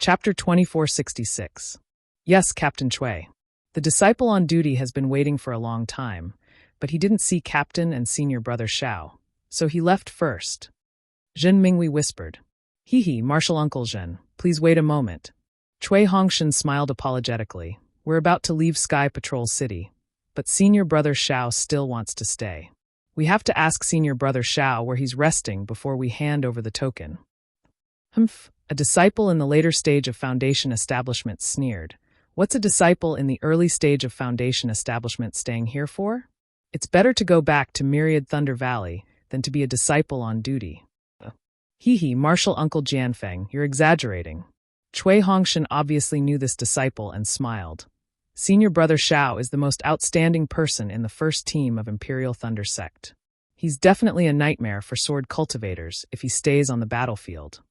Chapter 2466. Yes, Captain Chui. The disciple on duty has been waiting for a long time, but he didn't see Captain and Senior Brother Xiao, so he left first. Zhen Mingwei whispered. Hee, Martial Uncle Zhen, please wait a moment. Chui Hongshan smiled apologetically. We're about to leave Sky Patrol City, but Senior Brother Xiao still wants to stay. We have to ask Senior Brother Xiao where he's resting before we hand over the token. Humph. A disciple in the later stage of Foundation establishment sneered. What's a disciple in the early stage of Foundation establishment staying here for? It's better to go back to Myriad Thunder Valley than to be a disciple on duty. Hee, Martial Uncle Jianfeng, you're exaggerating. Chui Hongshan obviously knew this disciple and smiled. Senior Brother Xiao is the most outstanding person in the first team of Imperial Thunder Sect. He's definitely a nightmare for sword cultivators if he stays on the battlefield.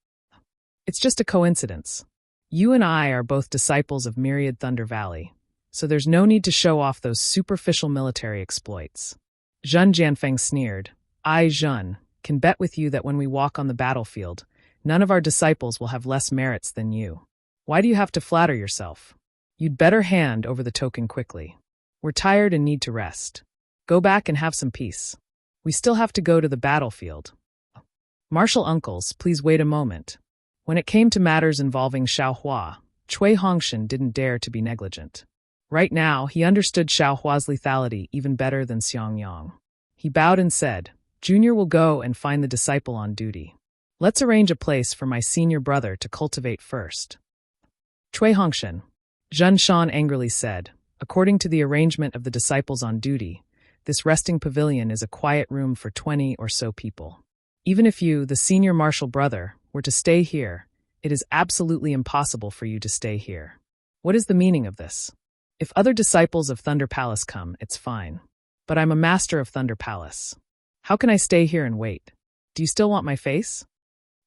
It's just a coincidence. You and I are both disciples of Myriad Thunder Valley, so there's no need to show off those superficial military exploits. Zhen Jianfeng sneered. I, Zhen, can bet with you that when we walk on the battlefield, none of our disciples will have less merits than you. Why do you have to flatter yourself? You'd better hand over the token quickly. We're tired and need to rest. Go back and have some peace. We still have to go to the battlefield. Martial uncles, please wait a moment. When it came to matters involving Xiao Hua, Chui Hongshan didn't dare to be negligent. Right now, he understood Xiao Hua's lethality even better than Xiang Yang. He bowed and said, Junior will go and find the disciple on duty. Let's arrange a place for my senior brother to cultivate first. Chui Hongshan. Zhen Shan angrily said, according to the arrangement of the disciples on duty, this resting pavilion is a quiet room for 20 or so people. Even if you, the senior martial brother, were to stay here, it is absolutely impossible for you to stay here. What is the meaning of this? If other disciples of Thunder Palace come, it's fine. But I'm a master of Thunder Palace. How can I stay here and wait? Do you still want my face?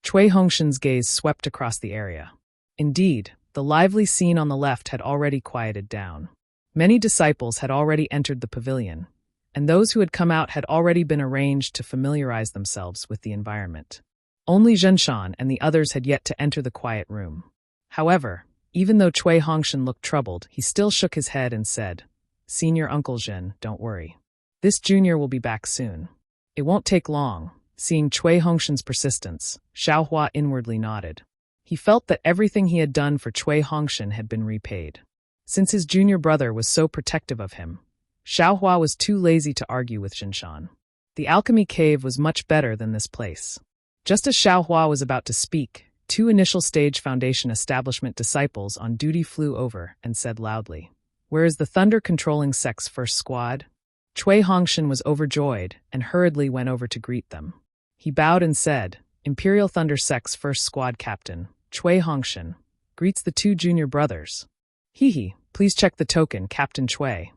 Chui Hongshan's gaze swept across the area. Indeed, the lively scene on the left had already quieted down. Many disciples had already entered the pavilion, and those who had come out had already been arranged to familiarize themselves with the environment. Only Zhenshan and the others had yet to enter the quiet room. However, even though Chui Hongshan looked troubled, he still shook his head and said, Senior Uncle Zhen, don't worry. This junior will be back soon. It won't take long. Seeing Chui Hongshan's persistence, Xiao Hua inwardly nodded. He felt that everything he had done for Chui Hongshan had been repaid. Since his junior brother was so protective of him, Xiao Hua was too lazy to argue with Zhenshan. The alchemy cave was much better than this place. Just as Xiao Hua was about to speak, two initial stage Foundation establishment disciples on duty flew over and said loudly, Where is the Thunder Controlling Sect's first squad? Chui Hongshan was overjoyed and hurriedly went over to greet them. He bowed and said, Imperial Thunder Sect's first squad captain, Chui Hongshan, greets the two junior brothers. Hee, please check the token, Captain Chui.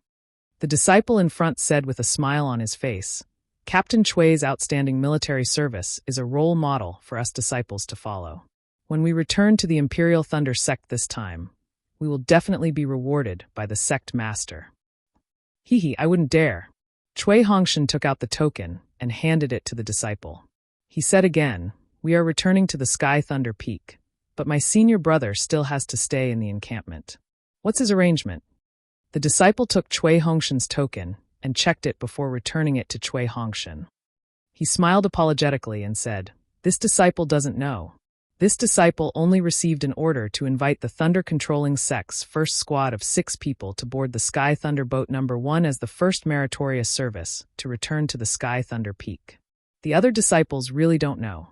The disciple in front said with a smile on his face, Captain Chui's outstanding military service is a role model for us disciples to follow. When we return to the Imperial Thunder Sect this time, we will definitely be rewarded by the sect master. Hee, I wouldn't dare. Chui Hongshan took out the token and handed it to the disciple. He said again, We are returning to the Sky Thunder Peak, but my senior brother still has to stay in the encampment. What's his arrangement? The disciple took Chui Hongshan's token and checked it before returning it to Chui Hongshan. He smiled apologetically and said, This disciple doesn't know. This disciple only received an order to invite the Thunder Controlling Sect's first squad of 6 people to board the Sky Thunder Boat No. 1 as the first meritorious service to return to the Sky Thunder Peak. The other disciples really don't know.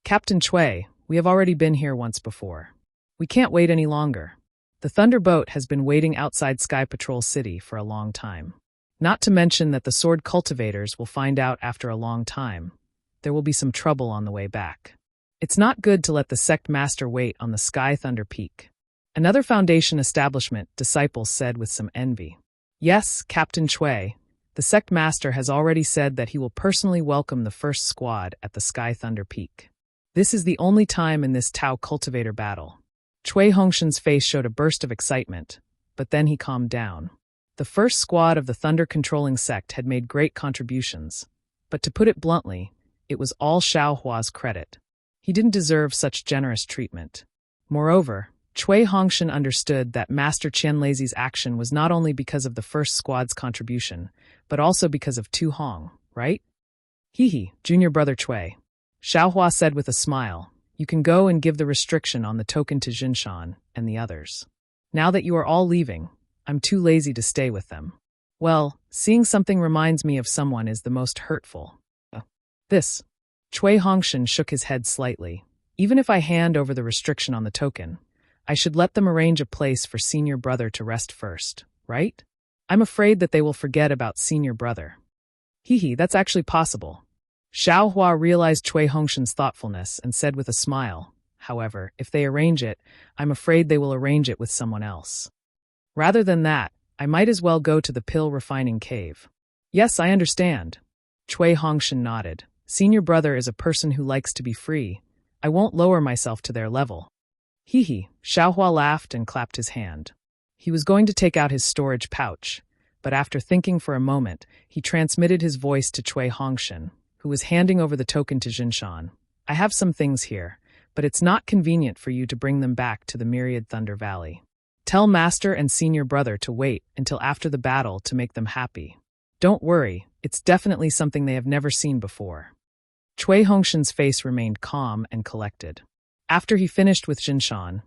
Captain Chui, we have already been here once before. We can't wait any longer. The Thunder Boat has been waiting outside Sky Patrol City for a long time. Not to mention that the sword cultivators will find out after a long time. There will be some trouble on the way back. It's not good to let the sect master wait on the Sky Thunder Peak. Another Foundation establishment, disciples said with some envy. Yes, Captain Chui, the sect master has already said that he will personally welcome the first squad at the Sky Thunder Peak. This is the only time in this Tau cultivator battle. Chui Hongshan's face showed a burst of excitement, but then he calmed down. The first squad of the Thunder Controlling Sect had made great contributions, but to put it bluntly, it was all Xiao Hua's credit. He didn't deserve such generous treatment. Moreover, Cui Hongshan understood that Master Qianlai's action was not only because of the first squad's contribution, but also because of Tu Hong, right? Hee, junior brother Cui. Xiaohua said with a smile, you can go and give the restriction on the token to Jinshan and the others. Now that you are all leaving, I'm too lazy to stay with them. Well, seeing something reminds me of someone is the most hurtful. This. Cui Hongshan shook his head slightly. Even if I hand over the restriction on the token, I should let them arrange a place for senior brother to rest first, right? I'm afraid that they will forget about senior brother. That's actually possible. Xiaohua realized Cui Hongshan's thoughtfulness and said with a smile, however, if they arrange it, I'm afraid they will arrange it with someone else. Rather than that, I might as well go to the pill refining cave. Yes, I understand. Cui Hongshan nodded. Senior brother is a person who likes to be free. I won't lower myself to their level. Xiaohua laughed and clapped his hand. He was going to take out his storage pouch, but after thinking for a moment, he transmitted his voice to Cui Hongshan, who was handing over the token to Jinshan. I have some things here, but it's not convenient for you to bring them back to the Myriad Thunder Valley. Tell Master and Senior Brother to wait until after the battle to make them happy. Don't worry, it's definitely something they have never seen before. Cui Hongshan's face remained calm and collected. After he finished with Jinshan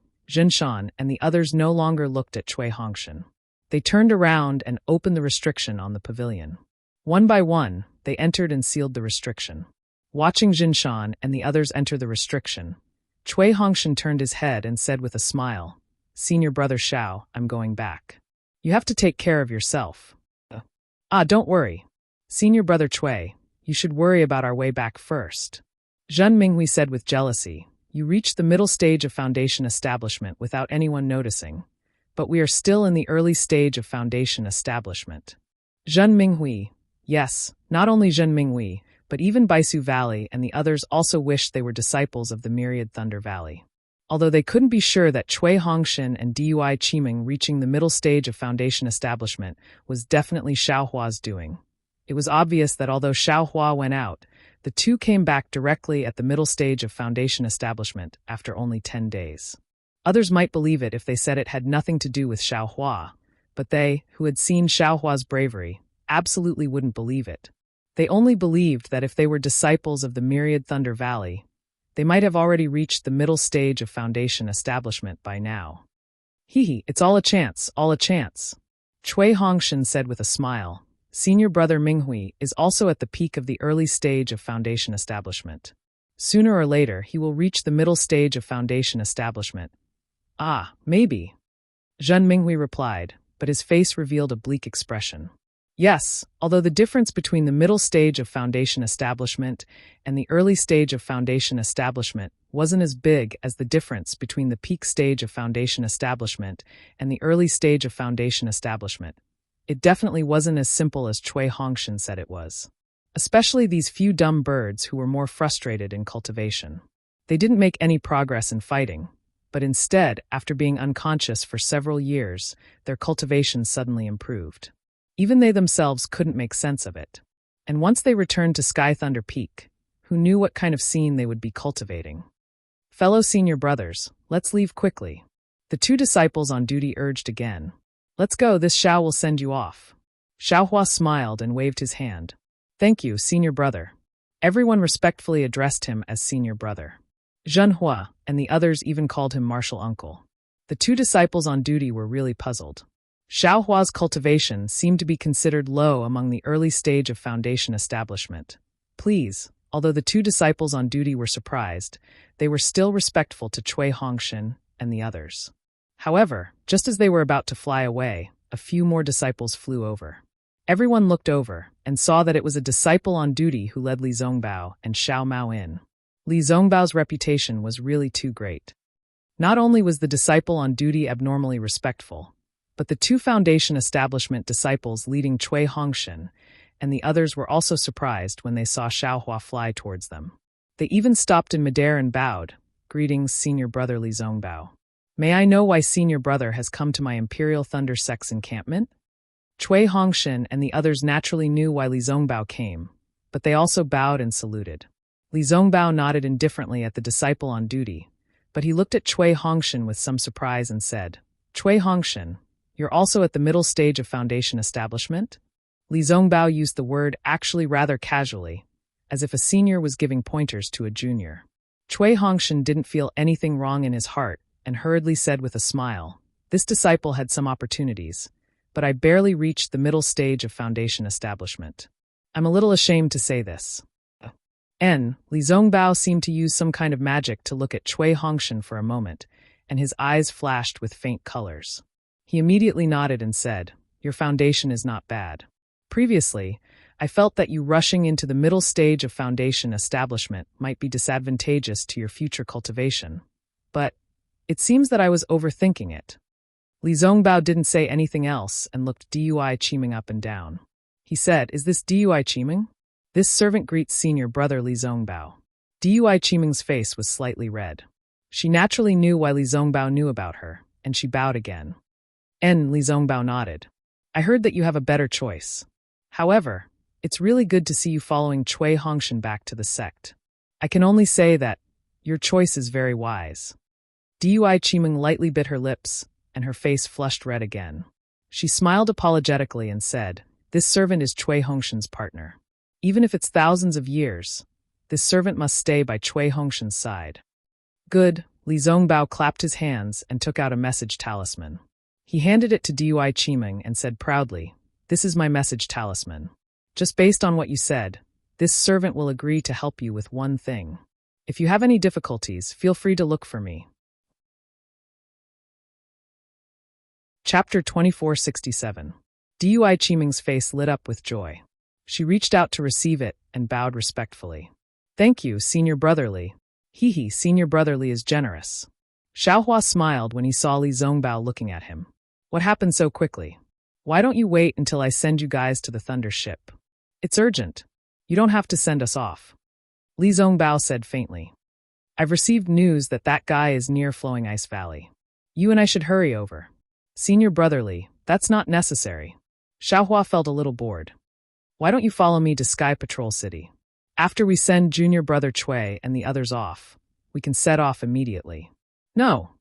and the others no longer looked at Cui Hongshan. They turned around and opened the restriction on the pavilion. One by one, they entered and sealed the restriction. Watching Jinshan and the others enter the restriction, Cui Hongshan turned his head and said with a smile, Senior Brother Xiao, I'm going back. You have to take care of yourself. Don't worry. Senior Brother Cui, you should worry about our way back first. Zhen Minghui said with jealousy, you reached the middle stage of foundation establishment without anyone noticing, but we are still in the early stage of foundation establishment. Zhen Minghui, yes, not only Zhen Minghui, but even Baisu Valley and the others also wished they were disciples of the Myriad Thunder Valley. Although they couldn't be sure that Cui Hongshan and Dui Qiming reaching the middle stage of foundation establishment was definitely Xiaohua's doing. It was obvious that although Xiaohua went out, the two came back directly at the middle stage of foundation establishment after only 10 days. Others might believe it if they said it had nothing to do with Xiaohua, but they, who had seen Xiaohua's bravery, absolutely wouldn't believe it. They only believed that if they were disciples of the Myriad Thunder Valley, they might have already reached the middle stage of foundation establishment by now. It's all a chance, all a chance. Cui Hongshan said with a smile. Senior Brother Minghui is also at the peak of the early stage of foundation establishment. Sooner or later, he will reach the middle stage of foundation establishment. Maybe. Zhen Minghui replied, but his face revealed a bleak expression. Yes, although the difference between the middle stage of foundation establishment and the early stage of foundation establishment wasn't as big as the difference between the peak stage of foundation establishment and the early stage of foundation establishment. It definitely wasn't as simple as Cui Hongshan said it was. Especially these few dumb birds who were more frustrated in cultivation. They didn't make any progress in fighting, but instead, after being unconscious for several years, their cultivation suddenly improved. Even they themselves couldn't make sense of it. And once they returned to Sky Thunder Peak, who knew what kind of scene they would be cultivating? Fellow senior brothers, let's leave quickly. The two disciples on duty urged again. Let's go, this Xiao will send you off. Xiaohua smiled and waved his hand. Thank you, senior brother. Everyone respectfully addressed him as senior brother. Zhenhua and the others even called him martial uncle. The two disciples on duty were really puzzled. Xiaohua's cultivation seemed to be considered low among the early stage of foundation establishment. Please, although the two disciples on duty were surprised, they were still respectful to Cui Hongshan and the others. However, just as they were about to fly away, a few more disciples flew over. Everyone looked over and saw that it was a disciple on duty who led Li Zongbao and Xiao Mao in. Li Zongbao's reputation was really too great. Not only was the disciple on duty abnormally respectful, but the two foundation establishment disciples leading Cui Hongshan and the others were also surprised when they saw Xiaohua fly towards them. They even stopped in midair and bowed. Greetings, senior brother Li Zongbao. May I know why senior brother has come to my Imperial Thunder Sect's encampment? Cui Hongshan and the others naturally knew why Li Zongbao came, but they also bowed and saluted. Li Zongbao nodded indifferently at the disciple on duty, But he looked at Cui Hongshan with some surprise and said, Cui Hongshan, you're also at the middle stage of foundation establishment? Li Zongbao used the word actually rather casually, as if a senior was giving pointers to a junior. Cui Hongshan didn't feel anything wrong in his heart and hurriedly said with a smile, this disciple had some opportunities, but I barely reached the middle stage of foundation establishment. I'm a little ashamed to say this. Li Zongbao seemed to use some kind of magic to look at Cui Hongshan for a moment, and his eyes flashed with faint colors. He immediately nodded and said, your foundation is not bad. Previously, I felt that you rushing into the middle stage of foundation establishment might be disadvantageous to your future cultivation. But it seems that I was overthinking it. Li Zongbao didn't say anything else and looked Dui Chiming up and down. He said, is this Dui Chiming? This servant greets senior brother Li Zongbao. Dui Chiming's face was slightly red. She naturally knew why Li Zongbao knew about her, and she bowed again. Li Zongbao nodded. I heard that you have a better choice. However, it's really good to see you following Cui Hongshan back to the sect. I can only say that your choice is very wise. Dui Chiming lightly bit her lips, and her face flushed red again. She smiled apologetically and said, this servant is Cui Hongshan's partner. Even if it's thousands of years, this servant must stay by Cui Hongshan's side. Good, Li Zongbao clapped his hands and took out a message talisman. He handed it to Dui Chiming and said proudly, this is my message talisman. Just based on what you said, this servant will agree to help you with one thing. If you have any difficulties, feel free to look for me. Chapter 2467. Dui Chiming's face lit up with joy. She reached out to receive it and bowed respectfully. Thank you, Senior Brotherly. Hee, Senior Brotherly is generous. Xiaohua smiled when he saw Li Zongbao looking at him. What happened so quickly? Why don't you wait until I send you guys to the Thunder ship? It's urgent. You don't have to send us off. Li Zongbao said faintly. I've received news that that guy is near Flowing Ice Valley. You and I should hurry over. Senior Brotherly, that's not necessary. Xiaohua felt a little bored. Why don't you follow me to Sky Patrol City? After we send Junior Brother Cui and the others off, we can set off immediately. No.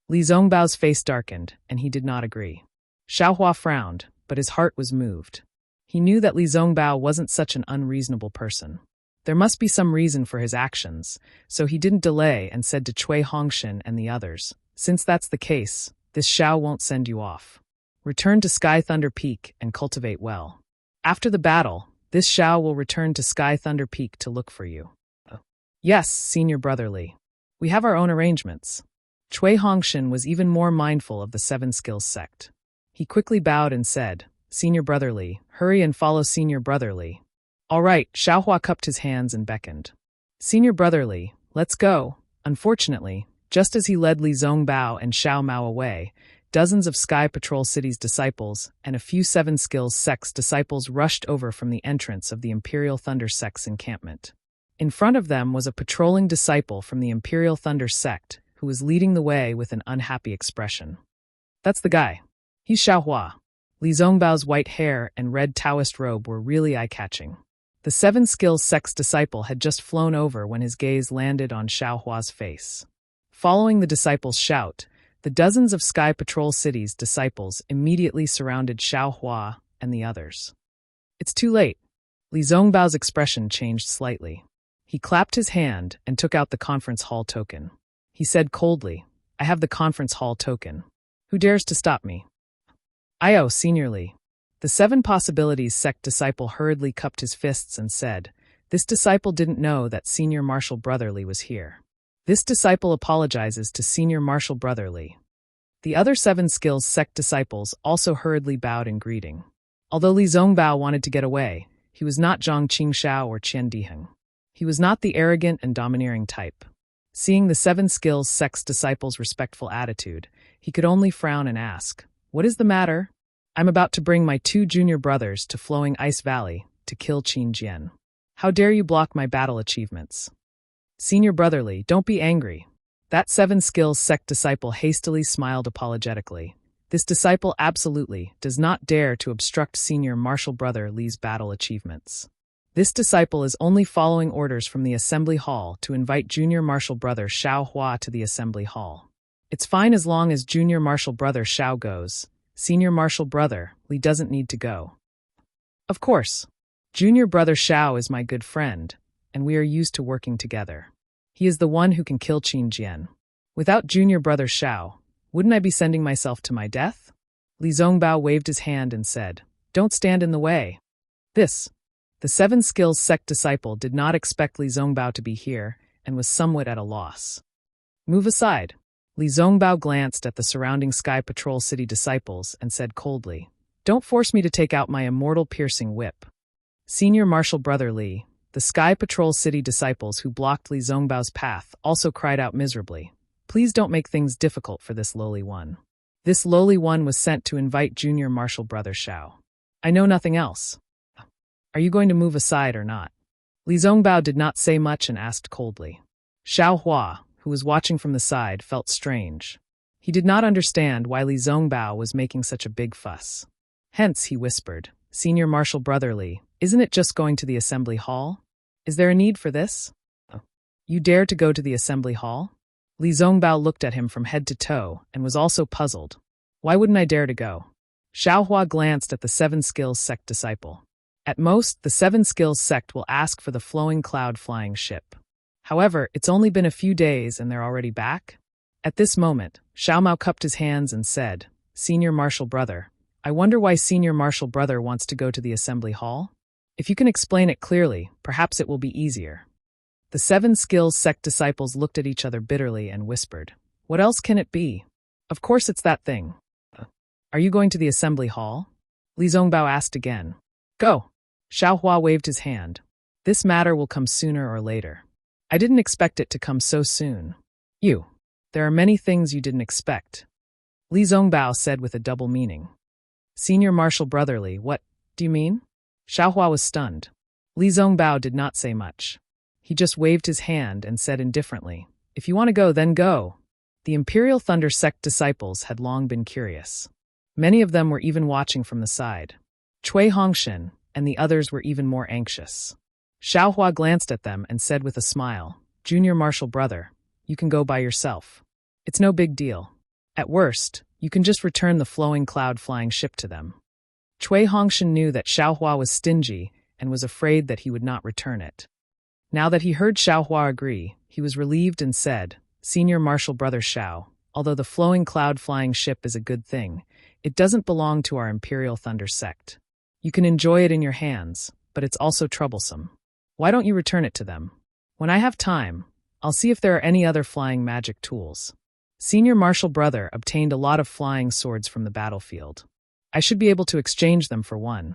Li Zongbao's face darkened, and he did not agree. Xiaohua frowned, but his heart was moved. He knew that Li Zongbao wasn't such an unreasonable person. There must be some reason for his actions, so he didn't delay and said to Cui Hongshan and the others, since that's the case, this Xiao won't send you off. Return to Sky Thunder Peak and cultivate well. After the battle, this Xiao will return to Sky Thunder Peak to look for you. Yes, Senior Brotherly. We have our own arrangements. Cui Hongshan was even more mindful of the Seven Skills sect. He quickly bowed and said, Senior Brotherly, hurry and follow Senior Brotherly. All right, Xiaohua cupped his hands and beckoned. Senior Brotherly, let's go. Unfortunately, just as he led Li Zongbao and Xiao Mao away, dozens of Sky Patrol City's disciples and a few Seven Skills sect's disciples rushed over from the entrance of the Imperial Thunder sect's encampment. In front of them was a patrolling disciple from the Imperial Thunder sect who was leading the way with an unhappy expression. That's the guy. He's Xiaohua. Li Zongbao's white hair and red Taoist robe were really eye-catching. The Seven Skills sect's disciple had just flown over when his gaze landed on Xiaohua's face. Following the disciple's shout, the dozens of Sky Patrol City's disciples immediately surrounded Xiaohua and the others. It's too late. Li Zongbao's expression changed slightly. He clapped his hand and took out the conference hall token. He said coldly, I have the conference hall token. Who dares to stop me? Io, Seniorly. The Seven Possibilities sect disciple hurriedly cupped his fists and said, this disciple didn't know that Senior Marshal Brotherly was here. This disciple apologizes to Senior Marshal Brotherly. The other Seven Skills sect disciples also hurriedly bowed in greeting. Although Li Zongbao wanted to get away, he was not Zhang Qingxiao or Qian Diheng. He was not the arrogant and domineering type. Seeing the Seven Skills sect's disciples' respectful attitude, he could only frown and ask, what is the matter? I'm about to bring my 2 junior brothers to Flowing Ice Valley to kill Qin Jian. How dare you block my battle achievements? Senior Brotherly, don't be angry. That Seven Skills sect disciple hastily smiled apologetically. This disciple absolutely does not dare to obstruct Senior Marshal Brother Li's battle achievements. This disciple is only following orders from the assembly hall to invite junior marshal brother Xiao Hua to the assembly hall. It's fine as long as junior marshal brother Xiao goes. Senior marshal brother Li doesn't need to go. Of course. Junior brother Xiao is my good friend, and we are used to working together. He is the one who can kill Qin Jian. Without junior brother Xiao, wouldn't I be sending myself to my death? Li Zongbao waved his hand and said, "Don't stand in the way." The Seven Skills sect disciple did not expect Li Zongbao to be here and was somewhat at a loss. "Move aside." Li Zongbao glanced at the surrounding Sky Patrol City disciples and said coldly, "Don't force me to take out my immortal piercing whip." Senior Marshal Brother Li, the Sky Patrol City disciples who blocked Li Zongbao's path, also cried out miserably, "Please don't make things difficult for this lowly one." This lowly one was sent to invite Junior Marshal Brother Xiao. "I know nothing else. Are you going to move aside or not?" Li Zongbao did not say much and asked coldly. Xiao Hua, who was watching from the side, felt strange. He did not understand why Li Zongbao was making such a big fuss. Hence, he whispered, "Senior Marshal Brother Li, isn't it just going to the assembly hall? Is there a need for this? You dare to go to the assembly hall?" Li Zongbao looked at him from head to toe and was also puzzled. "Why wouldn't I dare to go?" Xiao Hua glanced at the Seven Skills sect disciple. At most, the Seven Skills sect will ask for the flowing cloud flying ship. However, it's only been a few days and they're already back? At this moment, Xiao Mao cupped his hands and said, "Senior Marshal Brother, I wonder why Senior Marshal Brother wants to go to the assembly hall? If you can explain it clearly, perhaps it will be easier." The Seven Skills sect disciples looked at each other bitterly and whispered, "What else can it be? Of course it's that thing." "Are you going to the assembly hall?" Li Zongbao asked again. "Go." Xiao Hua waved his hand. "This matter will come sooner or later. I didn't expect it to come so soon." There are many things you didn't expect," Li Zongbao said with a double meaning. "Senior Marshal Brother Li, what do you mean?" Xiao Hua was stunned. Li Zongbao did not say much. He just waved his hand and said indifferently, "If you want to go, then go." The Imperial Thunder sect disciples had long been curious. Many of them were even watching from the side. Cui Hongshan and the others were even more anxious. Xiao Hua glanced at them and said with a smile, "Junior Marshal Brother, you can go by yourself. It's no big deal. At worst, you can just return the flowing cloud flying ship to them." Cui Hongshan knew that Xiao Hua was stingy and was afraid that he would not return it. Now that he heard Xiao Hua agree, he was relieved and said, "Senior Marshal Brother Xiao, although the flowing cloud flying ship is a good thing, it doesn't belong to our Imperial Thunder sect. You can enjoy it in your hands, but it's also troublesome. Why don't you return it to them? When I have time, I'll see if there are any other flying magic tools." Senior Marshal Brother obtained a lot of flying swords from the battlefield. "I should be able to exchange them for one.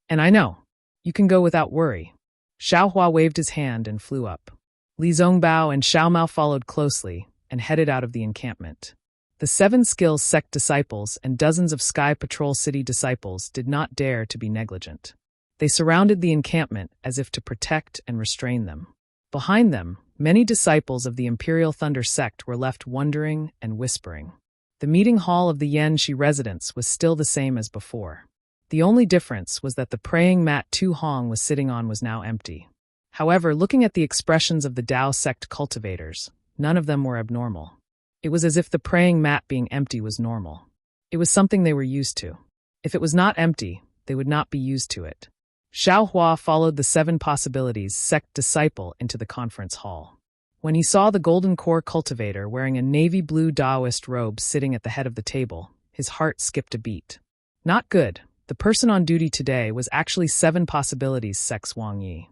And I know. You can go without worry." Xiao Hua waved his hand and flew up. Li Zongbao and Xiao Mao followed closely and headed out of the encampment. The Seven Skills sect disciples and dozens of Sky Patrol City disciples did not dare to be negligent. They surrounded the encampment as if to protect and restrain them. Behind them, many disciples of the Imperial Thunder sect were left wondering and whispering. The meeting hall of the Yanxi residence was still the same as before. The only difference was that the praying mat Tu Hong was sitting on was now empty. However, looking at the expressions of the Dao sect cultivators, none of them were abnormal. It was as if the praying mat being empty was normal. It was something they were used to. If it was not empty, they would not be used to it. Xiao Hua followed the Seven Possibilities sect disciple into the conference hall. When he saw the Golden Core cultivator wearing a navy blue Daoist robe sitting at the head of the table, his heart skipped a beat. Not good. The person on duty today was actually Seven Possibilities sect's Wang Yi.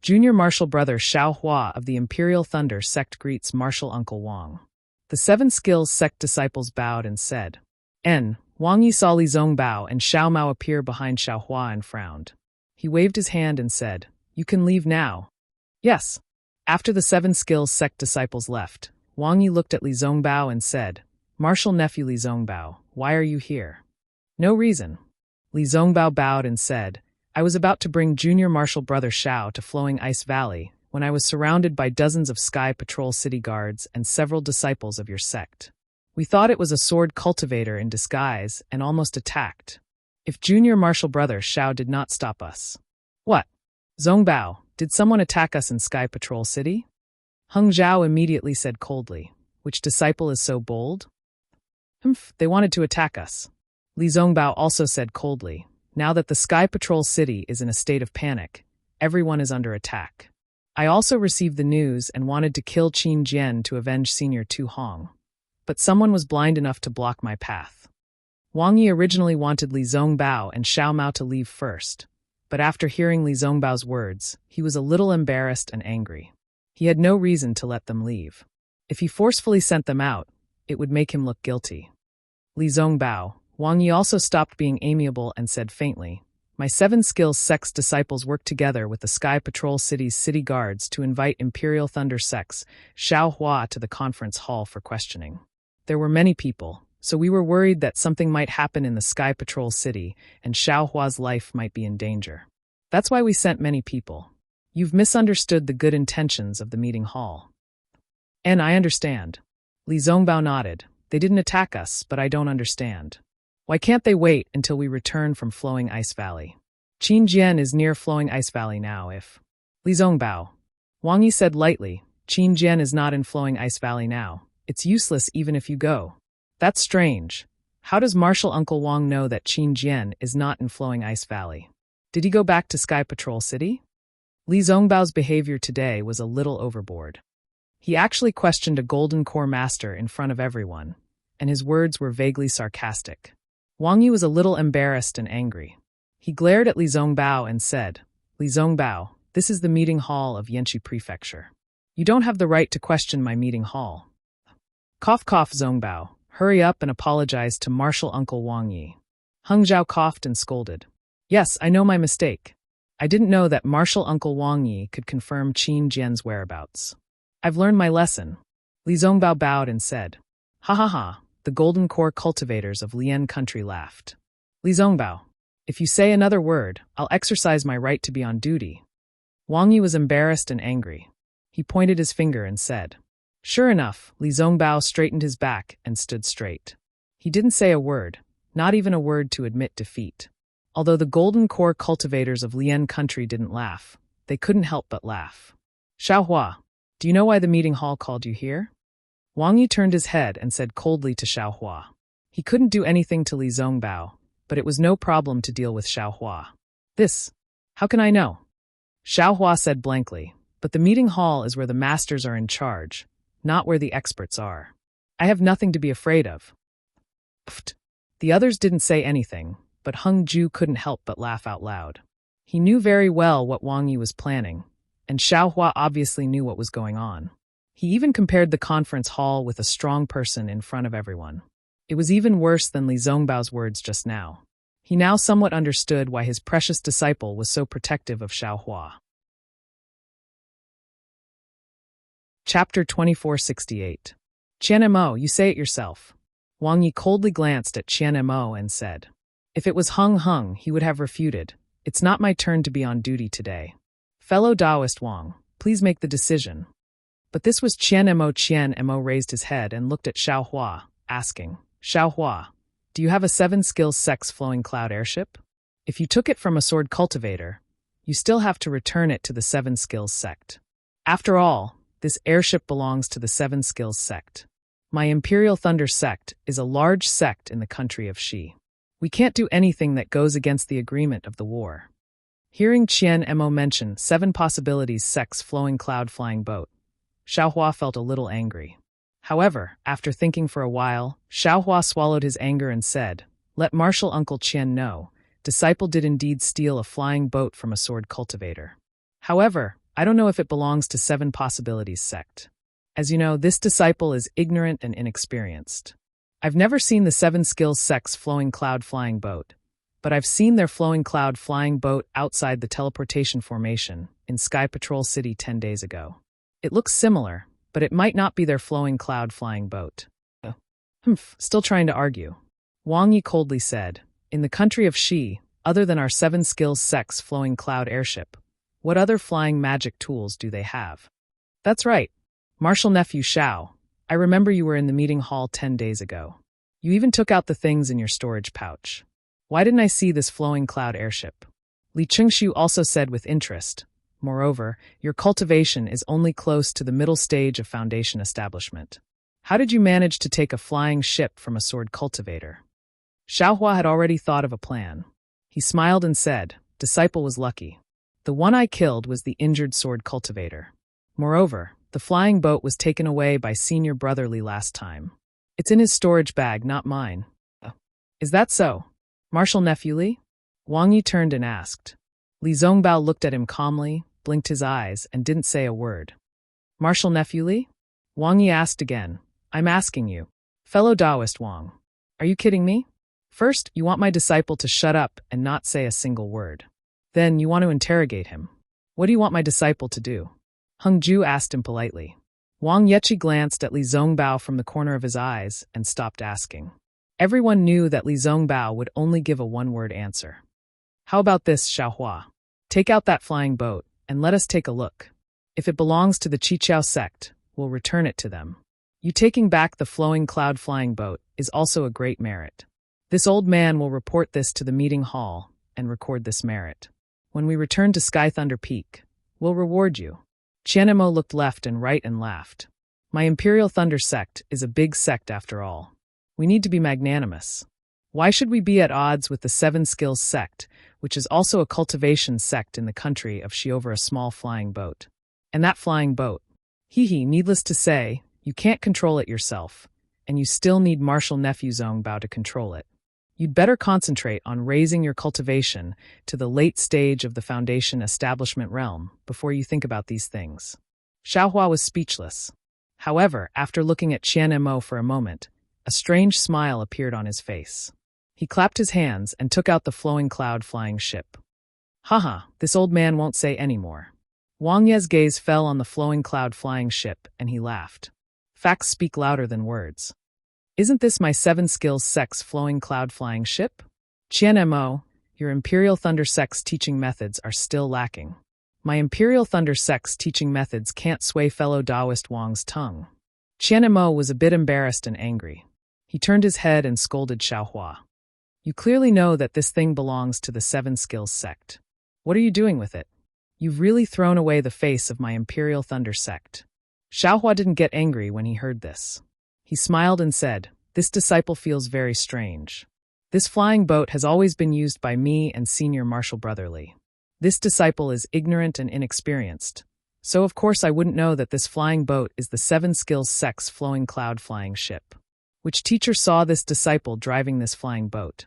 Junior Marshal Brother Xiao Hua of the Imperial Thunder sect greets Marshal Uncle Wang. The Seven Skills sect disciples bowed and said, Wang Yi saw Li Zongbao and Xiao Mao appear behind Xiao Hua and frowned. He waved his hand and said, "You can leave now." "Yes." After the Seven Skills sect disciples left, Wang Yi looked at Li Zongbao and said, "Marshal nephew Li Zongbao, why are you here?" "No reason." Li Zongbao bowed and said, "I was about to bring Junior Marshal Brother Xiao to Flowing Ice Valley when I was surrounded by dozens of Sky Patrol City guards and several disciples of your sect. We thought it was a sword cultivator in disguise and almost attacked. If Junior Marshal Brother Xiao did not stop us." "What?" Zongbao, did someone attack us in Sky Patrol City? Hung Zhao immediately said coldly. Which disciple is so bold? Humph, they wanted to attack us. Li Zongbao also said coldly. Now that the Sky Patrol City is in a state of panic, everyone is under attack. I also received the news and wanted to kill Qin Jian to avenge Senior Tu Hong. But someone was blind enough to block my path. Wang Yi originally wanted Li Zongbao and Xiao Mao to leave first, but after hearing Li Zongbao's words, he was a little embarrassed and angry. He had no reason to let them leave. If he forcefully sent them out, it would make him look guilty. Li Zongbao, Wang Yi also stopped being amiable and said faintly, my 7 skills sect's disciples worked together with the Sky Patrol City's city guards to invite Imperial Thunder Sect's Xiao Hua to the conference hall for questioning. There were many people, so we were worried that something might happen in the Sky Patrol City and Xiao Hua's life might be in danger. That's why we sent many people. You've misunderstood the good intentions of the meeting hall. And I understand. Li Zongbao nodded. They didn't attack us, but I don't understand. Why can't they wait until we return from Flowing Ice Valley? Qin Jian is near Flowing Ice Valley now if… Li Zongbao. Wang Yi said lightly, Qin Jian is not in Flowing Ice Valley now. It's useless even if you go. That's strange. How does Marshal Uncle Wang know that Qin Jian is not in Flowing Ice Valley? Did he go back to Sky Patrol City? Li Zongbao's behavior today was a little overboard. He actually questioned a Golden Core Master in front of everyone, and his words were vaguely sarcastic. Wang Yi was a little embarrassed and angry. He glared at Li Zongbao and said, Li Zongbao, this is the meeting hall of Yanqi Prefecture. You don't have the right to question my meeting hall. Cough cough Zongbao, hurry up and apologize to Marshal Uncle Wang Yi. Hung Zhao coughed and scolded. Yes, I know my mistake. I didn't know that Marshal Uncle Wang Yi could confirm Qin Jian's whereabouts. I've learned my lesson. Li Zongbao bowed and said, ha ha ha, the Golden Core cultivators of Lian country laughed. Li Zongbao, if you say another word, I'll exercise my right to be on duty. Wang Yi was embarrassed and angry. He pointed his finger and said, sure enough, Li Zongbao straightened his back and stood straight. He didn't say a word, not even a word to admit defeat. Although the Golden Core cultivators of Lian country didn't laugh, they couldn't help but laugh. Xiao Hua, do you know why the meeting hall called you here? Wang Yi turned his head and said coldly to Xiao Hua. He couldn't do anything to Li Zongbao, but it was no problem to deal with Xiao Hua. How can I know? Xiao Hua said blankly, but the meeting hall is where the masters are in charge, not where the experts are. I have nothing to be afraid of. Pfft. The others didn't say anything, but Hung Ju couldn't help but laugh out loud. He knew very well what Wang Yi was planning, and Xiao Hua obviously knew what was going on. He even compared the conference hall with a strong person in front of everyone. It was even worse than Li Zongbao's words just now. He now somewhat understood why his precious disciple was so protective of Xiao Hua. Chapter 2468. Qian Mo, you say it yourself. Wang Yi coldly glanced at Qian Mo and said, if it was Hung, he would have refuted. It's not my turn to be on duty today. Fellow Taoist Wang, please make the decision. But this was Qian Mo. Qian Mo raised his head and looked at Xiao Hua, asking, Xiao Hua, do you have a 7 skills sex flowing cloud airship? If you took it from a sword cultivator, you still have to return it to the 7 skills sect. After all, this airship belongs to the 7 skills sect. My Imperial Thunder sect is a large sect in the country of Xi. We can't do anything that goes against the agreement of the war. Hearing Qian Mo mention 7 possibilities sex flowing cloud flying boat, Xiao Hua felt a little angry. However, after thinking for a while, Xiao Hua swallowed his anger and said, let Marshal Uncle Qian know, disciple did indeed steal a flying boat from a sword cultivator. However, I don't know if it belongs to 7 possibilities sect. As you know, this disciple is ignorant and inexperienced. I've never seen the 7 skills sect's flowing cloud flying boat, but I've seen their flowing cloud flying boat outside the teleportation formation in Sky Patrol City 10 days ago. It looks similar, but it might not be their flowing cloud flying boat. Still trying to argue. Wang Yi coldly said, in the country of Xi, other than our 7 skills sect's flowing cloud airship, what other flying magic tools do they have? That's right. Marshal Nephew Xiao, I remember you were in the meeting hall 10 days ago. You even took out the things in your storage pouch. Why didn't I see this flowing cloud airship? Li Qingshu also said with interest, Moreover, your cultivation is only close to the middle stage of foundation establishment. How did you manage to take a flying ship from a sword cultivator? Xiaohua had already thought of a plan. He smiled and said, "Disciple was lucky. The one I killed was the injured sword cultivator. Moreover, the flying boat was taken away by Senior Brotherly last time. It's in his storage bag, not mine." "Is that so? Marshal Nephew Li?" Wang Yi turned and asked. Li Zongbao looked at him calmly, blinked his eyes, and didn't say a word. "Marshal Nephew Li?" Wang Yi asked again. "I'm asking you. Fellow Taoist Wang. Are you kidding me? First, you want my disciple to shut up and not say a single word. Then you want to interrogate him. What do you want my disciple to do?" Heng Ju asked him politely. Wang Yechi glanced at Li Zongbao from the corner of his eyes and stopped asking. Everyone knew that Li Zongbao would only give a one-word answer. "How about this, Xiaohua? Take out that flying boat, and let us take a look. If it belongs to the Qiqiao sect, we'll return it to them. You taking back the flowing cloud flying boat is also a great merit. This old man will report this to the meeting hall and record this merit. When we return to Sky Thunder Peak, we'll reward you." Qianemo looked left and right and laughed. "My Imperial Thunder sect is a big sect after all. We need to be magnanimous. Why should we be at odds with the Seven Skills sect, which is also a cultivation sect in the country of Shi over a small flying boat? And that flying boat? Needless to say, you can't control it yourself, and you still need Marshal Nephew Zongbao to control it. You'd better concentrate on raising your cultivation to the late stage of the foundation establishment realm before you think about these things." Xiaohua was speechless. However, after looking at Qian Mo for a moment, a strange smile appeared on his face. He clapped his hands and took out the flowing cloud flying ship. "Haha, this old man won't say any more." Wang Ye's gaze fell on the flowing cloud flying ship, and he laughed. "Facts speak louder than words. Isn't this my Seven Skills sect's flowing cloud flying ship? Qian Mo, your Imperial Thunder sect's teaching methods are still lacking. My Imperial Thunder sect's teaching methods can't sway fellow Taoist Wang's tongue." Qian Mo was a bit embarrassed and angry. He turned his head and scolded Xiaohua. "You clearly know that this thing belongs to the Seven Skills sect. What are you doing with it? You've really thrown away the face of my Imperial Thunder sect." Xiaohua didn't get angry when he heard this. He smiled and said, "This disciple feels very strange. This flying boat has always been used by me and Senior Marshal Brotherly. This disciple is ignorant and inexperienced, so of course I wouldn't know that this flying boat is the Seven Skills sect's flowing cloud flying ship. Which teacher saw this disciple driving this flying boat?"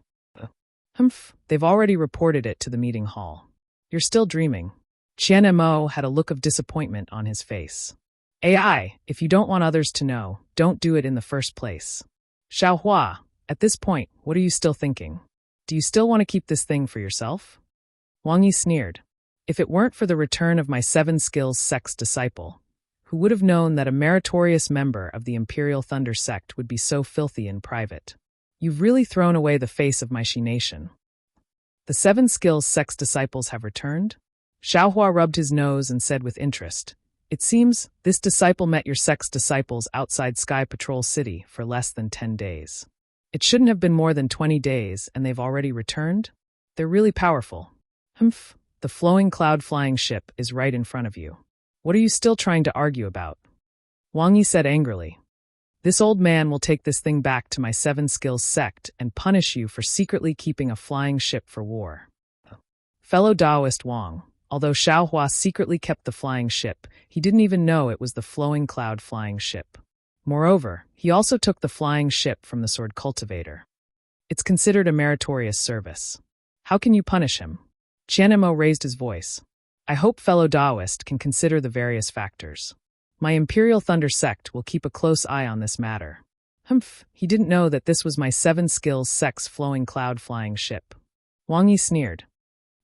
They've already reported it to the meeting hall. You're still dreaming." Qian Mo had a look of disappointment on his face. "AI, if you don't want others to know, don't do it in the first place. Xiaohua, at this point, what are you still thinking? Do you still want to keep this thing for yourself?" Wang Yi sneered. "If it weren't for the return of my Seven Skills sect's disciple, who would have known that a meritorious member of the Imperial Thunder sect would be so filthy in private? You've really thrown away the face of my Shi nation. The Seven Skills sect's disciples have returned?" Xiaohua rubbed his nose and said with interest, "It seems this disciple met your sect's disciples outside Sky Patrol City for less than 10 days. It shouldn't have been more than 20 days, and they've already returned? They're really powerful." The flowing cloud flying ship is right in front of you. What are you still trying to argue about?" Wang Yi said angrily. "This old man will take this thing back to my Seven Skills sect and punish you for secretly keeping a flying ship for war." Fellow Taoist Wang, although Xiaohua secretly kept the flying ship, he didn't even know it was the flowing cloud flying ship. Moreover, he also took the flying ship from the sword cultivator. It's considered a meritorious service. How can you punish him? Qian Mo raised his voice. "I hope fellow Taoist can consider the various factors. My Imperial Thunder sect will keep a close eye on this matter." He didn't know that this was my Seven Skills sect's flowing cloud flying ship. Wang Yi sneered.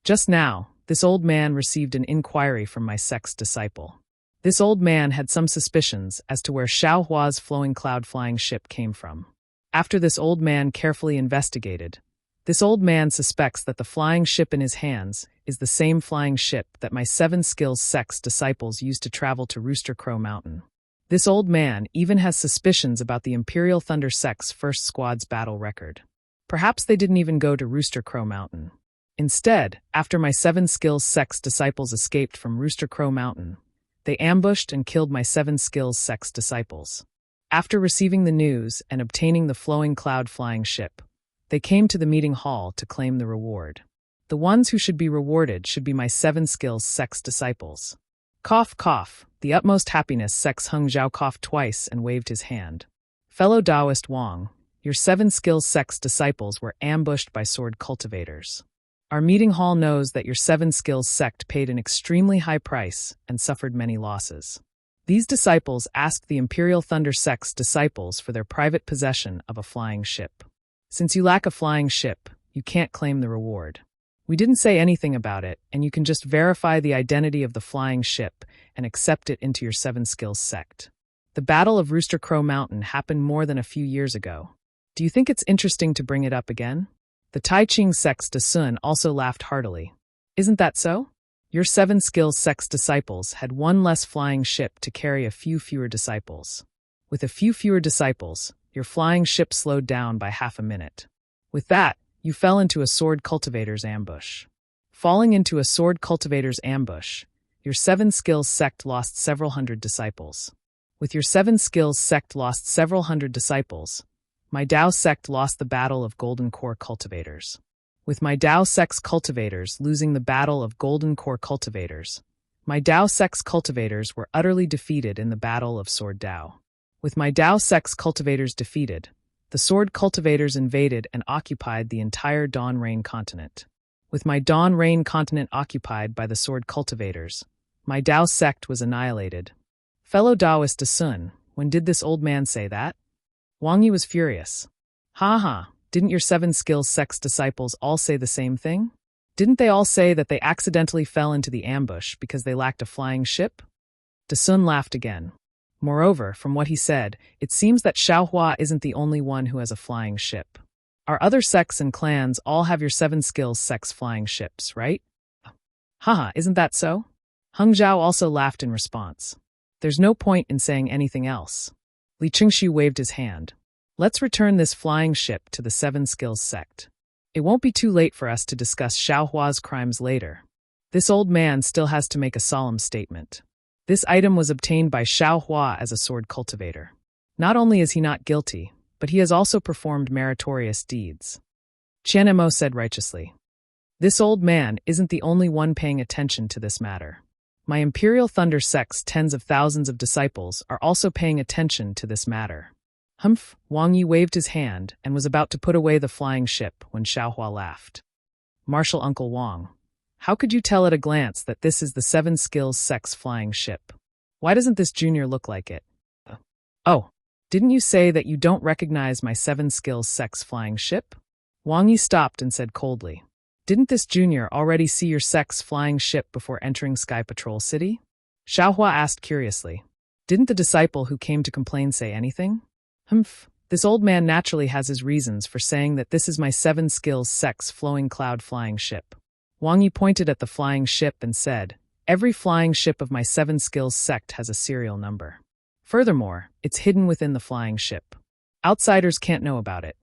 "Just now, this old man received an inquiry from my sect's disciple. This old man had some suspicions as to where Xiaohua's flowing cloud flying ship came from. After this old man carefully investigated, this old man suspects that the flying ship in his hands is the same flying ship that my Seven Skills sect's disciples used to travel to Rooster Crow Mountain. This old man even has suspicions about the Imperial Thunder sect's first squad's battle record. Perhaps they didn't even go to Rooster Crow Mountain. Instead, after my 7 skills sect's disciples escaped from Rooster Crow Mountain, they ambushed and killed my 7 skills sect's disciples. After receiving the news and obtaining the flowing cloud flying ship, they came to the meeting hall to claim the reward. The ones who should be rewarded should be my 7 skills sect's disciples. Cough, cough. The utmost happiness Sex Hung Zhao coughed twice and waved his hand. Fellow Taoist Wang, your 7 skills sect's disciples were ambushed by sword cultivators. Our meeting hall knows that your 7 skills sect paid an extremely high price and suffered many losses. These disciples asked the Imperial Thunder sect's disciples for their private possession of a flying ship. Since you lack a flying ship, you can't claim the reward. We didn't say anything about it, and you can just verify the identity of the flying ship and accept it into your 7 skills sect. The Battle of Rooster Crow Mountain happened more than a few years ago. Do you think it's interesting to bring it up again? The Tai Ching sect's Dasun also laughed heartily. Isn't that so? Your 7 skills sect's disciples had one less flying ship to carry a few fewer disciples. With a few fewer disciples, your flying ship slowed down by half a minute. With that, you fell into a sword cultivator's ambush. Falling into a sword cultivator's ambush, your 7 skills sect lost several hundred disciples. With your 7 skills sect lost several hundred disciples, my Dao sect lost the battle of Golden Core cultivators. With my Dao sect's cultivators losing the battle of Golden Core cultivators, my Dao sect's cultivators were utterly defeated in the battle of Sword Dao. With my Dao sect's cultivators defeated, the sword cultivators invaded and occupied the entire Dawn Rain continent. With my Dawn Rain continent occupied by the sword cultivators, my Dao sect was annihilated. Fellow Taoist Dasun, when did this old man say that? Wang Yi was furious. Ha ha, didn't your 7 skills sect's disciples all say the same thing? Didn't they all say that they accidentally fell into the ambush because they lacked a flying ship? Dasun laughed again. Moreover, from what he said, it seems that Xiaohua isn't the only one who has a flying ship. Our other sects and clans all have your 7 skills sect's flying ships, right? Haha, isn't that so? Hung Zhao also laughed in response. There's no point in saying anything else. Li Qingxu waved his hand. Let's return this flying ship to the 7 skills sect. It won't be too late for us to discuss Xiaohua's crimes later. This old man still has to make a solemn statement. This item was obtained by Xiaohua as a sword cultivator. Not only is he not guilty, but he has also performed meritorious deeds. Qian Mo said righteously. This old man isn't the only one paying attention to this matter. My Imperial Thunder sect's tens of thousands of disciples are also paying attention to this matter. Humph, Wang Yi waved his hand and was about to put away the flying ship when Xiaohua laughed. Marshal Uncle Wang, how could you tell at a glance that this is the 7 skills sect's flying ship? Why doesn't this junior look like it? Oh, didn't you say that you don't recognize my 7 skills sect's flying ship? Wang Yi stopped and said coldly. Didn't this junior already see your sect's flying ship before entering Sky Patrol City? Xiaohua asked curiously. Didn't the disciple who came to complain say anything? Humph, this old man naturally has his reasons for saying that this is my 7 skills sect's flowing cloud flying ship. Wang Yi pointed at the flying ship and said, every flying ship of my 7 skills sect has a serial number. Furthermore, it's hidden within the flying ship. Outsiders can't know about it.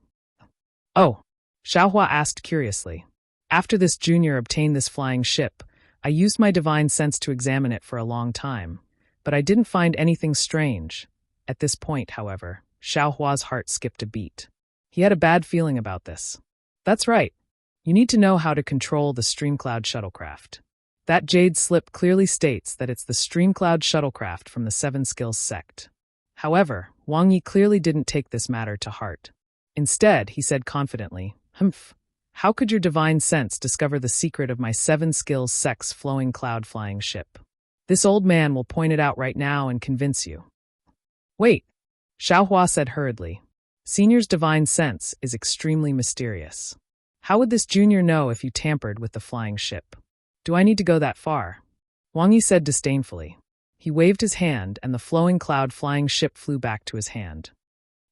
Oh, Xiaohua asked curiously. After this junior obtained this flying ship, I used my divine sense to examine it for a long time, but I didn't find anything strange. At this point, however, Xiaohua's heart skipped a beat. He had a bad feeling about this. That's right. You need to know how to control the Streamcloud shuttlecraft. That jade slip clearly states that it's the Streamcloud shuttlecraft from the 7 skills sect. However, Wang Yi clearly didn't take this matter to heart. Instead, he said confidently, Humph, how could your divine sense discover the secret of my 7 skills sect's flowing cloud flying ship? This old man will point it out right now and convince you. Wait, Xiaohua said hurriedly. Senior's divine sense is extremely mysterious. How would this junior know if you tampered with the flying ship? Do I need to go that far? Wang Yi said disdainfully. He waved his hand and the flowing cloud flying ship flew back to his hand.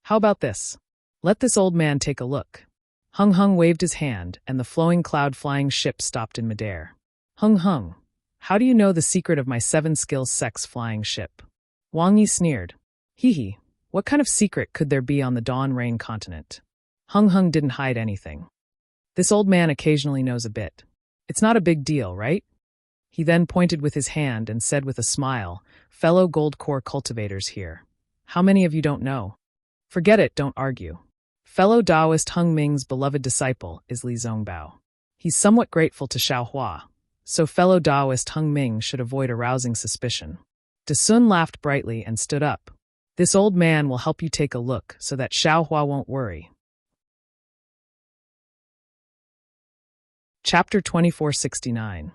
How about this? Let this old man take a look. Hung Hung waved his hand and the flowing cloud flying ship stopped in midair. Hung Hung, how do you know the secret of my 7 skills sect's flying ship? Wang Yi sneered. Hee hee, what kind of secret could there be on the Dawn Rain continent? Hung Hung didn't hide anything. This old man occasionally knows a bit. It's not a big deal, right? He then pointed with his hand and said with a smile, "Fellow gold core cultivators here. How many of you don't know? Forget it, don't argue. Fellow Taoist Hung Ming's beloved disciple is Li Zongbao. He's somewhat grateful to Xiaohua, so fellow Taoist Hung Ming should avoid arousing suspicion." De Sun laughed brightly and stood up. "This old man will help you take a look so that Xiaohua won't worry." Chapter 2469.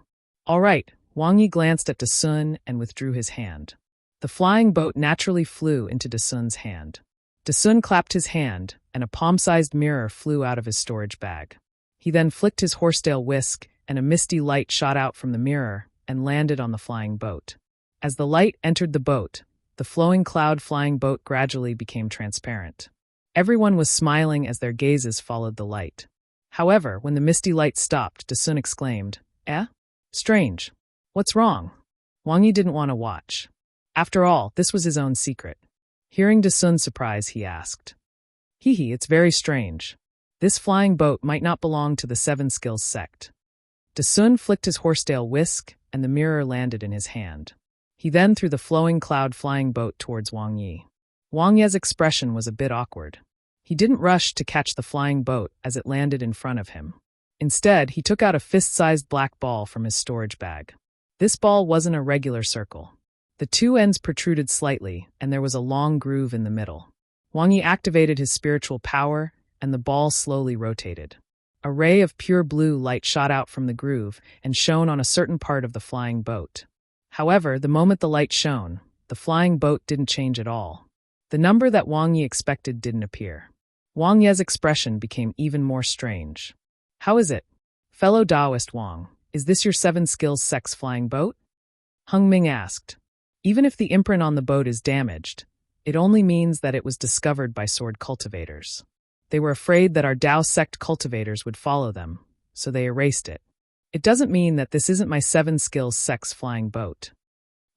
All right, Wang Yi glanced at De Sun and withdrew his hand. The flying boat naturally flew into De Sun's hand. De Sun clapped his hand, and a palm-sized mirror flew out of his storage bag. He then flicked his horsetail whisk, and a misty light shot out from the mirror and landed on the flying boat. As the light entered the boat, the flowing cloud flying boat gradually became transparent. Everyone was smiling as their gazes followed the light. However, when the misty light stopped, De Sun exclaimed, "Eh? Strange. What's wrong?" Wang Yi didn't want to watch. After all, this was his own secret. Hearing De Sun's surprise, he asked, "Hee, it's very strange. This flying boat might not belong to the Seven Skills sect." De Sun flicked his horsetail whisk, and the mirror landed in his hand. He then threw the flowing cloud flying boat towards Wang Yi. Wang Yi's expression was a bit awkward. He didn't rush to catch the flying boat as it landed in front of him. Instead, he took out a fist-sized black ball from his storage bag. This ball wasn't a regular circle. The two ends protruded slightly, and there was a long groove in the middle. Wang Yi activated his spiritual power, and the ball slowly rotated. A ray of pure blue light shot out from the groove and shone on a certain part of the flying boat. However, the moment the light shone, the flying boat didn't change at all. The number that Wang Yi expected didn't appear. Wang Yi's expression became even more strange. "How is it? Fellow Taoist Wang, is this your Seven Skills sect's flying boat?" Hung Ming asked. "Even if the imprint on the boat is damaged, it only means that it was discovered by sword cultivators. They were afraid that our Tao sect cultivators would follow them, so they erased it. It doesn't mean that this isn't my Seven Skills sect's flying boat."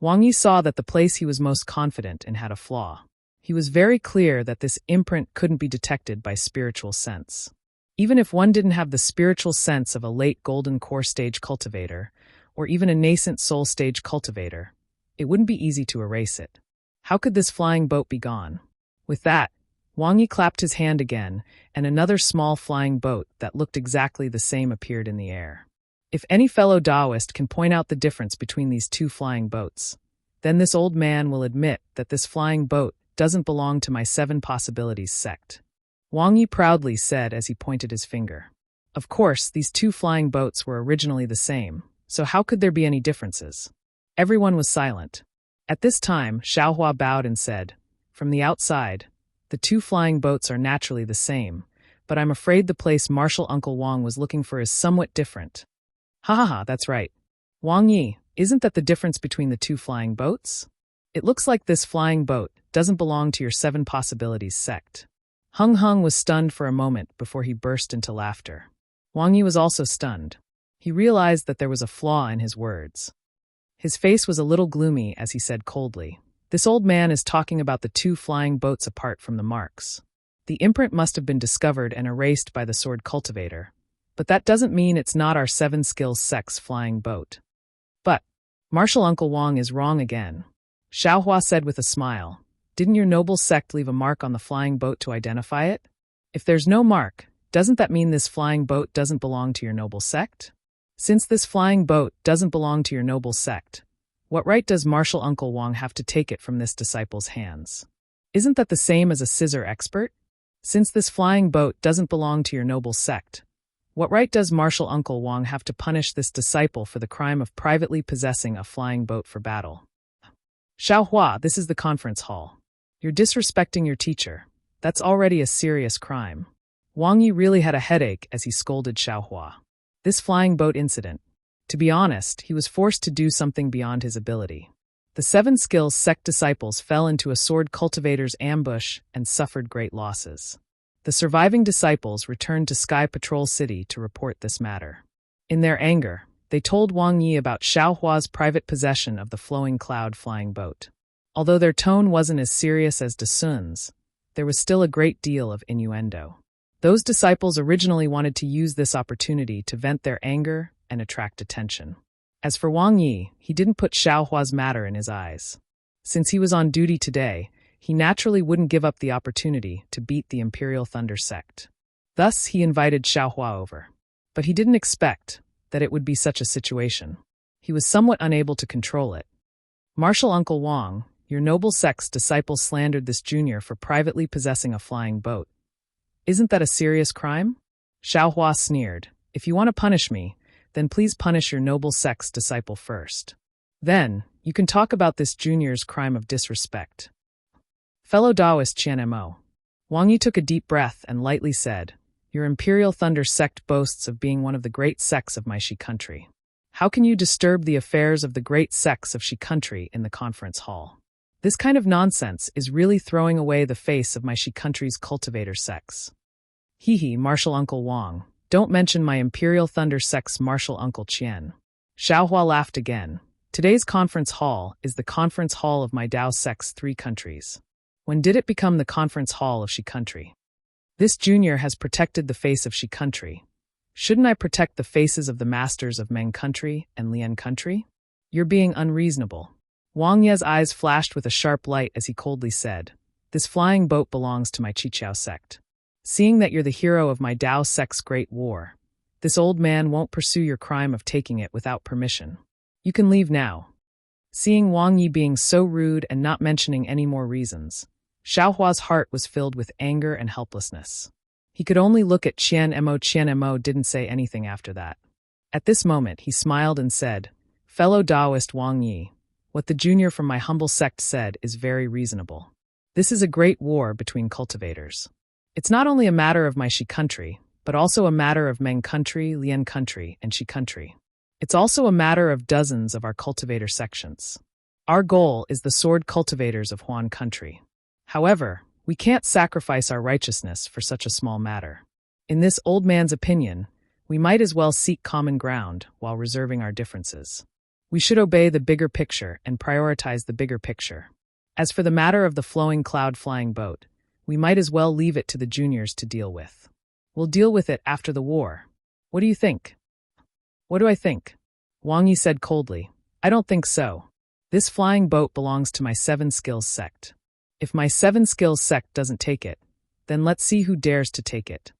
Wang Yi saw that the place he was most confident in had a flaw. He was very clear that this imprint couldn't be detected by spiritual sense. Even if one didn't have the spiritual sense of a late golden core stage cultivator, or even a nascent soul stage cultivator, it wouldn't be easy to erase it. How could this flying boat be gone? With that, Wang Yi clapped his hand again, and another small flying boat that looked exactly the same appeared in the air. If any fellow Taoist can point out the difference between these two flying boats, then this old man will admit that this flying boat doesn't belong to my Seven Possibilities sect. Wang Yi proudly said as he pointed his finger. Of course, these two flying boats were originally the same, so how could there be any differences? Everyone was silent. At this time, Xiaohua bowed and said, "From the outside, the two flying boats are naturally the same, but I'm afraid the place Martial Uncle Wang was looking for is somewhat different." "Ha ha ha, that's right. Wang Yi, isn't that the difference between the two flying boats? It looks like this flying boat doesn't belong to your Seven Possibilities sect." Hung was stunned for a moment before he burst into laughter. Wang Yi was also stunned. He realized that there was a flaw in his words. His face was a little gloomy as he said coldly, "This old man is talking about the two flying boats apart from the marks. The imprint must have been discovered and erased by the sword cultivator, but that doesn't mean it's not our Seven Skills sect's flying boat." "But Martial Uncle Wang is wrong again," Xiaohua said with a smile. "Didn't your noble sect leave a mark on the flying boat to identify it? If there's no mark, doesn't that mean this flying boat doesn't belong to your noble sect? Since this flying boat doesn't belong to your noble sect, what right does Martial Uncle Wang have to take it from this disciple's hands? Isn't that the same as a scissor expert? Since this flying boat doesn't belong to your noble sect, what right does Martial Uncle Wang have to punish this disciple for the crime of privately possessing a flying boat for battle?" "Xiaohua, this is the conference hall. You're disrespecting your teacher. That's already a serious crime." Wang Yi really had a headache as he scolded Xiaohua. This flying boat incident. To be honest, he was forced to do something beyond his ability. The Seven Skills sect disciples fell into a sword cultivator's ambush and suffered great losses. The surviving disciples returned to Sky Patrol City to report this matter. In their anger, they told Wang Yi about Xiaohua's private possession of the flowing cloud flying boat. Although their tone wasn't as serious as De Sun's, there was still a great deal of innuendo. Those disciples originally wanted to use this opportunity to vent their anger and attract attention. As for Wang Yi, he didn't put Xiaohua's matter in his eyes. Since he was on duty today, he naturally wouldn't give up the opportunity to beat the Imperial Thunder sect. Thus, he invited Xiaohua over. But he didn't expect that it would be such a situation. He was somewhat unable to control it. Martial Uncle Wang, your noble sect's disciple slandered this junior for privately possessing a flying boat. Isn't that a serious crime? Xiaohua sneered. If you want to punish me, then please punish your noble sect's disciple first. Then, you can talk about this junior's crime of disrespect. Fellow Taoist Qian Mo. Wang Yi took a deep breath and lightly said, Your Imperial Thunder sect boasts of being one of the great sects of my Shi country. How can you disturb the affairs of the great sects of Shi country in the conference hall? This kind of nonsense is really throwing away the face of my Shi country's cultivator sects. Hee, Martial Uncle Wang, don't mention my Imperial Thunder sect's Martial Uncle Qian. Xiaohua laughed again. Today's conference hall is the conference hall of my Dao sect's 3 countries. When did it become the conference hall of Shi country? This junior has protected the face of Shi country. Shouldn't I protect the faces of the masters of Meng country and Lian country? You're being unreasonable. Wang Ye's eyes flashed with a sharp light as he coldly said, This flying boat belongs to my Qiqiao sect. Seeing that you're the hero of my Dao sect's great war, this old man won't pursue your crime of taking it without permission. You can leave now. Seeing Wang Yi being so rude and not mentioning any more reasons, Xiaohua's heart was filled with anger and helplessness. He could only look at Qian Mo. Qian Mo didn't say anything after that. At this moment, he smiled and said, Fellow Taoist Wang Yi, what the junior from my humble sect said is very reasonable. This is a great war between cultivators. It's not only a matter of my Shi country, but also a matter of Meng country, Lian country, and Shi country. It's also a matter of dozens of our cultivator sections. Our goal is the sword cultivators of Huan country. However, we can't sacrifice our righteousness for such a small matter. In this old man's opinion, we might as well seek common ground while reserving our differences. We should obey the bigger picture and prioritize the bigger picture. As for the matter of the flowing cloud flying boat, we might as well leave it to the juniors to deal with. We'll deal with it after the war. What do you think? What do I think? Wang Yi said coldly. I don't think so. This flying boat belongs to my 7 skills sect. If my 7 skills sect doesn't take it, then let's see who dares to take it.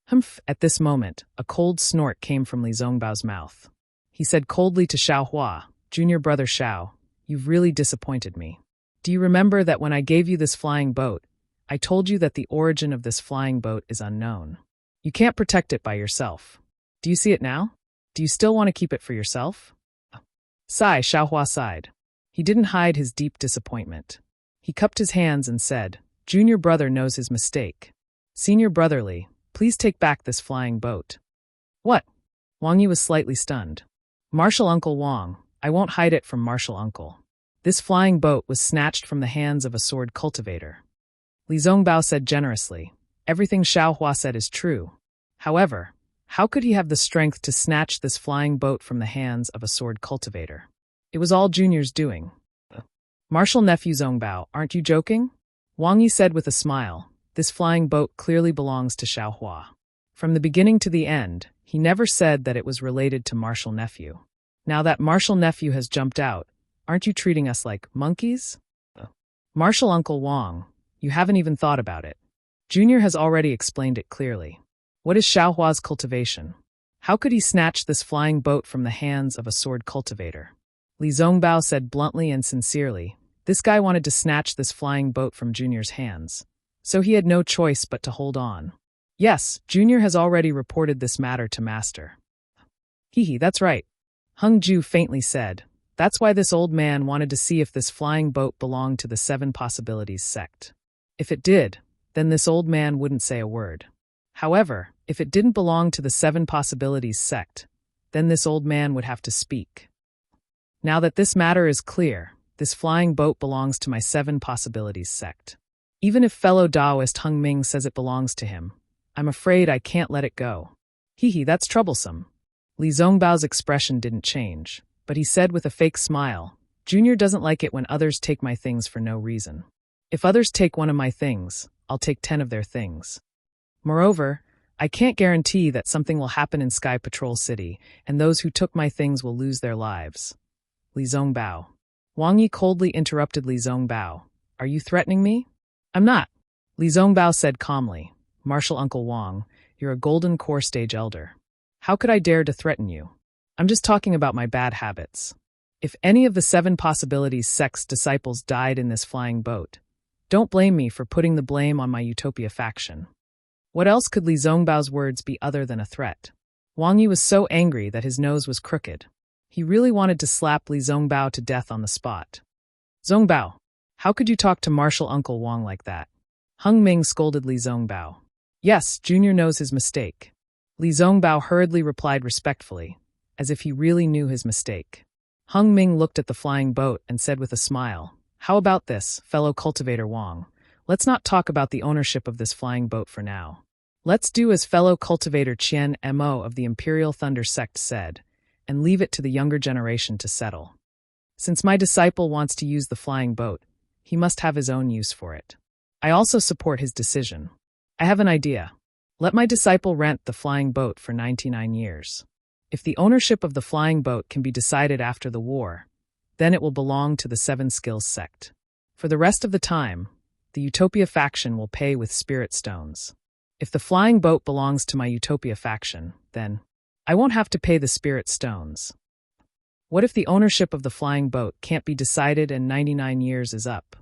Humph! At this moment, a cold snort came from Li Zongbao's mouth. He said coldly to Xiaohua, Junior brother Xiao, you've really disappointed me. Do you remember that when I gave you this flying boat, I told you that the origin of this flying boat is unknown. You can't protect it by yourself. Do you see it now? Do you still want to keep it for yourself? Xiaohua sighed. He didn't hide his deep disappointment. He cupped his hands and said, Junior brother knows his mistake. Senior brotherly, please take back this flying boat. What? Wang Yi was slightly stunned. Martial Uncle Wang, I won't hide it from Martial Uncle. This flying boat was snatched from the hands of a sword cultivator. Li Zongbao said generously, everything Xiaohua said is true. However, how could he have the strength to snatch this flying boat from the hands of a sword cultivator? It was all Junior's doing. Martial nephew Zongbao, aren't you joking? Wang Yi said with a smile, this flying boat clearly belongs to Xiaohua. From the beginning to the end, he never said that it was related to Martial nephew. Now that Martial nephew has jumped out, aren't you treating us like monkeys? Martial Uncle Wang, you haven't even thought about it. Junior has already explained it clearly. What is Xiaohua's cultivation? How could he snatch this flying boat from the hands of a sword cultivator? Li Zongbao said bluntly and sincerely, this guy wanted to snatch this flying boat from Junior's hands, so he had no choice but to hold on. Yes, Junior has already reported this matter to Master. That's right. Hung Ju faintly said, that's why this old man wanted to see if this flying boat belonged to the 7 Possibilities sect. If it did, then this old man wouldn't say a word. However, if it didn't belong to the 7 Possibilities sect, then this old man would have to speak. Now that this matter is clear, this flying boat belongs to my 7 Possibilities sect. Even if fellow Taoist Hung Ming says it belongs to him, I'm afraid I can't let it go. That's troublesome. Li Zongbao's expression didn't change, but he said with a fake smile, Junior doesn't like it when others take my things for no reason. If others take one of my things, I'll take 10 of their things. Moreover, I can't guarantee that something will happen in Sky Patrol City, and those who took my things will lose their lives. Li Zongbao. Wang Yi coldly interrupted Li Zongbao. Are you threatening me? I'm not. Li Zongbao said calmly. Martial Uncle Wang, you're a golden core stage elder. How could I dare to threaten you? I'm just talking about my bad habits. If any of the 7 possibilities sect's disciples died in this flying boat, don't blame me for putting the blame on my Utopia faction. What else could Li Zongbao's words be other than a threat? Wang Yi was so angry that his nose was crooked. He really wanted to slap Li Zongbao to death on the spot. Zongbao, how could you talk to Martial Uncle Wang like that? Hung Ming scolded Li Zongbao. Yes, Junior knows his mistake. Li Zongbao hurriedly replied respectfully, as if he really knew his mistake. Hung Ming looked at the flying boat and said with a smile, how about this, fellow cultivator Wang? Let's not talk about the ownership of this flying boat for now. Let's do as fellow cultivator Qian Mo of the Imperial Thunder sect said, and leave it to the younger generation to settle. Since my disciple wants to use the flying boat, he must have his own use for it. I also support his decision. I have an idea. Let my disciple rent the flying boat for 99 years. If the ownership of the flying boat can be decided after the war, then it will belong to the 7 Skills sect. For the rest of the time, the Utopia faction will pay with spirit stones. If the flying boat belongs to my Utopia faction, then I won't have to pay the spirit stones. What if the ownership of the flying boat can't be decided and 99 years is up?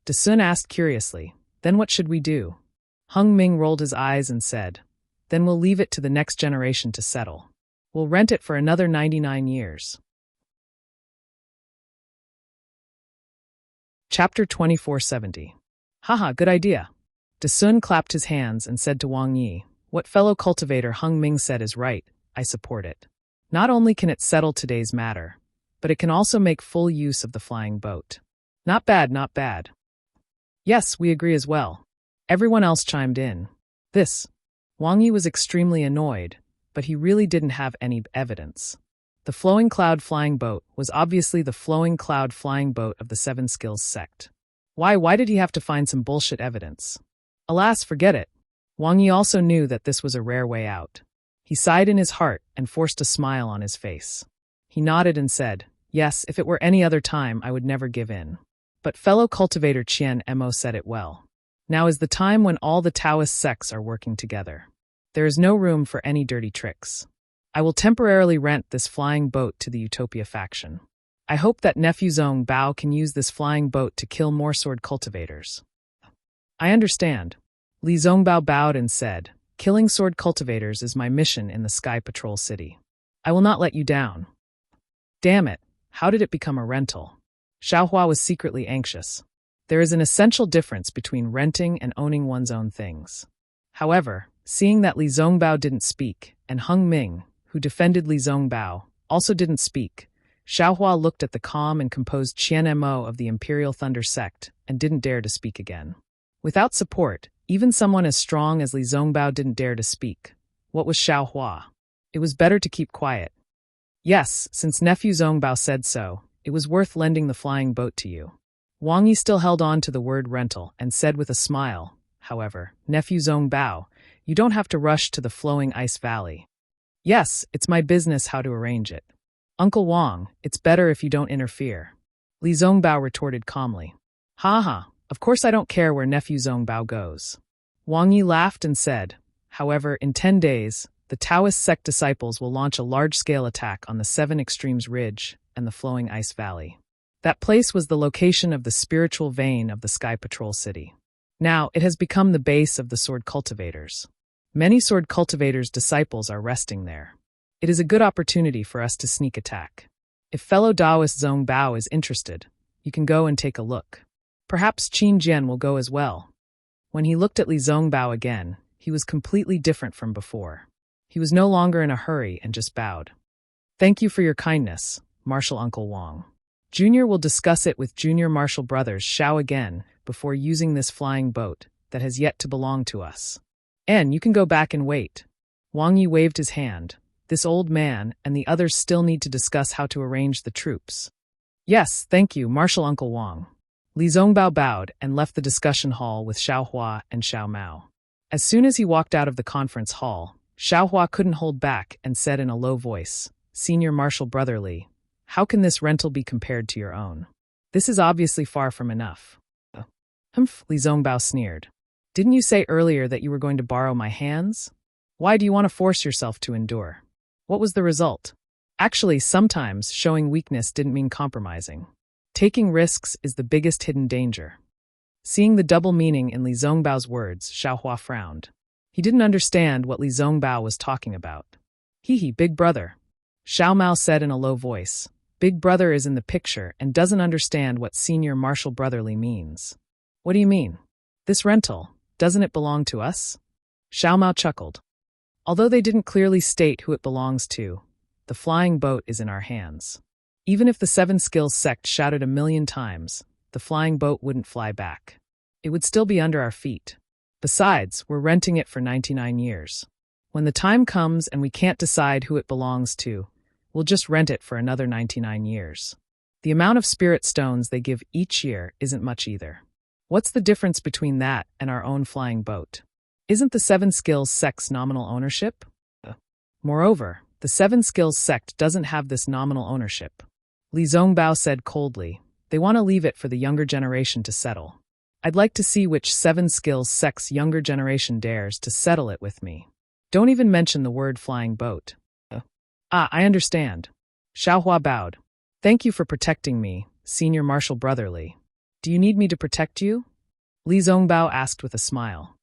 Dasun asked curiously, then what should we do? Hung Ming rolled his eyes and said, then we'll leave it to the next generation to settle. We'll rent it for another 99 years. Chapter 2470. Haha, good idea. Dasun clapped his hands and said to Wang Yi, what fellow cultivator Hung Ming said is right, I support it. Not only can it settle today's matter, but it can also make full use of the flying boat. Not bad, not bad. Yes, we agree as well. Everyone else chimed in. Wang Yi was extremely annoyed, but he really didn't have any evidence. The flowing cloud flying boat was obviously the flowing cloud flying boat of the 7 Skills sect. Why did he have to find some bullshit evidence? Alas, forget it. Wang Yi also knew that this was a rare way out. He sighed in his heart and forced a smile on his face. He nodded and said, yes, if it were any other time, I would never give in. But fellow cultivator Qian Mo said it well. Now is the time when all the Taoist sects are working together. There is no room for any dirty tricks. I will temporarily rent this flying boat to the Utopia faction. I hope that nephew Zong Bao can use this flying boat to kill more sword cultivators. I understand. Li Zongbao bowed and said, killing sword cultivators is my mission in the Sky Patrol City. I will not let you down. Damn it, how did it become a rental? Xiaohua was secretly anxious. There is an essential difference between renting and owning one's own things. However, seeing that Li Zongbao didn't speak, and Hung Ming, who defended Li Zongbao, also didn't speak, Xiaohua looked at the calm and composed Qian Mo of the Imperial Thunder sect and didn't dare to speak again. Without support, even someone as strong as Li Zongbao didn't dare to speak. What was Xiaohua? It was better to keep quiet. Yes, since nephew Zongbao said so, it was worth lending the flying boat to you. Wang Yi still held on to the word rental and said with a smile, however, nephew Zongbao, you don't have to rush to the flowing ice valley. Yes, it's my business how to arrange it. Uncle Wang, it's better if you don't interfere. Li Zongbao retorted calmly. Ha, of course I don't care where nephew Zongbao goes. Wang Yi laughed and said, however, in 10 days, the Taoist sect disciples will launch a large-scale attack on the 7 Extremes Ridge and the flowing ice valley. That place was the location of the spiritual vein of the Sky Patrol City. Now, it has become the base of the sword cultivators. Many sword cultivators' disciples are resting there. It is a good opportunity for us to sneak attack. If fellow Taoist Zong Bao is interested, you can go and take a look. Perhaps Qin Jian will go as well. When he looked at Li Zongbao again, he was completely different from before. He was no longer in a hurry and just bowed. Thank you for your kindness, Martial Uncle Wang. Junior will discuss it with Junior Martial Brothers Xiao again before using this flying boat that has yet to belong to us. And you can go back and wait. Wang Yi waved his hand. This old man and the others still need to discuss how to arrange the troops. Yes, thank you, Martial Uncle Wang. Li Zongbao bowed and left the discussion hall with Xiaohua and Xiao Mao. As soon as he walked out of the conference hall, Xiaohua couldn't hold back and said in a low voice, "Senior Marshal Brotherly, how can this rental be compared to your own? This is obviously far from enough." "Humph," Li Zongbao sneered. "Didn't you say earlier that you were going to borrow my hands? Why do you want to force yourself to endure? What was the result?" Actually, sometimes showing weakness didn't mean compromising. Taking risks is the biggest hidden danger. Seeing the double meaning in Li Zongbao's words, Xiaohua frowned. He didn't understand what Li Zongbao was talking about. "Hee, big brother," Xiao Mao said in a low voice. "Big brother is in the picture and doesn't understand what Senior Marshal Brotherly means." "What do you mean? This rental, doesn't it belong to us?" Xiao Mao chuckled. "Although they didn't clearly state who it belongs to, the flying boat is in our hands. Even if the Seven Skills sect shouted 1,000,000 times, the flying boat wouldn't fly back. It would still be under our feet. Besides, we're renting it for 99 years. When the time comes and we can't decide who it belongs to, we'll just rent it for another 99 years. The amount of spirit stones they give each year isn't much either. What's the difference between that and our own flying boat? Isn't the Seven Skills sect's nominal ownership? Moreover, the Seven Skills sect doesn't have this nominal ownership." Li Zongbao said coldly. "They want to leave it for the younger generation to settle. I'd like to see which Seven Skills sect's younger generation dares to settle it with me. Don't even mention the word flying boat." I understand." Xiaohua bowed. "Thank you for protecting me, Senior Marshal Brotherly. Do you need me to protect you?" Li Zongbao asked with a smile.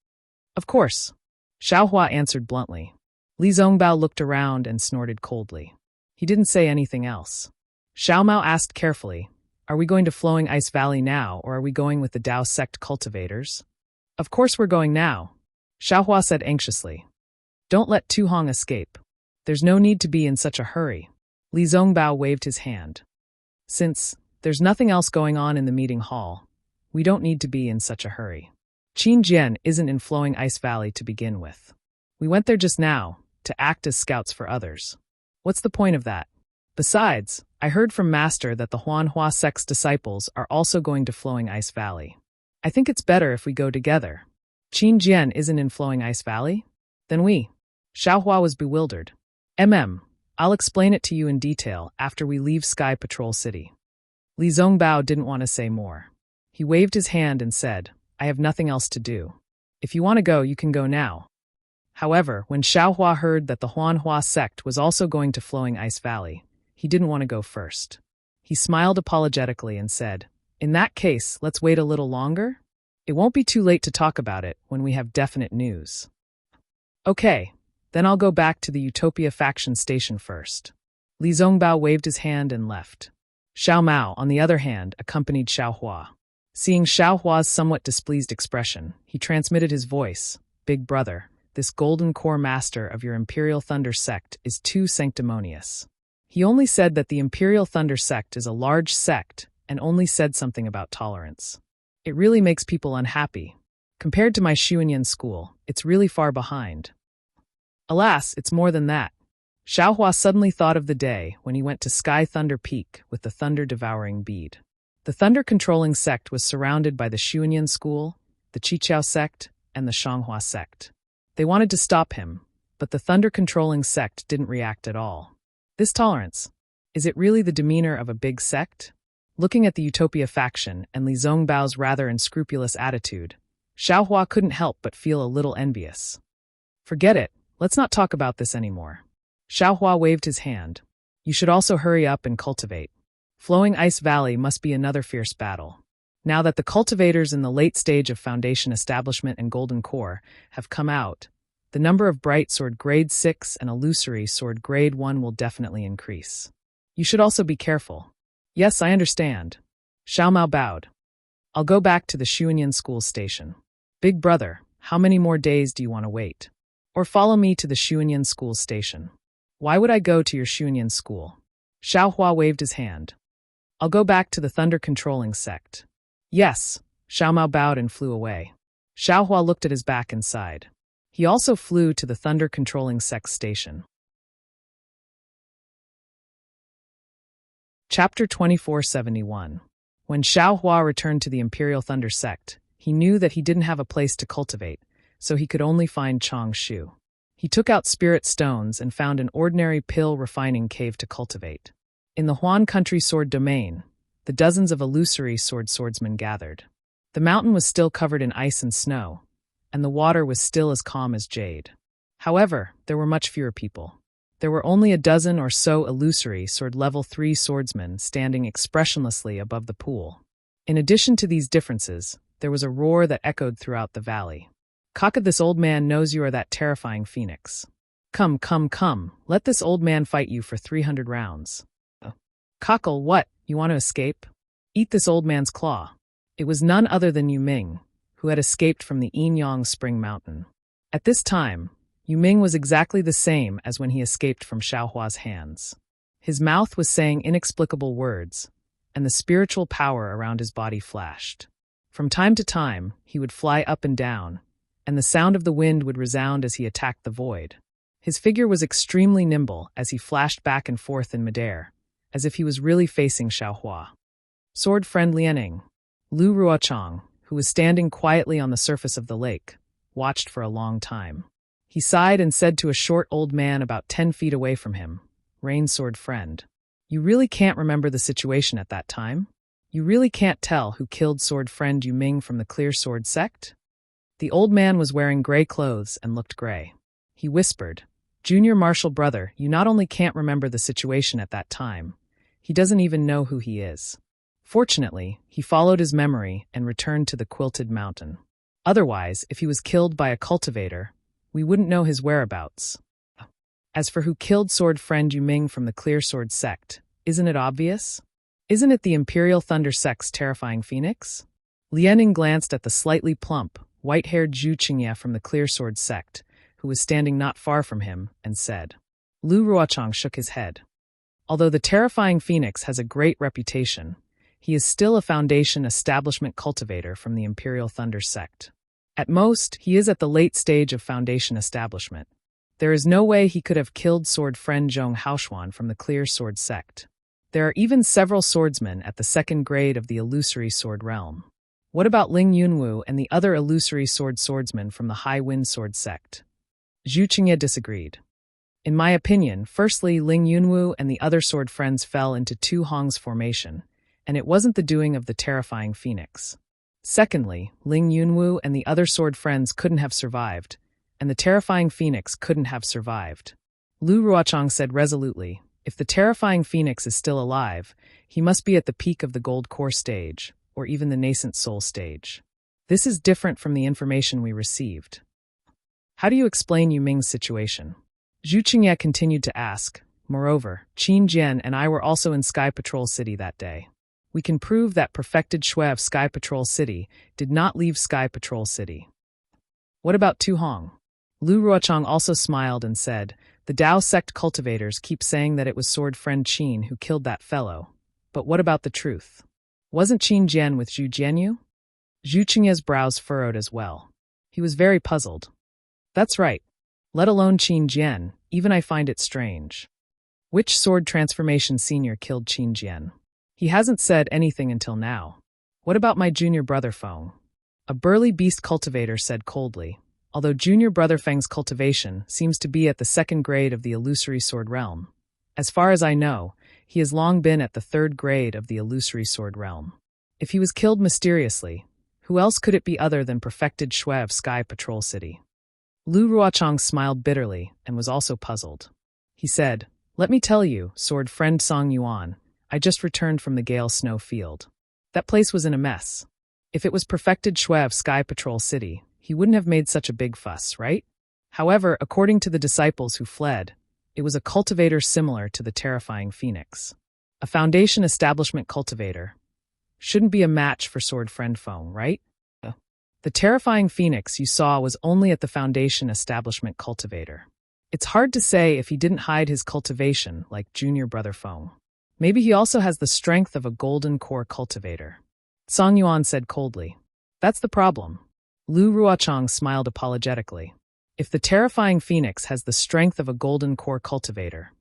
"Of course," Xiaohua answered bluntly. Li Zongbao looked around and snorted coldly. He didn't say anything else. Xiao Mao asked carefully, "Are we going to Flowing Ice Valley now, or are we going with the Dao sect cultivators?" "Of course we're going now," Xiaohua said anxiously. "Don't let Tu Hong escape. There's no need to be in such a hurry." Li Zongbao waved his hand. "Since there's nothing else going on in the meeting hall, we don't need to be in such a hurry. Qin Jian isn't in Flowing Ice Valley to begin with. We went there just now, to act as scouts for others. What's the point of that? Besides, I heard from Master that the Huanhua sect's disciples are also going to Flowing Ice Valley. I think it's better if we go together. Qin Jian isn't in Flowing Ice Valley? Then we." Xiaohua was bewildered. I'll explain it to you in detail after we leave Sky Patrol City." Li Zongbao didn't want to say more. He waved his hand and said, "I have nothing else to do. If you want to go, you can go now." However, when Xiaohua heard that the Huanhua sect was also going to Flowing Ice Valley, he didn't want to go first. He smiled apologetically and said, "In that case, let's wait a little longer? It won't be too late to talk about it when we have definite news." "Okay, then I'll go back to the Utopia faction station first." Li Zongbao waved his hand and left. Xiao Mao, on the other hand, accompanied Xiaohua. Seeing Xiaohua's somewhat displeased expression, he transmitted his voice, "Big brother, this golden core master of your Imperial Thunder sect is too sanctimonious. He only said that the Imperial Thunder sect is a large sect and only said something about tolerance. It really makes people unhappy. Compared to my Xuanyan school, it's really far behind." Alas, it's more than that. Xiaohua suddenly thought of the day when he went to Sky Thunder Peak with the thunder-devouring bead. The thunder-controlling sect was surrounded by the Xuanyan school, the Qiqiao sect, and the Shanghua sect. They wanted to stop him, but the thunder-controlling sect didn't react at all. This tolerance, is it really the demeanor of a big sect? Looking at the Utopia faction and Li Zongbao's rather unscrupulous attitude, Xiaohua couldn't help but feel a little envious. "Forget it, let's not talk about this anymore." Xiaohua waved his hand. "You should also hurry up and cultivate. Flowing Ice Valley must be another fierce battle. Now that the cultivators in the late stage of Foundation Establishment and Golden Core have come out, the number of Bright Sword Grade 6 and Illusory Sword Grade 1 will definitely increase. You should also be careful." "Yes, I understand." Xiao Mao bowed. "I'll go back to the Xuanyan school station." "Big brother, how many more days do you want to wait? Or follow me to the Xuanyan school station." "Why would I go to your Xuanyan school?" Xiaohua waved his hand. "I'll go back to the thunder-controlling sect." "Yes." Xiao Mao bowed and flew away. Xiaohua looked at his back and sighed. He also flew to the thunder-controlling sect station. Chapter 2471. When Xiaohua returned to the Imperial Thunder sect, he knew that he didn't have a place to cultivate, so he could only find Chang's shoe. He took out spirit stones and found an ordinary pill refining cave to cultivate. In the Huan country sword domain, the dozens of illusory swordsmen gathered. The mountain was still covered in ice and snow, and the water was still as calm as jade. However, there were much fewer people. There were only a dozen or so illusory sword level 3 swordsmen standing expressionlessly above the pool. In addition to these differences, there was a roar that echoed throughout the valley. "Kaka, this old man knows you are that terrifying phoenix. Come, come, come, let this old man fight you for 300 rounds. Cockle, what, you want to escape? Eat this old man's claw." It was none other than Yu Ming, who had escaped from the Yinyang Spring Mountain. At this time, Yu Ming was exactly the same as when he escaped from Xiaohua's hands. His mouth was saying inexplicable words, and the spiritual power around his body flashed. From time to time, he would fly up and down, and the sound of the wind would resound as he attacked the void. His figure was extremely nimble as he flashed back and forth in midair, as if he was really facing Xiaohua. Sword friend Lianing, Lu Ruochang, who was standing quietly on the surface of the lake, watched for a long time. He sighed and said to a short old man about 10 feet away from him, "Rain sword friend, you really can't remember the situation at that time? You really can't tell who killed sword friend Yu Ming from the Clear Sword sect?" The old man was wearing gray clothes and looked gray. He whispered, "Junior Marshal brother, you not only can't remember the situation at that time, he doesn't even know who he is." Fortunately, he followed his memory and returned to the Quilted Mountain. Otherwise, if he was killed by a cultivator, we wouldn't know his whereabouts. As for who killed sword friend Yu Ming from the Clear Sword sect, isn't it obvious? Isn't it the Imperial Thunder sect's terrifying phoenix? Lianing glanced at the slightly plump, white-haired Zhu Qingye from the Clear Sword sect, who was standing not far from him, and said. Lu Ruochang shook his head. Although the terrifying phoenix has a great reputation, he is still a Foundation establishment cultivator from the Imperial Thunder sect. At most, he is at the late stage of Foundation establishment. There is no way he could have killed sword friend Zhong Haoshuan from the Clear Sword sect. There are even several swordsmen at the second grade of the illusory sword realm. What about Ling Yunwu and the other illusory swordsmen from the High Wind Sword sect? Zhu Qingye disagreed. In my opinion, firstly, Ling Yunwu and the other sword friends fell into Tu Hong's formation, and it wasn't the doing of the terrifying phoenix. Secondly, Ling Yunwu and the other sword friends couldn't have survived, and the terrifying phoenix couldn't have survived. Lu Ruochang said resolutely, if the terrifying phoenix is still alive, he must be at the peak of the gold core stage, or even the nascent soul stage. This is different from the information we received. How do you explain Yu Ming's situation? Zhu Qingye continued to ask. Moreover, Qin Jian and I were also in Sky Patrol City that day. We can prove that perfected Shui of Sky Patrol City did not leave Sky Patrol City. What about Tu Hong? Lu Ruochang also smiled and said, the Dao sect cultivators keep saying that it was sword friend Qin who killed that fellow. But what about the truth? Wasn't Qin Jian with Zhu Jianyu? Zhu Qingye's brows furrowed as well. He was very puzzled. That's right. Let alone Qin Jian, even I find it strange. Which sword transformation senior killed Qin Jian? He hasn't said anything until now. What about my junior brother Feng? A burly beast cultivator said coldly, although junior brother Feng's cultivation seems to be at the second grade of the illusory sword realm. As far as I know, he has long been at the third grade of the illusory sword realm. If he was killed mysteriously, who else could it be other than perfected Shui of Sky Patrol City? Lu Ruochang smiled bitterly and was also puzzled. He said, let me tell you, sword friend Song Yuan, I just returned from the Gale Snow Field. That place was in a mess. If it was perfected Shui of Sky Patrol City, he wouldn't have made such a big fuss, right? However, according to the disciples who fled, it was a cultivator similar to the terrifying phoenix. A Foundation establishment cultivator. Shouldn't be a match for sword friend Feng, right? The terrifying phoenix you saw was only at the Foundation establishment cultivator. It's hard to say if he didn't hide his cultivation like junior brother Feng. Maybe he also has the strength of a golden core cultivator. Song Yuan said coldly. That's the problem. Lu Ruochang smiled apologetically. If the terrifying phoenix has the strength of a golden core cultivator,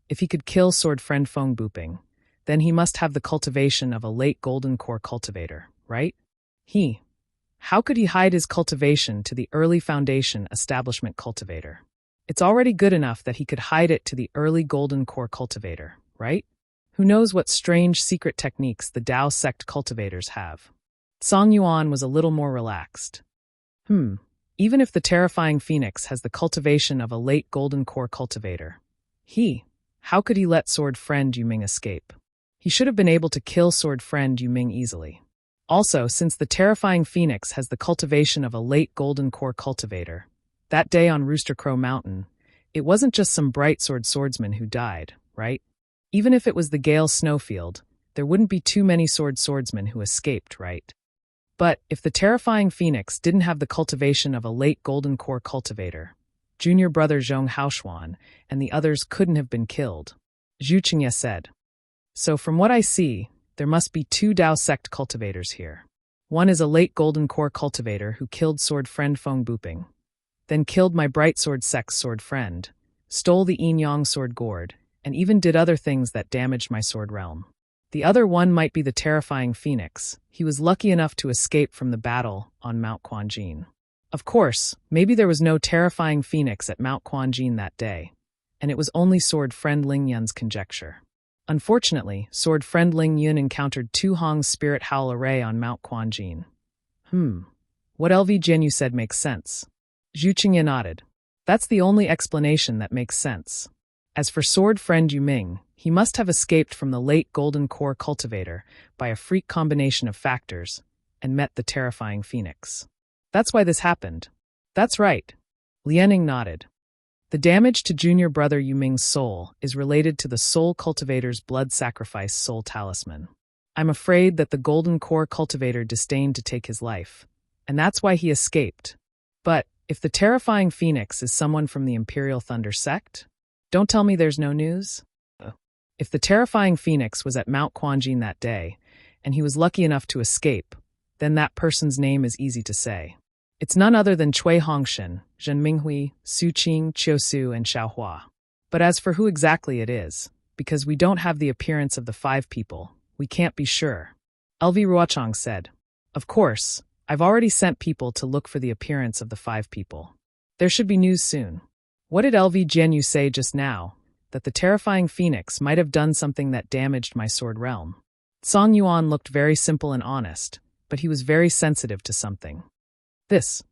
if he could kill sword friend Feng Buping, then he must have the cultivation of a late golden core cultivator, right? How could he hide his cultivation to the early Foundation establishment cultivator? It's already good enough that he could hide it to the early Golden Core cultivator, right? Who knows what strange secret techniques the Dao sect cultivators have? Song Yuan was a little more relaxed. Even if the terrifying phoenix has the cultivation of a late Golden Core cultivator, how could he let Sword Friend Yuming escape? He should have been able to kill Sword Friend Yuming easily. Also, since the terrifying phoenix has the cultivation of a late Golden Core cultivator, that day on Rooster Crow Mountain, it wasn't just some bright swordsman who died, right? Even if it was the Gale Snowfield, there wouldn't be too many swordsmen who escaped, right? But if the terrifying phoenix didn't have the cultivation of a late Golden Core cultivator, junior brother Zhong Haoshuan and the others couldn't have been killed, Zhu Qingye said. So from what I see, there must be 2 Dao sect cultivators here. One is a late Golden Core cultivator who killed Sword Friend Feng Buping, then killed my Bright Sword sect's sword friend, stole the Yin Yang sword gourd, and even did other things that damaged my sword realm. The other one might be the terrifying phoenix. He was lucky enough to escape from the battle on Mount Quanjin. Of course, maybe there was no terrifying phoenix at Mount Quanjin that day, and it was only Sword Friend Ling Yun's conjecture. Unfortunately, Sword Friend Ling Yun encountered Tu Hong's spirit howl array on Mount Quanjin. What LV Jianyu said makes sense. Zhu Qingye nodded. That's the only explanation that makes sense. As for Sword Friend Yuming, he must have escaped from the late Golden Core cultivator by a freak combination of factors and met the terrifying phoenix. That's why this happened. That's right. Lianing nodded. The damage to junior brother Yuming's soul is related to the soul cultivator's blood sacrifice soul talisman. I'm afraid that the Golden Core cultivator disdained to take his life, and that's why he escaped. But if the terrifying phoenix is someone from the Imperial Thunder sect, don't tell me there's no news. If the terrifying phoenix was at Mount Quanjin that day, and he was lucky enough to escape, then that person's name is easy to say. It's none other than Cui Hongshan, Zhen Minghui, Su Qing, Qiusu, and Xiaohua. But as for who exactly it is, because we don't have the appearance of the 5 people, we can't be sure. LV Ruochang said. Of course, I've already sent people to look for the appearance of the 5 people. There should be news soon. What did LV Jianyu say just now? That the terrifying phoenix might have done something that damaged my sword realm. Song Yuan looked very simple and honest, but he was very sensitive to something. This.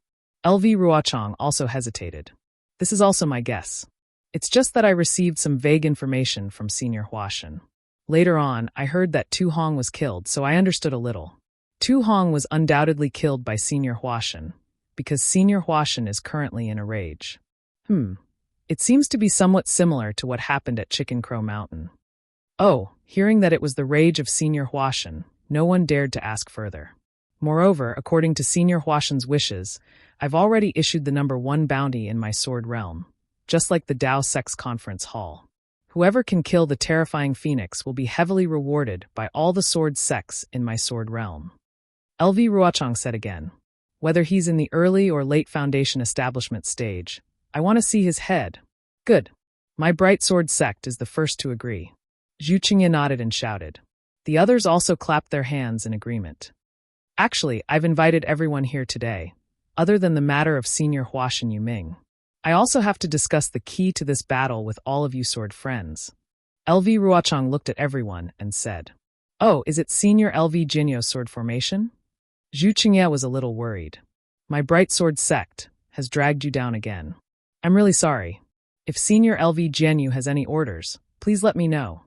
LV Ruochang also hesitated. This is also my guess. It's just that I received some vague information from Senior Huashan. Later on, I heard that Tu Hong was killed, so I understood a little. Tu Hong was undoubtedly killed by Senior Huashan, because Senior Huashan is currently in a rage. It seems to be somewhat similar to what happened at Chicken Crow Mountain. Oh, hearing that it was the rage of Senior Huashan, no one dared to ask further. Moreover, according to Senior Huashan's wishes, I've already issued the number 1 bounty in my sword realm, just like the Dao Sect's conference hall. Whoever can kill the terrifying phoenix will be heavily rewarded by all the sword sects in my sword realm. LV Ruochang said again. Whether he's in the early or late Foundation establishment stage, I want to see his head. Good. My Bright Sword sect is the first to agree. Zhu Qingye nodded and shouted. The others also clapped their hands in agreement. Actually, I've invited everyone here today, other than the matter of Senior Huashan Yuming. I also have to discuss the key to this battle with all of you sword friends. LV Ruochang looked at everyone and said, Oh, is it Senior LV Jinyo's sword formation? Zhu Qingye was a little worried. My Bright Sword sect has dragged you down again. I'm really sorry. If Senior LV Jinyu has any orders, please let me know.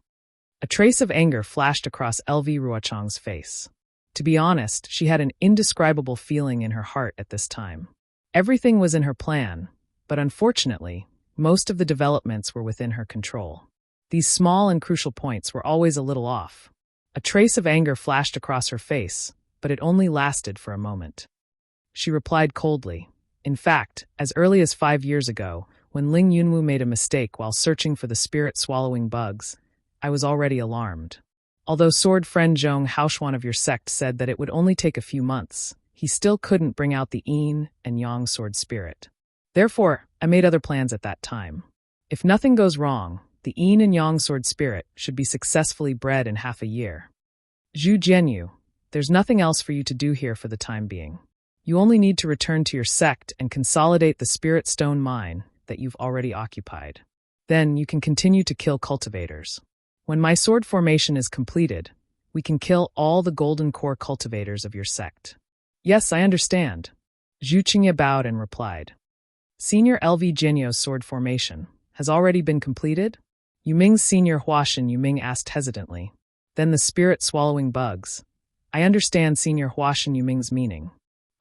A trace of anger flashed across LV Ruochang's face. To be honest, she had an indescribable feeling in her heart at this time. Everything was in her plan, but unfortunately, most of the developments were within her control. These small and crucial points were always a little off. A trace of anger flashed across her face, but it only lasted for a moment. She replied coldly. In fact, as early as 5 years ago, when Ling Yunwu made a mistake while searching for the spirit-swallowing bugs, I was already alarmed. Although sword friend Zhong Haoshuan of your sect said that it would only take a few months, he still couldn't bring out the Yin and Yang sword spirit. Therefore, I made other plans at that time. If nothing goes wrong, the Yin and Yang sword spirit should be successfully bred in half a year. Zhu Jianyu, there's nothing else for you to do here for the time being. You only need to return to your sect and consolidate the spirit stone mine that you've already occupied. Then you can continue to kill cultivators. When my sword formation is completed, we can kill all the golden core cultivators of your sect. Yes, I understand. Zhu Qingye bowed and replied. Senior LV Jinyo's sword formation has already been completed? Yuming's senior Huashan Yuming asked hesitantly. Then the spirit swallowing bugs. I understand Senior Huashan Yuming's meaning.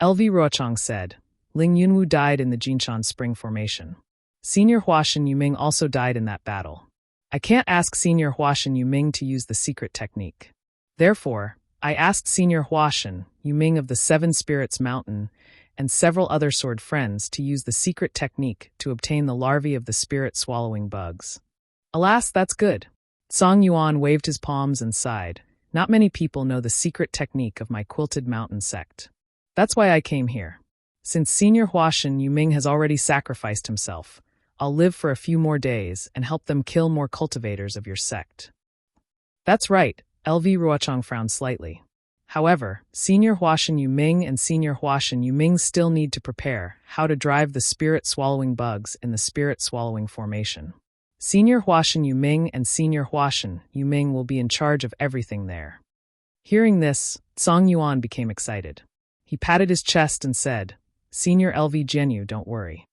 LV Ruochang said. Ling Yunwu died in the Jinshan Spring Formation. Senior Huashan Yuming also died in that battle. I can't ask Senior Huashan Yuming to use the secret technique. Therefore, I asked Senior Huashan Yuming of the Seven Spirits Mountain and several other sword friends to use the secret technique to obtain the larvae of the spirit-swallowing bugs. Alas, that's good. Song Yuan waved his palms and sighed. Not many people know the secret technique of my quilted mountain sect. That's why I came here. Since Senior Huashan Yuming has already sacrificed himself, I'll live for a few more days and help them kill more cultivators of your sect. That's right, LV Ruochang frowned slightly. However, Senior Huashan Yuming and Senior Huashan Yuming still need to prepare how to drive the spirit-swallowing bugs in the spirit-swallowing formation. Senior Huashan Yuming and Senior Huashan Yuming will be in charge of everything there. Hearing this, Song Yuan became excited. He patted his chest and said, Senior LV Jinyu, don't worry.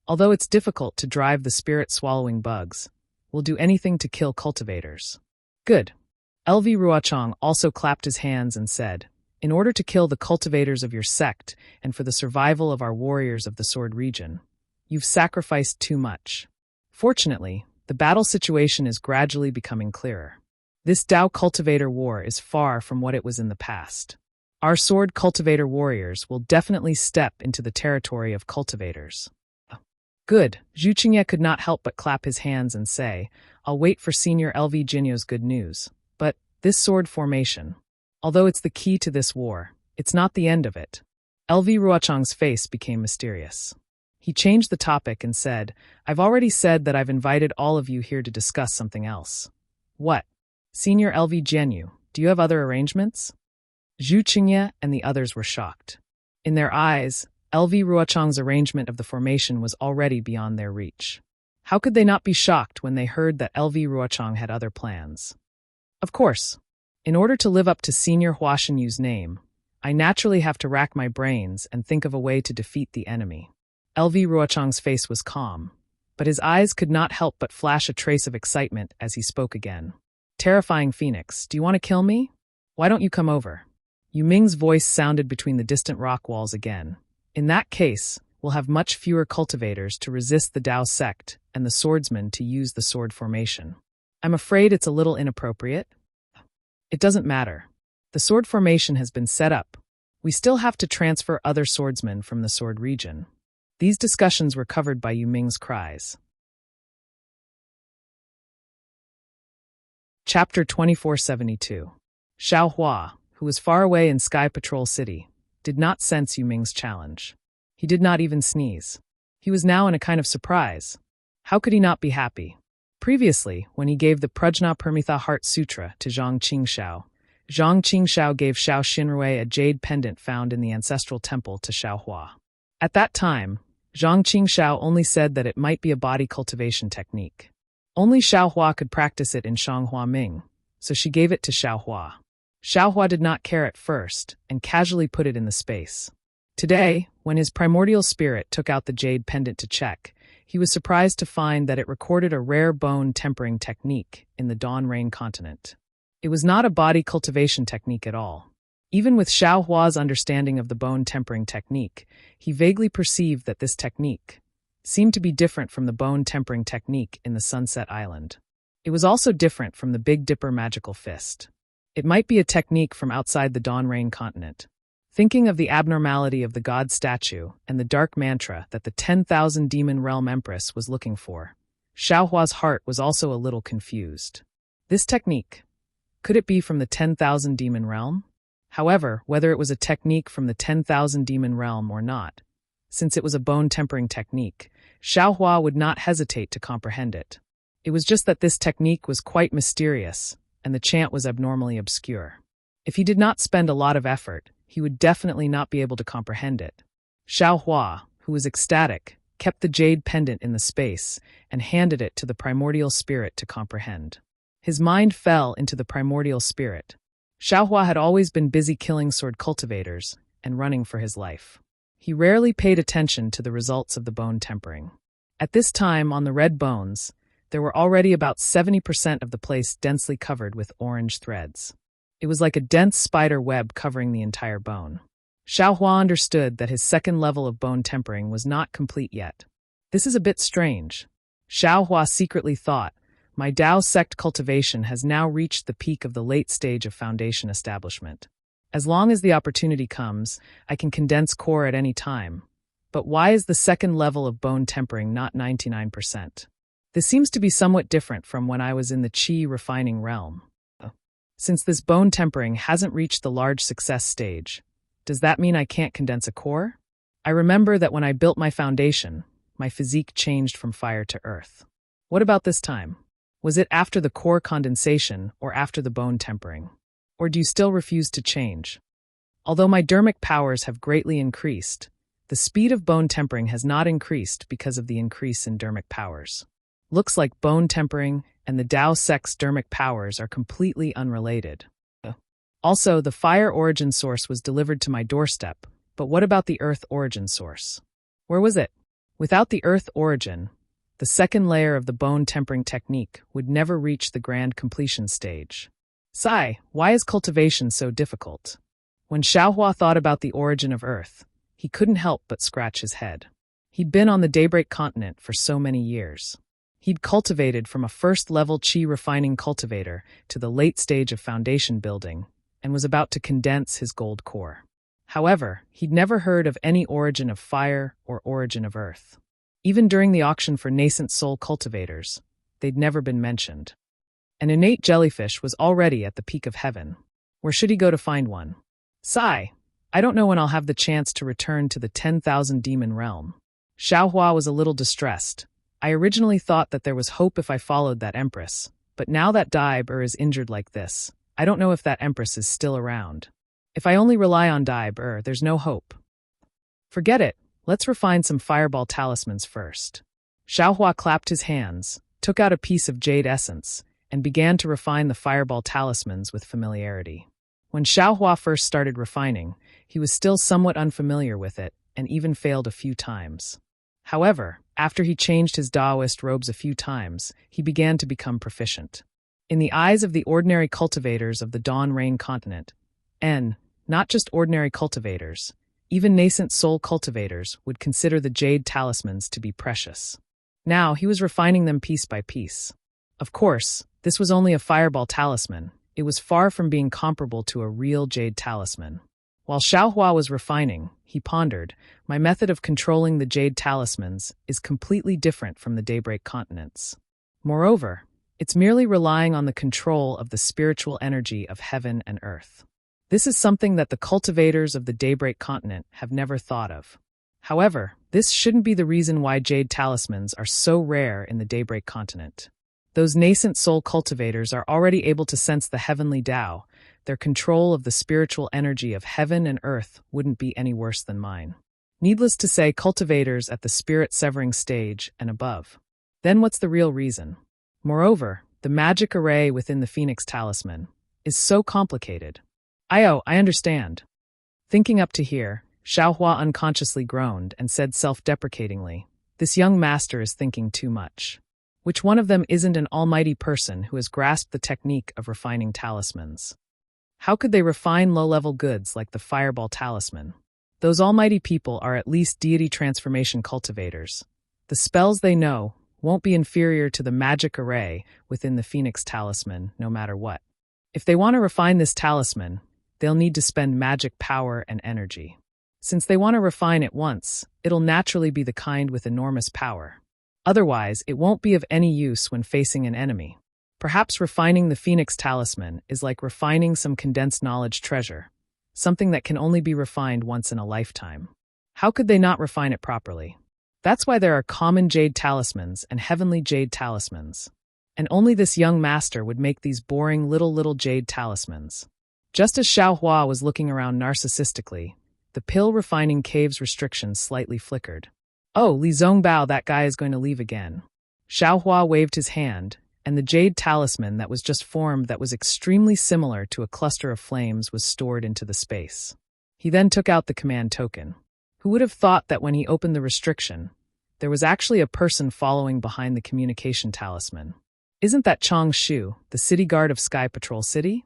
Although it's difficult to drive the spirit-swallowing bugs, we'll do anything to kill cultivators. Good. LV Ruochang also clapped his hands and said, in order to kill the cultivators of your sect and for the survival of our warriors of the Sword region, you've sacrificed too much. Fortunately, the battle situation is gradually becoming clearer. This Dao cultivator war is far from what it was in the past. Our sword cultivator warriors will definitely step into the territory of cultivators. Good. Zhu Qingye could not help but clap his hands and say, I'll wait for Senior LV Jinyo's good news. But this sword formation, although it's the key to this war, it's not the end of it. LV Ruochang's face became mysterious. He changed the topic and said, I've already said that I've invited all of you here to discuss something else. What? Senior LV Jinyu, do you have other arrangements? Zhu Qingye and the others were shocked. In their eyes, LV Ruochang's arrangement of the formation was already beyond their reach. How could they not be shocked when they heard that LV Ruochang had other plans? Of course. In order to live up to Senior Huashan Yu's name, I naturally have to rack my brains and think of a way to defeat the enemy. LV Ruochang's face was calm, but his eyes could not help but flash a trace of excitement as he spoke again. Terrifying Phoenix, do you want to kill me? Why don't you come over? Yu Ming's voice sounded between the distant rock walls again. In that case, we'll have much fewer cultivators to resist the Dao sect and the swordsmen to use the sword formation. I'm afraid it's a little inappropriate. It doesn't matter. The sword formation has been set up. We still have to transfer other swordsmen from the sword region. These discussions were covered by Yu Ming's cries. Chapter 2472. Xiao Hua, who was far away in Sky Patrol City, did not sense Yu Ming's challenge. He did not even sneeze. He was now in a kind of surprise. How could he not be happy? Previously, when he gave the Prajna Permitha Heart Sutra to Zhang Qingshao, Zhang Qingshao gave Xiao Xinrui a jade pendant found in the ancestral temple to Xiao Hua. At that time, Zhang Qingshao only said that it might be a body cultivation technique. Only Xiao Hua could practice it in Shanghua Ming, so she gave it to Xiao Hua. Xiao Hua did not care at first and casually put it in the space. Today, when his primordial spirit took out the jade pendant to check, he was surprised to find that it recorded a rare bone tempering technique in the Dawn Rain continent. It was not a body cultivation technique at all. Even with Xiao Hua's understanding of the bone tempering technique, he vaguely perceived that this technique seemed to be different from the bone tempering technique in the Sunset Island. It was also different from the Big Dipper magical fist. It might be a technique from outside the Dawn Rain continent. Thinking of the abnormality of the god statue and the dark mantra that the 10,000 Demon Realm Empress was looking for, Xiao Hua's heart was also a little confused. This technique, could it be from the 10,000 Demon Realm? However, whether it was a technique from the 10,000 Demon Realm or not, since it was a bone tempering technique, Xiao Hua would not hesitate to comprehend it. It was just that this technique was quite mysterious, and the chant was abnormally obscure. If he did not spend a lot of effort, he would definitely not be able to comprehend it. Xiao Hua, who was ecstatic, kept the jade pendant in the space and handed it to the primordial spirit to comprehend. His mind fell into the primordial spirit. Xiao Hua had always been busy killing sword cultivators and running for his life. He rarely paid attention to the results of the bone tempering. At this time, on the red bones, there were already about 70% of the place densely covered with orange threads. It was like a dense spider web covering the entire bone. Xiao Hua understood that his second level of bone tempering was not complete yet. This is a bit strange. Xiao Hua secretly thought, my Dao sect cultivation has now reached the peak of the late stage of foundation establishment. As long as the opportunity comes, I can condense core at any time. But why is the second level of bone tempering not 99%? This seems to be somewhat different from when I was in the qi refining realm. Since this bone tempering hasn't reached the large success stage, does that mean I can't condense a core? I remember that when I built my foundation, my physique changed from fire to earth. What about this time? Was it after the core condensation or after the bone tempering? Or do you still refuse to change? Although my dermic powers have greatly increased, the speed of bone tempering has not increased because of the increase in dermic powers. Looks like bone tempering and the Dao sect's dermic powers are completely unrelated. Also, the fire origin source was delivered to my doorstep, but what about the earth origin source? Where was it? Without the earth origin, the second layer of the bone tempering technique would never reach the grand completion stage. Sigh, why is cultivation so difficult? When Xiao Hua thought about the origin of earth, he couldn't help but scratch his head. He'd been on the Daybreak continent for so many years. He'd cultivated from a first-level qi refining cultivator to the late stage of foundation building, and was about to condense his gold core. However, he'd never heard of any origin of fire or origin of earth. Even during the auction for nascent soul cultivators, they'd never been mentioned. An innate jellyfish was already at the peak of heaven. Where should he go to find one? Sigh, I don't know when I'll have the chance to return to the 10,000 demon realm. Xiao Hua was a little distressed. I originally thought that there was hope if I followed that empress, but now that Daiber is injured like this, I don't know if that empress is still around. If I only rely on Daiber, there's no hope. Forget it, let's refine some fireball talismans first. Xiao Hua clapped his hands, took out a piece of jade essence, and began to refine the fireball talismans with familiarity. When Xiao Hua first started refining, he was still somewhat unfamiliar with it and even failed a few times. However, after he changed his Daoist robes a few times, he began to become proficient. In the eyes of the ordinary cultivators of the Dawn Rain continent, and not just ordinary cultivators, even nascent soul cultivators would consider the jade talismans to be precious. Now he was refining them piece by piece. Of course, this was only a fireball talisman. It was far from being comparable to a real jade talisman. While Xiao Hua was refining, he pondered, my method of controlling the jade talismans is completely different from the Daybreak continents. Moreover, it's merely relying on the control of the spiritual energy of heaven and earth. This is something that the cultivators of the Daybreak continent have never thought of. However, this shouldn't be the reason why jade talismans are so rare in the Daybreak continent. Those nascent soul cultivators are already able to sense the heavenly Tao. Their control of the spiritual energy of heaven and earth wouldn't be any worse than mine. Needless to say, cultivators at the spirit-severing stage and above. Then what's the real reason? Moreover, the magic array within the Phoenix Talisman is so complicated. I understand. Thinking up to here, Xiao Hua unconsciously groaned and said self-deprecatingly, this young master is thinking too much. Which one of them isn't an almighty person who has grasped the technique of refining talismans? How could they refine low-level goods like the fireball talisman? Those almighty people are at least deity transformation cultivators. The spells they know won't be inferior to the magic array within the Phoenix Talisman, no matter what. If they want to refine this talisman, they'll need to spend magic power and energy. Since they want to refine it once, it'll naturally be the kind with enormous power. Otherwise, it won't be of any use when facing an enemy. Perhaps refining the Phoenix Talisman is like refining some condensed knowledge treasure, something that can only be refined once in a lifetime. How could they not refine it properly? That's why there are common jade talismans and heavenly jade talismans. And only this young master would make these boring little jade talismans. Just as Xiao Hua was looking around narcissistically, the pill refining cave's restrictions slightly flickered. Oh, Li Zongbao, that guy is going to leave again. Xiao Hua waved his hand, and the jade talisman that was just formed that was extremely similar to a cluster of flames was stored into the space. He then took out the command token. Who would have thought that when he opened the restriction, there was actually a person following behind the communication talisman? Isn't that Chong Shu, the city guard of Sky Patrol City?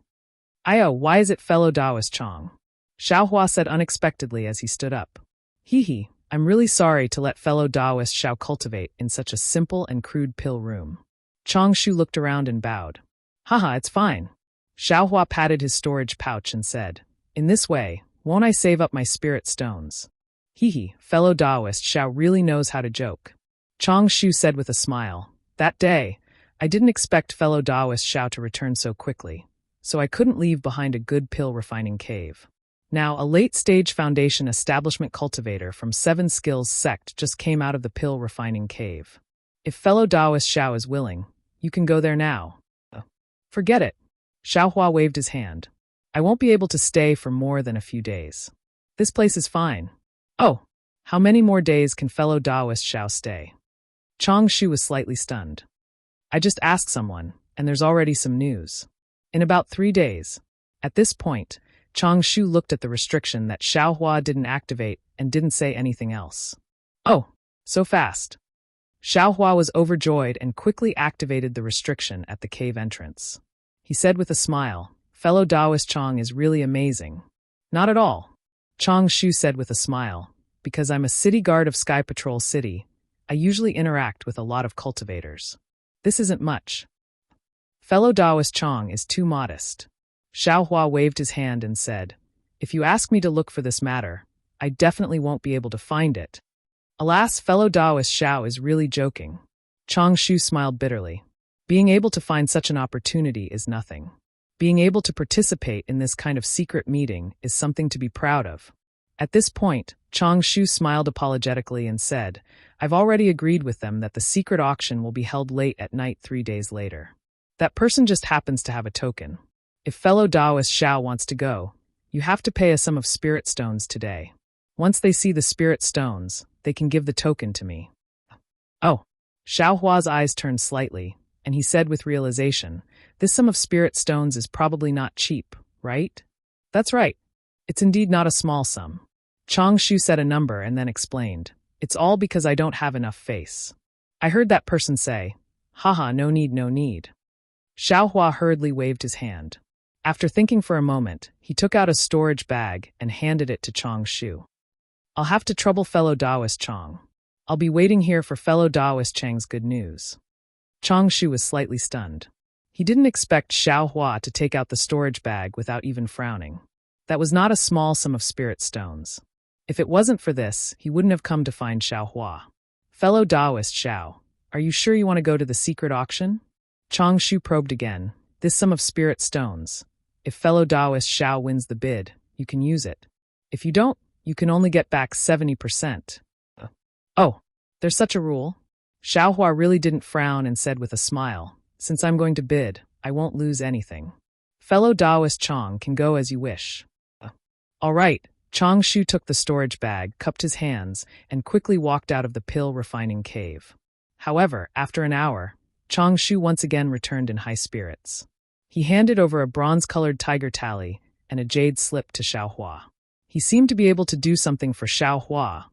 Why is it fellow Taoist Chong? Xiao Hua said unexpectedly as he stood up. Hee, I'm really sorry to let fellow Taoist Xiao cultivate in such a simple and crude pill room. Chong Shu looked around and bowed. Haha, it's fine. Xiao Hua patted his storage pouch and said, in this way, won't I save up my spirit stones? Hee, fellow Taoist Xiao really knows how to joke. Chong Shu said with a smile, that day, I didn't expect fellow Taoist Xiao to return so quickly, so I couldn't leave behind a good pill refining cave. Now, a late-stage foundation establishment cultivator from 7 Skills sect just came out of the pill refining cave. If fellow Taoist Xiao is willing, you can go there now. Forget it. Xiao Hua waved his hand. I won't be able to stay for more than a few days. This place is fine. Oh, how many more days can fellow Taoist Xiao stay? Chong Shu was slightly stunned. I just asked someone, and there's already some news. In about 3 days. At this point, Chong Shu looked at the restriction that Xiao Hua didn't activate and didn't say anything else. Oh, so fast. Xiao Hua was overjoyed and quickly activated the restriction at the cave entrance. He said with a smile, fellow Taoist Chong is really amazing. Not at all. Chong Shu said with a smile, because I'm a city guard of Sky Patrol City, I usually interact with a lot of cultivators. This isn't much. Fellow Taoist Chong is too modest. Xiao Hua waved his hand and said, if you ask me to look for this matter, I definitely won't be able to find it. Alas, fellow Taoist Xiao is really joking. Chong Shu smiled bitterly. Being able to find such an opportunity is nothing. Being able to participate in this kind of secret meeting is something to be proud of. At this point, Chong Shu smiled apologetically and said, I've already agreed with them that the secret auction will be held late at night 3 days later. That person just happens to have a token. If fellow Taoist Xiao wants to go, you have to pay a sum of spirit stones today. Once they see the spirit stones, they can give the token to me. Oh. Xiao Hua's eyes turned slightly, and he said with realization, this sum of spirit stones is probably not cheap, right? That's right. It's indeed not a small sum. Chong Shu said a number and then explained, it's all because I don't have enough face. I heard that person say, haha, no need, no need. Xiao Hua hurriedly waved his hand. After thinking for a moment, he took out a storage bag and handed it to Chong Shu. I'll have to trouble fellow Taoist Chong. I'll be waiting here for fellow Taoist Chang's good news. Chong Shu was slightly stunned. He didn't expect Xiao Hua to take out the storage bag without even frowning. That was not a small sum of spirit stones. If it wasn't for this, he wouldn't have come to find Xiao Hua. Fellow Taoist Xiao, are you sure you want to go to the secret auction? Chong Shu probed again. This sum of spirit stones. If fellow Taoist Xiao wins the bid, you can use it. If you don't, you can only get back 70%. Oh, there's such a rule? Xiao Hua really didn't frown and said with a smile, since I'm going to bid, I won't lose anything. Fellow Taoist Chong can go as you wish. All right. Chong Shu took the storage bag, cupped his hands, and quickly walked out of the pill refining cave. However, after an hour, Chong Shu once again returned in high spirits. He handed over a bronze-colored tiger tally and a jade slip to Xiao Hua. He seemed to be able to do something for Xiao Hua,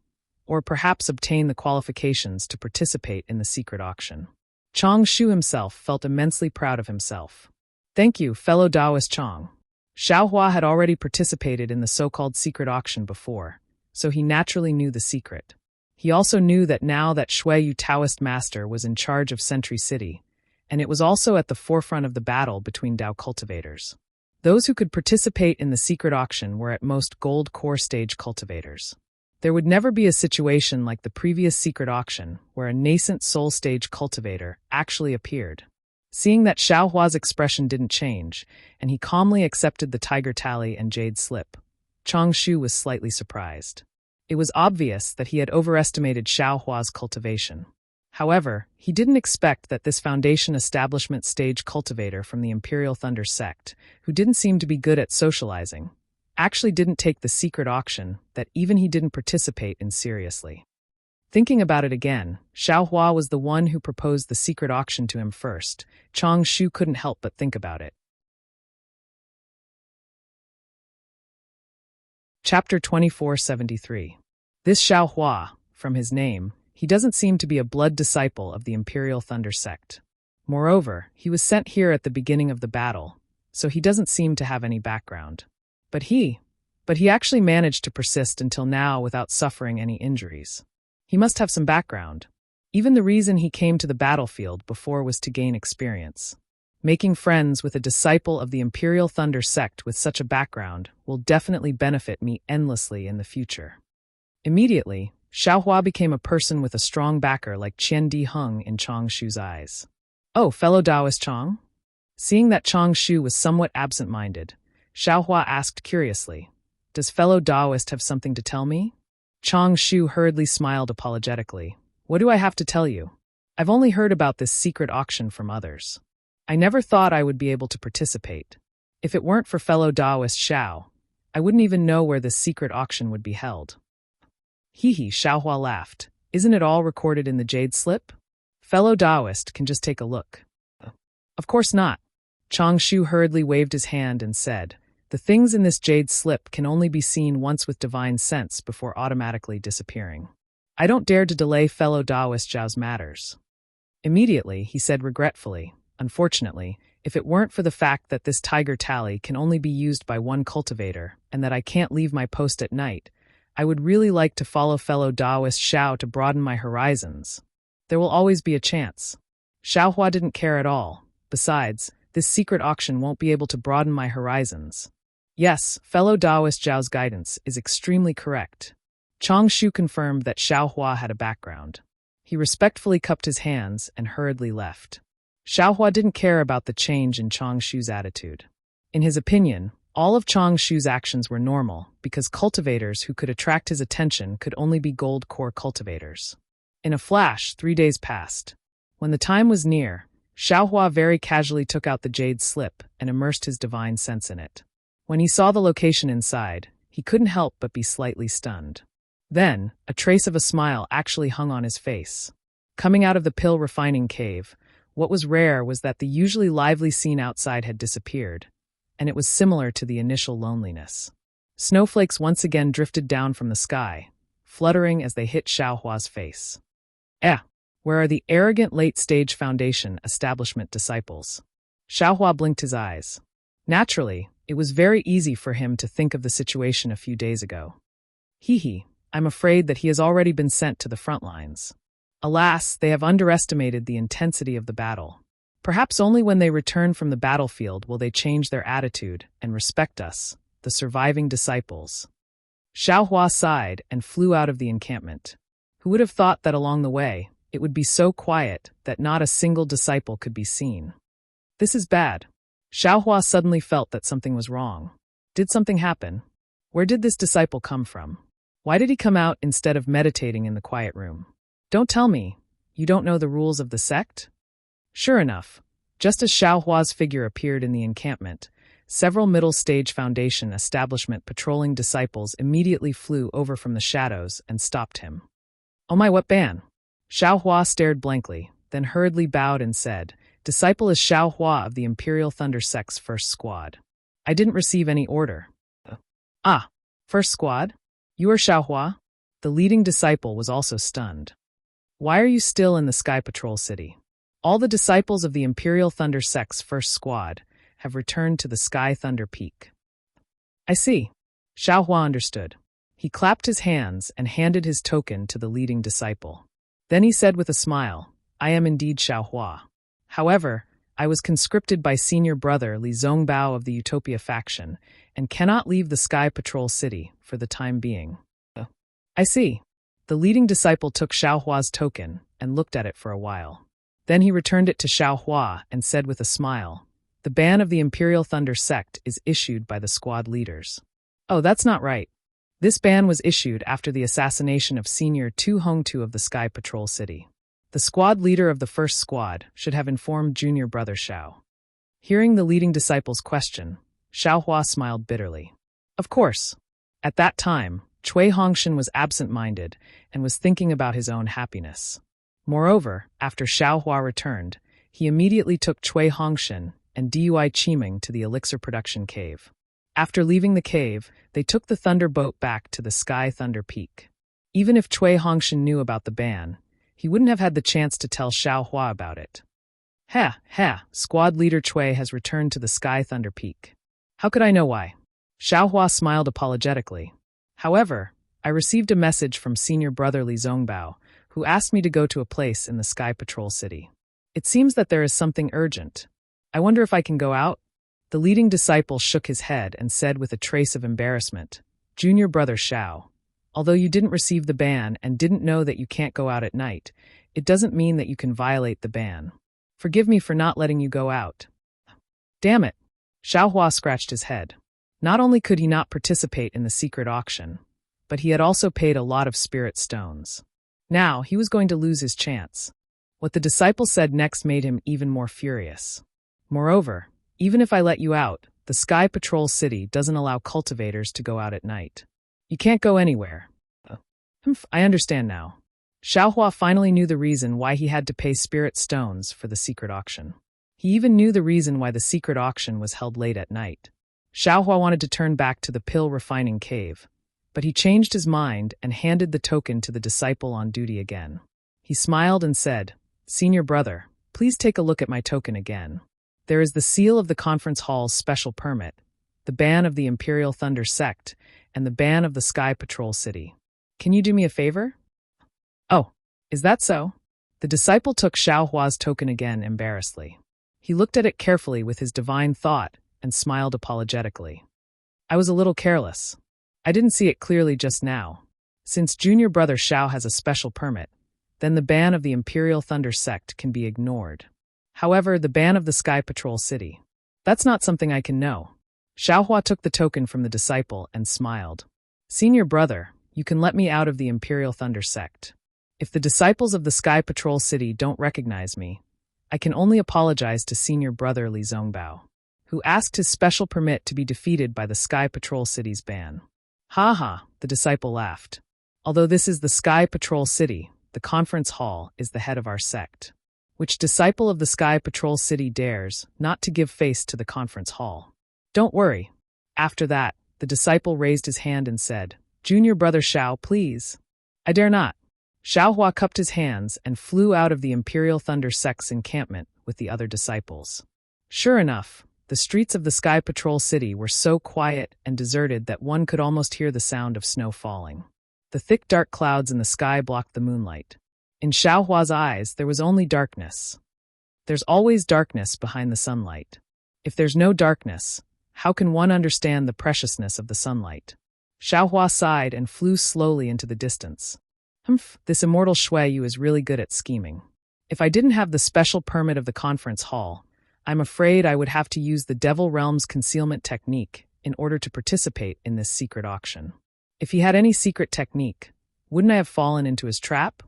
or perhaps obtain the qualifications to participate in the secret auction. Chong Shu himself felt immensely proud of himself. Thank you, fellow Taoist Chong. Xiao Hua had already participated in the so-called secret auction before, so he naturally knew the secret. He also knew that now that Shui Yu Taoist Master was in charge of Sentry City, and it was also at the forefront of the battle between Dao cultivators. Those who could participate in the secret auction were at most gold core stage cultivators. There would never be a situation like the previous secret auction where a nascent soul stage cultivator actually appeared. Seeing that Xiao Hua's expression didn't change, and he calmly accepted the tiger tally and jade slip, Chong Shu was slightly surprised. It was obvious that he had overestimated Xiao Hua's cultivation. However, he didn't expect that this Foundation establishment stage cultivator from the Imperial Thunder sect, who didn't seem to be good at socializing, actually didn't take the secret auction that even he didn't participate in seriously. Thinking about it again, Xiaohua was the one who proposed the secret auction to him first. Chang Shu couldn't help but think about it. Chapter 2473. This Xiaohua, from his name, he doesn't seem to be a blood disciple of the Imperial Thunder sect. Moreover, he was sent here at the beginning of the battle, so he doesn't seem to have any background. But he actually managed to persist until now without suffering any injuries. He must have some background. Even the reason he came to the battlefield before was to gain experience. Making friends with a disciple of the Imperial Thunder sect with such a background will definitely benefit me endlessly in the future. Immediately, Xiaohua became a person with a strong backer like Qian Di Heng in Chang Shu's eyes. "Oh, fellow Taoist Chang?" Seeing that Chang Shu was somewhat absent-minded, Xiaohua asked curiously, "Does fellow Taoist have something to tell me?" Chang Shu hurriedly smiled apologetically. "What do I have to tell you? I've only heard about this secret auction from others. I never thought I would be able to participate. If it weren't for fellow Taoist Xiao, I wouldn't even know where this secret auction would be held." Hee, Xiaohua laughed. "Isn't it all recorded in the jade slip? Fellow Taoist can just take a look." "Of course not." Chang Shu hurriedly waved his hand and said, "The things in this jade slip can only be seen once with divine sense before automatically disappearing. I don't dare to delay fellow Taoist Zhao's matters." Immediately, he said regretfully, "Unfortunately, if it weren't for the fact that this tiger tally can only be used by one cultivator and that I can't leave my post at night, I would really like to follow fellow Taoist Xiao to broaden my horizons. There will always be a chance." Xiaohua didn't care at all. Besides, this secret auction won't be able to broaden my horizons. Yes, fellow Taoist Zhao's guidance is extremely correct. Chang Shu confirmed that Xiaohua had a background. He respectfully cupped his hands and hurriedly left. Xiaohua didn't care about the change in Chang Shu's attitude. In his opinion, all of Chang Shu's actions were normal because cultivators who could attract his attention could only be gold core cultivators. In a flash, 3 days passed. When the time was near, Xiaohua very casually took out the jade slip and immersed his divine sense in it. When he saw the location inside, he couldn't help but be slightly stunned. Then, a trace of a smile actually hung on his face. Coming out of the pill refining cave, what was rare was that the usually lively scene outside had disappeared, and it was similar to the initial loneliness. Snowflakes once again drifted down from the sky, fluttering as they hit Xiaohua's face. Where are the arrogant late-stage Foundation establishment disciples? Xiaohua blinked his eyes. Naturally, it was very easy for him to think of the situation a few days ago. I'm afraid that he has already been sent to the front lines. Alas, they have underestimated the intensity of the battle. Perhaps only when they return from the battlefield will they change their attitude and respect us, the surviving disciples. Xiaohua sighed and flew out of the encampment. Who would have thought that along the way, it would be so quiet that not a single disciple could be seen? This is bad. Xiaohua suddenly felt that something was wrong. Did something happen? Where did this disciple come from? Why did he come out instead of meditating in the quiet room? Don't tell me, you don't know the rules of the sect? Sure enough, just as Xiaohua's figure appeared in the encampment, several middle-stage Foundation establishment patrolling disciples immediately flew over from the shadows and stopped him. "Oh my, what ban?" Xiaohua stared blankly, then hurriedly bowed and said, "Disciple is Xiaohua of the Imperial Thunder Sect's first squad. I didn't receive any order." First squad? You are Xiaohua? The leading disciple was also stunned. "Why are you still in the Sky Patrol City? All the disciples of the Imperial Thunder Sect's first squad have returned to the Sky Thunder Peak." "I see." Xiaohua understood. He clapped his hands and handed his token to the leading disciple. Then he said with a smile, "I am indeed Xiaohua. However, I was conscripted by senior brother Li Zongbao of the Utopia faction and cannot leave the Sky Patrol City for the time being." "I see." The leading disciple took Xiaohua's token and looked at it for a while. Then he returned it to Xiaohua and said with a smile, "The ban of the Imperial Thunder Sect is issued by the squad leaders." "Oh, that's not right. This ban was issued after the assassination of Senior Tu Hongtu of the Sky Patrol City. The squad leader of the first squad should have informed junior brother Xiao. Hearing the leading disciple's question, Xiao Hua smiled bitterly. Of course. At that time, Cui Hongshan was absent-minded and was thinking about his own happiness. Moreover, after Xiao Hua returned, he immediately took Cui Hongshan and Dui Qiming to the elixir production cave. After leaving the cave, they took the thunder boat back to the Sky Thunder Peak. Even if Cui Hongshan knew about the ban, he wouldn't have had the chance to tell Xiao Hua about it. Squad leader Cui has returned to the Sky Thunder Peak. How could I know why? Xiao Hua smiled apologetically. However, I received a message from senior brother Li Zongbao, who asked me to go to a place in the Sky Patrol City. It seems that there is something urgent. I wonder if I can go out? The leading disciple shook his head and said with a trace of embarrassment, Junior brother Xiao, although you didn't receive the ban and didn't know that you can't go out at night, it doesn't mean that you can violate the ban. Forgive me for not letting you go out. Damn it! Xiao Hua scratched his head. Not only could he not participate in the secret auction, but he had also paid a lot of spirit stones. Now, he was going to lose his chance. What the disciple said next made him even more furious. Moreover, even if I let you out, the Sky Patrol City doesn't allow cultivators to go out at night. You can't go anywhere. I understand now. Xiao Hua finally knew the reason why he had to pay spirit stones for the secret auction. He even knew the reason why the secret auction was held late at night. Xiao Hua wanted to turn back to the pill refining cave, but he changed his mind and handed the token to the disciple on duty again. He smiled and said, Senior brother, please take a look at my token again. There is the seal of the conference hall's special permit, the ban of the Imperial Thunder Sect, and the ban of the Sky Patrol City. Can you do me a favor? Oh, is that so? The disciple took Xiao Hua's token again embarrassedly. He looked at it carefully with his divine thought and smiled apologetically. I was a little careless. I didn't see it clearly just now. Since junior brother Xiao has a special permit, then the ban of the Imperial Thunder Sect can be ignored. However, the ban of the Sky Patrol City, that's not something I can know. Xiao Hua took the token from the disciple and smiled. Senior brother, you can let me out of the Imperial Thunder Sect. If the disciples of the Sky Patrol City don't recognize me, I can only apologize to senior brother Li Zongbao, who asked his special permit to be defeated by the Sky Patrol City's ban. Ha ha, the disciple laughed. Although this is the Sky Patrol City, the conference hall is the head of our sect. Which disciple of the Sky Patrol City dares not to give face to the conference hall? Don't worry. After that, the disciple raised his hand and said, Junior brother Xiao, please. I dare not. Xiao Hua cupped his hands and flew out of the Imperial Thunder Sect's encampment with the other disciples. Sure enough, the streets of the Sky Patrol City were so quiet and deserted that one could almost hear the sound of snow falling. The thick dark clouds in the sky blocked the moonlight. In Xiao Hua's eyes, there was only darkness. There's always darkness behind the sunlight. If there's no darkness, how can one understand the preciousness of the sunlight? Xiao Hua sighed and flew slowly into the distance. This immortal Shui Yu is really good at scheming. If I didn't have the special permit of the conference hall, I'm afraid I would have to use the Devil Realm's concealment technique in order to participate in this secret auction. If he had any secret technique, wouldn't I have fallen into his trap?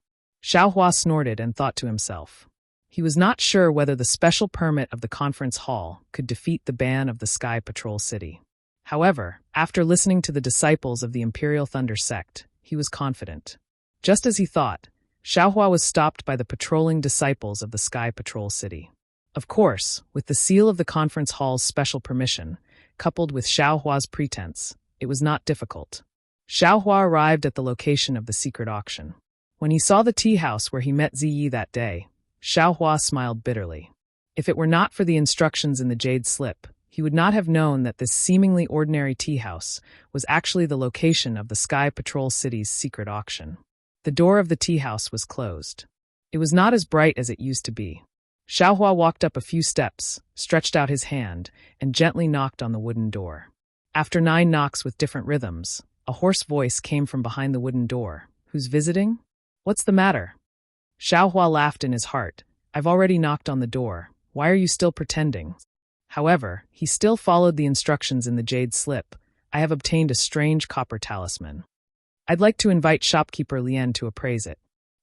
Xiao Hua snorted and thought to himself. He was not sure whether the special permit of the conference hall could defeat the ban of the Sky Patrol City. However, after listening to the disciples of the Imperial Thunder Sect, he was confident. Just as he thought, Xiao Hua was stopped by the patrolling disciples of the Sky Patrol City. Of course, with the seal of the conference hall's special permission, coupled with Xiao Hua's pretense, it was not difficult. Xiao Hua arrived at the location of the secret auction. When he saw the tea house where he met Ziyi that day, Xiao Hua smiled bitterly. If it were not for the instructions in the jade slip, he would not have known that this seemingly ordinary tea house was actually the location of the Sky Patrol City's secret auction. The door of the tea house was closed. It was not as bright as it used to be. Xiao Hua walked up a few steps, stretched out his hand, and gently knocked on the wooden door. After 9 knocks with different rhythms, a hoarse voice came from behind the wooden door. Who's visiting? What's the matter? Xiao Hua laughed in his heart. I've already knocked on the door. Why are you still pretending? However, he still followed the instructions in the jade slip. I have obtained a strange copper talisman. I'd like to invite shopkeeper Lian to appraise it.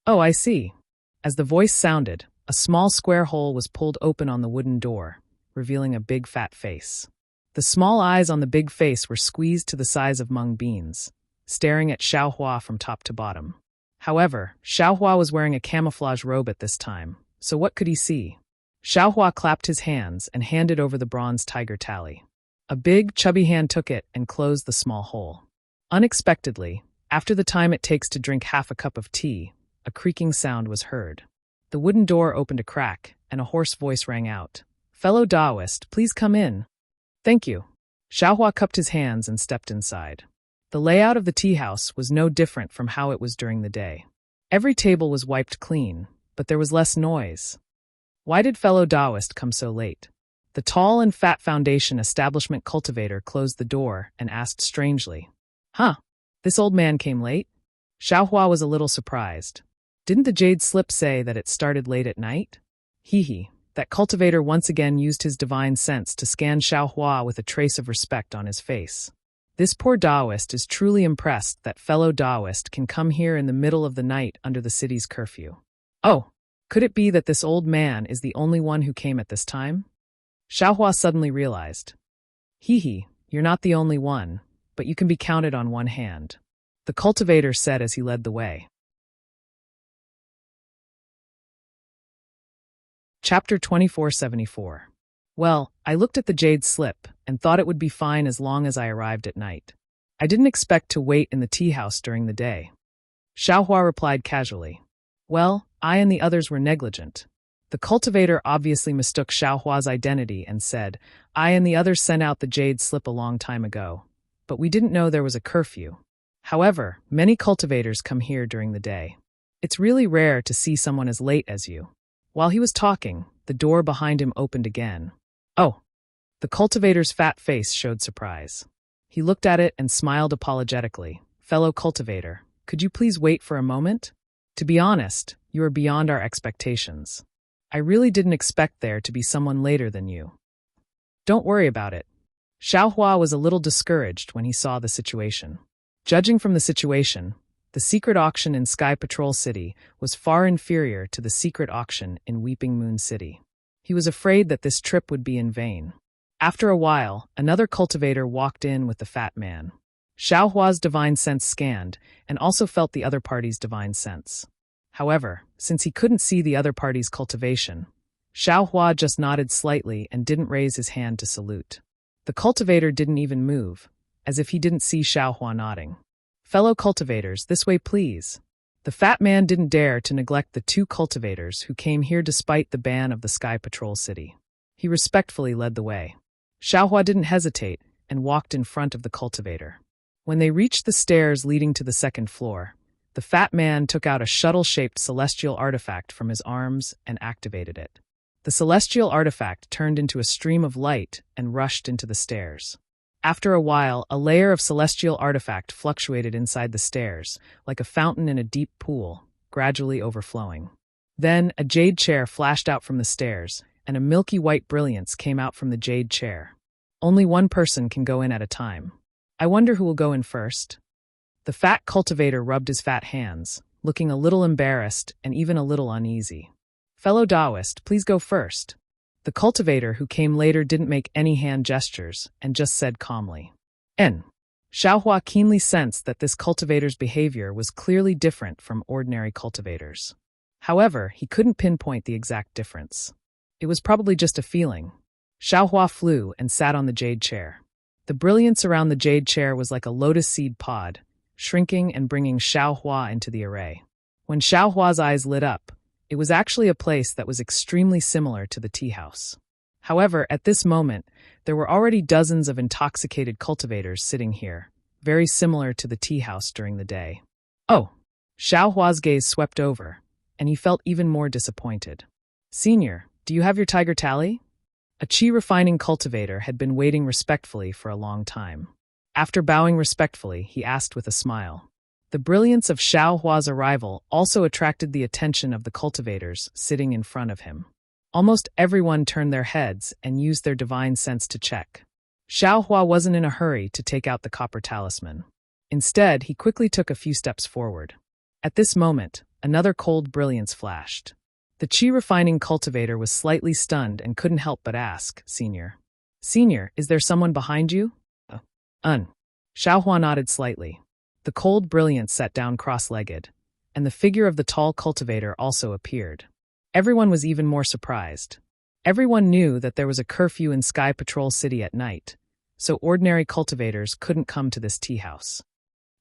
Oh, I see. As the voice sounded, a small square hole was pulled open on the wooden door, revealing a big fat face. The small eyes on the big face were squeezed to the size of mung beans, staring at Xiaohua from top to bottom. However, Xiaohua was wearing a camouflage robe at this time, so what could he see? Xiaohua clapped his hands and handed over the bronze tiger tally. A big, chubby hand took it and closed the small hole. Unexpectedly, after the time it takes to drink half a cup of tea, a creaking sound was heard. The wooden door opened a crack, and a hoarse voice rang out. "Fellow Taoist, please come in." "Thank you." Xiaohua cupped his hands and stepped inside. The layout of the tea house was no different from how it was during the day. Every table was wiped clean, but there was less noise. Why did fellow Taoist come so late? The tall and fat foundation establishment cultivator closed the door and asked strangely. "Huh, this old man came late?" Xiaohua was a little surprised. Didn't the jade slip say that it started late at night? Hee. That cultivator once again used his divine sense to scan Xiaohua with a trace of respect on his face. This poor Taoist is truly impressed that fellow Taoist can come here in the middle of the night under the city's curfew. Oh, could it be that this old man is the only one who came at this time? Xiaohua suddenly realized. Hee, you're not the only one, but you can be counted on one hand, the cultivator said as he led the way. Chapter 2474. Well, I looked at the jade slip and thought it would be fine as long as I arrived at night. I didn't expect to wait in the tea house during the day. Xiaohua replied casually. Well, I and the others were negligent. The cultivator obviously mistook Xiaohua's identity and said, I and the others sent out the jade slip a long time ago, but we didn't know there was a curfew. However, many cultivators come here during the day. It's really rare to see someone as late as you. While he was talking, the door behind him opened again. Oh! The cultivator's fat face showed surprise. He looked at it and smiled apologetically. Fellow cultivator, could you please wait for a moment? To be honest, you are beyond our expectations. I really didn't expect there to be someone later than you. Don't worry about it. Xiaohua was a little discouraged when he saw the situation. Judging from the situation, the secret auction in Sky Patrol City was far inferior to the secret auction in Weeping Moon City. He was afraid that this trip would be in vain. After a while, another cultivator walked in with the fat man. Xiaohua's divine sense scanned and also felt the other party's divine sense. However, since he couldn't see the other party's cultivation, Xiaohua just nodded slightly and didn't raise his hand to salute. The cultivator didn't even move, as if he didn't see Xiaohua nodding. Fellow cultivators, this way please. The fat man didn't dare to neglect the two cultivators who came here despite the ban of the Sky Patrol City. He respectfully led the way. Xiaohua didn't hesitate and walked in front of the cultivator. When they reached the stairs leading to the second floor, the fat man took out a shuttle-shaped celestial artifact from his arms and activated it. The celestial artifact turned into a stream of light and rushed into the stairs. After a while, a layer of celestial artifact fluctuated inside the stairs, like a fountain in a deep pool, gradually overflowing. Then, a jade chair flashed out from the stairs, and a milky white brilliance came out from the jade chair. Only one person can go in at a time. I wonder who will go in first. The fat cultivator rubbed his fat hands, looking a little embarrassed and even a little uneasy. Fellow Taoist, please go first. The cultivator who came later didn't make any hand gestures and just said calmly. N. Xiaohua keenly sensed that this cultivator's behavior was clearly different from ordinary cultivators. However, he couldn't pinpoint the exact difference. It was probably just a feeling. Xiaohua flew and sat on the jade chair. The brilliance around the jade chair was like a lotus seed pod, shrinking and bringing Xiaohua into the array. When Xiaohua's eyes lit up, it was actually a place that was extremely similar to the tea house. However, at this moment, there were already dozens of intoxicated cultivators sitting here, very similar to the tea house during the day. Oh! Xiaohua's gaze swept over, and he felt even more disappointed. Senior, do you have your tiger tally? A qi refining cultivator had been waiting respectfully for a long time. After bowing respectfully, he asked with a smile. The brilliance of Xiaohua's arrival also attracted the attention of the cultivators sitting in front of him. Almost everyone turned their heads and used their divine sense to check. Xiaohua wasn't in a hurry to take out the copper talisman. Instead, he quickly took a few steps forward. At this moment, another cold brilliance flashed. The chi refining cultivator was slightly stunned and couldn't help but ask, Senior. Senior, is there someone behind you? Xiaohua nodded slightly. The cold brilliance sat down cross-legged, and the figure of the tall cultivator also appeared. Everyone was even more surprised. Everyone knew that there was a curfew in Sky Patrol City at night, so ordinary cultivators couldn't come to this tea house.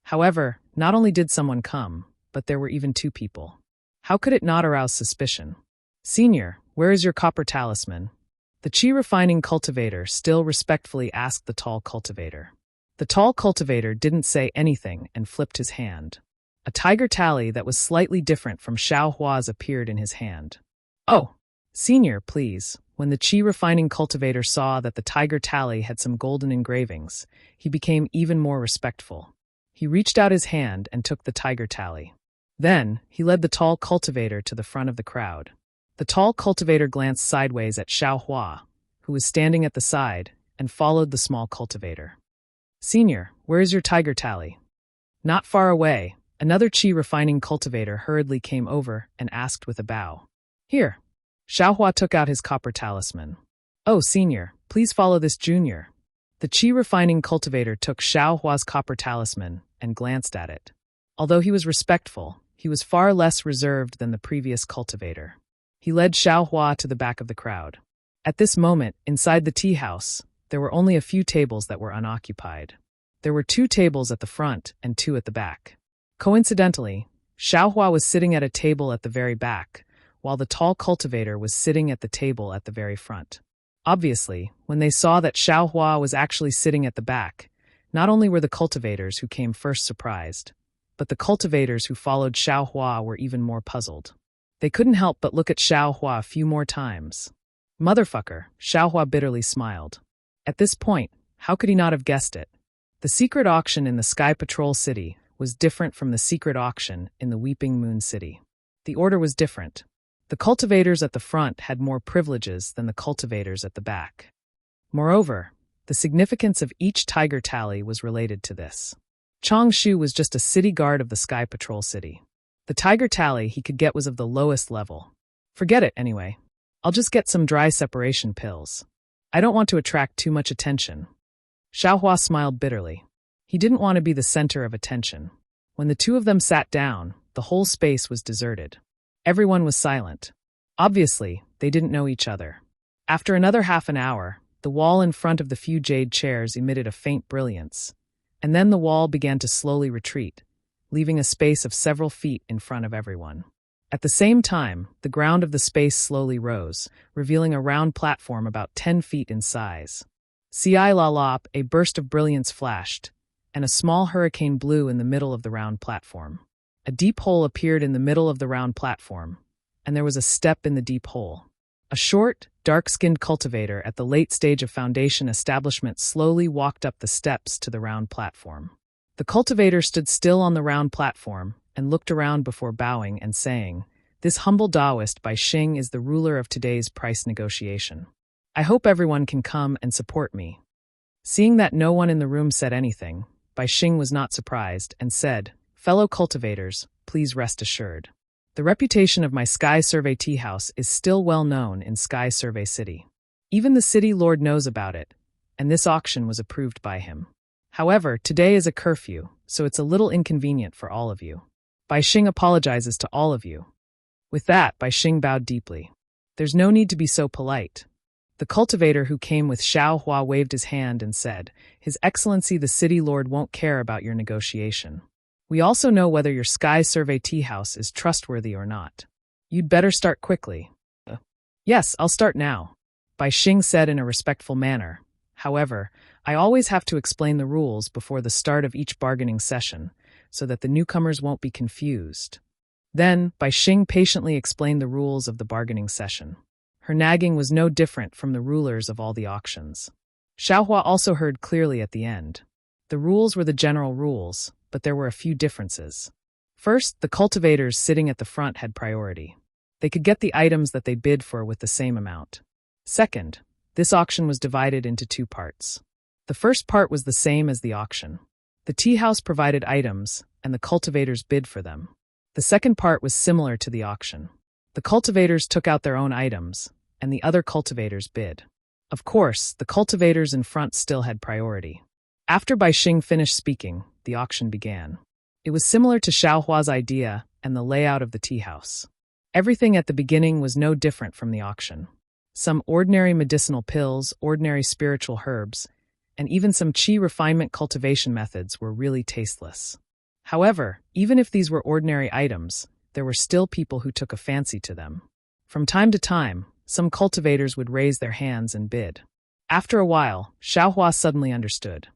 However, not only did someone come, but there were even two people. How could it not arouse suspicion? Senior, where is your copper talisman? The chi refining cultivator still respectfully asked the tall cultivator. The tall cultivator didn't say anything and flipped his hand. A tiger tally that was slightly different from Xiaohua's appeared in his hand. Oh, Senior, please. When the chi refining cultivator saw that the tiger tally had some golden engravings, he became even more respectful. He reached out his hand and took the tiger tally. Then, he led the tall cultivator to the front of the crowd. The tall cultivator glanced sideways at Xiaohua, who was standing at the side, and followed the small cultivator. Senior, where is your tiger tally? Not far away, another chi refining cultivator hurriedly came over and asked with a bow. Here. Xiaohua took out his copper talisman. Oh, Senior, please follow this junior. The chi refining cultivator took Xiaohua's copper talisman and glanced at it. Although he was respectful, he was far less reserved than the previous cultivator. He led Xiaohua to the back of the crowd. At this moment, inside the tea house, there were only a few tables that were unoccupied. There were 2 tables at the front and 2 at the back. Coincidentally, Xiaohua was sitting at a table at the very back, while the tall cultivator was sitting at the table at the very front. Obviously, when they saw that Xiaohua was actually sitting at the back, not only were the cultivators who came first surprised, but the cultivators who followed Xiaohua were even more puzzled. They couldn't help but look at Xiaohua a few more times. Motherfucker, Xiaohua bitterly smiled. At this point, how could he not have guessed it? The secret auction in the Sky Patrol City was different from the secret auction in the Weeping Moon City. The order was different. The cultivators at the front had more privileges than the cultivators at the back. Moreover, the significance of each tiger tally was related to this. Chang Shu was just a city guard of the Sky Patrol City. The tiger tally he could get was of the lowest level. Forget it, anyway. I'll just get some dry separation pills. I don't want to attract too much attention. Xiaohua smiled bitterly. He didn't want to be the center of attention. When the two of them sat down, the whole space was deserted. Everyone was silent. Obviously, they didn't know each other. After another half an hour, the wall in front of the few jade chairs emitted a faint brilliance, and then the wall began to slowly retreat, leaving a space of several feet in front of everyone. At the same time, the ground of the space slowly rose, revealing a round platform about 10 feet in size. Ci la lop, a burst of brilliance flashed, and a small hurricane blew in the middle of the round platform. A deep hole appeared in the middle of the round platform, and there was a step in the deep hole. A short, dark-skinned cultivator at the late stage of foundation establishment slowly walked up the steps to the round platform. The cultivator stood still on the round platform and looked around before bowing and saying, "This humble Taoist Bai Xing is the ruler of today's price negotiation. I hope everyone can come and support me." Seeing that no one in the room said anything, Bai Xing was not surprised and said, "Fellow cultivators, please rest assured. The reputation of my Sky Survey Tea House is still well known in Sky Survey City. Even the city lord knows about it, and this auction was approved by him. However, today is a curfew, so it's a little inconvenient for all of you. Bai Xing apologizes to all of you." With that, Bai Xing bowed deeply. "There's no need to be so polite." The cultivator who came with Xiaohua waved his hand and said, "His Excellency the City Lord won't care about your negotiation. We also know whether your Sky Survey Tea House is trustworthy or not. You'd better start quickly." "Yes, I'll start now," Bai Xing said in a respectful manner. "However, I always have to explain the rules before the start of each bargaining session, so that the newcomers won't be confused." Then, Bai Xing patiently explained the rules of the bargaining session. Her nagging was no different from the rulers of all the auctions. Xiaohua also heard clearly at the end. The rules were the general rules, but there were a few differences. First, the cultivators sitting at the front had priority. They could get the items that they bid for with the same amount. Second, this auction was divided into 2 parts. The first part was the same as the auction. The tea house provided items, and the cultivators bid for them. The second part was similar to the auction. The cultivators took out their own items, and the other cultivators bid. Of course, the cultivators in front still had priority. After Bai Xing finished speaking, the auction began. It was similar to Xiaohua's idea and the layout of the tea house. Everything at the beginning was no different from the auction. Some ordinary medicinal pills, ordinary spiritual herbs, and even some qi refinement cultivation methods were really tasteless. However, even if these were ordinary items, there were still people who took a fancy to them. From time to time, some cultivators would raise their hands and bid. After a while, Xiaohua suddenly understood.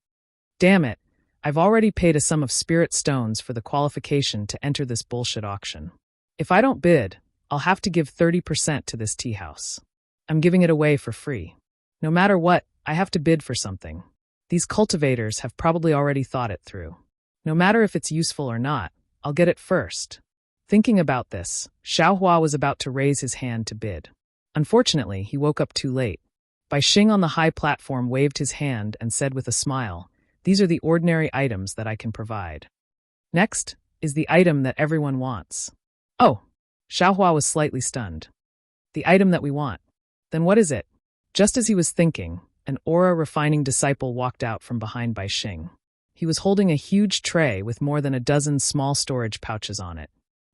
Damn it, I've already paid a sum of spirit stones for the qualification to enter this bullshit auction. If I don't bid, I'll have to give 30% to this tea house. I'm giving it away for free. No matter what, I have to bid for something. These cultivators have probably already thought it through. No matter if it's useful or not, I'll get it first. Thinking about this, Xiaohua was about to raise his hand to bid. Unfortunately, he woke up too late. Bai Xing on the high platform waved his hand and said with a smile, "These are the ordinary items that I can provide. Next is the item that everyone wants." Oh, Xiaohua was slightly stunned. The item that we want. Then what is it? Just as he was thinking, an aura refining disciple walked out from behind Bai Xing. He was holding a huge tray with more than a dozen small storage pouches on it.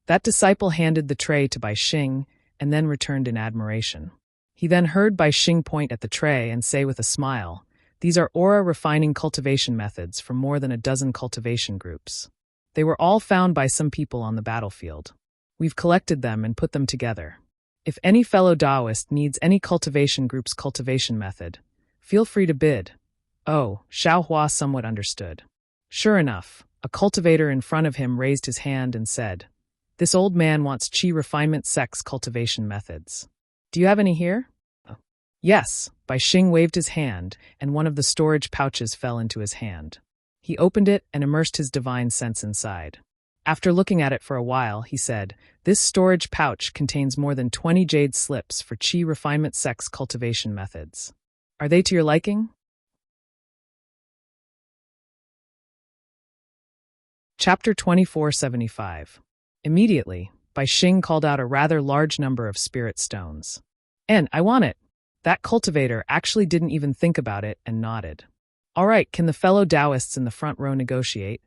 That disciple handed the tray to Bai Xing and then returned in admiration. He then heard Bai Xing point at the tray and say with a smile, "These are aura refining cultivation methods from more than a dozen cultivation groups. They were all found by some people on the battlefield. We've collected them and put them together. If any fellow Taoist needs any cultivation group's cultivation method, feel free to bid." Oh, Xiaohua somewhat understood. Sure enough, a cultivator in front of him raised his hand and said, "This old man wants qi refinement sex cultivation methods. Do you have any here?" Yes, Bai Xing waved his hand, and one of the storage pouches fell into his hand. He opened it and immersed his divine sense inside. After looking at it for a while, he said, "This storage pouch contains more than 20 jade slips for qi refinement sex cultivation methods. Are they to your liking?" Chapter 2475. Immediately, Bai Xing called out a rather large number of spirit stones. "And I want it." That cultivator actually didn't even think about it and nodded. "All right, can the fellow Taoists in the front row negotiate?"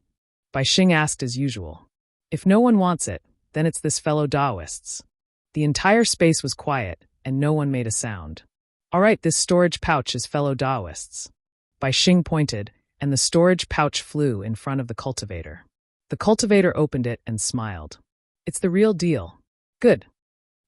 Bai Xing asked as usual. If no one wants it, then it's this fellow Taoists. The entire space was quiet, and no one made a sound. "All right, this storage pouch is fellow Taoists." Bai Xing pointed, and the storage pouch flew in front of the cultivator. The cultivator opened it and smiled. "It's the real deal." "Good."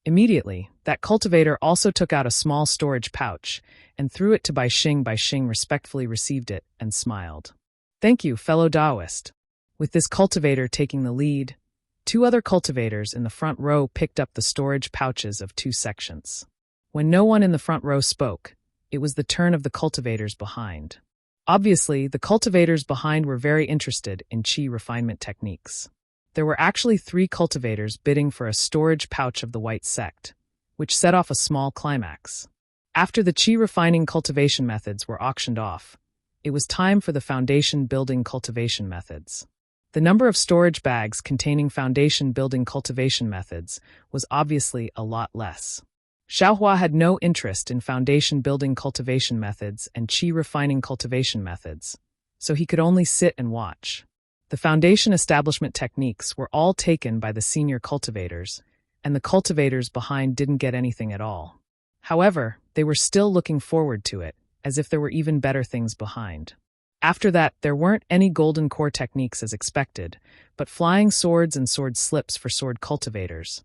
Immediately, that cultivator also took out a small storage pouch and threw it to Bai Xing. Bai Xing respectfully received it and smiled. "Thank you, fellow Taoist." With this cultivator taking the lead, two other cultivators in the front row picked up the storage pouches of two sections. When no one in the front row spoke, it was the turn of the cultivators behind. Obviously, the cultivators behind were very interested in qi refinement techniques. There were actually 3 cultivators bidding for a storage pouch of the white sect, which set off a small climax. After the qi refining cultivation methods were auctioned off, it was time for the foundation building cultivation methods. The number of storage bags containing foundation building cultivation methods was obviously a lot less. Xiaohua had no interest in foundation building cultivation methods and qi refining cultivation methods, so he could only sit and watch. The foundation establishment techniques were all taken by the senior cultivators, and the cultivators behind didn't get anything at all. However, they were still looking forward to it, as if there were even better things behind. After that, there weren't any golden core techniques as expected, but flying swords and sword slips for sword cultivators.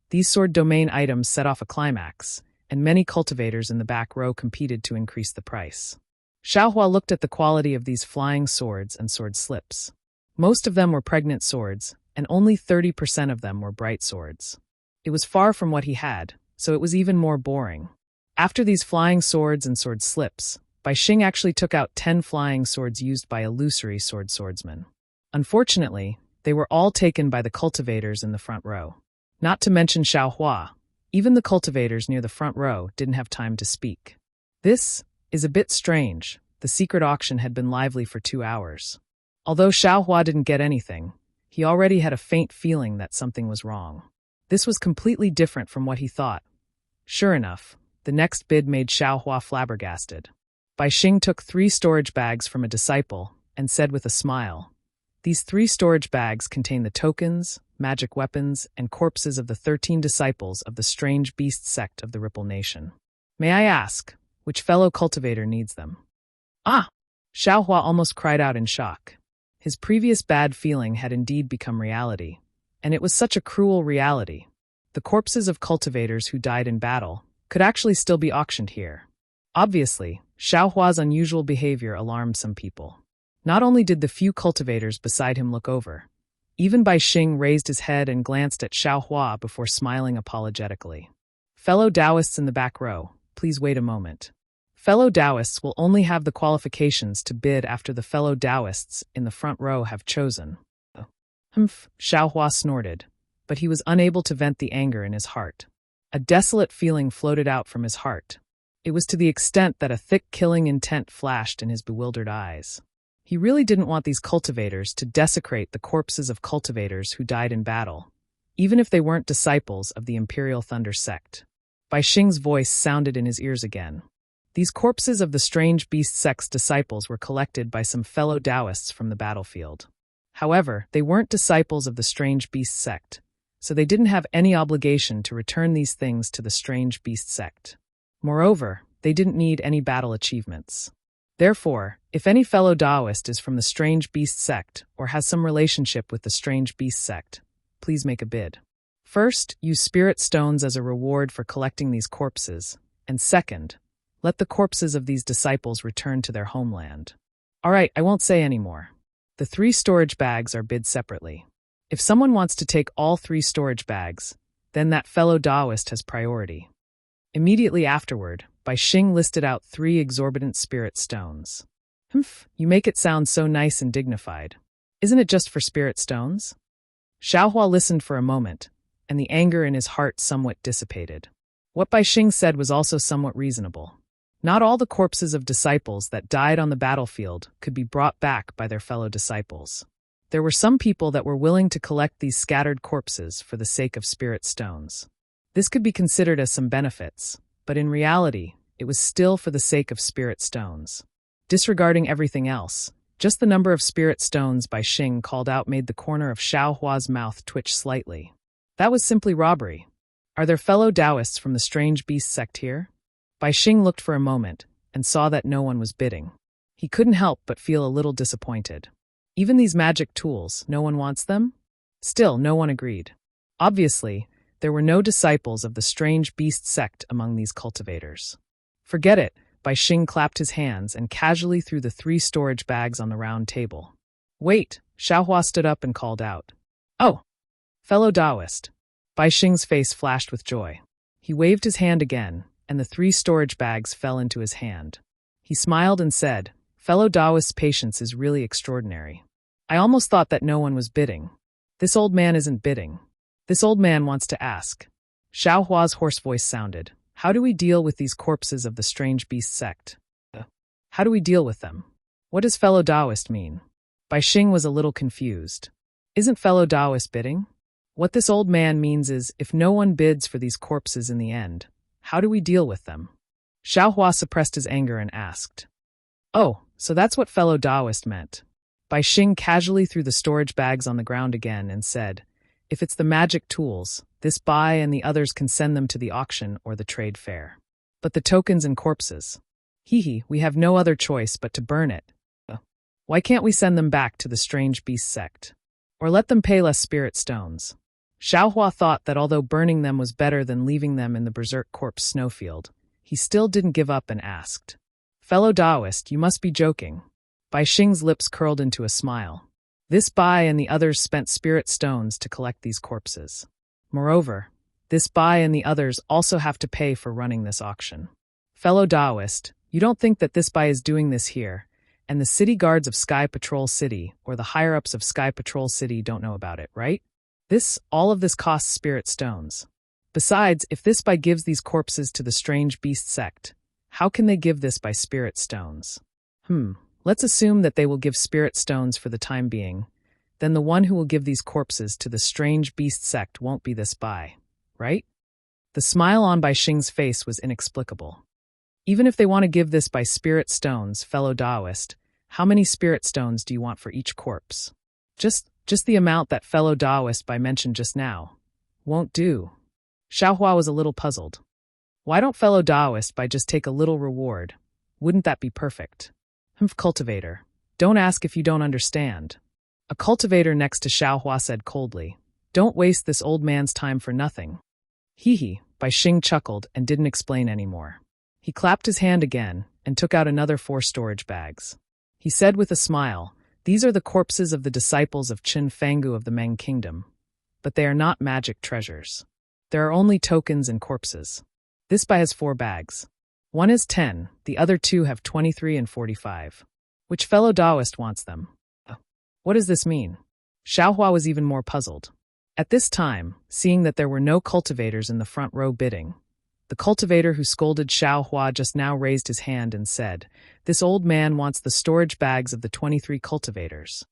These sword domain items set off a climax, and many cultivators in the back row competed to increase the price. Xiaohua looked at the quality of these flying swords and sword slips. Most of them were pregnant swords, and only 30% of them were bright swords. It was far from what he had, so it was even more boring. After these flying swords and sword slips, Bai Xing actually took out 10 flying swords used by illusory swordsmen. Unfortunately, they were all taken by the cultivators in the front row. Not to mention Xiaohua, even the cultivators near the front row didn't have time to speak. This is a bit strange. The secret auction had been lively for 2 hours. Although Xiaohua didn't get anything, He already had a faint feeling that something was wrong. This was completely different from what he thought. Sure enough, the next bid made Xiaohua flabbergasted. Bai Xing took 3 storage bags from a disciple and said with a smile, "These 3 storage bags contain the tokens, magic weapons, and corpses of the 13 disciples of the strange beast sect of the Ripple Nation. May I ask, which fellow cultivator needs them?" "Ah!" Xiaohua almost cried out in shock. His previous bad feeling had indeed become reality, and it was such a cruel reality. The corpses of cultivators who died in battle could actually still be auctioned here. Obviously, Xiaohua's unusual behavior alarmed some people. Not only did the few cultivators beside him look over, even Bai Xing raised his head and glanced at Xiaohua before smiling apologetically. "Fellow Taoists in the back row, please wait a moment. Fellow Taoists will only have the qualifications to bid after the fellow Taoists in the front row have chosen." "Humph," Xiaohua snorted, but he was unable to vent the anger in his heart. A desolate feeling floated out from his heart. It was to the extent that a thick killing intent flashed in his bewildered eyes. He really didn't want these cultivators to desecrate the corpses of cultivators who died in battle, even if they weren't disciples of the Imperial Thunder sect. Bai Xing's voice sounded in his ears again. These corpses of the strange beast sect's disciples were collected by some fellow Taoists from the battlefield. However, they weren't disciples of the strange beast sect, so they didn't have any obligation to return these things to the strange beast sect. Moreover, they didn't need any battle achievements. Therefore, if any fellow Taoist is from the strange beast sect or has some relationship with the strange beast sect, please make a bid. First, use spirit stones as a reward for collecting these corpses, and second, let the corpses of these disciples return to their homeland. All right, I won't say any more. The 3 storage bags are bid separately. If someone wants to take all 3 storage bags, then that fellow Taoist has priority. Immediately afterward, Bai Xing listed out 3 exorbitant spirit stones. "Humph, you make it sound so nice and dignified. Isn't it just for spirit stones?" Xiaohua listened for a moment, and the anger in his heart somewhat dissipated. What Bai Xing said was also somewhat reasonable. Not all the corpses of disciples that died on the battlefield could be brought back by their fellow disciples. There were some people that were willing to collect these scattered corpses for the sake of spirit stones. This could be considered as some benefits, but in reality, it was still for the sake of spirit stones. Disregarding everything else, just the number of spirit stones Bai Xing called out made the corner of Xiaohua's mouth twitch slightly. That was simply robbery. Are there fellow Taoists from the strange beast sect here? Bai Xing looked for a moment and saw that no one was bidding. He couldn't help but feel a little disappointed. Even these magic tools, no one wants them? Still, no one agreed. Obviously, there were no disciples of the strange beast sect among these cultivators. Forget it, Bai Xing clapped his hands and casually threw the 3 storage bags on the round table. "Wait," Xiaohua stood up and called out. "Oh, fellow Taoist." Bai Xing's face flashed with joy. He waved his hand again, and the 3 storage bags fell into his hand. He smiled and said, "Fellow Taoist's patience is really extraordinary. I almost thought that no one was bidding. This old man isn't bidding. This old man wants to ask." Xiaohua's hoarse voice sounded, "How do we deal with these corpses of the strange beast sect? How do we deal with them? What does fellow Taoist mean?" Bai Xing was a little confused. Isn't fellow Taoist bidding? What this old man means is, if no one bids for these corpses in the end, how do we deal with them? Xiaohua suppressed his anger and asked. "Oh, so that's what fellow Taoist meant." Bai Xing casually threw the storage bags on the ground again and said, "If it's the magic tools, this Bai and the others can send them to the auction or the trade fair. But the tokens and corpses? We have no other choice but to burn it. Why can't we send them back to the strange beast sect? Or let them pay less spirit stones?" Xiaohua thought that although burning them was better than leaving them in the berserk corpse snowfield, he still didn't give up and asked, "Fellow Taoist, you must be joking." Bai Xing's lips curled into a smile. This Bai and the others spent spirit stones to collect these corpses. Moreover, this Bai and the others also have to pay for running this auction. Fellow Taoist, you don't think that this Bai is doing this here, and the city guards of Sky Patrol City or the higher-ups of Sky Patrol City don't know about it, right? All of this costs spirit stones. Besides, if this Bai gives these corpses to the strange beast sect, how can they give this by spirit stones? Let's assume that they will give spirit stones for the time being. then the one who will give these corpses to the strange beast sect won't be this Bai, right? The smile on Bai Xing's face was inexplicable. Even if they want to give this by spirit stones, fellow Taoist, how many spirit stones do you want for each corpse? Just the amount that fellow Taoist Bai mentioned just now. Won't do. Xiaohua was a little puzzled. Why don't fellow Taoist Bai just take a little reward? Wouldn't that be perfect? Cultivator. Don't ask if you don't understand. A cultivator next to Xiaohua said coldly. Don't waste this old man's time for nothing. Hee, Bai Xing chuckled and didn't explain anymore. He clapped his hand again and took out another 4 storage bags. He said with a smile, these are the corpses of the disciples of Qin Fangu of the Meng Kingdom. But they are not magic treasures. There are only tokens and corpses. This Bai has 4 bags. One is 10, the other 2 have 23 and 45. Which fellow Taoist wants them? What does this mean? Xiaohua was even more puzzled. At this time, seeing that there were no cultivators in the front row bidding, the cultivator who scolded Xiaohua just now raised his hand and said, this old man wants the storage bags of the 23 cultivators.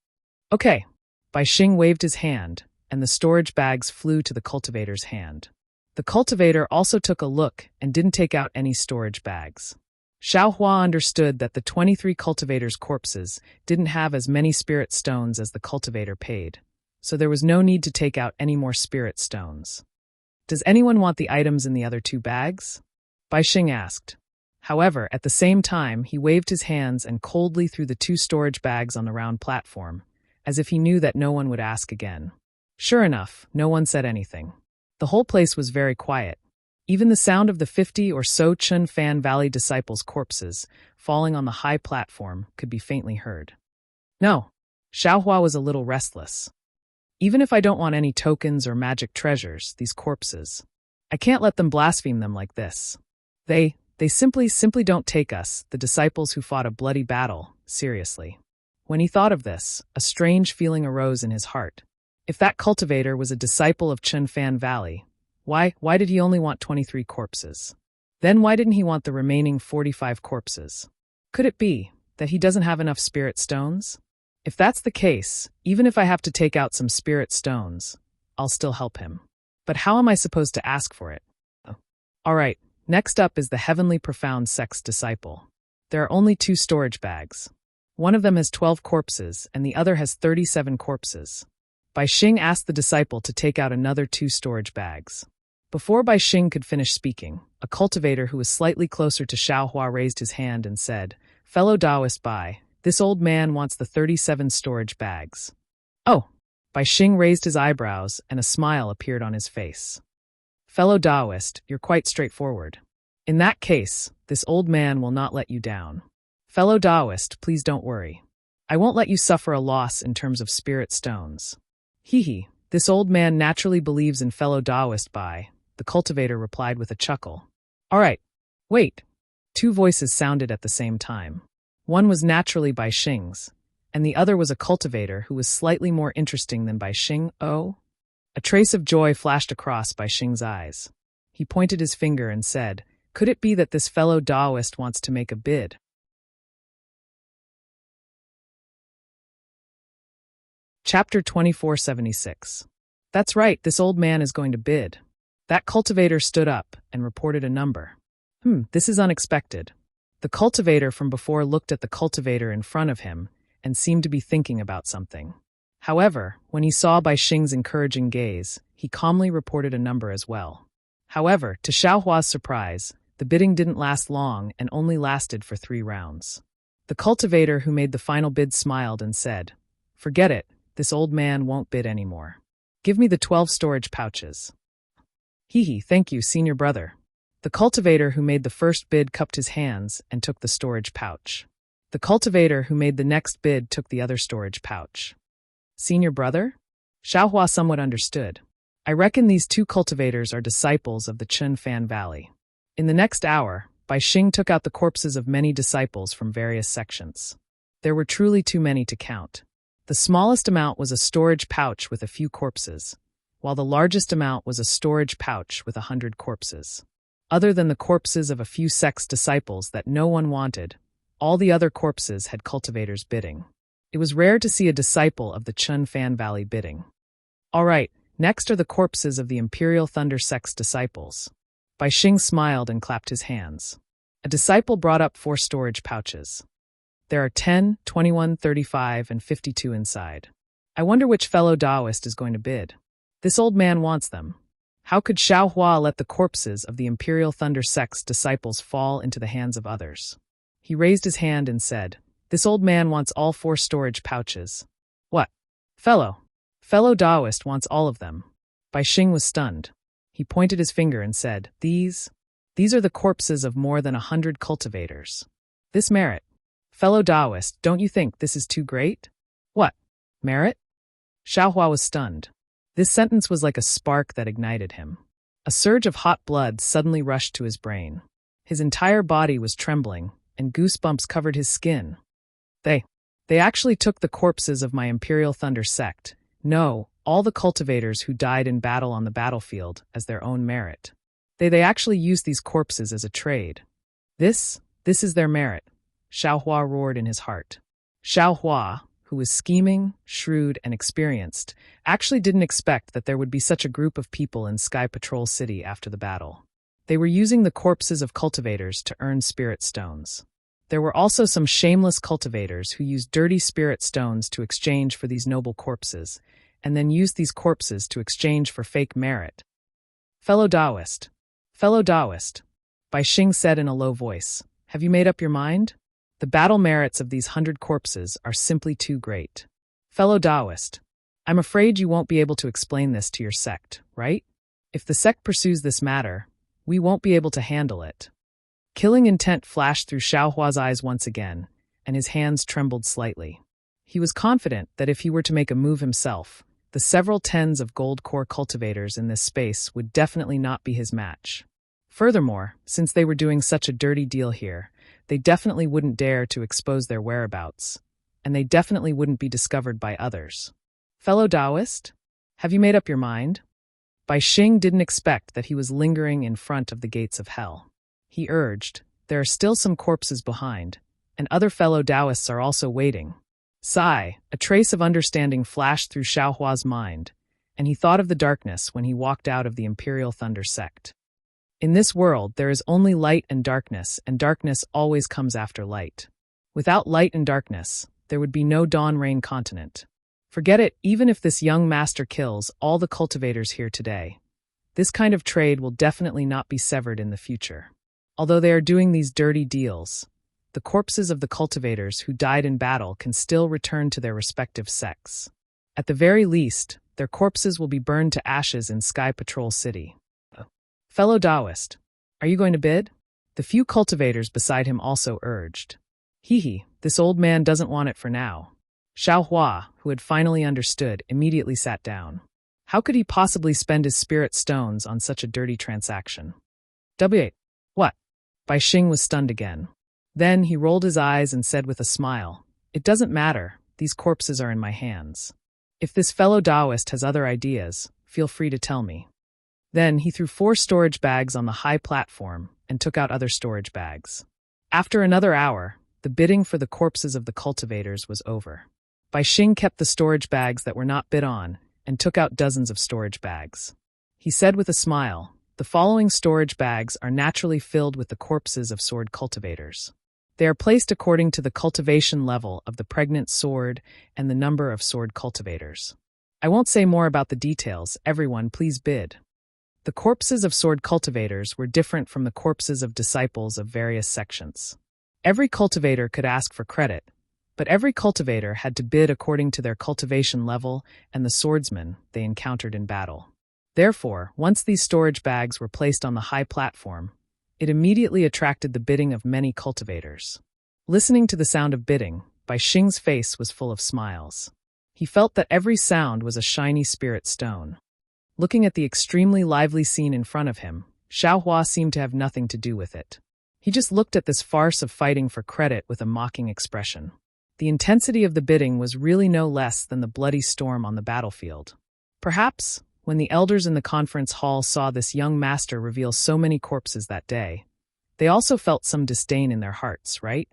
Okay. Bai Xing waved his hand, and the storage bags flew to the cultivator's hand. The cultivator also took a look and didn't take out any storage bags. Xiaohua understood that the 23 cultivators' corpses didn't have as many spirit stones as the cultivator paid, so there was no need to take out any more spirit stones. Does anyone want the items in the other 2 bags? Bai Xing asked. However, at the same time, he waved his hands and coldly threw the 2 storage bags on the round platform, as if he knew that no one would ask again. Sure enough, no one said anything. The whole place was very quiet. Even the sound of the 50 or so Chun Fan Valley disciples' corpses falling on the high platform could be faintly heard. No, Xiaohua was a little restless. Even if I don't want any tokens or magic treasures, these corpses, I can't let them blaspheme them like this. They simply don't take us, the disciples who fought a bloody battle, seriously. When he thought of this, a strange feeling arose in his heart. If that cultivator was a disciple of Chun Fan Valley, why did he only want 23 corpses? Then why didn't he want the remaining 45 corpses? Could it be that he doesn't have enough spirit stones? If that's the case, even if I have to take out some spirit stones, I'll still help him. But how am I supposed to ask for it? All right, next up is the Heavenly Profound Sect's disciple. There are only 2 storage bags. One of them has 12 corpses, and the other has 37 corpses. Bai Xing asked the disciple to take out another 2 storage bags. Before Bai Xing could finish speaking, a cultivator who was slightly closer to Xiaohua raised his hand and said, Fellow Taoist Bai, this old man wants the 37 storage bags. Oh! Bai Xing raised his eyebrows and a smile appeared on his face. Fellow Taoist, you're quite straightforward. In that case, this old man will not let you down. Fellow Taoist, please don't worry. I won't let you suffer a loss in terms of spirit stones. Hee, this old man naturally believes in fellow Taoist Bai, the cultivator replied with a chuckle. All right, wait. 2 voices sounded at the same time. One was naturally Bai Xing's, and the other was a cultivator who was slightly more interesting than Bai Xing. Oh? A trace of joy flashed across Bai Xing's eyes. He pointed his finger and said, could it be that this fellow Taoist wants to make a bid? Chapter 2476. That's right, this old man is going to bid. That cultivator stood up and reported a number. This is unexpected. The cultivator from before looked at the cultivator in front of him and seemed to be thinking about something. However, when he saw Bai Xing's encouraging gaze, he calmly reported a number as well. However, to Xiaohua's surprise, the bidding didn't last long and only lasted for 3 rounds. The cultivator who made the final bid smiled and said, Forget it, this old man won't bid anymore. Give me the 12 storage pouches. Hee, thank you, senior brother. The cultivator who made the first bid cupped his hands and took the storage pouch. The cultivator who made the next bid took the other storage pouch. Senior brother? Xiaohua somewhat understood. I reckon these 2 cultivators are disciples of the Chun Fan Valley. In the next hour, Bai Xing took out the corpses of many disciples from various sections. There were truly too many to count. The smallest amount was a storage pouch with a few corpses, while the largest amount was a storage pouch with 100 corpses. Other than the corpses of a few sect's disciples that no one wanted, all the other corpses had cultivators bidding. It was rare to see a disciple of the Chun Fan Valley bidding. All right, next are the corpses of the Imperial Thunder Sect's disciples. Bai Xing smiled and clapped his hands. A disciple brought up 4 storage pouches. There are 10, 21, 35, and 52 inside. I wonder which fellow Taoist is going to bid. This old man wants them. How could Xiao Hua let the corpses of the Imperial Thunder Sect's disciples fall into the hands of others? He raised his hand and said, "This old man wants all 4 storage pouches." "What? Fellow Taoist wants all of them." Bai Xing was stunned. He pointed his finger and said, These are the corpses of more than 100 cultivators. This merit. Fellow Taoist, don't you think this is too great? What? Merit? Xiao Hua was stunned. This sentence was like a spark that ignited him. A surge of hot blood suddenly rushed to his brain. His entire body was trembling, and goosebumps covered his skin. They actually took the corpses of my Imperial Thunder Sect. No, all the cultivators who died in battle on the battlefield as their own merit. They actually used these corpses as a trade. This is their merit, Xiao Hua roared in his heart. Xiao Hua, who was scheming, shrewd, and experienced, actually didn't expect that there would be such a group of people in Sky Patrol City after the battle. They were using the corpses of cultivators to earn spirit stones. There were also some shameless cultivators who used dirty spirit stones to exchange for these noble corpses, and then used these corpses to exchange for fake merit. Fellow Taoist, Bai Xing said in a low voice, have you made up your mind? The battle merits of these 100 corpses are simply too great. Fellow Taoist, I'm afraid you won't be able to explain this to your sect, right? If the sect pursues this matter, we won't be able to handle it. Killing intent flashed through Xiao Hua's eyes once again, and his hands trembled slightly. He was confident that if he were to make a move himself, the several tens of gold core cultivators in this space would definitely not be his match. Furthermore, since they were doing such a dirty deal here, they definitely wouldn't dare to expose their whereabouts, and they definitely wouldn't be discovered by others. Fellow Taoist, have you made up your mind? Bai Xing didn't expect that he was lingering in front of the gates of hell. He urged, there are still some corpses behind, and other fellow Taoists are also waiting. Sigh, a trace of understanding flashed through Xiao Hua's mind, and he thought of the darkness when he walked out of the Imperial Thunder Sect. In this world, there is only light and darkness always comes after light. Without light and darkness, there would be no Dawn Rain continent. Forget it, even if this young master kills all the cultivators here today. This kind of trade will definitely not be severed in the future. Although they are doing these dirty deals, the corpses of the cultivators who died in battle can still return to their respective sects. At the very least, their corpses will be burned to ashes in Sky Patrol City. Fellow Taoist, are you going to bid? The few cultivators beside him also urged. This old man doesn't want it for now. Xiao Hua, who had finally understood, immediately sat down. How could he possibly spend his spirit stones on such a dirty transaction? What? Bai Xing was stunned again. Then he rolled his eyes and said with a smile, it doesn't matter, these corpses are in my hands. If this fellow Taoist has other ideas, feel free to tell me. Then he threw 4 storage bags on the high platform and took out other storage bags. After another hour, the bidding for the corpses of the cultivators was over. Bai Xing kept the storage bags that were not bid on and took out dozens of storage bags. He said with a smile, the following storage bags are naturally filled with the corpses of sword cultivators. They are placed according to the cultivation level of the pregnant sword and the number of sword cultivators. I won't say more about the details, everyone please bid. The corpses of sword cultivators were different from the corpses of disciples of various sections. Every cultivator could ask for credit, but every cultivator had to bid according to their cultivation level and the swordsman they encountered in battle. Therefore, once these storage bags were placed on the high platform, it immediately attracted the bidding of many cultivators. Listening to the sound of bidding, Bai Xing's face was full of smiles. He felt that every sound was a shiny spirit stone. Looking at the extremely lively scene in front of him, Xiao Hua seemed to have nothing to do with it. He just looked at this farce of fighting for credit with a mocking expression. The intensity of the bidding was really no less than the bloody storm on the battlefield. Perhaps, when the elders in the conference hall saw this young master reveal so many corpses that day, they also felt some disdain in their hearts, right?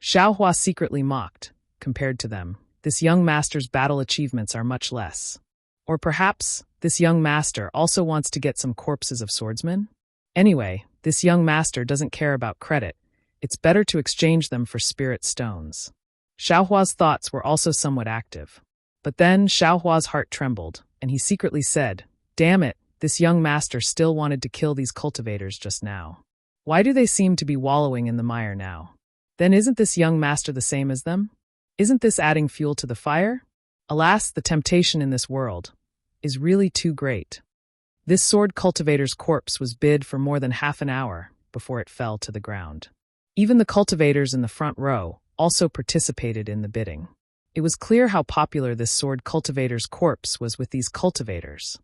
Xiao Hua secretly mocked. Compared to them, this young master's battle achievements are much less. Or perhaps this young master also wants to get some corpses of swordsmen? Anyway, this young master doesn't care about credit. It's better to exchange them for spirit stones. Xiaohua's thoughts were also somewhat active. But then Xiaohua's heart trembled, and he secretly said, "Damn it, this young master still wanted to kill these cultivators just now. Why do they seem to be wallowing in the mire now? Then isn't this young master the same as them? Isn't this adding fuel to the fire? Alas, the temptation in this world is really too great." This sword cultivator's corpse was bid for more than half an hour before it fell to the ground. Even the cultivators in the front row also participated in the bidding. It was clear how popular this sword cultivator's corpse was with these cultivators.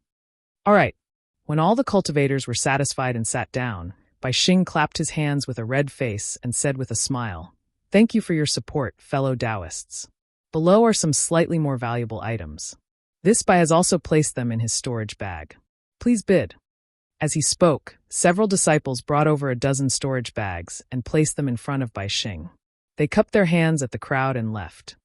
All right, when all the cultivators were satisfied and sat down, Bai Xing clapped his hands with a red face and said with a smile, "Thank you for your support, fellow Taoists. Below are some slightly more valuable items. This Bai has also placed them in his storage bag. Please bid." As he spoke, several disciples brought over a dozen storage bags and placed them in front of Bai Xing. They cupped their hands at the crowd and left.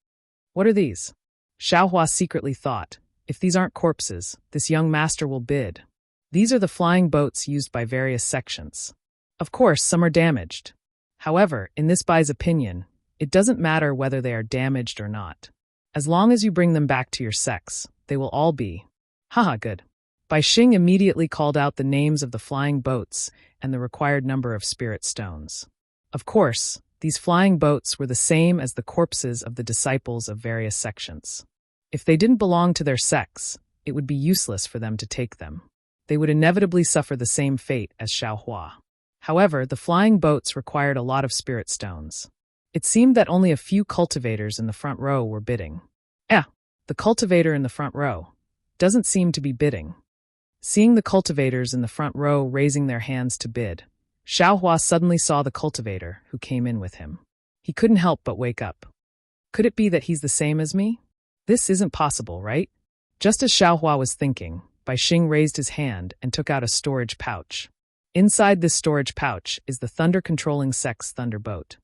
What are these? Xiaohua secretly thought, if these aren't corpses, this young master will bid. These are the flying boats used by various sections. Of course, some are damaged. However, in this Bai's opinion, it doesn't matter whether they are damaged or not. As long as you bring them back to your sex, they will all be. Haha, good. Bai Xing immediately called out the names of the flying boats and the required number of spirit stones. Of course, these flying boats were the same as the corpses of the disciples of various sections. If they didn't belong to their sex, it would be useless for them to take them. They would inevitably suffer the same fate as Xiaohua. However, the flying boats required a lot of spirit stones. It seemed that only a few cultivators in the front row were bidding. The cultivator in the front row doesn't seem to be bidding. Seeing the cultivators in the front row raising their hands to bid, Xiaohua suddenly saw the cultivator who came in with him. He couldn't help but wake up. Could it be that he's the same as me? This isn't possible, right? Just as Xiaohua was thinking, Bai Xing raised his hand and took out a storage pouch. Inside this storage pouch is the thunder-controlling sex thunderboat.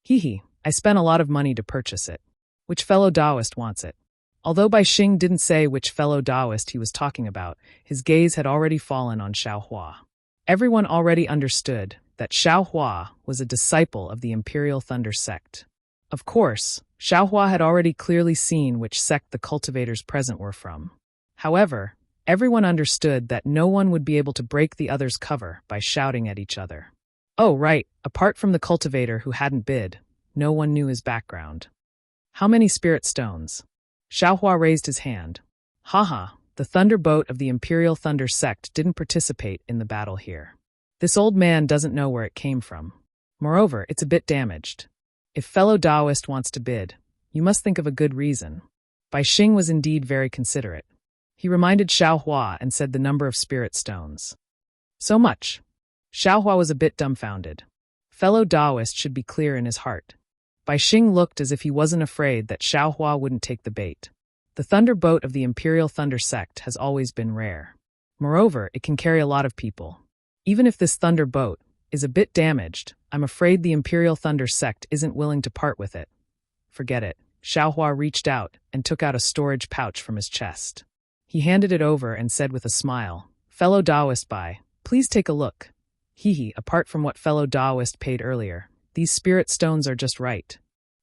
I spent a lot of money to purchase it. Which fellow Taoist wants it? Although Bai Xing didn't say which fellow Taoist he was talking about, his gaze had already fallen on Xiaohua. Everyone already understood that Xiaohua was a disciple of the Imperial Thunder sect. Of course, Xiaohua had already clearly seen which sect the cultivators present were from. However, everyone understood that no one would be able to break the other's cover by shouting at each other. Oh, right, apart from the cultivator who hadn't bid, no one knew his background. How many spirit stones? Xiaohua raised his hand. The thunderboat of the Imperial Thunder sect didn't participate in the battle here. This old man doesn't know where it came from. Moreover, it's a bit damaged. If fellow Taoist wants to bid, you must think of a good reason. Bai Xing was indeed very considerate. He reminded Xiaohua and said the number of spirit stones. So much. Xiaohua was a bit dumbfounded. Fellow Taoist should be clear in his heart. Bai Xing looked as if he wasn't afraid that Xiaohua wouldn't take the bait. The thunderboat of the Imperial Thunder sect has always been rare. Moreover, it can carry a lot of people. Even if this thunderboat is a bit damaged, I'm afraid the Imperial Thunder sect isn't willing to part with it. Forget it. Xiaohua reached out and took out a storage pouch from his chest. He handed it over and said with a smile, "Fellow Taoist Bai, please take a look. Apart from what fellow Taoist paid earlier, these spirit stones are just right."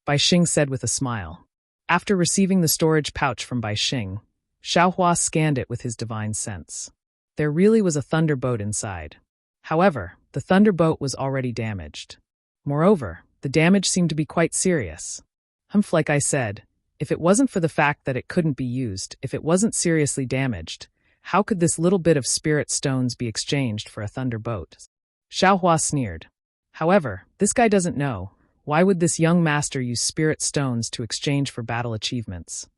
Bai Xing said with a smile. After receiving the storage pouch from Bai Xing, Xiaohua scanned it with his divine sense. There really was a thunderboat inside. However, the thunderboat was already damaged. Moreover, the damage seemed to be quite serious. Like I said, if it wasn't for the fact that it couldn't be used, if it wasn't seriously damaged, how could this little bit of spirit stones be exchanged for a thunderboat? Xiaohua sneered. However, this guy doesn't know. Why would this young master use spirit stones to exchange for battle achievements?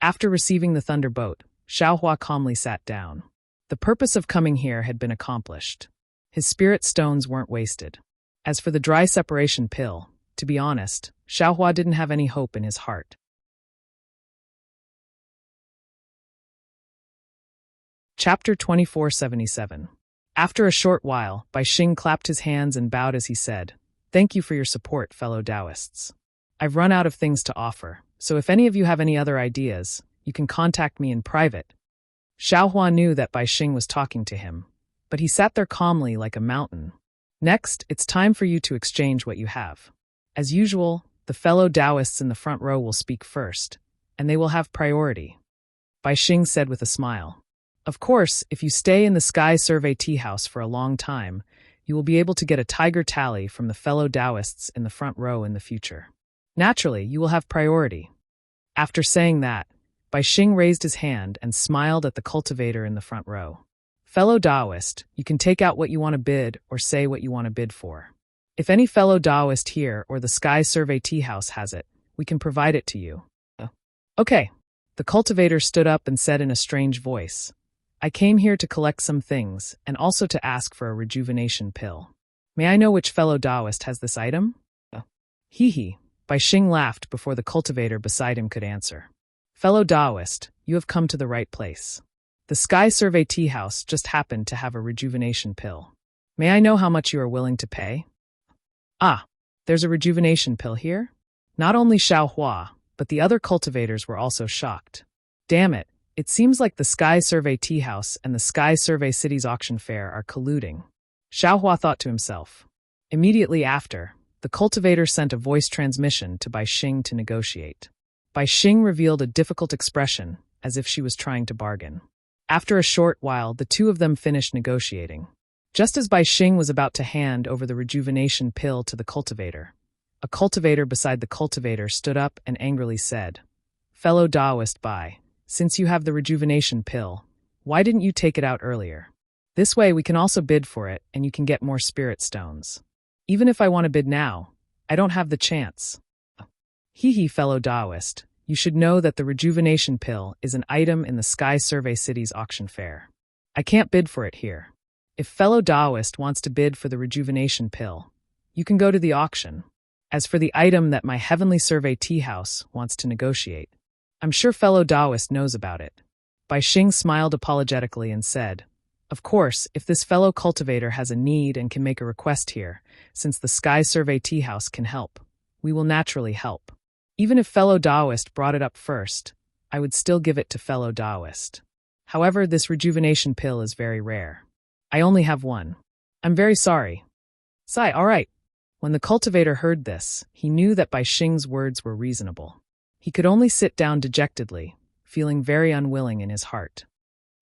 After receiving the thunderboat, Xiaohua calmly sat down. The purpose of coming here had been accomplished. His spirit stones weren't wasted. As for the dry separation pill, to be honest, Xiaohua didn't have any hope in his heart. Chapter 2477. After a short while, Bai Xing clapped his hands and bowed as he said, "Thank you for your support, fellow Taoists. I've run out of things to offer, So if any of you have any other ideas, you can contact me in private. Xiaohua knew that Bai Xing was talking to him, but he sat there calmly like a mountain. Next, it's time for you to exchange what you have. As usual, the fellow Taoists in the front row will speak first, and they will have priority. Bai Xing said with a smile. Of course, if you stay in the Sky Survey Tea House for a long time, you will be able to get a tiger tally from the fellow Taoists in the front row in the future. Naturally, you will have priority. After saying that, Bai Xing raised his hand and smiled at the cultivator in the front row. Fellow Taoist, you can take out what you want to bid or say what you want to bid for. If any fellow Taoist here or the Sky Survey Tea House has it, we can provide it to you. Okay. The cultivator stood up and said in a strange voice, I came here to collect some things and also to ask for a rejuvenation pill. May I know which fellow Taoist has this item? Hee. Bai Xing laughed before the cultivator beside him could answer. Fellow Taoist, you have come to the right place. The Sky Survey Tea House just happened to have a rejuvenation pill. May I know how much you are willing to pay? Ah, there's a rejuvenation pill here? Not only Xiaohua, but the other cultivators were also shocked. Damn it, it seems like the Sky Survey Tea House and the Sky Survey City's auction fair are colluding. Xiaohua thought to himself. Immediately after, the cultivator sent a voice transmission to Bai Xing to negotiate. Bai Xing revealed a difficult expression, as if she was trying to bargain. After a short while, the two of them finished negotiating. Just as Bai Xing was about to hand over the rejuvenation pill to the cultivator, a cultivator beside the cultivator stood up and angrily said, Fellow Taoist Bai, since you have the rejuvenation pill, why didn't you take it out earlier? This way we can also bid for it and you can get more spirit stones. Even if I want to bid now, I don't have the chance. Hee, fellow Taoist, you should know that the rejuvenation pill is an item in the Sky Survey City's auction fair. I can't bid for it here. If fellow Taoist wants to bid for the rejuvenation pill, you can go to the auction. As for the item that my Heavenly Survey Tea House wants to negotiate, I'm sure fellow Taoist knows about it. Bai Xing smiled apologetically and said, Of course, if this fellow cultivator has a need and can make a request here, since the Sky Survey Tea House can help, we will naturally help. Even if fellow Taoist brought it up first, I would still give it to fellow Taoist. However, this rejuvenation pill is very rare. I only have one. I'm very sorry. Sigh, all right. When the cultivator heard this, he knew that Bai Xing's words were reasonable. He could only sit down dejectedly, feeling very unwilling in his heart.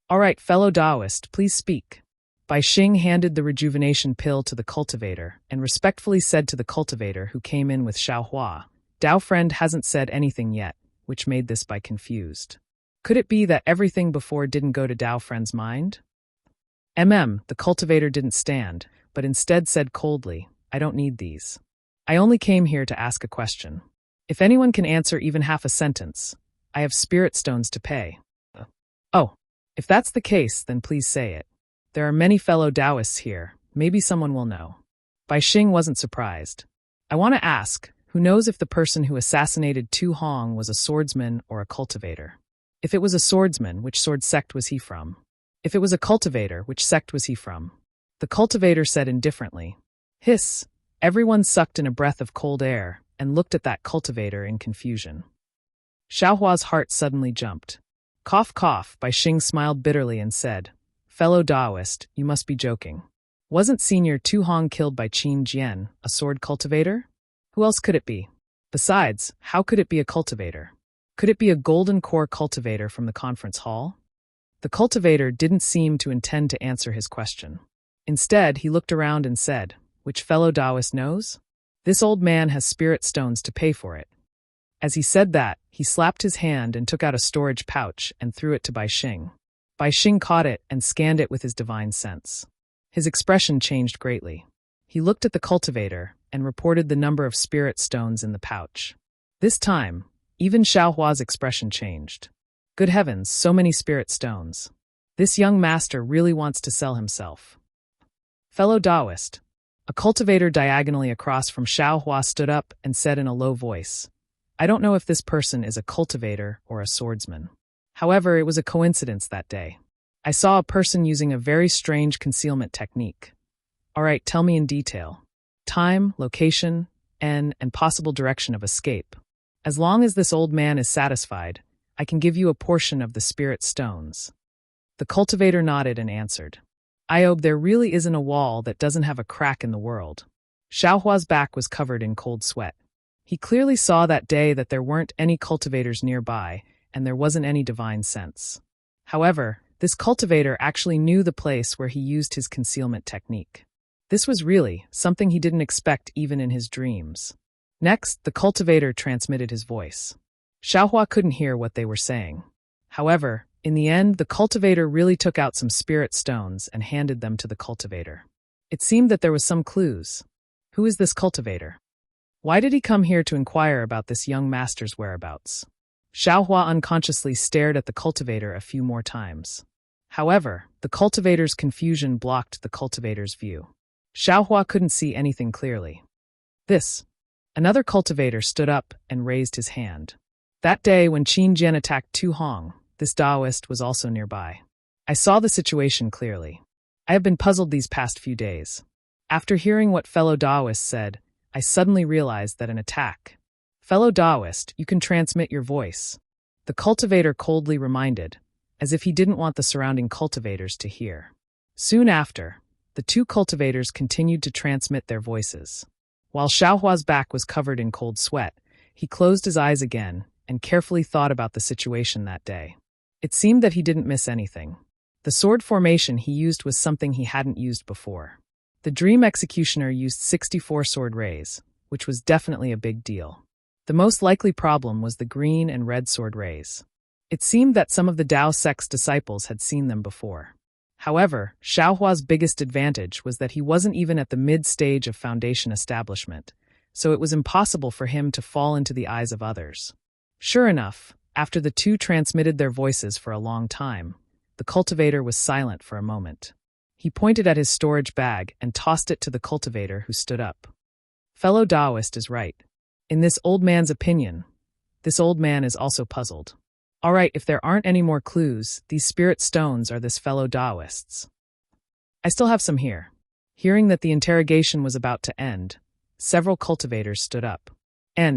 All right, fellow Taoist, please speak. Bai Xing handed the rejuvenation pill to the cultivator and respectfully said to the cultivator who came in with Xiaohua, Dao friend hasn't said anything yet, which made this Bai confused. Could it be that everything before didn't go to Dao friend's mind? The cultivator didn't stand, but instead said coldly, I don't need these. I only came here to ask a question. If anyone can answer even half a sentence, I have spirit stones to pay. Oh, if that's the case, then please say it. There are many fellow Taoists here, maybe someone will know. Bai Xing wasn't surprised. I want to ask, who knows if the person who assassinated Tu Hong was a swordsman or a cultivator? If it was a swordsman, which sword sect was he from? If it was a cultivator, which sect was he from? The cultivator said indifferently. Hiss! Everyone sucked in a breath of cold air and looked at that cultivator in confusion. Xiaohua's heart suddenly jumped. Cough, cough, Bai Xing smiled bitterly and said, Fellow Taoist, you must be joking. Wasn't Senior Tu Hong killed by Qin Jian, a sword cultivator? Who else could it be? Besides, how could it be a cultivator? Could it be a golden core cultivator from the conference hall? The cultivator didn't seem to intend to answer his question. Instead, he looked around and said, Which fellow Taoist knows? This old man has spirit stones to pay for it. As he said that, he slapped his hand and took out a storage pouch and threw it to Bai Xing. Bai Xing caught it and scanned it with his divine sense. His expression changed greatly. He looked at the cultivator and reported the number of spirit stones in the pouch. This time, even Xiaohua's expression changed. Good heavens, so many spirit stones. This young master really wants to sell himself. Fellow Taoist. A cultivator diagonally across from Xiaohua stood up and said in a low voice, I don't know if this person is a cultivator or a swordsman. However, it was a coincidence that day. I saw a person using a very strange concealment technique. All right, tell me in detail. Time, location, and possible direction of escape. As long as this old man is satisfied, I can give you a portion of the spirit stones. The cultivator nodded and answered. Iob, there really isn't a wall that doesn't have a crack in the world. Xiaohua's back was covered in cold sweat. He clearly saw that day that there weren't any cultivators nearby, and there wasn't any divine sense. However, this cultivator actually knew the place where he used his concealment technique. This was really something he didn't expect even in his dreams. Next, the cultivator transmitted his voice. Xiaohua couldn't hear what they were saying. However, in the end, the cultivator really took out some spirit stones and handed them to the cultivator. It seemed that there was some clues. Who is this cultivator? Why did he come here to inquire about this young master's whereabouts? Xiaohua unconsciously stared at the cultivator a few more times. However, the cultivator's confusion blocked the cultivator's view. Xiaohua couldn't see anything clearly. Another cultivator stood up and raised his hand. That day when Qin Jian attacked Tu Hong, this Taoist was also nearby. I saw the situation clearly. I have been puzzled these past few days. After hearing what fellow Taoist said, I suddenly realized that an attack. Fellow Taoist, you can transmit your voice. The cultivator coldly reminded, as if he didn't want the surrounding cultivators to hear. Soon after, the two cultivators continued to transmit their voices. While Xiaohua's back was covered in cold sweat, he closed his eyes again and carefully thought about the situation that day. It seemed that he didn't miss anything. The sword formation he used was something he hadn't used before. The dream executioner used 64 sword rays, which was definitely a big deal. The most likely problem was the green and red sword rays. It seemed that some of the Dao sect's disciples had seen them before. However, Xiaohua's biggest advantage was that he wasn't even at the mid-stage of foundation establishment, so it was impossible for him to fall into the eyes of others. Sure enough, after the two transmitted their voices for a long time, the cultivator was silent for a moment. He pointed at his storage bag and tossed it to the cultivator, who stood up. Fellow Taoist is right. In this old man's opinion, this old man is also puzzled. All right, if there aren't any more clues, these spirit stones are this fellow Taoist's. I still have some here. Hearing that the interrogation was about to end, several cultivators stood up.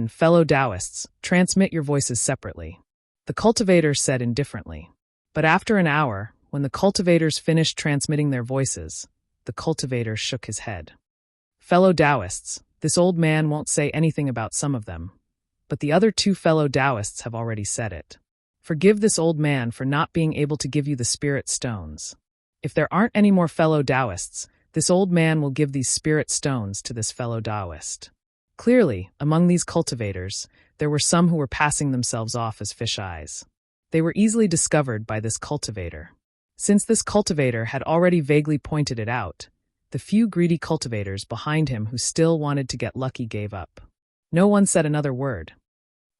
Fellow Taoists, transmit your voices separately. The cultivator said indifferently. But after an hour, when the cultivators finished transmitting their voices, the cultivator shook his head. Fellow Taoists, this old man won't say anything about some of them, but the other two fellow Taoists have already said it. Forgive this old man for not being able to give you the spirit stones. If there aren't any more fellow Taoists, this old man will give these spirit stones to this fellow Taoist. Clearly, among these cultivators, there were some who were passing themselves off as fish eyes. They were easily discovered by this cultivator. Since this cultivator had already vaguely pointed it out, the few greedy cultivators behind him who still wanted to get lucky gave up. No one said another word.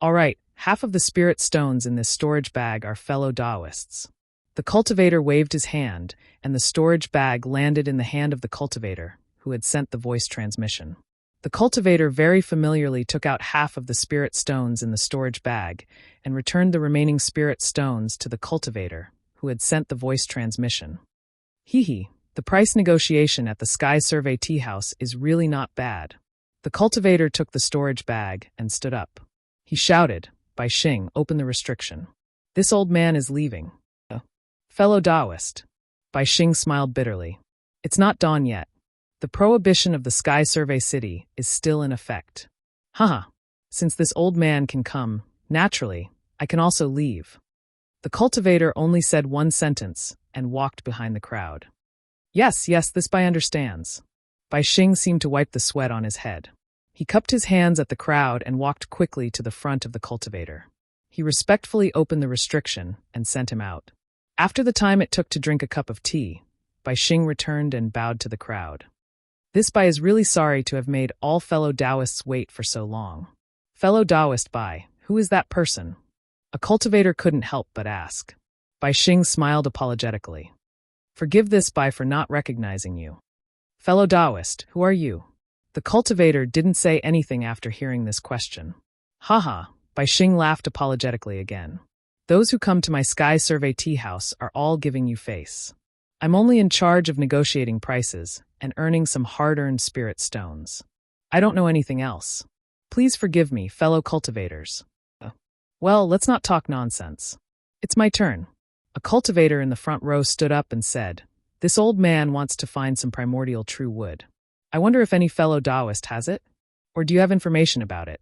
All right, half of the spirit stones in this storage bag are fellow Taoists. The cultivator waved his hand, and the storage bag landed in the hand of the cultivator, who had sent the voice transmission. The cultivator very familiarly took out half of the spirit stones in the storage bag and returned the remaining spirit stones to the cultivator, who had sent the voice transmission. The price negotiation at the Sky Survey Tea House is really not bad. The cultivator took the storage bag and stood up. He shouted, "Bai Xing, open the restriction. This old man is leaving." Fellow Taoist. Bai Xing smiled bitterly. It's not dawn yet. The prohibition of the Sky Survey City is still in effect. Since this old man can come, naturally, I can also leave. The cultivator only said one sentence and walked behind the crowd. Yes, this Bai understands. Bai Xing seemed to wipe the sweat on his head. He cupped his hands at the crowd and walked quickly to the front of the cultivator. He respectfully opened the restriction and sent him out. After the time it took to drink a cup of tea, Bai Xing returned and bowed to the crowd. This Bai is really sorry to have made all fellow Taoists wait for so long. Fellow Taoist Bai, who is that person? A cultivator couldn't help but ask. Bai Xing smiled apologetically. Forgive this Bai for not recognizing you. Fellow Taoist, who are you? The cultivator didn't say anything after hearing this question. Bai Xing laughed apologetically again. Those who come to my Sky Survey Tea House are all giving you face. I'm only in charge of negotiating prices and earning some hard-earned spirit stones. I don't know anything else. Please forgive me, fellow cultivators. Well, let's not talk nonsense. It's my turn. A cultivator in the front row stood up and said, "This old man wants to find some primordial true wood. I wonder if any fellow Taoist has it? Or do you have information about it?"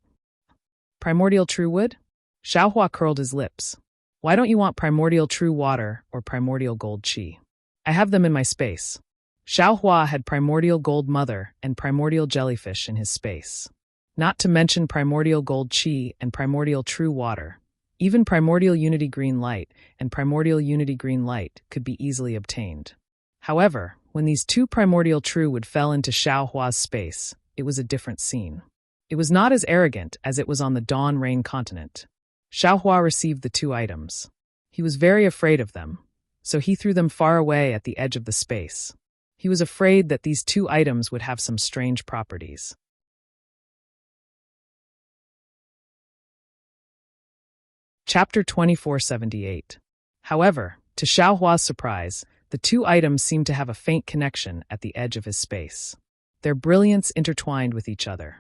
Primordial true wood? Xiaohua curled his lips. "Why don't you want primordial true water or primordial gold qi? I have them in my space." Xiaohua had primordial gold mother and primordial jellyfish in his space. Not to mention primordial gold qi and primordial true water. Even primordial unity green light and primordial unity green light could be easily obtained. However, when these two primordial true wood fell into Xiaohua's space, it was a different scene. It was not as arrogant as it was on the Dawn Rain continent. Xiaohua received the two items. He was very afraid of them, so he threw them far away at the edge of the space. He was afraid that these two items would have some strange properties. Chapter 2478. However, to Xiaohua's surprise, the two items seemed to have a faint connection at the edge of his space. Their brilliance intertwined with each other.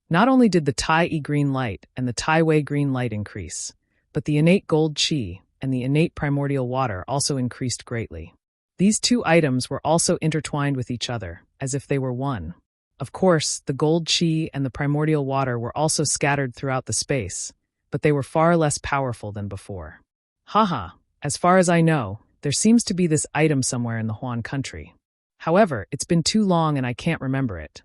Not only did the Tai green light and the Tai Wei green light increase, but the innate gold qi and the innate primordial water also increased greatly. These two items were also intertwined with each other, as if they were one. Of course, the gold qi and the primordial water were also scattered throughout the space, but they were far less powerful than before. Haha, as far as I know, there seems to be this item somewhere in the Huan country. However, it's been too long and I can't remember it.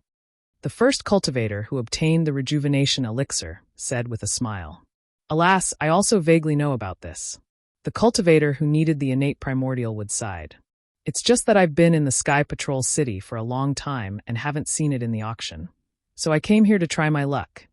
The first cultivator who obtained the rejuvenation elixir said with a smile. Alas, I also vaguely know about this. The cultivator who needed the innate primordial wood sighed. It's just that I've been in the Sky Patrol City for a long time and haven't seen it in the auction. So I came here to try my luck.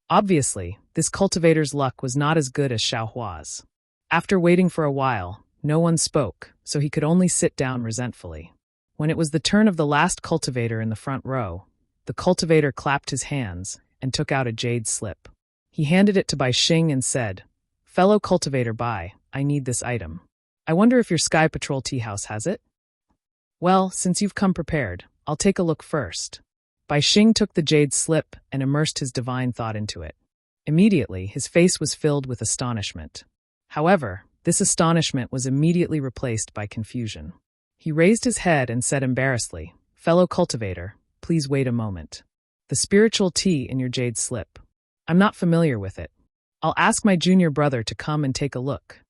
Obviously, this cultivator's luck was not as good as Xiaohua's. After waiting for a while, no one spoke, so he could only sit down resentfully. When it was the turn of the last cultivator in the front row, the cultivator clapped his hands and took out a jade slip. He handed it to Bai Xing and said, "Fellow cultivator Bai, I need this item. I wonder if your Sky Patrol tea house has it?" "Well, since you've come prepared, I'll take a look first." Bai Xing took the jade slip and immersed his divine thought into it. Immediately, his face was filled with astonishment. However, this astonishment was immediately replaced by confusion. He raised his head and said embarrassedly, "Fellow cultivator, please wait a moment. The spiritual tea in your jade slip. I'm not familiar with it. I'll ask my junior brother to come and take a look."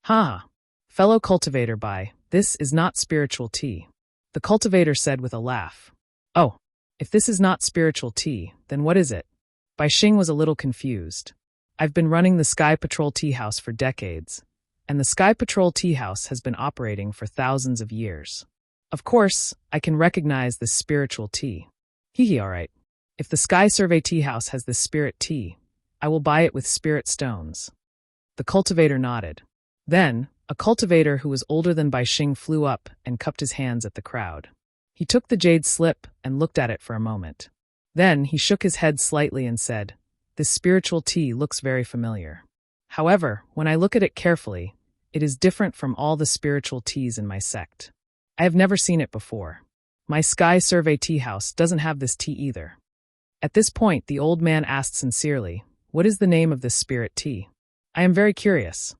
"Ha! Fellow cultivator Bai, this is not spiritual tea," the cultivator said with a laugh. "Oh, if this is not spiritual tea, then what is it?" Bai Xing was a little confused. "I've been running the Sky Patrol Tea House for decades, and the Sky Patrol Tea House has been operating for thousands of years. Of course, I can recognize this spiritual tea. All right. If the Sky Survey Tea House has this spirit tea, I will buy it with spirit stones." The cultivator nodded. Then, a cultivator who was older than Bai Xing flew up and cupped his hands at the crowd. He took the jade slip and looked at it for a moment. Then he shook his head slightly and said, "This spiritual tea looks very familiar. However, when I look at it carefully, it is different from all the spiritual teas in my sect. I have never seen it before. My Sky Survey Tea House doesn't have this tea either." At this point, the old man asked sincerely, "What is the name of this spirit tea? I am very curious."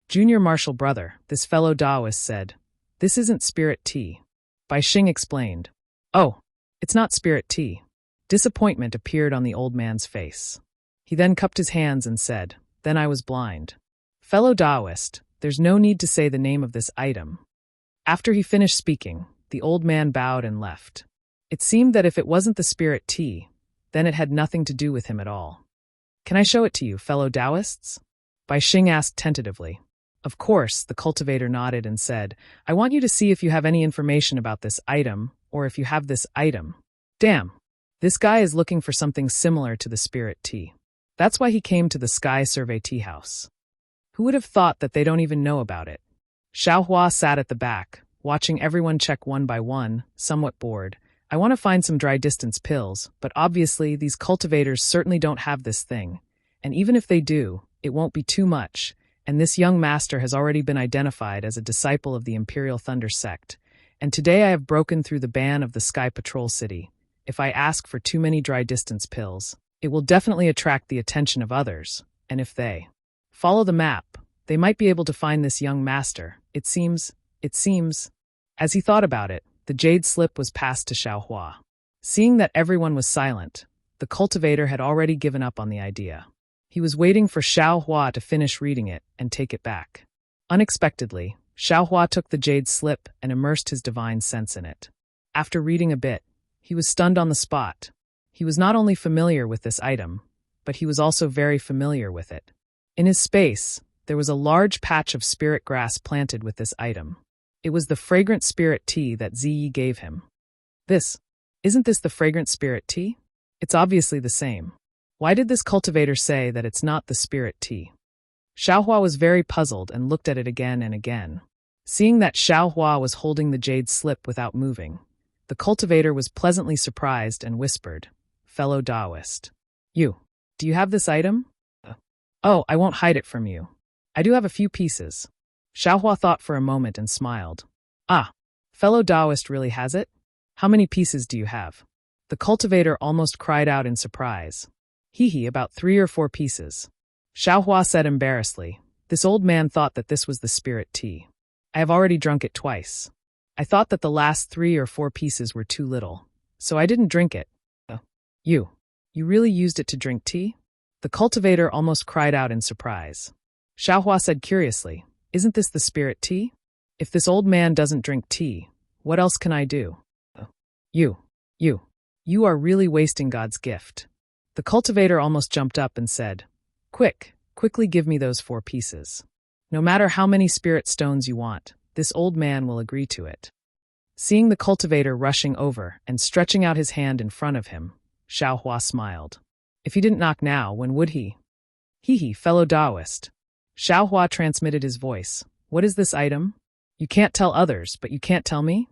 "Junior Marshal Brother," this fellow Taoist said, "this isn't spirit tea." Bai Xing explained, "Oh, it's not spirit tea." Disappointment appeared on the old man's face. He then cupped his hands and said, "Then I was blind. Fellow Taoist, there's no need to say the name of this item." After he finished speaking, the old man bowed and left. It seemed that if it wasn't the spirit tea, then it had nothing to do with him at all. "Can I show it to you, fellow Taoists?" Bai Xing asked tentatively. Of course, the cultivator nodded and said, "I want you to see if you have any information about this item, or if you have this item. Damn, this guy is looking for something similar to the spirit tea. That's why he came to the Sky Survey Tea House. Who would have thought that they don't even know about it?" Xiaohua sat at the back, watching everyone check one by one, somewhat bored. "I want to find some dry distance pills, but obviously these cultivators certainly don't have this thing. And even if they do, it won't be too much. And this young master has already been identified as a disciple of the Imperial Thunder sect. And today I have broken through the ban of the Sky Patrol City. If I ask for too many dry distance pills, it will definitely attract the attention of others. And if they Follow the map. They might be able to find this young master. It seems. As he thought about it, the jade slip was passed to Xiaohua. Seeing that everyone was silent, the cultivator had already given up on the idea. He was waiting for Xiaohua to finish reading it and take it back. Unexpectedly, Xiaohua took the jade slip and immersed his divine sense in it. After reading a bit, he was stunned on the spot. He was not only familiar with this item, but he was also very familiar with it. In his space, there was a large patch of spirit grass planted with this item. It was the fragrant spirit tea that Ziyi gave him. Isn't this the fragrant spirit tea? It's obviously the same. Why did this cultivator say that it's not the spirit tea? Xiaohua was very puzzled and looked at it again and again. Seeing that Xiaohua was holding the jade slip without moving, the cultivator was pleasantly surprised and whispered, "Fellow Taoist. Do you have this item?" "Oh, I won't hide it from you. I do have a few pieces." Xiaohua thought for a moment and smiled. "Ah, fellow Taoist really has it? How many pieces do you have?" The cultivator almost cried out in surprise. About 3 or 4 pieces." Xiaohua said embarrassedly. This old man thought that this was the spirit tea. "I have already drunk it twice. I thought that the last 3 or 4 pieces were too little, so I didn't drink it." You really used it to drink tea?" The cultivator almost cried out in surprise. Xiaohua said curiously, "Isn't this the spirit tea? If this old man doesn't drink tea, what else can I do?" You are really wasting God's gift." The cultivator almost jumped up and said, Quickly give me those 4 pieces. No matter how many spirit stones you want, this old man will agree to it." Seeing the cultivator rushing over and stretching out his hand in front of him, Xiaohua smiled. If he didn't knock now, when would he? Fellow Taoist. Xiaohua transmitted his voice. "What is this item? You can't tell others, but you can't tell me?"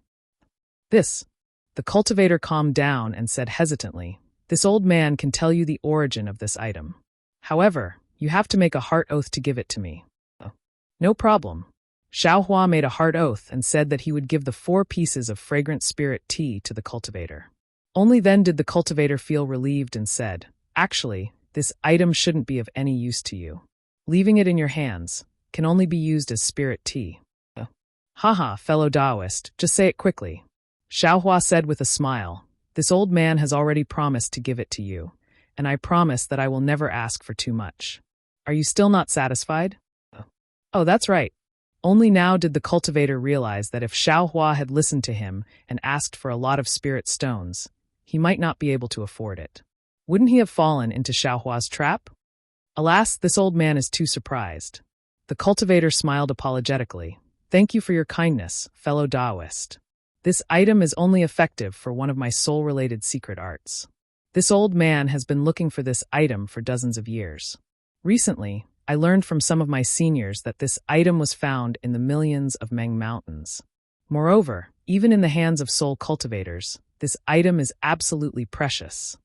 The cultivator calmed down and said hesitantly, "This old man can tell you the origin of this item. However, you have to make a heart oath to give it to me." "No problem." Xiaohua made a heart oath and said that he would give the 4 pieces of fragrant spirit tea to the cultivator. Only then did the cultivator feel relieved and said, "Actually, this item shouldn't be of any use to you. Leaving it in your hands can only be used as spirit tea." Fellow Taoist, just say it quickly." Xiaohua said with a smile, "This old man has already promised to give it to you, and I promise that I will never ask for too much. Are you still not satisfied?" "Oh, that's right." Only now did the cultivator realize that if Xiaohua had listened to him and asked for a lot of spirit stones, he might not be able to afford it. Wouldn't he have fallen into Xiaohua's trap? Alas, this old man is too surprised. The cultivator smiled apologetically. "Thank you for your kindness, fellow Taoist. This item is only effective for one of my soul-related secret arts. This old man has been looking for this item for dozens of years. Recently, I learned from some of my seniors that this item was found in the millions of Meng Mountains. Moreover, even in the hands of soul cultivators, this item is absolutely precious."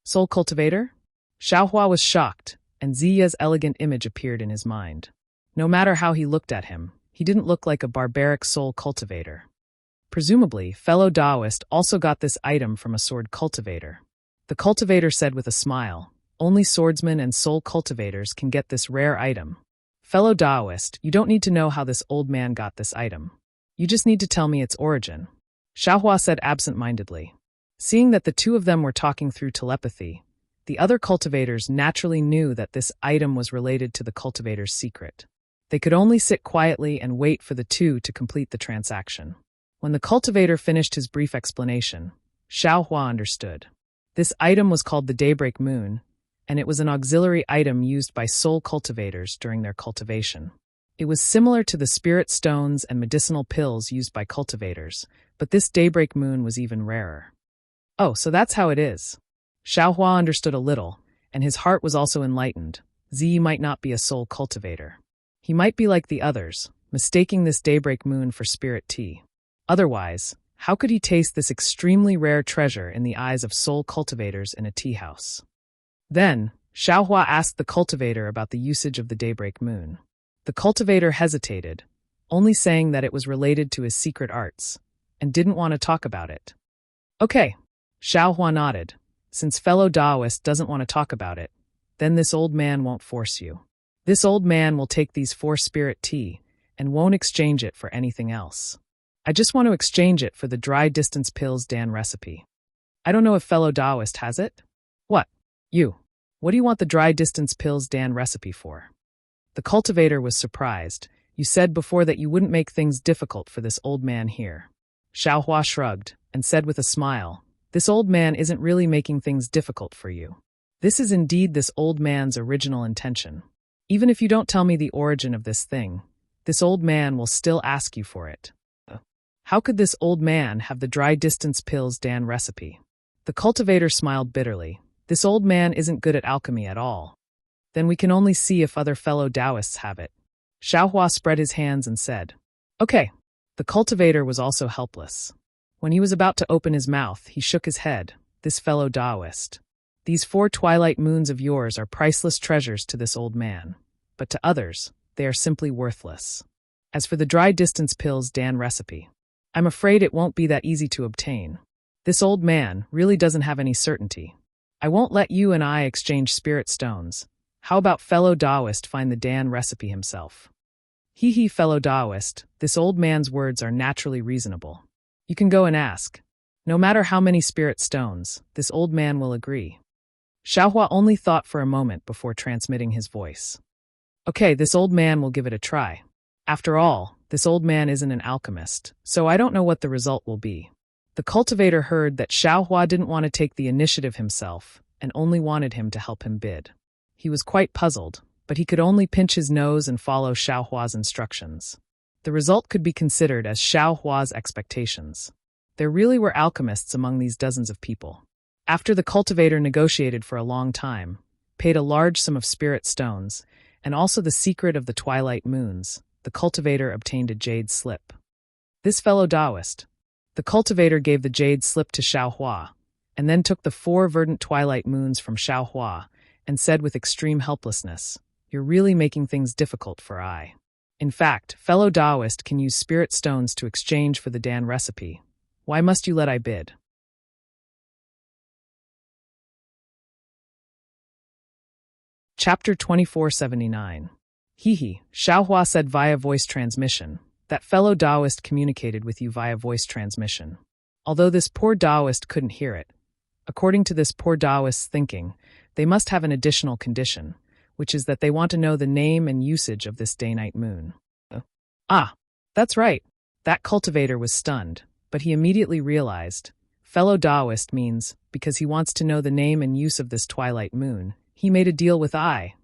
Soul cultivator? Xiaohua was shocked, and Ziya's elegant image appeared in his mind. No matter how he looked at him, he didn't look like a barbaric soul cultivator. Presumably, fellow Taoist also got this item from a sword cultivator. The cultivator said with a smile, "Only swordsmen and soul cultivators can get this rare item. Fellow Taoist, you don't need to know how this old man got this item. You just need to tell me its origin." Xiaohua said absent-mindedly. Seeing that the two of them were talking through telepathy, the other cultivators naturally knew that this item was related to the cultivator's secret. They could only sit quietly and wait for the two to complete the transaction. When the cultivator finished his brief explanation, Xiaohua understood. This item was called the Daybreak Moon, and it was an auxiliary item used by soul cultivators during their cultivation. It was similar to the spirit stones and medicinal pills used by cultivators, but this Daybreak Moon was even rarer. "Oh, so that's how it is." Xiaohua understood a little, and his heart was also enlightened. Ziyi might not be a soul cultivator. He might be like the others, mistaking this Daybreak Moon for spirit tea. Otherwise, how could he taste this extremely rare treasure in the eyes of soul cultivators in a tea house? Then, Xiaohua asked the cultivator about the usage of the Daybreak Moon. The cultivator hesitated, only saying that it was related to his secret arts, and didn't want to talk about it. "Okay," Xiaohua nodded. Since fellow Taoist doesn't want to talk about it, then this old man won't force you. This old man will take these 4 spirit tea and won't exchange it for anything else. I just want to exchange it for the dry distance pills Dan recipe. I don't know if fellow Taoist has it? What? You. What do you want the dry distance pills Dan recipe for? The cultivator was surprised. You said before that you wouldn't make things difficult for this old man here. Xiaohua shrugged and said with a smile, this old man isn't really making things difficult for you. This is indeed this old man's original intention. Even if you don't tell me the origin of this thing, this old man will still ask you for it. How could this old man have the dry distance pills Dan recipe? The cultivator smiled bitterly. This old man isn't good at alchemy at all. Then we can only see if other fellow Taoists have it. Xiaohua spread his hands and said, okay. The cultivator was also helpless. When he was about to open his mouth, he shook his head. This fellow Taoist. These 4 twilight moons of yours are priceless treasures to this old man. But to others, they are simply worthless. As for the dry distance pills Dan recipe, I'm afraid it won't be that easy to obtain. This old man really doesn't have any certainty. I won't let you and I exchange spirit stones. How about fellow Taoist find the Dan recipe himself? Hee fellow Taoist, this old man's words are naturally reasonable. You can go and ask. No matter how many spirit stones, this old man will agree. Xiaohua only thought for a moment before transmitting his voice. Okay, this old man will give it a try. After all, this old man isn't an alchemist, so I don't know what the result will be. The cultivator heard that Xiaohua didn't want to take the initiative himself and only wanted him to help him bid. He was quite puzzled, but he could only pinch his nose and follow Xiaohua's instructions. The result could be considered as Xiaohua's expectations. There really were alchemists among these dozens of people. After the cultivator negotiated for a long time, paid a large sum of spirit stones, and also the secret of the twilight moons, the cultivator obtained a jade slip. This fellow Taoist. The cultivator gave the jade slip to Xiaohua, and then took the 4 verdant twilight moons from Xiaohua, and said with extreme helplessness, you're really making things difficult for I. In fact, fellow Taoist can use spirit stones to exchange for the Dan recipe. Why must you let I bid? Chapter 2479. Xiaohua said via voice transmission. That fellow Taoist communicated with you via voice transmission. Although this poor Taoist couldn't hear it. According to this poor Taoist's thinking, they must have an additional condition, which is that they want to know the name and usage of this day-night moon. Ah, that's right. That cultivator was stunned, but he immediately realized, fellow Taoist means, because he wants to know the name and use of this twilight moon, he made a deal with I.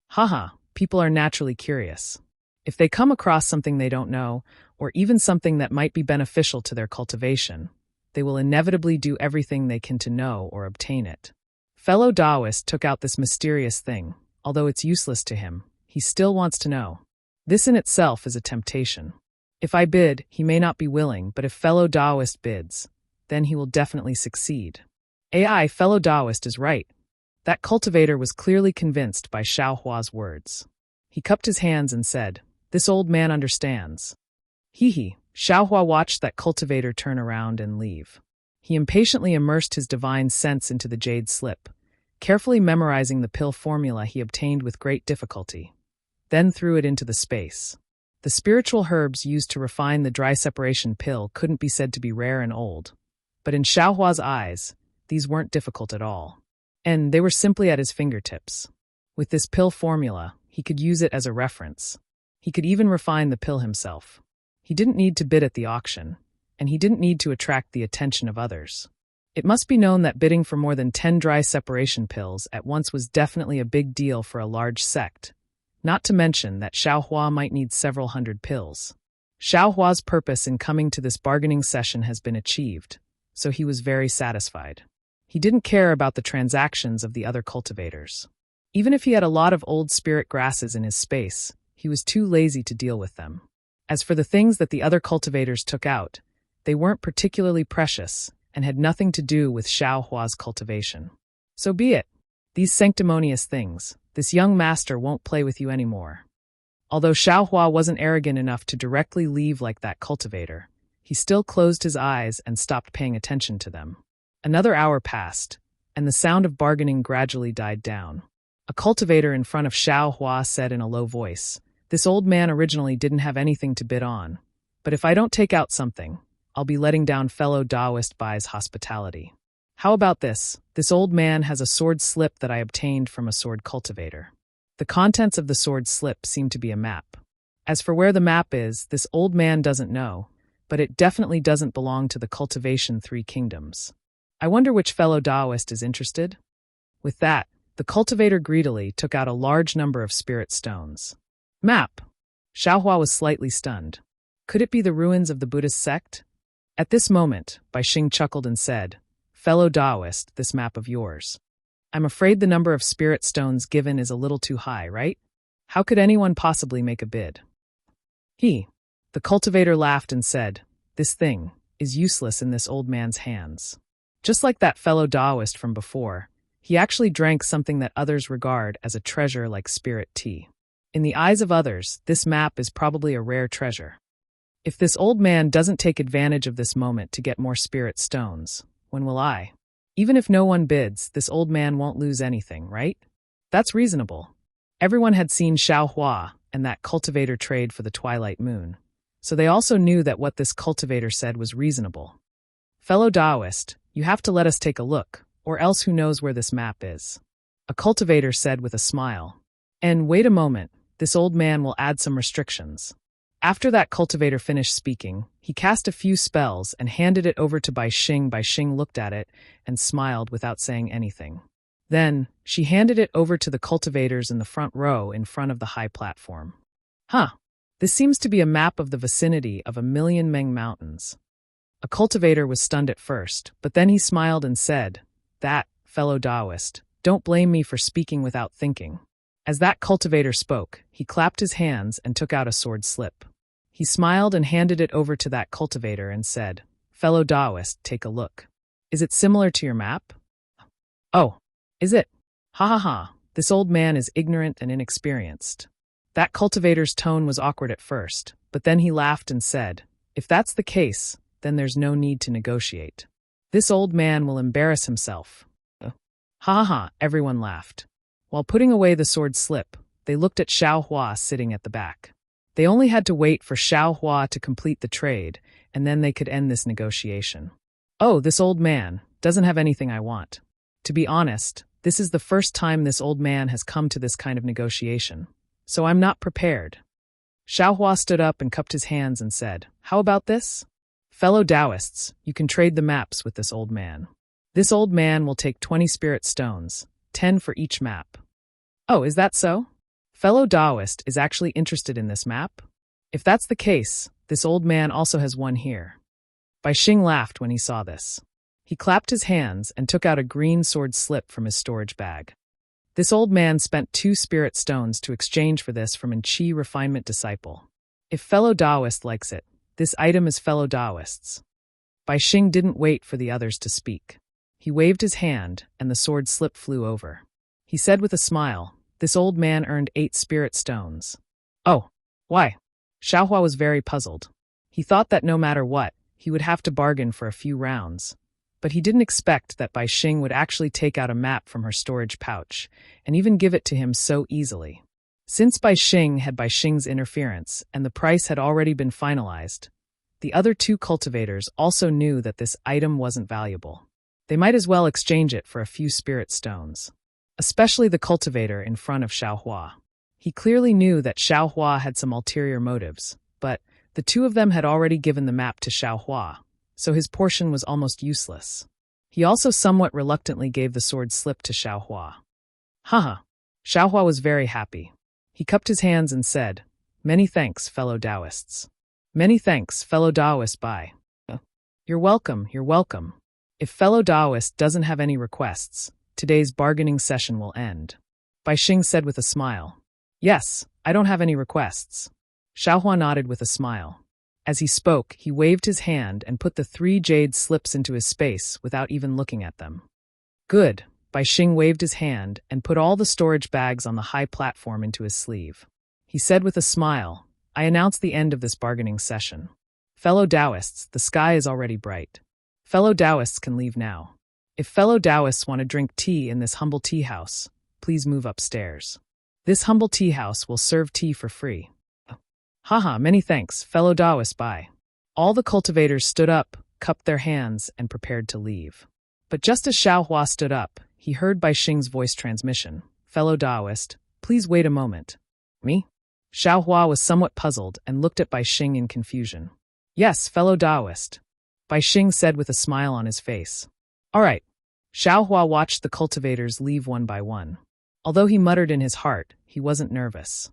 Haha, people are naturally curious. If they come across something they don't know, or even something that might be beneficial to their cultivation, they will inevitably do everything they can to know or obtain it. Fellow Taoist took out this mysterious thing. Although it's useless to him, he still wants to know. This in itself is a temptation. If I bid, he may not be willing, but if fellow Taoist bids, then he will definitely succeed. AI, fellow Taoist is right. That cultivator was clearly convinced by Xiaohua's words. He cupped his hands and said, this old man understands. Xiaohua watched that cultivator turn around and leave. He impatiently immersed his divine sense into the jade slip, carefully memorizing the pill formula he obtained with great difficulty, then threw it into the space. The spiritual herbs used to refine the dry separation pill couldn't be said to be rare and old, but in Xiaohua's eyes, these weren't difficult at all. And they were simply at his fingertips. With this pill formula, he could use it as a reference. He could even refine the pill himself. He didn't need to bid at the auction, and he didn't need to attract the attention of others. It must be known that bidding for more than 10 dry separation pills at once was definitely a big deal for a large sect, not to mention that Xiaohua might need several hundred pills. Xiaohua's purpose in coming to this bargaining session has been achieved, so he was very satisfied. He didn't care about the transactions of the other cultivators. Even if he had a lot of old spirit grasses in his space, he was too lazy to deal with them. As for the things that the other cultivators took out, they weren't particularly precious and had nothing to do with Xiaohua's cultivation. So be it. These sanctimonious things, this young master won't play with you anymore. Although Xiaohua wasn't arrogant enough to directly leave like that cultivator, he still closed his eyes and stopped paying attention to them. Another hour passed, and the sound of bargaining gradually died down. A A cultivator in front of Xiao Hua said in a low voice, "This old man originally didn't have anything to bid on, but if I don't take out something, I'll be letting down fellow Taoist Bai's hospitality. How about this? This old man has a sword slip that I obtained from a sword cultivator." The contents of the sword slip seem to be a map. As for where the map is, this old man doesn't know, but it definitely doesn't belong to the Cultivation 3 Kingdoms. I wonder which fellow Taoist is interested? With that, the cultivator greedily took out a large number of spirit stones. Map! Xiaohua was slightly stunned. Could it be the ruins of the Buddhist sect? At this moment, Bai Xing chuckled and said, "Fellow Taoist, this map of yours. I'm afraid the number of spirit stones given is a little too high, right? How could anyone possibly make a bid?" The cultivator laughed and said, "This thing is useless in this old man's hands." Just like that fellow Taoist from before, he actually drank something that others regard as a treasure like spirit tea. In the eyes of others, this map is probably a rare treasure. If this old man doesn't take advantage of this moment to get more spirit stones, when will I? Even if no one bids, this old man won't lose anything, right? That's reasonable. Everyone had seen Xiao Hua and that cultivator trade for the twilight moon, so they also knew that what this cultivator said was reasonable. "Fellow Taoist, you have to let us take a look, or else who knows where this map is?" A cultivator said with a smile. "And wait a moment, this old man will add some restrictions." After that cultivator finished speaking, he cast a few spells and handed it over to Bai Xing. Bai Xing looked at it and smiled without saying anything. Then, she handed it over to the cultivators in the front row in front of the high platform. This seems to be a map of the vicinity of 1,000,000 Meng Mountains. A cultivator was stunned at first, but then he smiled and said, "That, fellow Taoist, don't blame me for speaking without thinking." As that cultivator spoke, he clapped his hands and took out a sword slip. He smiled and handed it over to that cultivator and said, "Fellow Taoist, take a look. Is it similar to your map?" "Oh, is it? Ha ha ha, this old man is ignorant and inexperienced." That cultivator's tone was awkward at first, but then he laughed and said, "If that's the case, then there's no need to negotiate. This old man will embarrass himself." Ha ha ha, everyone laughed. While putting away the sword slip, they looked at Xiao Hua sitting at the back. They only had to wait for Xiao Hua to complete the trade, and then they could end this negotiation. "Oh, this old man doesn't have anything I want. To be honest, this is the first time this old man has come to this kind of negotiation, so I'm not prepared." Xiao Hua stood up and cupped his hands and said, "How about this? Fellow Taoists, you can trade the maps with this old man. This old man will take 20 spirit stones, 10 for each map." "Oh, is that so? Fellow Taoist is actually interested in this map? If that's the case, this old man also has one here." Bai Xing laughed when he saw this. He clapped his hands and took out a green sword slip from his storage bag. This old man spent 2 spirit stones to exchange for this from an Qi refinement disciple. If fellow Taoist likes it, this item is fellow Taoist's. Bai Xing didn't wait for the others to speak. He waved his hand, and the sword slip flew over. He said with a smile, "This old man earned 8 spirit stones." "Oh, why?" Xiaohua was very puzzled. He thought that no matter what, he would have to bargain for a few rounds. But he didn't expect that Bai Xing would actually take out a map from her storage pouch, and even give it to him so easily. Since Bai Xing had Bai Xing's interference, and the price had already been finalized, the other 2 cultivators also knew that this item wasn't valuable. They might as well exchange it for a few spirit stones. Especially the cultivator in front of Xiaohua. He clearly knew that Xiaohua had some ulterior motives, but the 2 of them had already given the map to Xiaohua, so his portion was almost useless. He also somewhat reluctantly gave the sword slip to Xiaohua. Haha. Xiaohua was very happy. He cupped his hands and said, "Many thanks, fellow Taoists." "Many thanks, fellow Taoist Bai." You're welcome, you're welcome. If fellow Taoist doesn't have any requests, today's bargaining session will end." Bai Xing said with a smile. "Yes, I don't have any requests." Xiaohua nodded with a smile. As he spoke, he waved his hand and put the 3 jade slips into his space without even looking at them. "Good." Bai Xing waved his hand and put all the storage bags on the high platform into his sleeve. He said with a smile, "I announce the end of this bargaining session. Fellow Taoists, the sky is already bright. Fellow Taoists can leave now. If fellow Taoists want to drink tea in this humble tea house, please move upstairs. This humble tea house will serve tea for free. Haha, many thanks, fellow Taoist, bye. All the cultivators stood up, cupped their hands, and prepared to leave. But just as Xiao Hua stood up, he heard Bai Xing's voice transmission. Fellow Taoist, please wait a moment. Me? Xiao Hua was somewhat puzzled and looked at Bai Xing in confusion. Yes, fellow Taoist, Bai Xing said with a smile on his face. All right. Xiao Hua watched the cultivators leave one by one. Although he muttered in his heart, he wasn't nervous.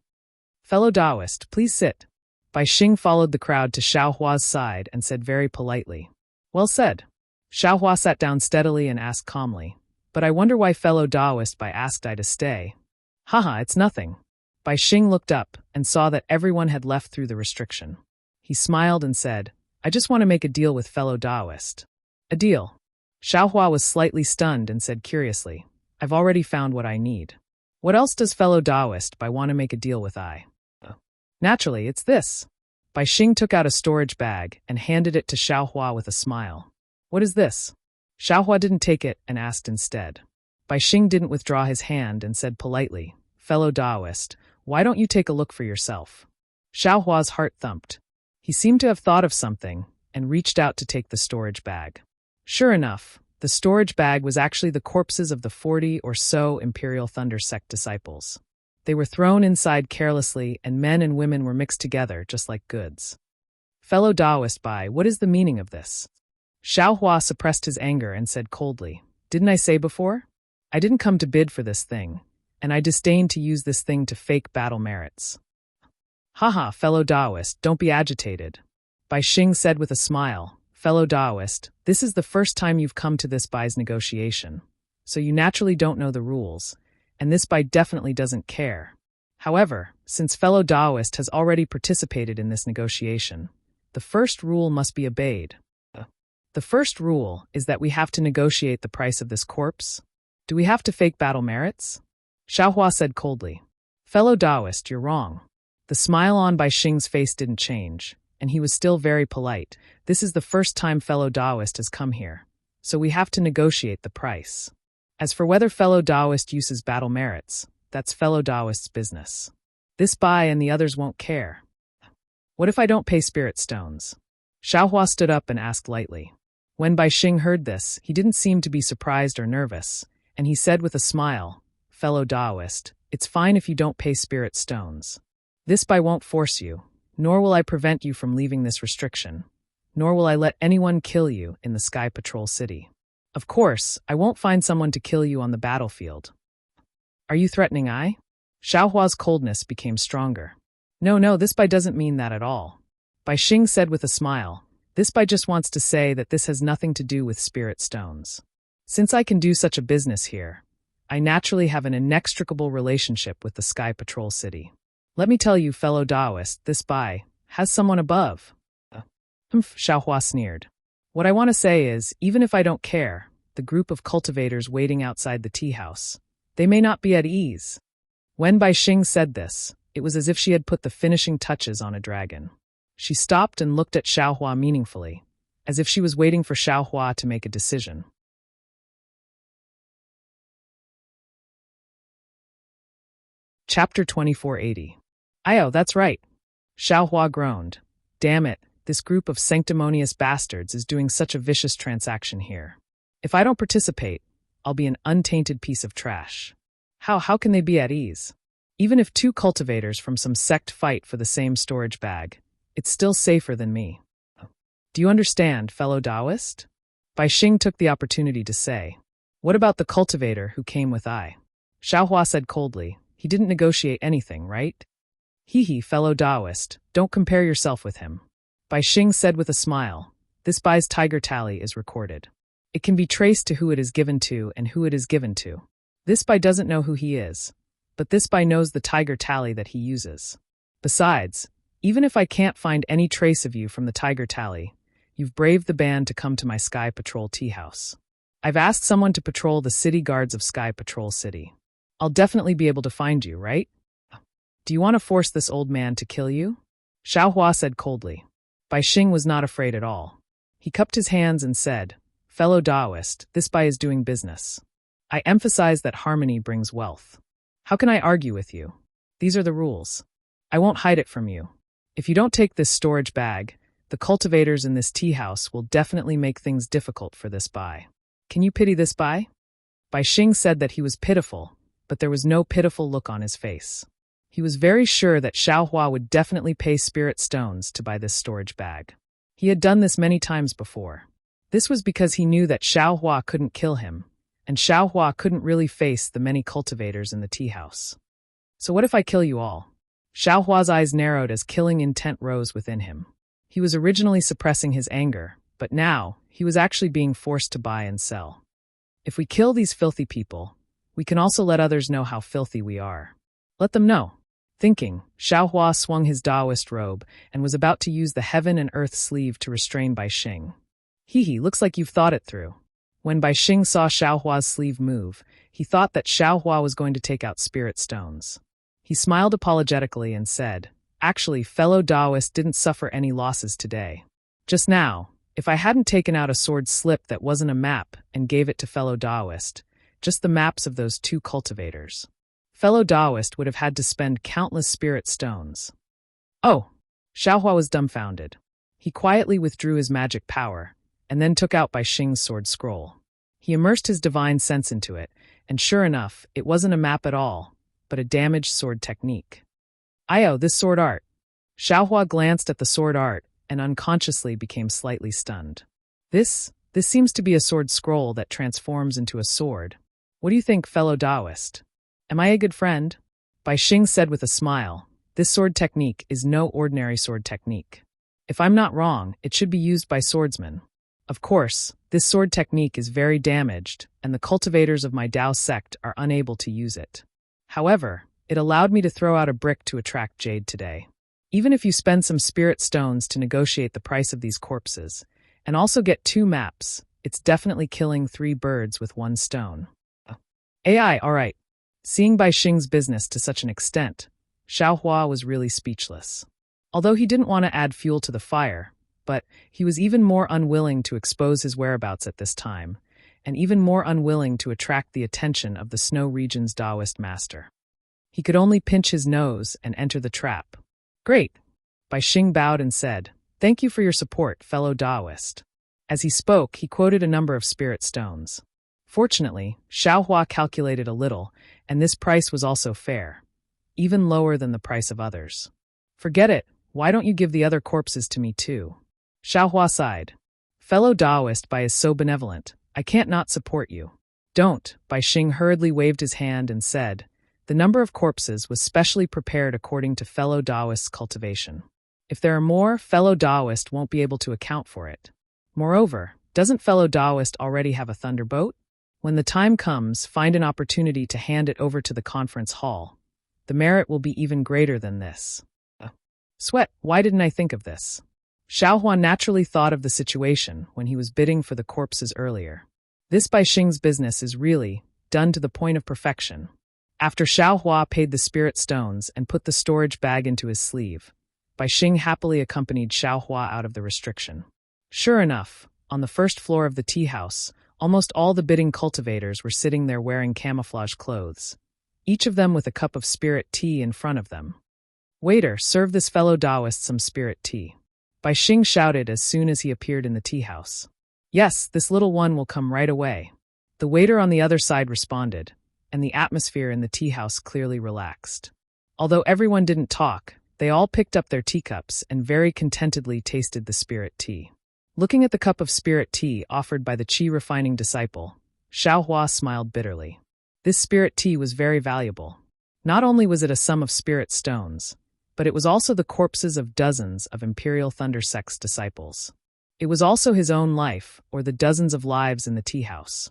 Fellow Taoist, please sit. Bai Xing followed the crowd to Xiao Hua's side and said very politely. Well said. Xiao Hua sat down steadily and asked calmly. But I wonder why fellow Taoist Bai asked I to stay. Haha, it's nothing. Bai Xing looked up and saw that everyone had left through the restriction. He smiled and said, I just want to make a deal with fellow Taoist. A deal? Xiao Hua was slightly stunned and said curiously, I've already found what I need. What else does fellow Taoist Bai want to make a deal with I? Naturally, it's this. Bai Xing took out a storage bag and handed it to Xiao Hua with a smile. What is this? Xiao Hua didn't take it and asked instead. Bai Xing didn't withdraw his hand and said politely, Fellow Taoist, why don't you take a look for yourself? Xiao Hua's heart thumped. He seemed to have thought of something and reached out to take the storage bag. Sure enough, the storage bag was actually the corpses of the 40 or so Imperial Thunder Sect disciples. They were thrown inside carelessly, and men and women were mixed together just like goods. Fellow Taoist Bai, what is the meaning of this? Xiao Hua suppressed his anger and said coldly, Didn't I say before? I didn't come to bid for this thing, and I disdain to use this thing to fake battle merits. Haha, fellow Taoist, don't be agitated. Bai Xing said with a smile, Fellow Taoist, this is the first time you've come to this Bai's negotiation, so you naturally don't know the rules, and this Bai definitely doesn't care. However, since fellow Taoist has already participated in this negotiation, the first rule must be obeyed. The first rule is that we have to negotiate the price of this corpse. Do we have to fake battle merits? Xiao Hua said coldly. Fellow Taoist, you're wrong. The smile on Bai Xing's face didn't change, and he was still very polite. This is the first time fellow Taoist has come here, so we have to negotiate the price. As for whether fellow Taoist uses battle merits, that's fellow Taoist's business. This Bai and the others won't care. What if I don't pay spirit stones? Xiao Hua stood up and asked lightly. When Bai Xing heard this, he didn't seem to be surprised or nervous, and he said with a smile, Fellow Taoist, it's fine if you don't pay spirit stones. This Bai won't force you, nor will I prevent you from leaving this restriction, nor will I let anyone kill you in the Sky Patrol City. Of course, I won't find someone to kill you on the battlefield. Are you threatening I? Xiao Hua's coldness became stronger. No, this Bai doesn't mean that at all. Bai Xing said with a smile, this Bai just wants to say that this has nothing to do with spirit stones. Since I can do such a business here, I naturally have an inextricable relationship with the Sky Patrol City. Let me tell you, fellow Taoist, this Bai has someone above. Xiao Hua sneered. What I want to say is, even if I don't care, the group of cultivators waiting outside the tea house, they may not be at ease. When Bai Xing said this, it was as if she had put the finishing touches on a dragon. She stopped and looked at Xiao Hua meaningfully, as if she was waiting for Xiao Hua to make a decision. Chapter 2480. Ayo, that's right. Xiao Hua groaned. Damn it, this group of sanctimonious bastards is doing such a vicious transaction here. If I don't participate, I'll be an untainted piece of trash. How can they be at ease? Even if two cultivators from some sect fight for the same storage bag, it's still safer than me. Do you understand, fellow Taoist? Bai Xing took the opportunity to say. What about the cultivator who came with I? Xiao Hua said coldly. He didn't negotiate anything, right? Hee, fellow Taoist, don't compare yourself with him. Bai Xing said with a smile. This Bai's tiger tally is recorded. It can be traced to who it is given to and who it is given to. This Bai doesn't know who he is, but this Bai knows the tiger tally that he uses. Besides, even if I can't find any trace of you from the tiger tally, you've braved the ban to come to my Sky Patrol tea house. I've asked someone to patrol the city guards of Sky Patrol City. I'll definitely be able to find you, right? Do you want to force this old man to kill you? Xiao Hua said coldly. Bai Xing was not afraid at all. He cupped his hands and said, Fellow Taoist, this Bai is doing business. I emphasize that harmony brings wealth. How can I argue with you? These are the rules. I won't hide it from you. If you don't take this storage bag, the cultivators in this tea house will definitely make things difficult for this Bai. Can you pity this Bai? Bai Xing said that he was pitiful, but there was no pitiful look on his face. He was very sure that Xiaohua would definitely pay spirit stones to buy this storage bag. He had done this many times before. This was because he knew that Xiaohua couldn't kill him, and Xiaohua couldn't really face the many cultivators in the tea house. So what if I kill you all? Xiaohua's eyes narrowed as killing intent rose within him. He was originally suppressing his anger, but now he was actually being forced to buy and sell. If we kill these filthy people, we can also let others know how filthy we are. Let them know. Thinking, Xiaohua swung his Taoist robe and was about to use the heaven and earth sleeve to restrain Bai Xing. Hee, looks like you've thought it through. When Bai Xing saw Xiaohua's sleeve move, he thought that Xiaohua was going to take out spirit stones. He smiled apologetically and said, actually, fellow Taoist didn't suffer any losses today. Just now, if I hadn't taken out a sword slip that wasn't a map and gave it to fellow Taoist, just the maps of those two cultivators, fellow Taoist would have had to spend countless spirit stones. Oh! Xiaohua was dumbfounded. He quietly withdrew his magic power, and then took out Bai Xing's sword scroll. He immersed his divine sense into it, and sure enough, it wasn't a map at all, but a damaged sword technique. This sword art. Xiaohua glanced at the sword art and unconsciously became slightly stunned. This seems to be a sword scroll that transforms into a sword. What do you think, fellow Taoist? Am I a good friend? Bai Xing said with a smile, this sword technique is no ordinary sword technique. If I'm not wrong, it should be used by swordsmen. Of course, this sword technique is very damaged, and the cultivators of my Dao sect are unable to use it. However, it allowed me to throw out a brick to attract jade today. Even if you spend some spirit stones to negotiate the price of these corpses, and also get 2 maps, it's definitely killing 3 birds with 1 stone. Alright. Seeing Bai Xing's business to such an extent, Xiaohua was really speechless. Although he didn't want to add fuel to the fire, but he was even more unwilling to expose his whereabouts at this time, and even more unwilling to attract the attention of the Snow Region's Taoist master. He could only pinch his nose and enter the trap. Great! Bai Xing bowed and said, thank you for your support, fellow Taoist. As he spoke, he quoted a number of spirit stones. Fortunately, Xiaohua calculated a little, and this price was also fair, even lower than the price of others. Forget it, why don't you give the other corpses to me too? Xiaohua sighed. Fellow Taoist, Bai is so benevolent, I can't not support you. Don't, Bai Xing hurriedly waved his hand and said, the number of corpses was specially prepared according to fellow Taoist's cultivation. If there are more, fellow Taoist won't be able to account for it. Moreover, doesn't fellow Taoist already have a thunderboat? When the time comes, find an opportunity to hand it over to the conference hall. The merit will be even greater than this. Sweat, why didn't I think of this? Xiaohua naturally thought of the situation when he was bidding for the corpses earlier. This Bai Xing's business is really done to the point of perfection. After Xiaohua paid the spirit stones and put the storage bag into his sleeve, Bai Xing happily accompanied Xiaohua out of the restriction. Sure enough, on the first floor of the tea house, almost all the bidding cultivators were sitting there wearing camouflage clothes, each of them with a cup of spirit tea in front of them. Waiter, serve this fellow Taoist some spirit tea. Bai Xing shouted as soon as he appeared in the tea house. Yes, this little one will come right away. The waiter on the other side responded, and the atmosphere in the tea house clearly relaxed. Although everyone didn't talk, they all picked up their teacups and very contentedly tasted the spirit tea. Looking at the cup of spirit tea offered by the qi refining disciple, Xiaohua smiled bitterly. This spirit tea was very valuable. Not only was it a sum of spirit stones, but it was also the corpses of dozens of Imperial Thunder Sect's disciples. It was also his own life, or the dozens of lives in the tea house.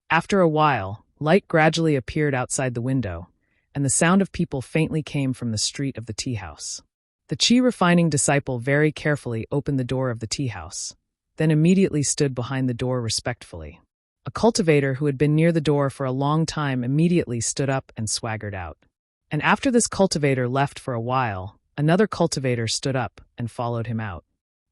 After a while, light gradually appeared outside the window, and the sound of people faintly came from the street of the tea house. The qi refining disciple very carefully opened the door of the tea house, then immediately stood behind the door respectfully. A cultivator who had been near the door for a long time immediately stood up and swaggered out. And after this cultivator left for a while, another cultivator stood up and followed him out.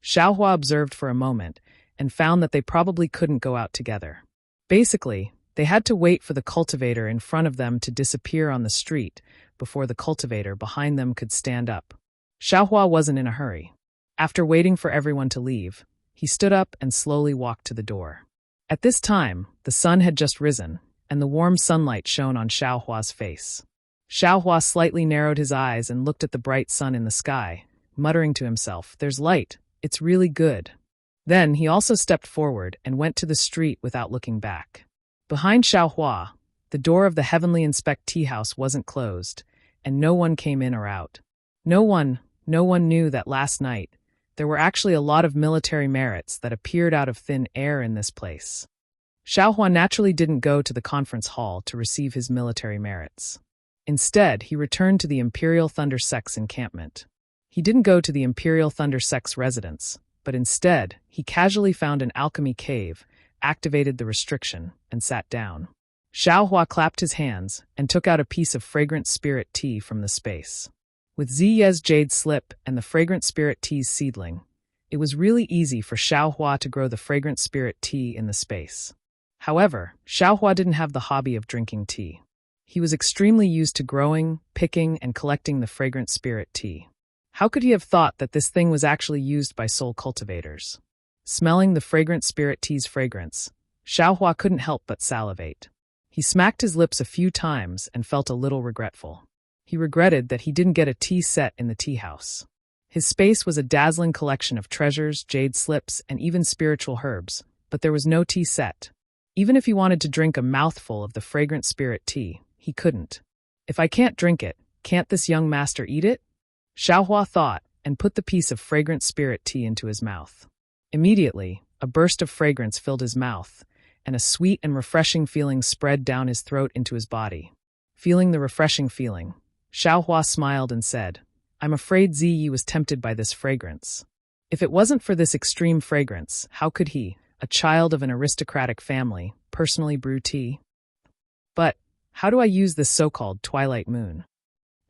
Xiaohua observed for a moment and found that they probably couldn't go out together. Basically, They had to wait for the cultivator in front of them to disappear on the street before the cultivator behind them could stand up. Xiaohua wasn't in a hurry. After waiting for everyone to leave, he stood up and slowly walked to the door. At this time, the sun had just risen, and the warm sunlight shone on Xiaohua's face. Xiaohua slightly narrowed his eyes and looked at the bright sun in the sky, muttering to himself, "There's light. It's really good." Then he also stepped forward and went to the street without looking back. Behind Xiaohua, the door of the Heavenly Inspect tea house wasn't closed, and no one came in or out. No one knew that last night, there were actually a lot of military merits that appeared out of thin air in this place. Xiaohua naturally didn't go to the conference hall to receive his military merits. Instead, he returned to the Imperial Thunder Sect's encampment. He didn't go to the Imperial Thunder Sect's residence, but instead, he casually found an alchemy cave, activated the restriction, and sat down. Xiaohua clapped his hands and took out a piece of fragrant spirit tea from the space. With Ziye's jade slip and the fragrant spirit tea's seedling, it was really easy for Xiaohua to grow the fragrant spirit tea in the space. However, Xiaohua didn't have the hobby of drinking tea. He was extremely used to growing, picking, and collecting the fragrant spirit tea. How could he have thought that this thing was actually used by soul cultivators? Smelling the fragrant spirit tea's fragrance, Xiaohua couldn't help but salivate. He smacked his lips a few times and felt a little regretful. He regretted that he didn't get a tea set in the tea house. His space was a dazzling collection of treasures, jade slips, and even spiritual herbs, but there was no tea set. Even if he wanted to drink a mouthful of the fragrant spirit tea, he couldn't. If I can't drink it, can't this young master eat it? Xiaohua thought, and put the piece of fragrant spirit tea into his mouth. Immediately, a burst of fragrance filled his mouth, and a sweet and refreshing feeling spread down his throat into his body. Feeling the refreshing feeling, Xiaohua smiled and said, "I'm afraid Ziyi was tempted by this fragrance. If it wasn't for this extreme fragrance, how could he, a child of an aristocratic family, personally brew tea? But, how do I use this so-called twilight moon?"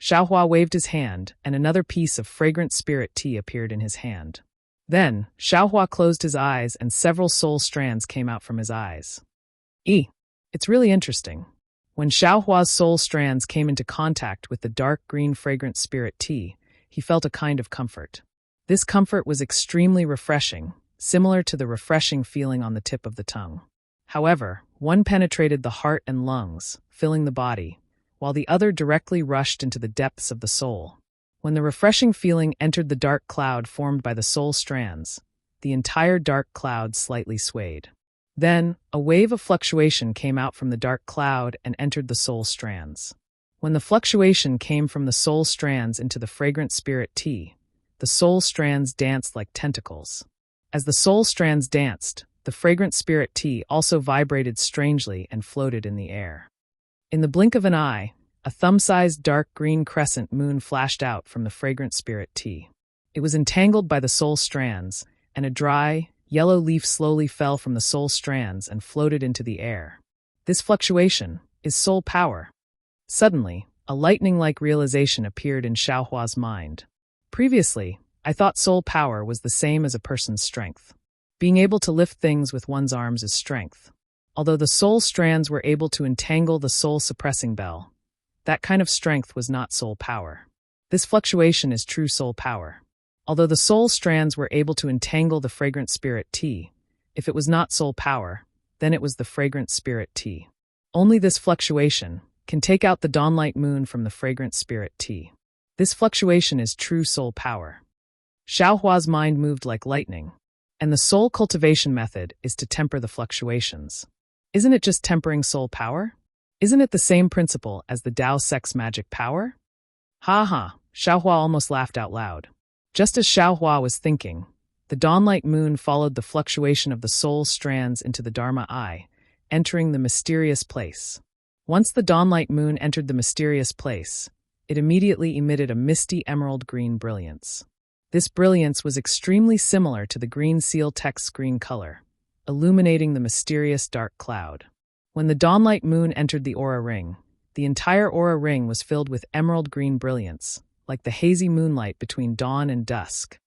Xiaohua waved his hand, and another piece of fragrant spirit tea appeared in his hand. Then, Xiaohua closed his eyes and several soul strands came out from his eyes. It's really interesting. When Xiaohua's soul strands came into contact with the dark green fragrant spirit tea, he felt a kind of comfort. This comfort was extremely refreshing, similar to the refreshing feeling on the tip of the tongue. However, one penetrated the heart and lungs, filling the body, while the other directly rushed into the depths of the soul. When the refreshing feeling entered the dark cloud formed by the soul strands, the entire dark cloud slightly swayed. Then, a wave of fluctuation came out from the dark cloud and entered the soul strands. When the fluctuation came from the soul strands into the fragrant spirit tea, the soul strands danced like tentacles. As the soul strands danced, the fragrant spirit tea also vibrated strangely and floated in the air. In the blink of an eye, a thumb-sized dark green crescent moon flashed out from the fragrant spirit tea. It was entangled by the soul strands, and a dry, yellow leaf slowly fell from the soul strands and floated into the air. This fluctuation is soul power. Suddenly, a lightning-like realization appeared in Xiaohua's mind. Previously, I thought soul power was the same as a person's strength. Being able to lift things with one's arms is strength. Although the soul strands were able to entangle the soul-suppressing bell, that kind of strength was not soul power. This fluctuation is true soul power. Although the soul strands were able to entangle the fragrant spirit tea, if it was not soul power, then it was the fragrant spirit tea. Only this fluctuation can take out the dawnlight moon from the fragrant spirit tea. This fluctuation is true soul power. Xiaohua's mind moved like lightning, and the soul cultivation method is to temper the fluctuations. Isn't it just tempering soul power? Isn't it the same principle as the Tao sex magic power? Ha ha, Xiaohua almost laughed out loud. Just as Xiaohua was thinking, the dawnlight moon followed the fluctuation of the soul strands into the Dharma eye, entering the mysterious place. Once the dawnlight moon entered the mysterious place, it immediately emitted a misty emerald green brilliance. This brilliance was extremely similar to the green seal text's green color, illuminating the mysterious dark cloud. When the dawnlight moon entered the aura ring, the entire aura ring was filled with emerald green brilliance, like the hazy moonlight between dawn and dusk.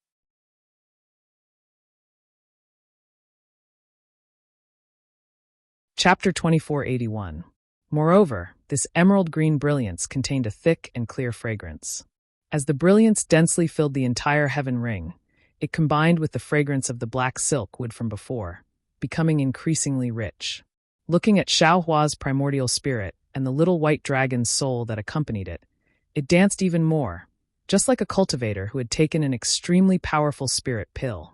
Chapter 2481. Moreover, this emerald green brilliance contained a thick and clear fragrance. As the brilliance densely filled the entire heaven ring, it combined with the fragrance of the black silk wood from before, becoming increasingly rich. Looking at Xiaohua's primordial spirit and the little white dragon's soul that accompanied it, it danced even more, just like a cultivator who had taken an extremely powerful spirit pill.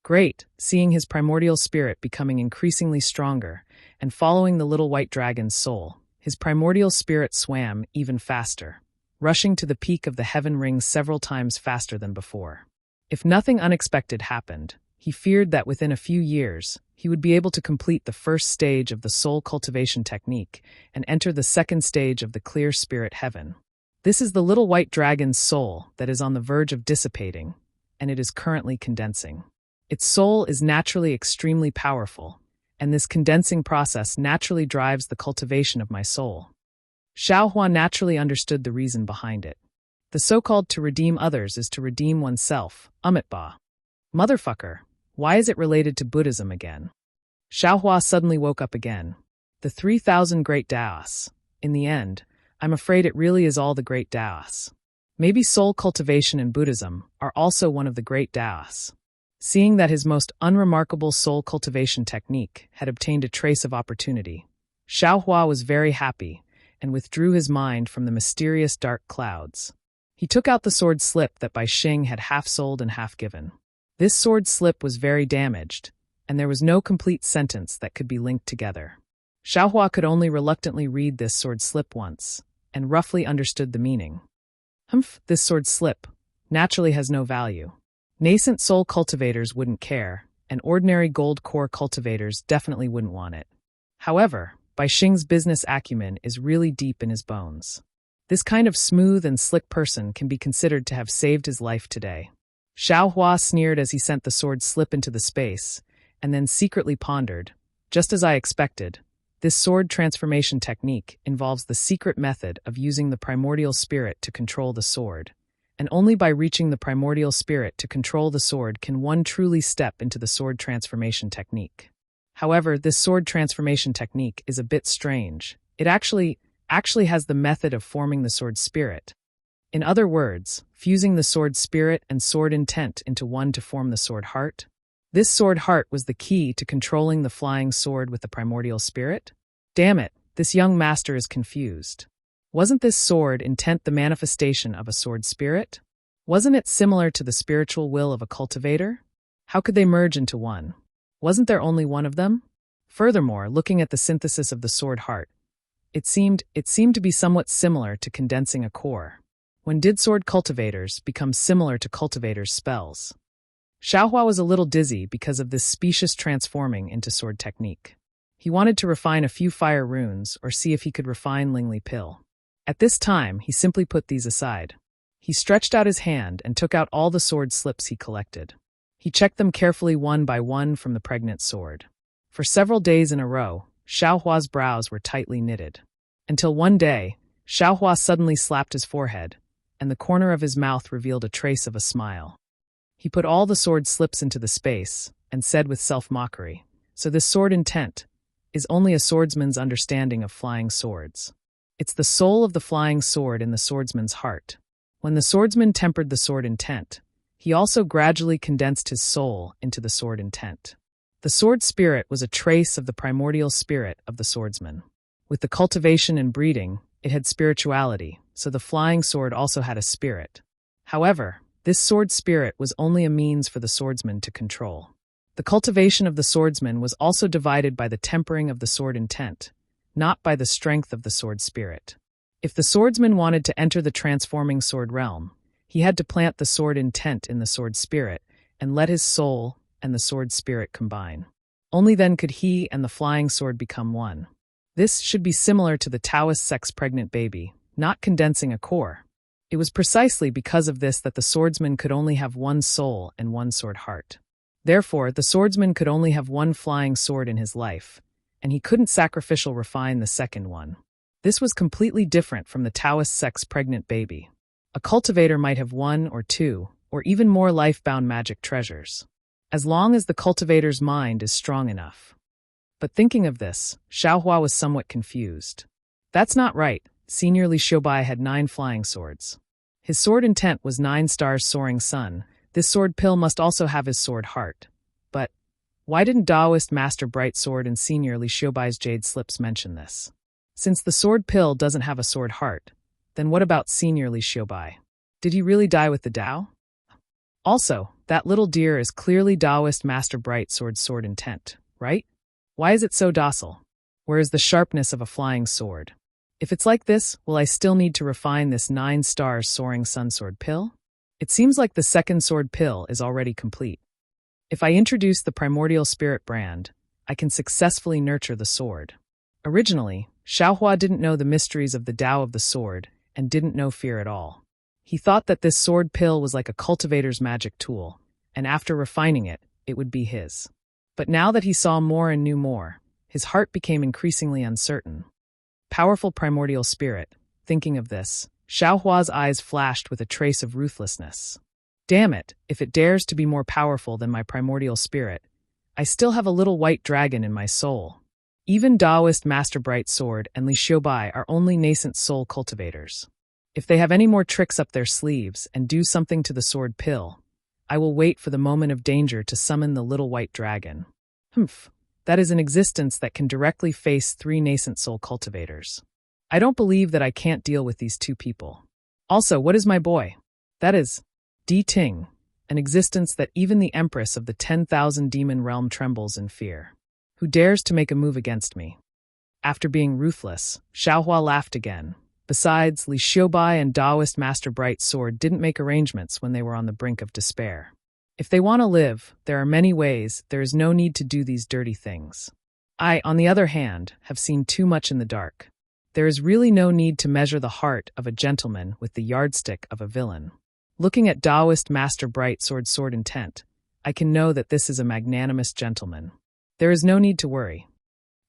Great, seeing his primordial spirit becoming increasingly stronger and following the little white dragon's soul, his primordial spirit swam even faster, rushing to the peak of the heaven ring several times faster than before. If nothing unexpected happened, he feared that within a few years, he would be able to complete the first stage of the soul cultivation technique and enter the second stage of the clear spirit heaven. This is the little white dragon's soul that is on the verge of dissipating, and it is currently condensing. Its soul is naturally extremely powerful, and this condensing process naturally drives the cultivation of my soul. Xiaohua naturally understood the reason behind it. The so-called to redeem others is to redeem oneself, Amitba. Motherfucker, why is it related to Buddhism again? Xiaohua suddenly woke up again. The 3,000 great Taoists. In the end, I'm afraid it really is all the great Taoists. Maybe soul cultivation and Buddhism are also one of the great Taoists. Seeing that his most unremarkable soul cultivation technique had obtained a trace of opportunity, Xiaohua was very happy and withdrew his mind from the mysterious dark clouds. He took out the sword slip that Bai Xing had half sold and half given. This sword slip was very damaged, and there was no complete sentence that could be linked together. Xiaohua could only reluctantly read this sword slip once, and roughly understood the meaning. This sword slip naturally has no value. Nascent soul cultivators wouldn't care, and ordinary gold core cultivators definitely wouldn't want it. However, Bai Xing's business acumen is really deep in his bones. This kind of smooth and slick person can be considered to have saved his life today. Xiaohua sneered as he sent the sword slip into the space, and then secretly pondered, just as I expected, this sword transformation technique involves the secret method of using the primordial spirit to control the sword. And only by reaching the primordial spirit to control the sword can one truly step into the sword transformation technique. However, this sword transformation technique is a bit strange. It actually has the method of forming the sword spirit. In other words, fusing the sword spirit and sword intent into one to form the sword heart. This sword heart was the key to controlling the flying sword with the primordial spirit? Damn it, this young master is confused. Wasn't this sword intent the manifestation of a sword spirit? Wasn't it similar to the spiritual will of a cultivator? How could they merge into one? Wasn't there only one of them? Furthermore, looking at the synthesis of the sword heart, it seemed to be somewhat similar to condensing a core. When did sword cultivators become similar to cultivators' spells? Xiaohua was a little dizzy because of this specious transforming into sword technique. He wanted to refine a few fire runes or see if he could refine Lingli Pill. At this time, he simply put these aside. He stretched out his hand and took out all the sword slips he collected. He checked them carefully one by one from the pregnant sword. For several days in a row, Xiaohua's brows were tightly knitted. Until one day, Xiaohua suddenly slapped his forehead, and the corner of his mouth revealed a trace of a smile. He put all the sword slips into the space, and said with self-mockery, "So this sword intent is only a swordsman's understanding of flying swords. It's the soul of the flying sword in the swordsman's heart. When the swordsman tempered the sword intent, he also gradually condensed his soul into the sword intent. The sword spirit was a trace of the primordial spirit of the swordsman. With the cultivation and breeding, it had spirituality, so the flying sword also had a spirit. However, this sword spirit was only a means for the swordsman to control. The cultivation of the swordsman was also divided by the tempering of the sword intent, not by the strength of the sword spirit. If the swordsman wanted to enter the transforming sword realm, he had to plant the sword intent in the sword spirit and let his soul and the sword spirit combine. Only then could he and the flying sword become one. This should be similar to the Taoist sex-pregnant baby, not condensing a core. It was precisely because of this that the swordsman could only have one soul and one sword heart. Therefore, the swordsman could only have one flying sword in his life, and he couldn't sacrificial refine the second one. This was completely different from the Taoist sex-pregnant baby. A cultivator might have one or two, or even more life-bound magic treasures, as long as the cultivator's mind is strong enough. But thinking of this, Xiaohua was somewhat confused. That's not right. Senior Li Xiaobai had 9 flying swords. His sword intent was 9 stars soaring sun. This sword pill must also have his sword heart. But why didn't Taoist Master Bright Sword and Senior Li Xiaobai's jade slips mention this? Since the sword pill doesn't have a sword heart, then what about Senior Li Xiaobai? Did he really die with the Tao? Also, that little deer is clearly Taoist Master Bright Sword's sword intent, right? Why is it so docile? Where is the sharpness of a flying sword? If it's like this, will I still need to refine this 9 stars soaring sun sword pill? It seems like the second sword pill is already complete. If I introduce the primordial spirit brand, I can successfully nurture the sword. Originally, Xiaohua didn't know the mysteries of the Tao of the sword and didn't know fear at all. He thought that this sword pill was like a cultivator's magic tool, and after refining it, it would be his. But now that he saw more and knew more, his heart became increasingly uncertain. Powerful primordial spirit. Thinking of this, Xiaohua's eyes flashed with a trace of ruthlessness. Damn it, if it dares to be more powerful than my primordial spirit, I still have a little white dragon in my soul. Even Taoist Master Bright Sword and Li Xiaobai are only nascent soul cultivators. If they have any more tricks up their sleeves and do something to the sword pill, I will wait for the moment of danger to summon the little white dragon. That is an existence that can directly face 3 nascent soul cultivators. I don't believe that I can't deal with these 2 people. Also, what is my boy? That is Di Ting, an existence that even the Empress of the 10,000 demon realm trembles in fear. Who dares to make a move against me? After being ruthless, Xiaohua laughed again. Besides, Li Xiaobai and Taoist Master Bright Sword didn't make arrangements when they were on the brink of despair. If they want to live, there are many ways. There is no need to do these dirty things. I, on the other hand, have seen too much in the dark. There is really no need to measure the heart of a gentleman with the yardstick of a villain. Looking at Taoist Master Bright Sword intent, I can know that this is a magnanimous gentleman. There is no need to worry.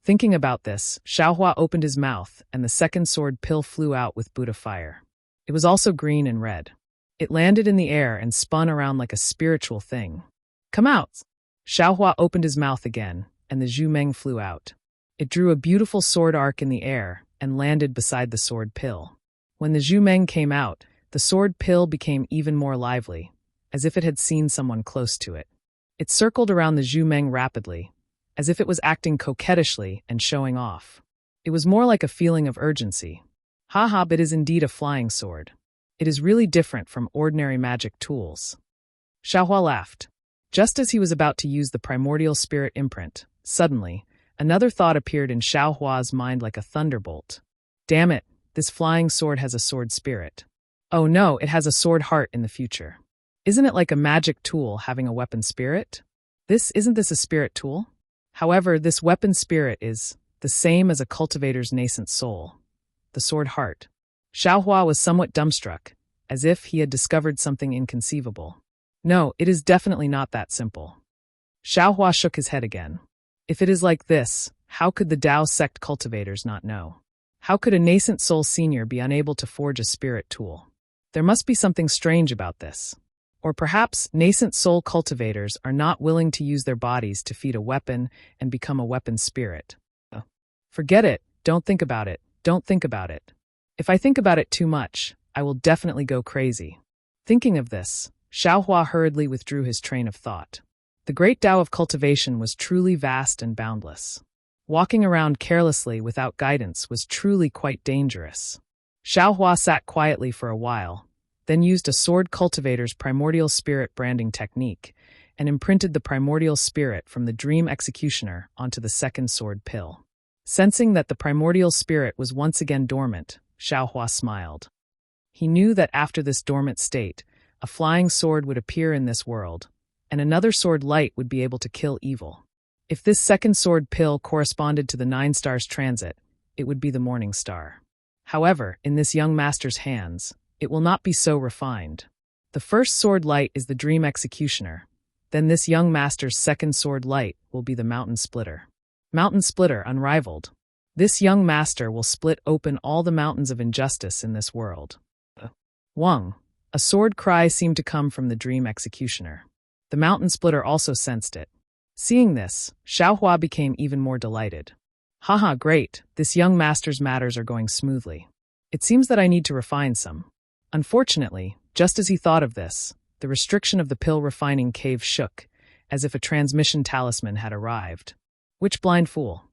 Thinking about this, Xiaohua opened his mouth, and the second sword pill flew out with Buddha fire. It was also green and red. It landed in the air and spun around like a spiritual thing. Come out! Xiaohua opened his mouth again, and the Zhu Meng flew out. It drew a beautiful sword arc in the air and landed beside the sword pill. When the Zhu Meng came out, the sword pill became even more lively, as if it had seen someone close to it. It circled around the Zhu Meng rapidly, as if it was acting coquettishly and showing off. It was more like a feeling of urgency. Haha, but it is indeed a flying sword. It is really different from ordinary magic tools. Xiaohua laughed. Just as he was about to use the primordial spirit imprint, suddenly, another thought appeared in Xiaohua's mind like a thunderbolt. Damn it, this flying sword has a sword spirit. Oh no, it has a sword heart in the future. Isn't it like a magic tool having a weapon spirit? Isn't this a spirit tool? However, this weapon spirit is the same as a cultivator's nascent soul, the sword heart. Xiaohua was somewhat dumbstruck, as if he had discovered something inconceivable. No, it is definitely not that simple. Xiaohua shook his head again. If it is like this, how could the Tao sect cultivators not know? How could a nascent soul senior be unable to forge a spirit tool? There must be something strange about this. Or perhaps nascent soul cultivators are not willing to use their bodies to feed a weapon and become a weapon spirit. Forget it, don't think about it, don't think about it. If I think about it too much, I will definitely go crazy. Thinking of this, Xiaohua hurriedly withdrew his train of thought. The great Tao of cultivation was truly vast and boundless. Walking around carelessly without guidance was truly quite dangerous. Xiaohua sat quietly for a while, then used a sword cultivator's primordial spirit branding technique and imprinted the primordial spirit from the dream executioner onto the second sword pill. Sensing that the primordial spirit was once again dormant, Xiaohua smiled. He knew that after this dormant state, a flying sword would appear in this world, and another sword light would be able to kill evil. If this second sword pill corresponded to the 9 stars transit, it would be the morning star. However, in this young master's hands, it will not be so refined. The first sword light is the dream executioner. Then this young master's second sword light will be the mountain splitter. Mountain splitter unrivaled. This young master will split open all the mountains of injustice in this world. Wang. A sword cry seemed to come from the dream executioner. The mountain splitter also sensed it. Seeing this, Xiaohua became even more delighted. Haha, great, this young master's matters are going smoothly. It seems that I need to refine some. Unfortunately, just as he thought of this, the restriction of the pill refining cave shook, as if a transmission talisman had arrived. Which blind fool?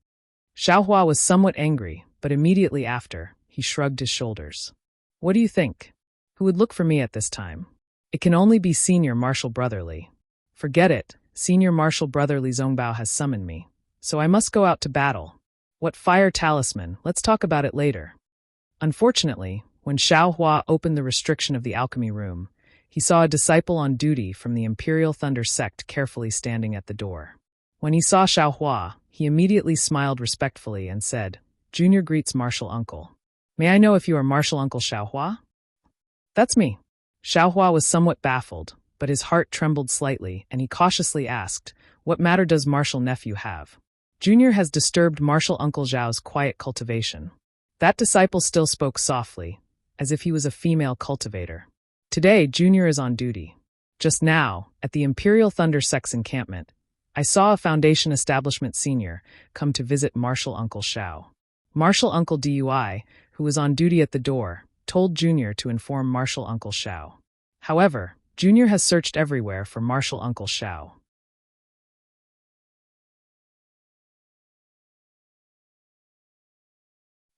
Xiaohua was somewhat angry, but immediately after, he shrugged his shoulders. What do you think? Who would look for me at this time? It can only be Senior Marshal Brotherly. Forget it, Senior Marshal Brotherly Zongbao has summoned me, so I must go out to battle. What fire talisman? Let's talk about it later. Unfortunately, when Xiaohua opened the restriction of the alchemy room, he saw a disciple on duty from the Imperial Thunder sect carefully standing at the door. When he saw Xiaohua, he immediately smiled respectfully and said, "Junior greets Marshal Uncle. May I know if you are Marshal Uncle Xiaohua?" "That's me." Xiaohua was somewhat baffled, but his heart trembled slightly, and he cautiously asked, "What matter does Marshal Nephew have?" Junior has disturbed Marshal Uncle Zhao's quiet cultivation. That disciple still spoke softly, as if he was a female cultivator. Today, Junior is on duty. Just now, at the Imperial Thunder Sect's encampment, I saw a Foundation Establishment senior come to visit Marshal Uncle Xiao. Marshal Uncle Dui, who was on duty at the door, told Junior to inform Marshal Uncle Xiao. However, Junior has searched everywhere for Marshal Uncle Xiao.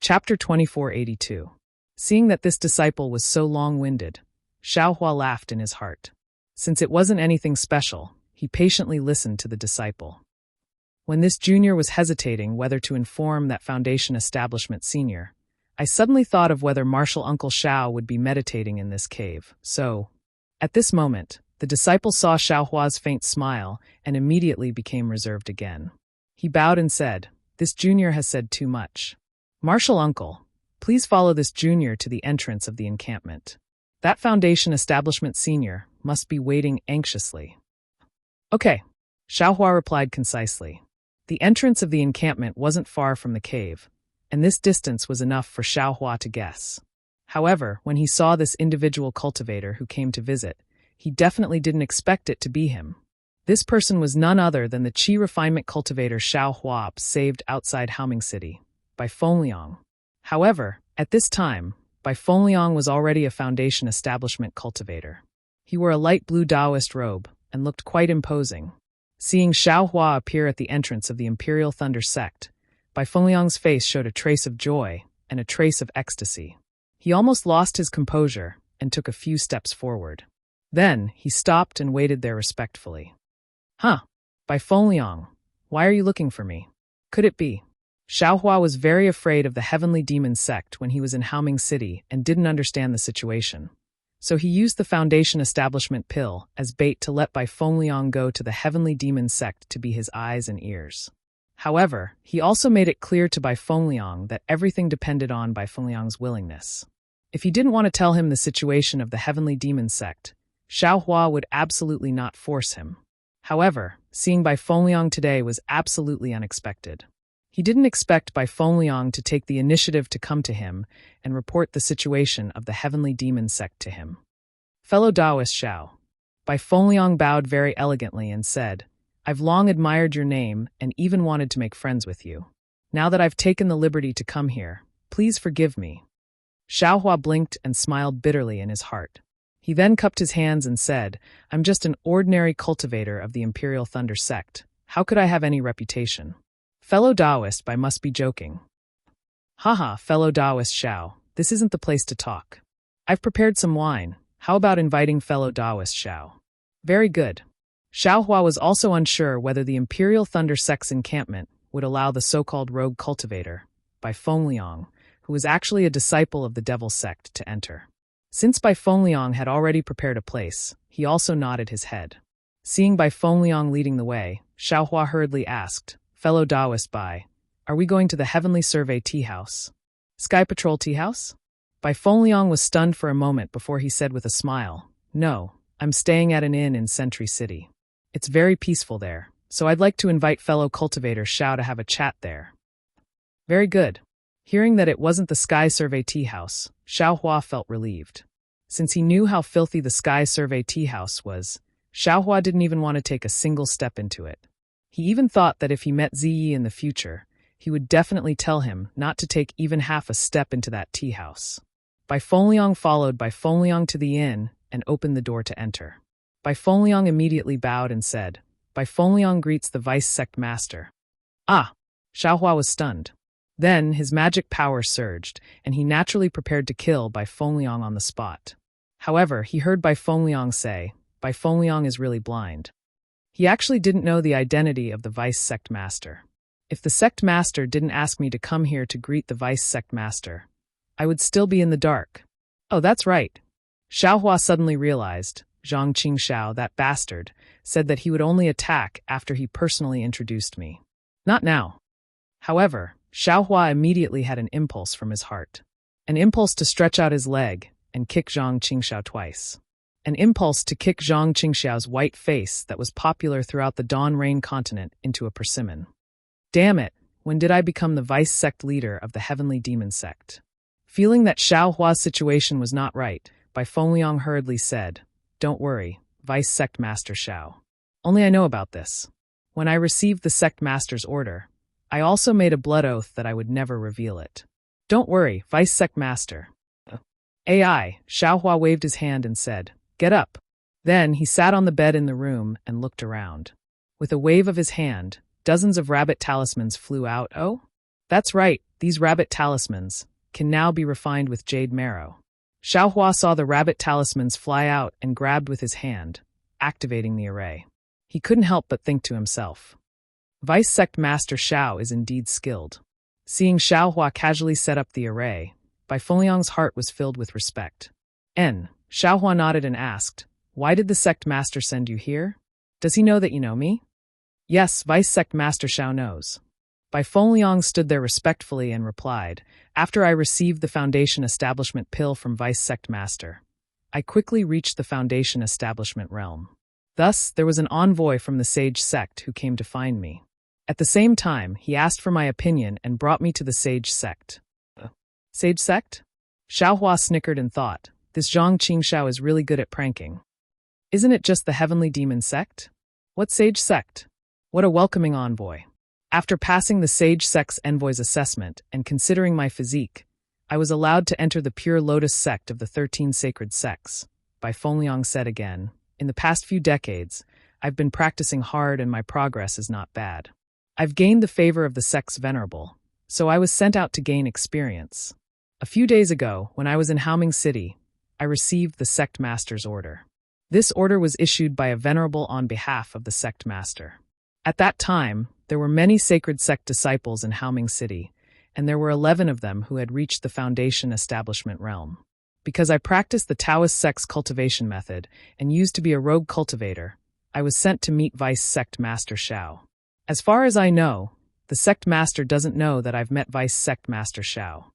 Chapter 2482. Seeing that this disciple was so long-winded, Xiaohua laughed in his heart. Since it wasn't anything special, he patiently listened to the disciple. When this junior was hesitating whether to inform that Foundation Establishment senior, I suddenly thought of whether Marshal Uncle Xiao would be meditating in this cave, so... At this moment, the disciple saw Xiaohua's faint smile and immediately became reserved again. He bowed and said, "This junior has said too much. Marshal Uncle, please follow this junior to the entrance of the encampment. That Foundation Establishment senior must be waiting anxiously." "Okay," Xiaohua replied concisely. The entrance of the encampment wasn't far from the cave, and this distance was enough for Xiaohua to guess. However, when he saw this individual cultivator who came to visit, he definitely didn't expect it to be him. This person was none other than the Qi refinement cultivator Xiaohua saved outside Haoming City, by Fengliang. However, at this time, Bai Fengliang was already a Foundation Establishment cultivator. He wore a light blue Taoist robe and looked quite imposing. Seeing Xiaohua appear at the entrance of the Imperial Thunder sect, Bai Fengliang's face showed a trace of joy and a trace of ecstasy. He almost lost his composure and took a few steps forward. Then, he stopped and waited there respectfully. "Huh, Bai Fengliang, why are you looking for me? Could it be?" Xiaohua was very afraid of the Heavenly Demon sect when he was in Haoming City and didn't understand the situation. So he used the Foundation Establishment pill as bait to let Bai Fengliang go to the Heavenly Demon sect to be his eyes and ears. However, he also made it clear to Bai Fengliang that everything depended on Bai Fengliang's willingness. If he didn't want to tell him the situation of the Heavenly Demon sect, Xiaohua would absolutely not force him. However, seeing Bai Fengliang today was absolutely unexpected. He didn't expect Bai Fengliang to take the initiative to come to him and report the situation of the Heavenly Demon sect to him. "Fellow Taoist Xiao." Bai Fengliang bowed very elegantly and said, "I've long admired your name and even wanted to make friends with you. Now that I've taken the liberty to come here, please forgive me." Xiaohua blinked and smiled bitterly in his heart. He then cupped his hands and said, "I'm just an ordinary cultivator of the Imperial Thunder sect. How could I have any reputation? Fellow Taoist, I must be joking." "Haha, fellow Taoist Xiao, this isn't the place to talk. I've prepared some wine. How about inviting fellow Taoist Xiao?" "Very good." Xiaohua was also unsure whether the Imperial Thunder sect's encampment would allow the so-called rogue cultivator, Bai Fengliang, who was actually a disciple of the Devil sect, to enter. Since Bai Fengliang had already prepared a place, he also nodded his head. Seeing Bai Fengliang leading the way, Xiaohua hurriedly asked, "Fellow Taoist Bai, are we going to the Heavenly Survey Tea House? Sky Patrol Tea House?" Bai Fengliang was stunned for a moment before he said with a smile, "No, I'm staying at an inn in Sentry City. It's very peaceful there, so I'd like to invite fellow cultivator Xiao to have a chat there." "Very good." Hearing that it wasn't the Sky Survey Tea House, Xiaohua felt relieved. Since he knew how filthy the Sky Survey Tea House was, Xiaohua didn't even want to take a single step into it. He even thought that if he met Ziyi in the future, he would definitely tell him not to take even half a step into that tea house. Bai Fengliang followed Bai Fengliang to the inn and opened the door to enter. Bai Fengliang immediately bowed and said, Bai Fengliang greets the vice sect master. Ah! Xiaohua was stunned. Then his magic power surged, and he naturally prepared to kill Bai Fengliang on the spot. However, he heard Bai Fengliang say, Bai Fengliang is really blind. He actually didn't know the identity of the vice sect master. If the sect master didn't ask me to come here to greet the vice sect master, I would still be in the dark. Oh, that's right. Xiaohua suddenly realized, Zhang Qingxiao, that bastard, said that he would only attack after he personally introduced me. Not now. However, Xiaohua immediately had an impulse from his heart. An impulse to stretch out his leg and kick Zhang Qingxiao twice. An impulse to kick Zhang Qingxiao's white face that was popular throughout the Dawn Rain continent into a persimmon. Damn it, when did I become the vice sect leader of the heavenly demon sect? Feeling that Xiaohua's situation was not right, Bai Fengliang hurriedly said, Don't worry, vice sect master Xiao. Only I know about this. When I received the sect master's order, I also made a blood oath that I would never reveal it. Don't worry, vice sect master. AI, Xiaohua waved his hand and said, Get up. Then he sat on the bed in the room and looked around. With a wave of his hand, dozens of rabbit talismans flew out. Oh? That's right, these rabbit talismans can now be refined with jade marrow. Xiaohua saw the rabbit talismans fly out and grabbed with his hand, activating the array. He couldn't help but think to himself, Vice Sect Master Xiao is indeed skilled. Seeing Xiaohua casually set up the array, Bai Fengliang's heart was filled with respect. Xiaohua nodded and asked, Why did the Sect Master send you here? Does he know that you know me? Yes, Vice Sect Master Xiao knows. Bai Fengliang stood there respectfully and replied, After I received the Foundation Establishment pill from Vice Sect Master, I quickly reached the Foundation Establishment realm. Thus, there was an envoy from the Sage Sect who came to find me. At the same time, he asked for my opinion and brought me to the Sage Sect. Sage Sect? Xiaohua snickered and thought, This Zhang Qingxiao is really good at pranking. Isn't it just the Heavenly Demon Sect? What Sage Sect? What a welcoming envoy. After passing the Sage Sect's envoy's assessment and considering my physique, I was allowed to enter the Pure Lotus Sect of the 13 Sacred Sects. Bai Fengliang said again, In the past few decades, I've been practicing hard and my progress is not bad. I've gained the favor of the sect's venerable, so I was sent out to gain experience. A few days ago, when I was in Haoming City, I received the sect master's order. This order was issued by a venerable on behalf of the sect master. At that time, there were many sacred sect disciples in Haoming City, and there were 11 of them who had reached the Foundation Establishment realm. Because I practiced the Taoist sect's cultivation method and used to be a rogue cultivator, I was sent to meet Vice Sect Master Xiao. As far as I know, the sect master doesn't know that I've met Vice Sect Master Xiao.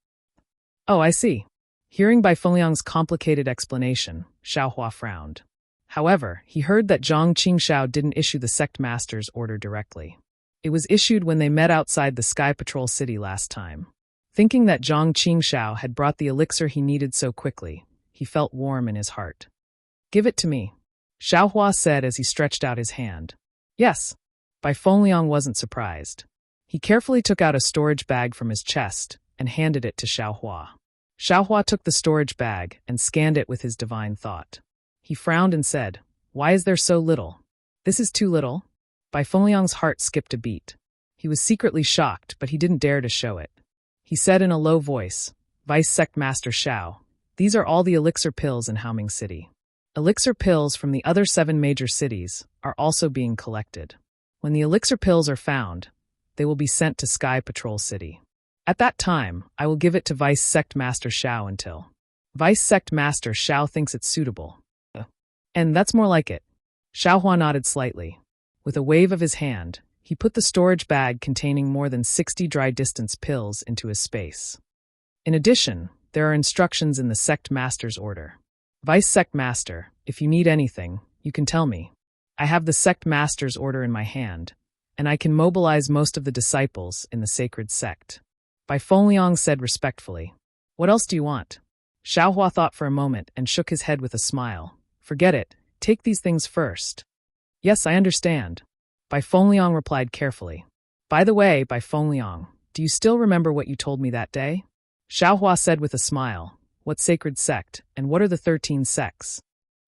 Oh, I see. Hearing Bai Fengliang's complicated explanation, Xiaohua frowned. However, he heard that Zhang Qingxiao didn't issue the sect master's order directly. It was issued when they met outside the Sky Patrol City last time. Thinking that Zhang Qingxiao had brought the elixir he needed so quickly, he felt warm in his heart. Give it to me, Xiaohua said as he stretched out his hand. Yes. Bai Fengliang wasn't surprised. He carefully took out a storage bag from his chest and handed it to Xiaohua. Xiaohua took the storage bag and scanned it with his divine thought. He frowned and said, Why is there so little? This is too little. Bai Fengliang's heart skipped a beat. He was secretly shocked, but he didn't dare to show it. He said in a low voice, Vice Sect Master Xiao, these are all the elixir pills in Haoming City. Elixir pills from the other 7 major cities are also being collected. When the elixir pills are found, they will be sent to Sky Patrol City. At that time, I will give it to Vice Sect Master Xiao until Vice Sect Master Xiao thinks it's suitable. And that's more like it. Xiaohua nodded slightly. With a wave of his hand, he put the storage bag containing more than 60 dry distance pills into his space. In addition, there are instructions in the sect master's order. Vice Sect Master, if you need anything, you can tell me. I have the sect master's order in my hand, and I can mobilize most of the disciples in the sacred sect. Bai Fengliang said respectfully. What else do you want? Xiaohua thought for a moment and shook his head with a smile. Forget it, take these things first. Yes, I understand. Bai Fengliang replied carefully. By the way, Bai Fengliang, do you still remember what you told me that day? Xiaohua said with a smile, what sacred sect, and what are the 13 sects?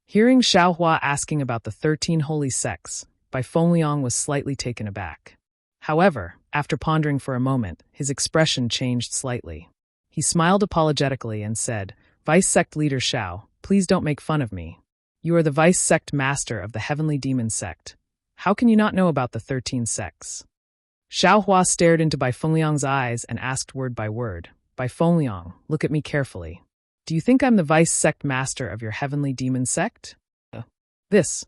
Hearing Xiaohua asking about the 13 holy sects, Bai Fengliang was slightly taken aback. However, after pondering for a moment, his expression changed slightly. He smiled apologetically and said, Vice Sect Leader Xiao, please don't make fun of me. You are the Vice Sect Master of the Heavenly Demon Sect. How can you not know about the 13 sects? Xiaohua stared into Bai Fengliang's eyes and asked word by word, Bai Fengliang, look at me carefully. Do you think I'm the Vice Sect Master of your Heavenly Demon Sect? This.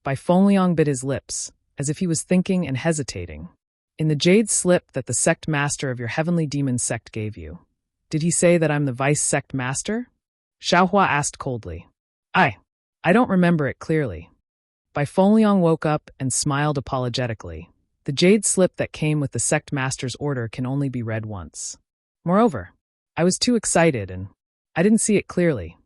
Bai Fengliang bit his lips, as if he was thinking and hesitating. In the jade slip that the Sect Master of your Heavenly Demon Sect gave you, did he say that I'm the Vice Sect Master? Xiaohua asked coldly. I don't remember it clearly. Bai Fengliang woke up and smiled apologetically. The jade slip that came with the Sect Master's order can only be read once. Moreover, I was too excited and I didn't see it clearly.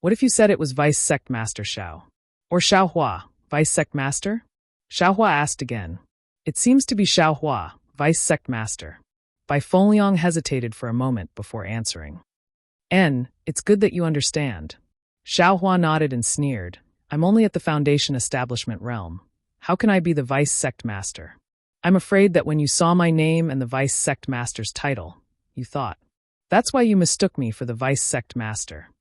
What if you said it was Vice Sect Master Xiao? Or Xiaohua, Vice Sect Master? Xiaohua asked again. It seems to be Xiaohua, Vice Sect Master. Bai Fengliang hesitated for a moment before answering. It's good that you understand. Xiaohua nodded and sneered. I'm only at the Foundation Establishment realm. How can I be the Vice Sect Master? I'm afraid that when you saw my name and the Vice Sect Master's title, you thought. That's why you mistook me for the Vice Sect Master.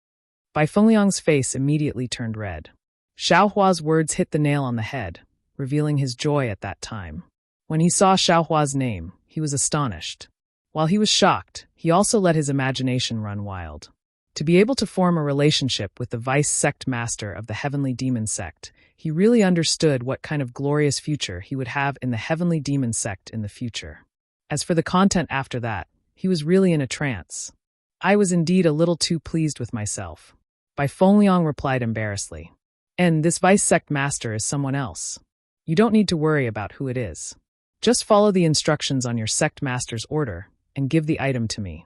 Bai Fengliang's face immediately turned red. Xiaohua's words hit the nail on the head, revealing his joy at that time. When he saw Xiaohua's name, he was astonished. While he was shocked, he also let his imagination run wild. To be able to form a relationship with the Vice Sect Master of the Heavenly Demon Sect, he really understood what kind of glorious future he would have in the Heavenly Demon Sect in the future. As for the content after that, he was really in a trance. I was indeed a little too pleased with myself. Bai Fengliang replied embarrassedly. And this Vice Sect Master is someone else. You don't need to worry about who it is. Just follow the instructions on your Sect Master's order and give the item to me.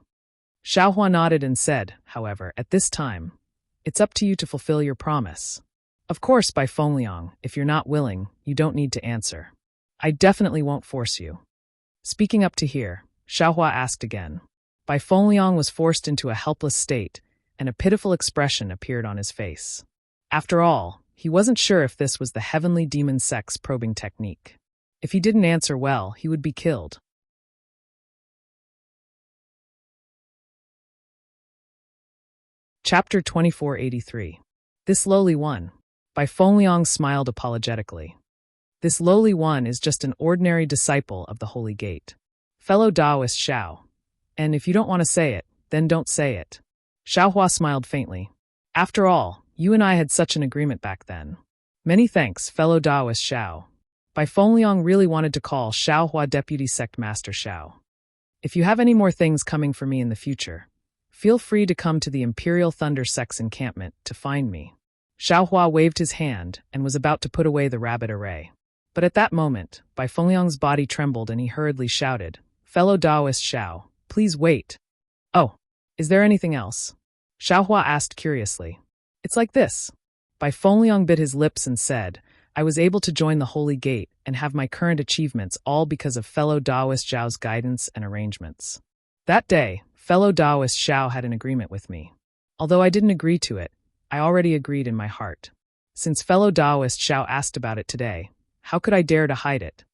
Xiaohua nodded and said, however, at this time, it's up to you to fulfill your promise. Of course, Bai Fengliang, if you're not willing, you don't need to answer. I definitely won't force you. Speaking up to here, Xiaohua asked again. Bai Fengliang was forced into a helpless state, and a pitiful expression appeared on his face. After all, he wasn't sure if this was the Heavenly Demon Sect's probing technique. If he didn't answer well, he would be killed. Chapter 2483. This lowly one. Bai Fengliang smiled apologetically. This lowly one is just an ordinary disciple of the Holy Gate. Fellow Taoist Xiao. And if you don't want to say it, then don't say it. Xiaohua smiled faintly. After all, you and I had such an agreement back then. Many thanks, fellow Taoist Xiao. Bai Fengliang really wanted to call Xiaohua Deputy Sect Master Xiao. If you have any more things coming for me in the future, feel free to come to the Imperial Thunder Sect's encampment to find me. Xiaohua waved his hand and was about to put away the rabbit array. But at that moment, Bai Fengliang's body trembled and he hurriedly shouted, Fellow Taoist Xiao, please wait. Oh, is there anything else? Xiaohua asked curiously. It's like this. Bai Fengliang bit his lips and said, I was able to join the Holy Gate and have my current achievements all because of fellow Taoist Xiao's guidance and arrangements. That day, fellow Taoist Xiao had an agreement with me. Although I didn't agree to it, I already agreed in my heart. Since fellow Taoist Xiao asked about it today, how could I dare to hide it?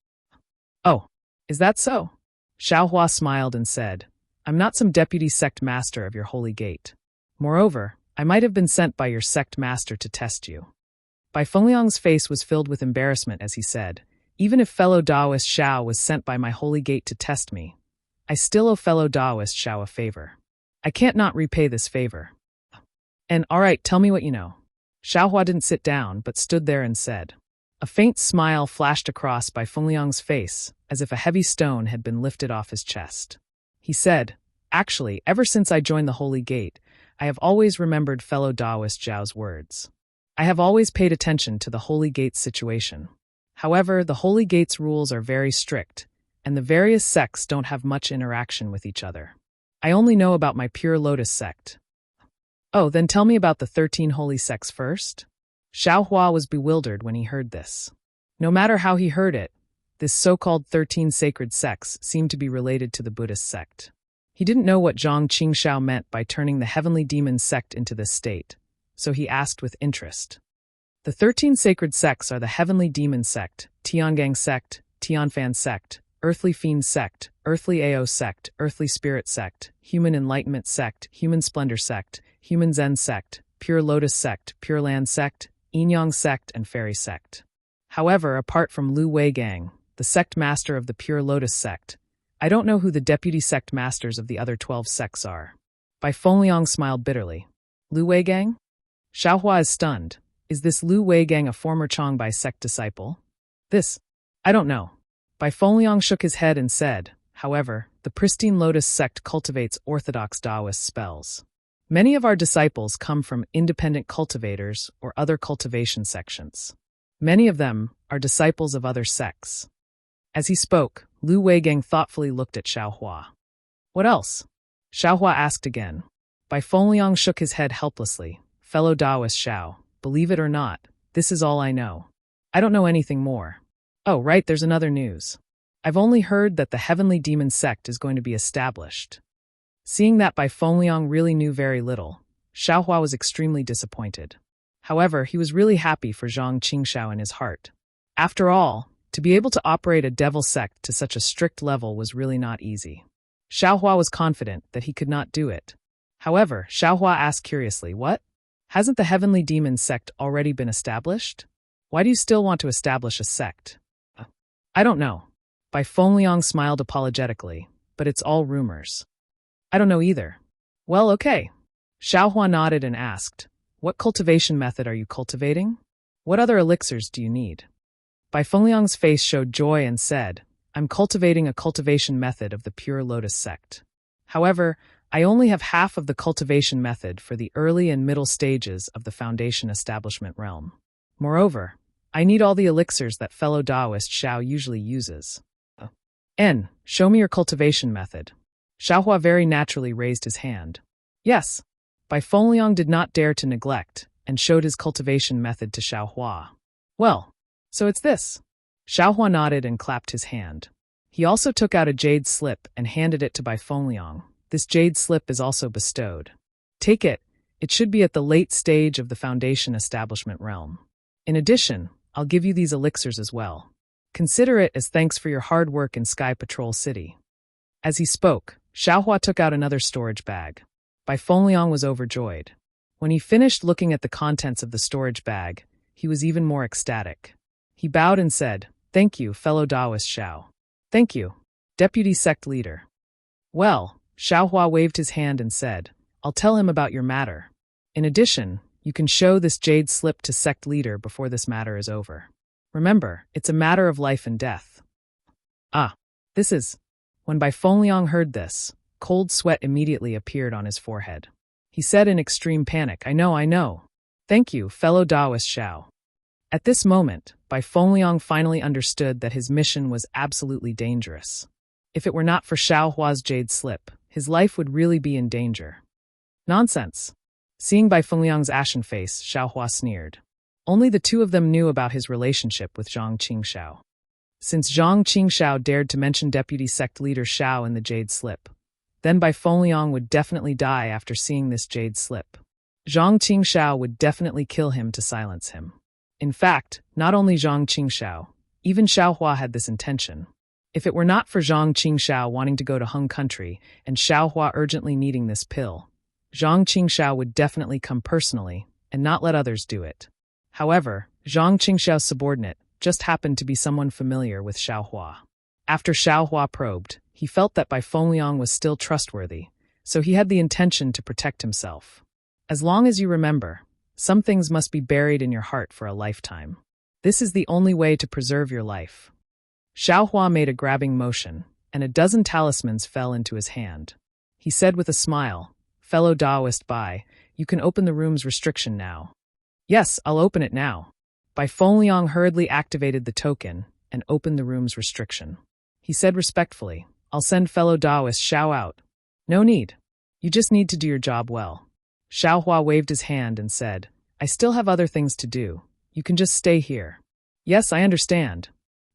Oh, is that so? Xiaohua smiled and said, I'm not some deputy sect master of your Holy Gate. Moreover, I might have been sent by your sect master to test you. Bai Fengliang's face was filled with embarrassment as he said, even if fellow Taoist Xiao was sent by my Holy Gate to test me, I still owe fellow Taoist Xiao a favor. I can't not repay this favor. And all right, tell me what you know. Xiaohua didn't sit down, but stood there and said. A faint smile flashed across Bai Fengliang's face, as if a heavy stone had been lifted off his chest. He said, actually, ever since I joined the Holy Gate, I have always remembered fellow Taoist Zhao's words. I have always paid attention to the Holy Gate's situation. However, the Holy Gate's rules are very strict, and the various sects don't have much interaction with each other. I only know about my Pure Lotus sect. Oh, then tell me about the 13 holy sects first? Xiaohua was bewildered when he heard this. No matter how he heard it, This so-called 13 sacred sects seemed to be related to the Buddhist sect. He didn't know what Zhang Qingshao meant by turning the heavenly demon sect into this state, so he asked with interest. The 13 sacred sects are the Heavenly Demon Sect, Tiangang Sect, Tianfan Sect, Earthly Fiend Sect, Earthly Ao Sect, Earthly Spirit Sect, Human Enlightenment Sect, Human Splendor Sect, Human Zen Sect, Pure Lotus Sect, Pure Land Sect, Yinyang Sect, and Fairy Sect. However, apart from Lu Weigang, the sect master of the Pure Lotus Sect, I don't know who the deputy sect masters of the other 12 sects are. Bai Fengliang smiled bitterly. Lu Weigang? Xiaohua is stunned. Is this Lu Weigang a former Changbai sect disciple? I don't know. Bai Fengliang shook his head and said, however, the Pristine Lotus sect cultivates orthodox Taoist spells. Many of our disciples come from independent cultivators or other cultivation sections. Many of them are disciples of other sects. As he spoke, Lu Weigang thoughtfully looked at Xiaohua. What else? Xiaohua asked again. Bai Fengliang shook his head helplessly. Fellow Taoist Xiao, believe it or not, this is all I know. I don't know anything more. Oh, right, there's another news. I've only heard that the Heavenly Demon Sect is going to be established. Seeing that Bai Fengliang really knew very little, Xiaohua was extremely disappointed. However, he was really happy for Zhang Qingshao in his heart. After all, to be able to operate a devil sect to such a strict level was really not easy. Xiaohua was confident that he could not do it. However, Xiaohua asked curiously, what? Hasn't the Heavenly Demon Sect already been established? Why do you still want to establish a sect? I don't know. Bai Fengliang smiled apologetically, but it's all rumors. I don't know either. Well, okay. Xiaohua nodded and asked, what cultivation method are you cultivating? What other elixirs do you need? Bai Fengliang's face showed joy and said, I'm cultivating a cultivation method of the Pure Lotus sect. However, I only have half of the cultivation method for the early and middle stages of the foundation establishment realm. Moreover, I need all the elixirs that fellow Taoist Xiao usually uses. Show me your cultivation method. Xiaohua very naturally raised his hand. Yes. Bai Fengliang did not dare to neglect, and showed his cultivation method to Xiaohua. Well, so it's this. Xiaohua nodded and clapped his hand. He also took out a jade slip and handed it to Bai Fengliang. This jade slip is also bestowed. Take it. It should be at the late stage of the foundation establishment realm. In addition, I'll give you these elixirs as well. Consider it as thanks for your hard work in Sky Patrol City. As he spoke, Xiaohua took out another storage bag. Bai Fengliang was overjoyed. When he finished looking at the contents of the storage bag, he was even more ecstatic. He bowed and said, Thank you, fellow Taoist Xiao. Thank you, Deputy Sect Leader. Well, Xiaohua waved his hand and said, I'll tell him about your matter. In addition, you can show this jade slip to Sect Leader before this matter is over. Remember, it's a matter of life and death. When Bai Fengliang heard this, cold sweat immediately appeared on his forehead. He said in extreme panic, I know. Thank you, fellow Taoist Xiao. At this moment, Bai Fengliang finally understood that his mission was absolutely dangerous. If it were not for Xiaohua's jade slip, his life would really be in danger. Nonsense. Seeing Bai Fengliang's ashen face, Xiaohua sneered. Only the two of them knew about his relationship with Zhang Qingshao. Since Zhang Qingshao dared to mention Deputy Sect Leader Xiao in the jade slip, then Bai Fengliang would definitely die after seeing this jade slip. Zhang Qingshao would definitely kill him to silence him. In fact, not only Zhang Qingshao, even Xiaohua had this intention. If it were not for Zhang Qingshao wanting to go to Hung Country and Xiaohua urgently needing this pill, Zhang Qingshao would definitely come personally and not let others do it. However, Zhang Qingshao's subordinate just happened to be someone familiar with Xiaohua. After Xiaohua probed, he felt that Bai Fengliang was still trustworthy, so he had the intention to protect himself. As long as you remember, some things must be buried in your heart for a lifetime. This is the only way to preserve your life. Xiaohua made a grabbing motion, and a dozen talismans fell into his hand. He said with a smile, Fellow Taoist Bai, you can open the room's restriction now. Yes, I'll open it now. Bai Fengliang hurriedly activated the token and opened the room's restriction. He said respectfully, I'll send fellow Taoist Xiao out. No need. You just need to do your job well. Xiaohua waved his hand and said, I still have other things to do. You can just stay here. Yes, I understand.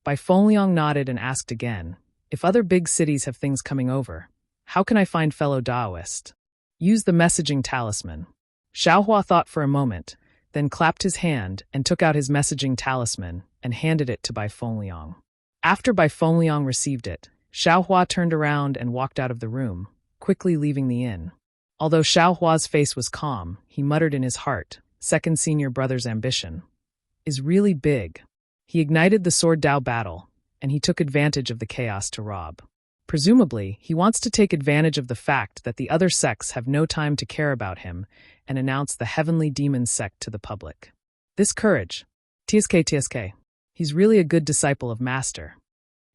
Bai Fengliang nodded and asked again, if other big cities have things coming over, how can I find fellow Daoist? Use the messaging talisman. Xiaohua thought for a moment, then clapped his hand and took out his messaging talisman and handed it to Bai Fengliang. After Bai Fengliang received it, Xiaohua turned around and walked out of the room, quickly leaving the inn. Although Xiaohua's face was calm, he muttered in his heart, second senior brother's ambition is really big. He ignited the sword Dao battle, and he took advantage of the chaos to rob. Presumably, he wants to take advantage of the fact that the other sects have no time to care about him and announce the heavenly demon sect to the public. This courage. TSK. He's really a good disciple of Master.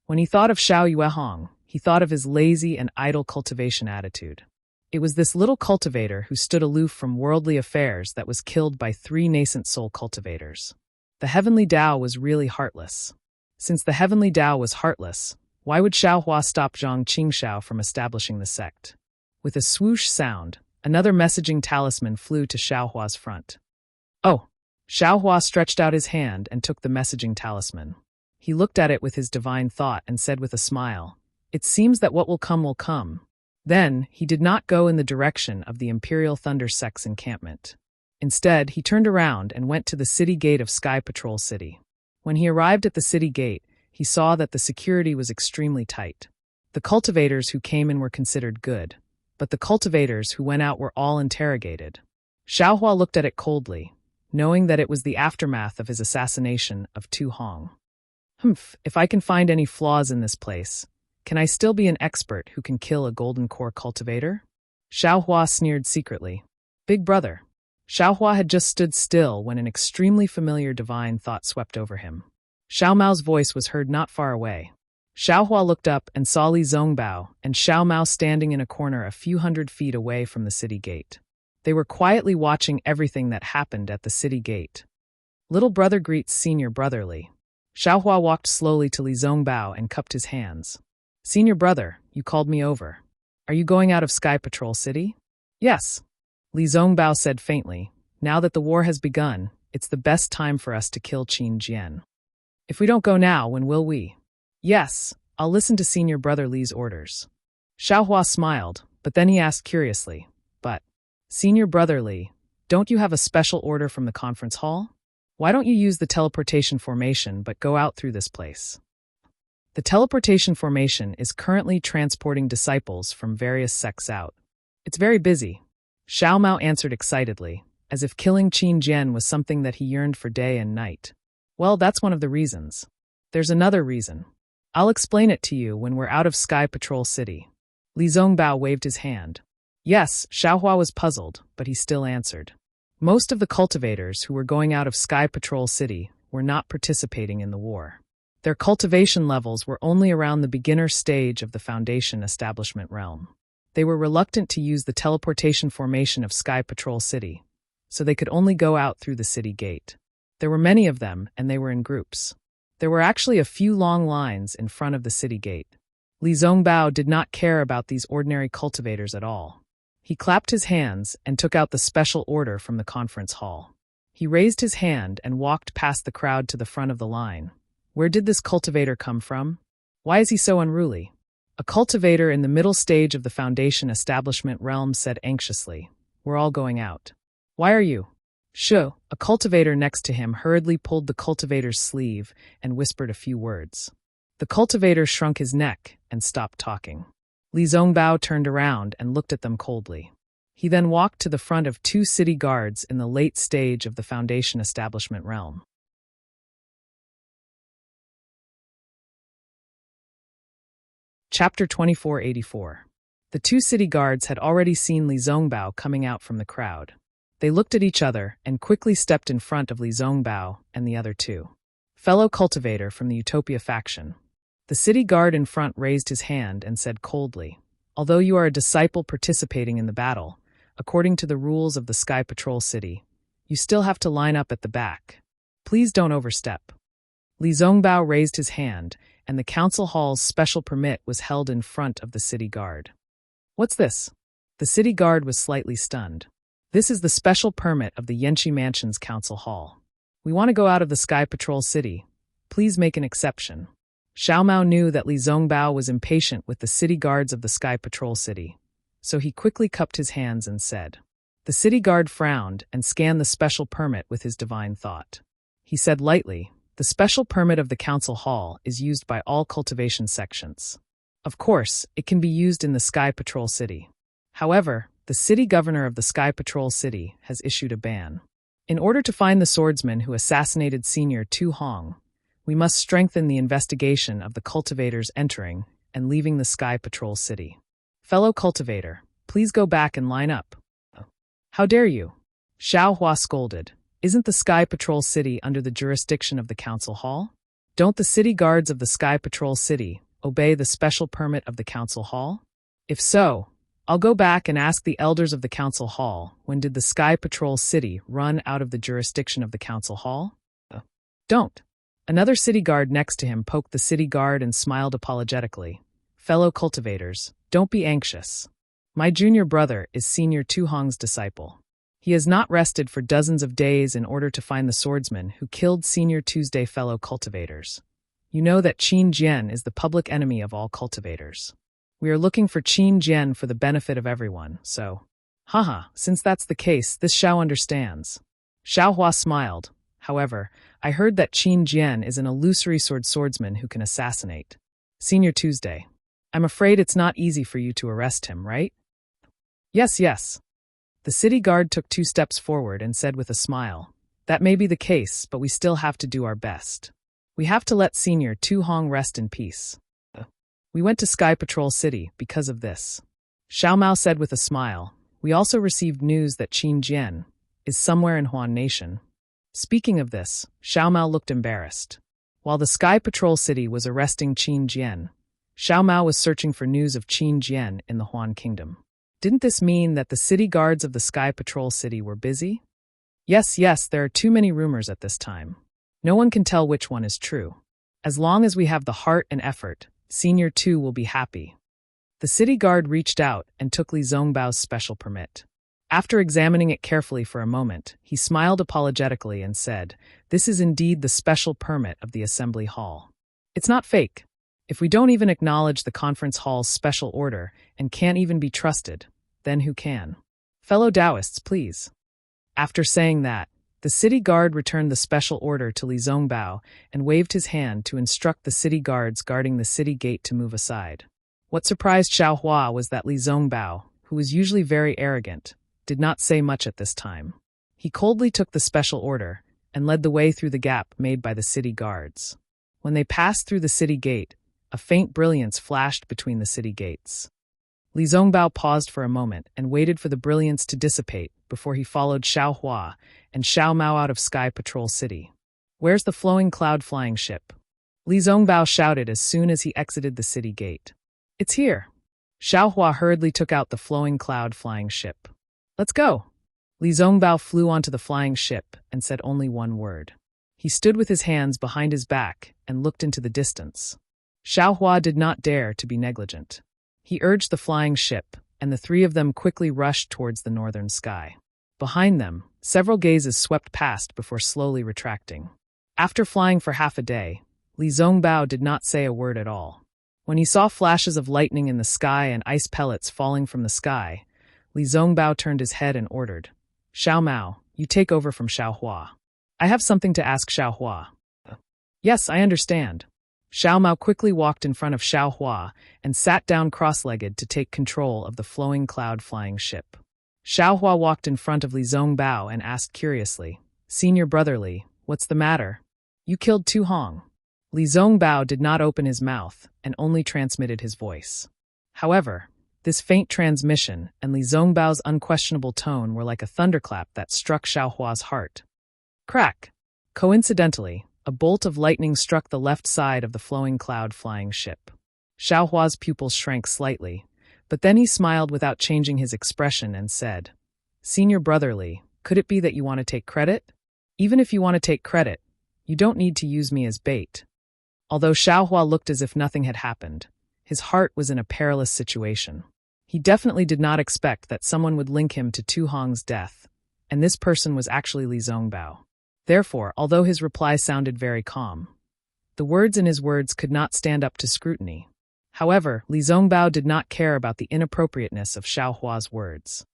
When he thought of Xiao Yuehong, he thought of his lazy and idle cultivation attitude. It was this little cultivator who stood aloof from worldly affairs that was killed by 3 nascent soul cultivators. The heavenly Dao was really heartless. Since the heavenly Dao was heartless, why would Xiaohua stop Zhang Qingshao from establishing the sect? With a swoosh sound, another messaging talisman flew to Xiaohua's front. Oh! Xiaohua stretched out his hand and took the messaging talisman. He looked at it with his divine thought and said with a smile, "It seems that what will come will come." Then, he did not go in the direction of the Imperial Thunder Sect's encampment. Instead, he turned around and went to the city gate of Sky Patrol City. When he arrived at the city gate, he saw that the security was extremely tight. The cultivators who came in were considered good, but the cultivators who went out were all interrogated. Xiaohua looked at it coldly, knowing that it was the aftermath of his assassination of Tu Hong. If I can find any flaws in this place, can I still be an expert who can kill a golden core cultivator? Xiaohua sneered secretly. Big brother. Xiaohua had just stood still when an extremely familiar divine thought swept over him. Xiao Mao's voice was heard not far away. Xiaohua looked up and saw Li Zongbao and Xiao Mao standing in a corner a few hundred feet away from the city gate. They were quietly watching everything that happened at the city gate. Little brother greets senior brotherly. Xiaohua walked slowly to Li Zongbao and cupped his hands. Senior brother, you called me over. Are you going out of Sky Patrol City? Yes. Li Zongbao said faintly, now that the war has begun, it's the best time for us to kill Qin Jian. If we don't go now, when will we? Yes, I'll listen to senior brother Li's orders. Xiaohua smiled, but then he asked curiously, but, senior brother Li, don't you have a special order from the conference hall? Why don't you use the teleportation formation but go out through this place? The teleportation formation is currently transporting disciples from various sects out. It's very busy. Xiao Mao answered excitedly, as if killing Qin Jian was something that he yearned for day and night. Well, that's one of the reasons. There's another reason. I'll explain it to you when we're out of Sky Patrol City. Li Zongbao waved his hand. Yes, Xiaohua was puzzled, but he still answered. Most of the cultivators who were going out of Sky Patrol City were not participating in the war. Their cultivation levels were only around the beginner stage of the Foundation establishment realm. They were reluctant to use the teleportation formation of Sky Patrol City, so they could only go out through the city gate. There were many of them, and they were in groups. There were actually a few long lines in front of the city gate. Li Zongbao did not care about these ordinary cultivators at all. He clapped his hands and took out the special order from the conference hall. He raised his hand and walked past the crowd to the front of the line. Where did this cultivator come from? Why is he so unruly? A cultivator in the middle stage of the Foundation establishment realm said anxiously, "We're all going out." "Why are you?" "Shu." A cultivator next to him hurriedly pulled the cultivator's sleeve and whispered a few words. The cultivator shrunk his neck and stopped talking. Li Zongbao turned around and looked at them coldly. He then walked to the front of 2 city guards in the late stage of the Foundation establishment realm. Chapter 2484. The 2 city guards had already seen Li Zongbao coming out from the crowd. They looked at each other and quickly stepped in front of Li Zongbao and the other 2. Fellow cultivator from the Utopia faction. The city guard in front raised his hand and said coldly, "Although you are a disciple participating in the battle, according to the rules of the Sky Patrol City, you still have to line up at the back. Please don't overstep." Li Zongbao raised his hand, and the council hall's special permit was held in front of the city guard. "What's this?" The city guard was slightly stunned. "This is the special permit of the Yanqi Mansion's council hall. We want to go out of the Sky Patrol City. Please make an exception." Xiao Mao knew that Li Zongbao was impatient with the city guards of the Sky Patrol City, so he quickly cupped his hands and said. The city guard frowned and scanned the special permit with his divine thought. He said lightly, the special permit of the council hall is used by all cultivation sections. Of course, it can be used in the Sky Patrol City. However, the city governor of the Sky Patrol City has issued a ban. In order to find the swordsman who assassinated Senior Tu Hong, we must strengthen the investigation of the cultivators entering and leaving the Sky Patrol City. Fellow cultivator, please go back and line up. How dare you? Xiao Hua scolded. Isn't the Sky Patrol City under the jurisdiction of the council hall? Don't the city guards of the Sky Patrol City obey the special permit of the council hall? If so, I'll go back and ask the elders of the council hall, when did the Sky Patrol City run out of the jurisdiction of the council hall? Don't. Another city guard next to him poked the city guard and smiled apologetically. Fellow cultivators, don't be anxious. My junior brother is Senior Tu Hong's disciple. He has not rested for dozens of days in order to find the swordsman who killed Senior Tuesday fellow cultivators. You know that Qin Jian is the public enemy of all cultivators. We are looking for Qin Jian for the benefit of everyone, so... since that's the case, this Xiao understands. Xiao Hua smiled. However, I heard that Qin Jian is an illusory swordsman who can assassinate. Senior Tuesday. I'm afraid it's not easy for you to arrest him, right? Yes. The city guard took 2 steps forward and said with a smile, that may be the case, but we still have to do our best. We have to let Senior Tu Hong rest in peace. We went to Sky Patrol City because of this. Xiao Mao said with a smile, we also received news that Qin Jian is somewhere in Huan Nation. Speaking of this, Xiao Mao looked embarrassed. While the Sky Patrol City was arresting Qin Jian, Xiao Mao was searching for news of Qin Jian in the Huan Kingdom. Didn't this mean that the city guards of the Sky Patrol City were busy? Yes, there are too many rumors at this time. No one can tell which one is true. As long as we have the heart and effort, Senior Tu will be happy. The city guard reached out and took Li Zongbao's special permit. After examining it carefully for a moment, he smiled apologetically and said, this is indeed the special permit of the assembly hall. It's not fake. If we don't even acknowledge the conference hall's special order and can't even be trusted, then who can? Fellow Taoists, please. After saying that, the city guard returned the special order to Li Zongbao and waved his hand to instruct the city guards guarding the city gate to move aside. What surprised Xiao Hua was that Li Zongbao, who was usually very arrogant, did not say much at this time. He coldly took the special order and led the way through the gap made by the city guards. When they passed through the city gate, a faint brilliance flashed between the city gates. Li Zongbao paused for a moment and waited for the brilliance to dissipate before he followed Xiao Hua and Xiao Mao out of Sky Patrol City. Where's the flowing cloud flying ship? Li Zongbao shouted as soon as he exited the city gate. It's here. Xiao Hua hurriedly took out the flowing cloud flying ship. Let's go. Li Zongbao flew onto the flying ship and said only one word. He stood with his hands behind his back and looked into the distance. Xiao Hua did not dare to be negligent. He urged the flying ship, and the 3 of them quickly rushed towards the northern sky. Behind them, several gazes swept past before slowly retracting. After flying for half a day, Li Zongbao did not say a word at all. When he saw flashes of lightning in the sky and ice pellets falling from the sky, Li Zongbao turned his head and ordered, Xiao Mao, you take over from Xiao Hua. I have something to ask Xiao Hua. Yes, I understand. Xiao Mao quickly walked in front of Xiao Hua and sat down cross-legged to take control of the flowing cloud flying ship. Xiao Hua walked in front of Li Zongbao and asked curiously, Senior brother Li, what's the matter? You killed Tu Hong. Li Zongbao did not open his mouth and only transmitted his voice. However, this faint transmission and Li Zongbao's unquestionable tone were like a thunderclap that struck Xiao Hua's heart. Crack! Coincidentally, a bolt of lightning struck the left side of the flowing cloud flying ship. Xiao Hua's pupils shrank slightly, but then he smiled without changing his expression and said, Senior brother Li, could it be that you want to take credit? Even if you want to take credit, you don't need to use me as bait. Although Xiao Hua looked as if nothing had happened, his heart was in a perilous situation. He definitely did not expect that someone would link him to Tu Hong's death, and this person was actually Li Zongbao. Therefore, although his reply sounded very calm, The words in his words could not stand up to scrutiny. However, Li Zongbao did not care about the inappropriateness of Xiao Hua's words.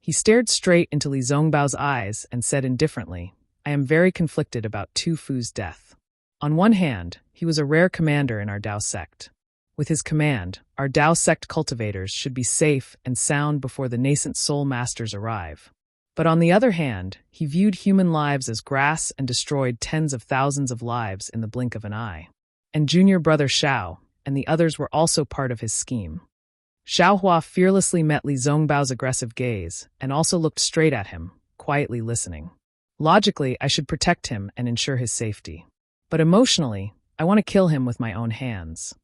He stared straight into Li Zongbao's eyes and said indifferently, I am very conflicted about Tu Fu's death. On one hand, he was a rare commander in our Dao sect. With his command, our Dao sect cultivators should be safe and sound before the nascent soul masters arrive. But on the other hand, he viewed human lives as grass and destroyed tens of thousands of lives in the blink of an eye. And junior brother Xiao and the others were also part of his scheme. Xiao Hua fearlessly met Li Zongbao's aggressive gaze and also looked straight at him, quietly listening. Logically, I should protect him and ensure his safety. But emotionally, I want to kill him with my own hands.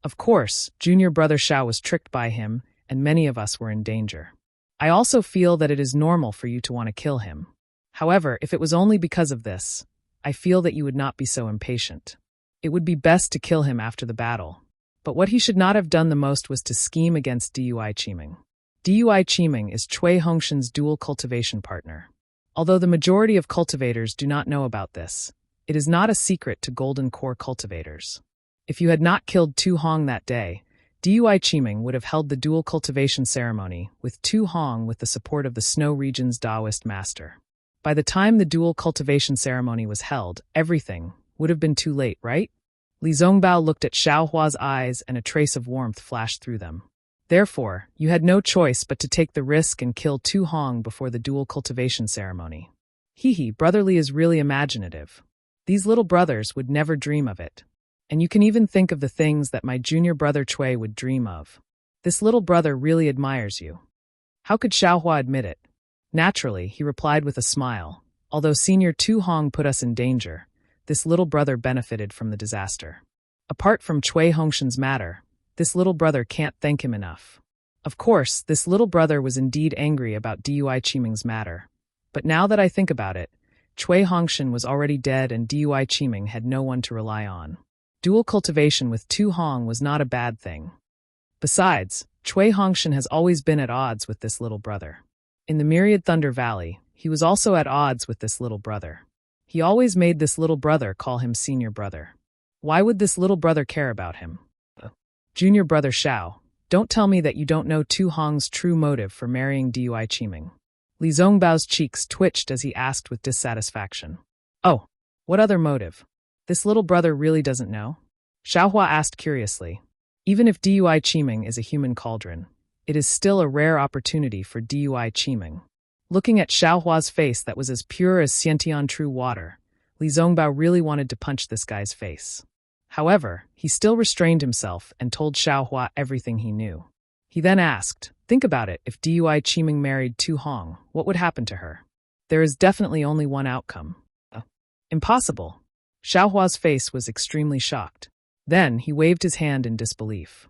Of course, junior brother Xiao was tricked by him, and many of us were in danger. I also feel that it is normal for you to want to kill him. However, if it was only because of this, I feel that you would not be so impatient. It would be best to kill him after the battle. But what he should not have done the most was to scheme against Dui Qiming. Dui Qiming is Cui Hongshan's dual cultivation partner. Although the majority of cultivators do not know about this, it is not a secret to Golden Core cultivators. If you had not killed Tu Hong that day, Dui Qiming would have held the dual cultivation ceremony with Tu Hong with the support of the Snow Region's Taoist master. By the time the dual cultivation ceremony was held, everything would have been too late, right? Li Zongbao looked at Xiao Hua's eyes and a trace of warmth flashed through them. Therefore, you had no choice but to take the risk and kill Tu Hong before the dual cultivation ceremony. Brotherly is really imaginative. These little brothers would never dream of it. And you can even think of the things that my junior brother Cui would dream of. This little brother really admires you. How could Xiao Hua admit it? Naturally, he replied with a smile. Although senior Tu Hong put us in danger, this little brother benefited from the disaster. Apart from Cui Hongshan's matter, this little brother can't thank him enough. Of course, this little brother was indeed angry about Dui Qiming's matter. But now that I think about it, Cui Hongshan was already dead and Dui Qiming had no one to rely on. Dual cultivation with Tu Hong was not a bad thing. Besides, Cui Hongshan has always been at odds with this little brother. In the Myriad Thunder Valley, he was also at odds with this little brother. He always made this little brother call him senior brother. Why would this little brother care about him? Junior brother Xiao, don't tell me that you don't know Tu Hong's true motive for marrying Dui Qiming. Li Zongbao's cheeks twitched as he asked with dissatisfaction. Oh, what other motive? This little brother really doesn't know? Xiao Hua asked curiously. Even if Dui Qiming is a human cauldron, it is still a rare opportunity for Dui Qiming. Looking at Xiao Hua's face that was as pure as Xiantian true water, Li Zongbao really wanted to punch this guy's face. However, he still restrained himself and told Xiao Hua everything he knew. He then asked, think about it, if Dui Qiming married Tu Hong, what would happen to her? There is definitely only one outcome. Impossible. Xiao Hua's face was extremely shocked. Then he waved his hand in disbelief.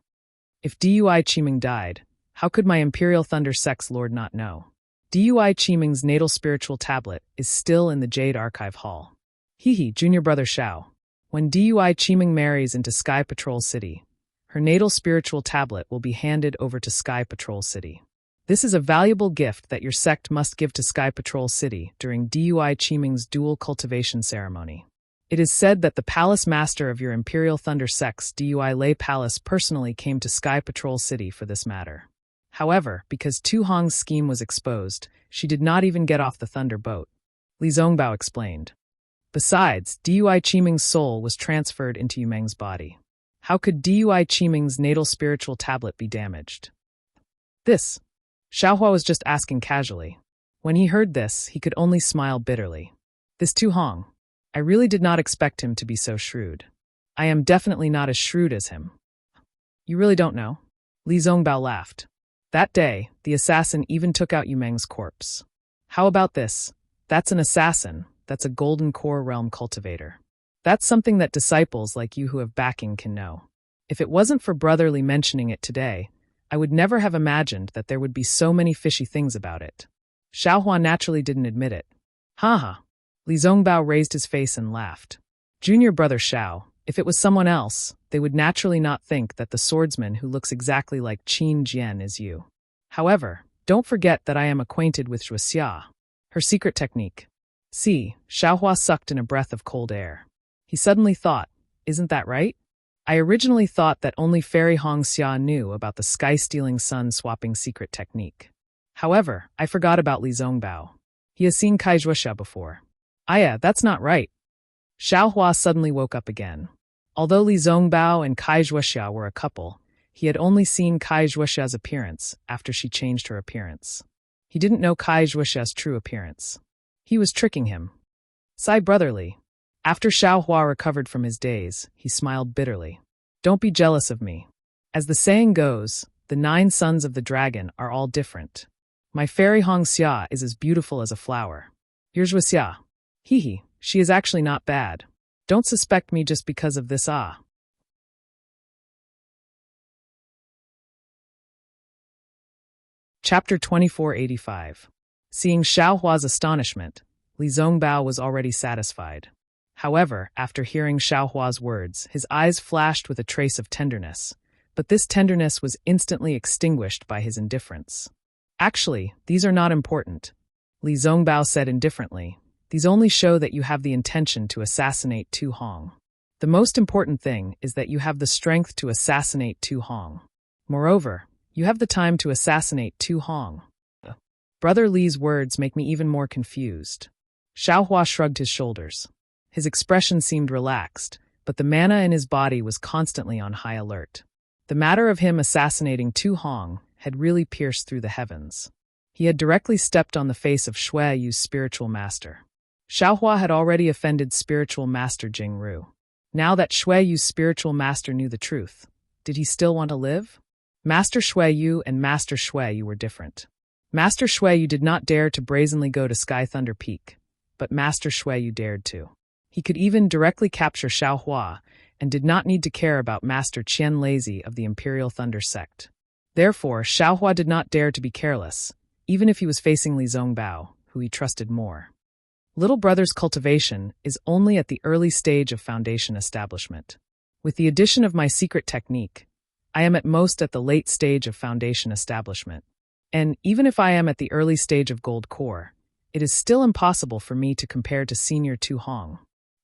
If Dui Qiming died, how could my Imperial Thunder Sect's Lord not know? Dui Qiming's natal spiritual tablet is still in the Jade Archive Hall. Junior brother Xiao. When Dui Qiming marries into Sky Patrol City, her natal spiritual tablet will be handed over to Sky Patrol City. This is a valuable gift that your sect must give to Sky Patrol City during Dui Qiming's dual cultivation ceremony. It is said that the palace master of your Imperial Thunder Sect's Dui Lei Palace personally came to Sky Patrol City for this matter. However, because Tu Hong's scheme was exposed, she did not even get off the Thunder boat. Li Zongbao explained. Besides, Dui Qiming's soul was transferred into Yumeng's body. How could Dui Qiming's natal spiritual tablet be damaged? This. Xiao Hua was just asking casually. When he heard this, he could only smile bitterly. This Tu Hong. I really did not expect him to be so shrewd. I am definitely not as shrewd as him. You really don't know? Li Zongbao laughed. That day, the assassin even took out Yumeng's corpse. How about this? That's an assassin. That's a Golden Core Realm cultivator. That's something that disciples like you who have backing can know. If it wasn't for Brotherly mentioning it today, I would never have imagined that there would be so many fishy things about it. Xiao Hua naturally didn't admit it. Ha. Li Zongbao raised his face and laughed. Junior brother Xiao, if it was someone else, they would naturally not think that the swordsman who looks exactly like Qin Jian is you. However, don't forget that I am acquainted with Zhuxia, her secret technique. See, Xiao Hua sucked in a breath of cold air. He suddenly thought, Isn't that right? I originally thought that only Fairy Hong Xia knew about the sky-stealing sun-swapping secret technique. However, I forgot about Li Zongbao. He has seen Kai Zhuoxia before. Ah yeah, that's not right. Xiao Hua suddenly woke up again. Although Li Zongbao and Kai Zhuoxia were a couple, he had only seen Kai Zhuoxia's appearance after she changed her appearance. He didn't know Kai Zhuoxia's true appearance. He was tricking him. Sigh brotherly. After Xiao Hua recovered from his daze, he smiled bitterly. Don't be jealous of me. As the saying goes, the 9 sons of the dragon are all different. My fairy Hong Xia is as beautiful as a flower. Here's Xia. Hee, she is actually not bad. Don't suspect me just because of this ah. Chapter 2485. Seeing Xiao Hua's astonishment, Li Zongbao was already satisfied. However, after hearing Xiao Hua's words, his eyes flashed with a trace of tenderness, but this tenderness was instantly extinguished by his indifference. Actually, these are not important, Li Zongbao said indifferently. These only show that you have the intention to assassinate Tu Hong. The most important thing is that you have the strength to assassinate Tu Hong. Moreover, you have the time to assassinate Tu Hong. Brother Li's words make me even more confused. Xiao Hua shrugged his shoulders. His expression seemed relaxed, but the mana in his body was constantly on high alert. The matter of him assassinating Tu Hong had really pierced through the heavens. He had directly stepped on the face of Shui Yu's spiritual master. Xiao Hua had already offended spiritual master Jing Ru. Now that Shui Yu's spiritual master knew the truth, did he still want to live? Master Shui Yu and Master Shui Yu were different. Master Shui Yu did not dare to brazenly go to Sky Thunder Peak, but Master Shui Yu dared to. He could even directly capture Xiao Hua and did not need to care about Master Qian Lazy of the Imperial Thunder Sect. Therefore, Xiao Hua did not dare to be careless, even if he was facing Li Zongbao, who he trusted more. Little Brother's cultivation is only at the early stage of foundation establishment. With the addition of my secret technique, I am at most at the late stage of foundation establishment. And even if I am at the early stage of gold core, it is still impossible for me to compare to senior Tu Hong.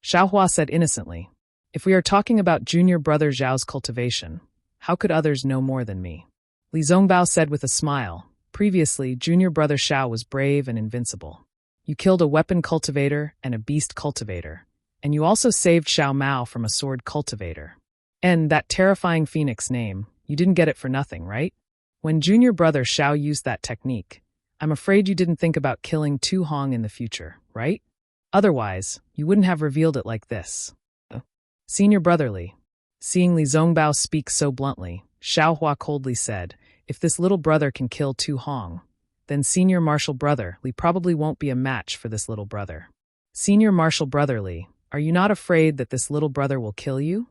Xiao Hua said innocently, if we are talking about junior brother Zhao's cultivation, how could others know more than me? Li Zongbao said with a smile, previously junior brother Xiao was brave and invincible. You killed a weapon cultivator and a beast cultivator, and you also saved Xiao Mao from a sword cultivator. And that terrifying phoenix name, you didn't get it for nothing, right? When junior brother Xiao used that technique, I'm afraid you didn't think about killing Tu Hong in the future, right? Otherwise, you wouldn't have revealed it like this. Senior brotherly. Seeing Li Zongbao speak so bluntly, Xiao Hua coldly said, if this little brother can kill Tu Hong, then senior martial brother Li probably won't be a match for this little brother. Senior martial brother Li, are you not afraid that this little brother will kill you?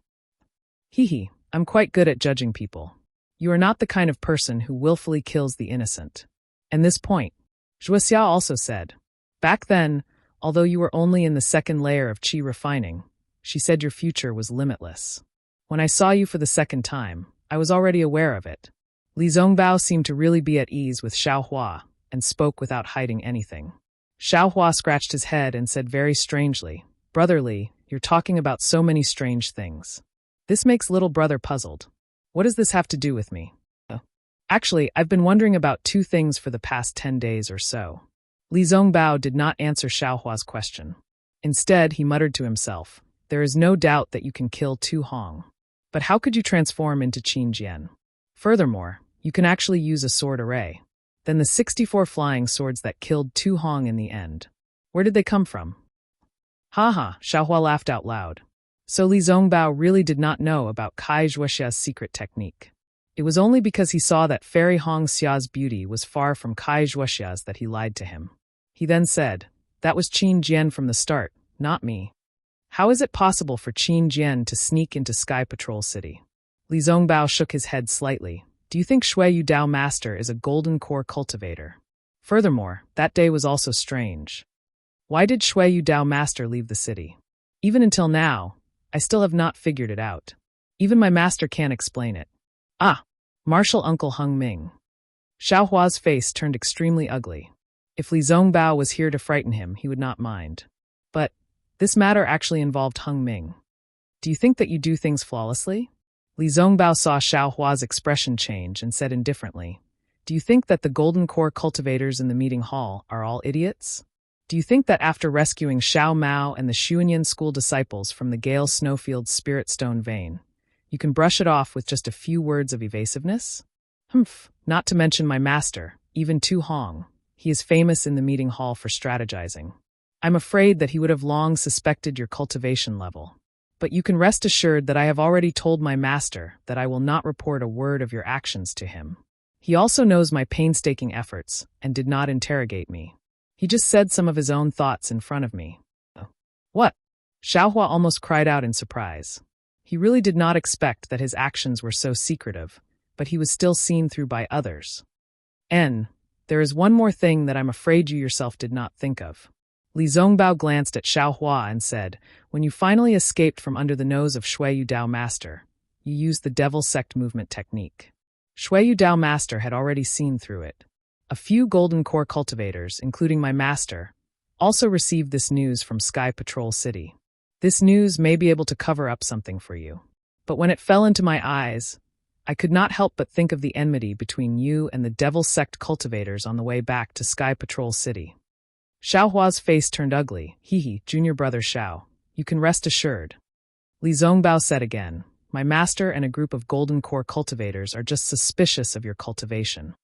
Hee, I'm quite good at judging people. You are not the kind of person who willfully kills the innocent. And this point, Zhuoxia also said. Back then, although you were only in the second layer of qi refining, she said your future was limitless. When I saw you for the second time, I was already aware of it. Li Zongbao seemed to really be at ease with Xiao Hua and spoke without hiding anything. Xiao Hua scratched his head and said very strangely, Brother Li, you're talking about so many strange things. This makes little brother puzzled. What does this have to do with me? Actually, I've been wondering about 2 things for the past 10 days or so. Li Zongbao did not answer Xiao Hua's question. Instead, he muttered to himself, there is no doubt that you can kill Tu Hong. But how could you transform into Qin Jian? Furthermore, you can actually use a sword array. Then the 64 flying swords that killed Tu Hong in the end. Where did they come from? Ha, Xiao Hua laughed out loud. So Li Zongbao really did not know about Kai Zhuoxia's secret technique. It was only because he saw that Fairy Hong Xia's beauty was far from Kai Zhuoxia's that he lied to him. He then said, that was Qin Jian from the start, not me. How is it possible for Qin Jian to sneak into Sky Patrol City? Li Zongbao shook his head slightly. Do you think Shui Yu Dao Master is a golden core cultivator? Furthermore, that day was also strange. Why did Shui Yu Dao Master leave the city? Even until now, I still have not figured it out. Even my master can't explain it. Martial Uncle Hung Ming. Xiao Hua's face turned extremely ugly. If Li Zongbao was here to frighten him, he would not mind. But this matter actually involved Hung Ming. Do you think that you do things flawlessly? Li Zongbao saw Xiao Hua's expression change and said indifferently, do you think that the Golden Core cultivators in the meeting hall are all idiots? Do you think that after rescuing Xiao Mao and the Xuanyan school disciples from the Gale Snowfield's spirit stone vein, you can brush it off with just a few words of evasiveness? Humph, not to mention my master, even Tu Hong. He is famous in the meeting hall for strategizing. I'm afraid that he would have long suspected your cultivation level. But you can rest assured that I have already told my master that I will not report a word of your actions to him. He also knows my painstaking efforts and did not interrogate me. He just said some of his own thoughts in front of me. What? Xiao Hua almost cried out in surprise. He really did not expect that his actions were so secretive, but he was still seen through by others. There is one more thing that I'm afraid you yourself did not think of. Li Zongbao glanced at Xiao Hua and said, when you finally escaped from under the nose of Shui Yu Dao Master, you used the Devil Sect movement technique. Shui Yu Dao Master had already seen through it. A few Golden Core cultivators, including my master, also received this news from Sky Patrol City. This news may be able to cover up something for you. But when it fell into my eyes, I could not help but think of the enmity between you and the Devil Sect cultivators on the way back to Sky Patrol City. Xiao Hua's face turned ugly. Hee, junior brother Xiao. You can rest assured. Li Zongbao said again, my master and a group of Golden Core cultivators are just suspicious of your cultivation.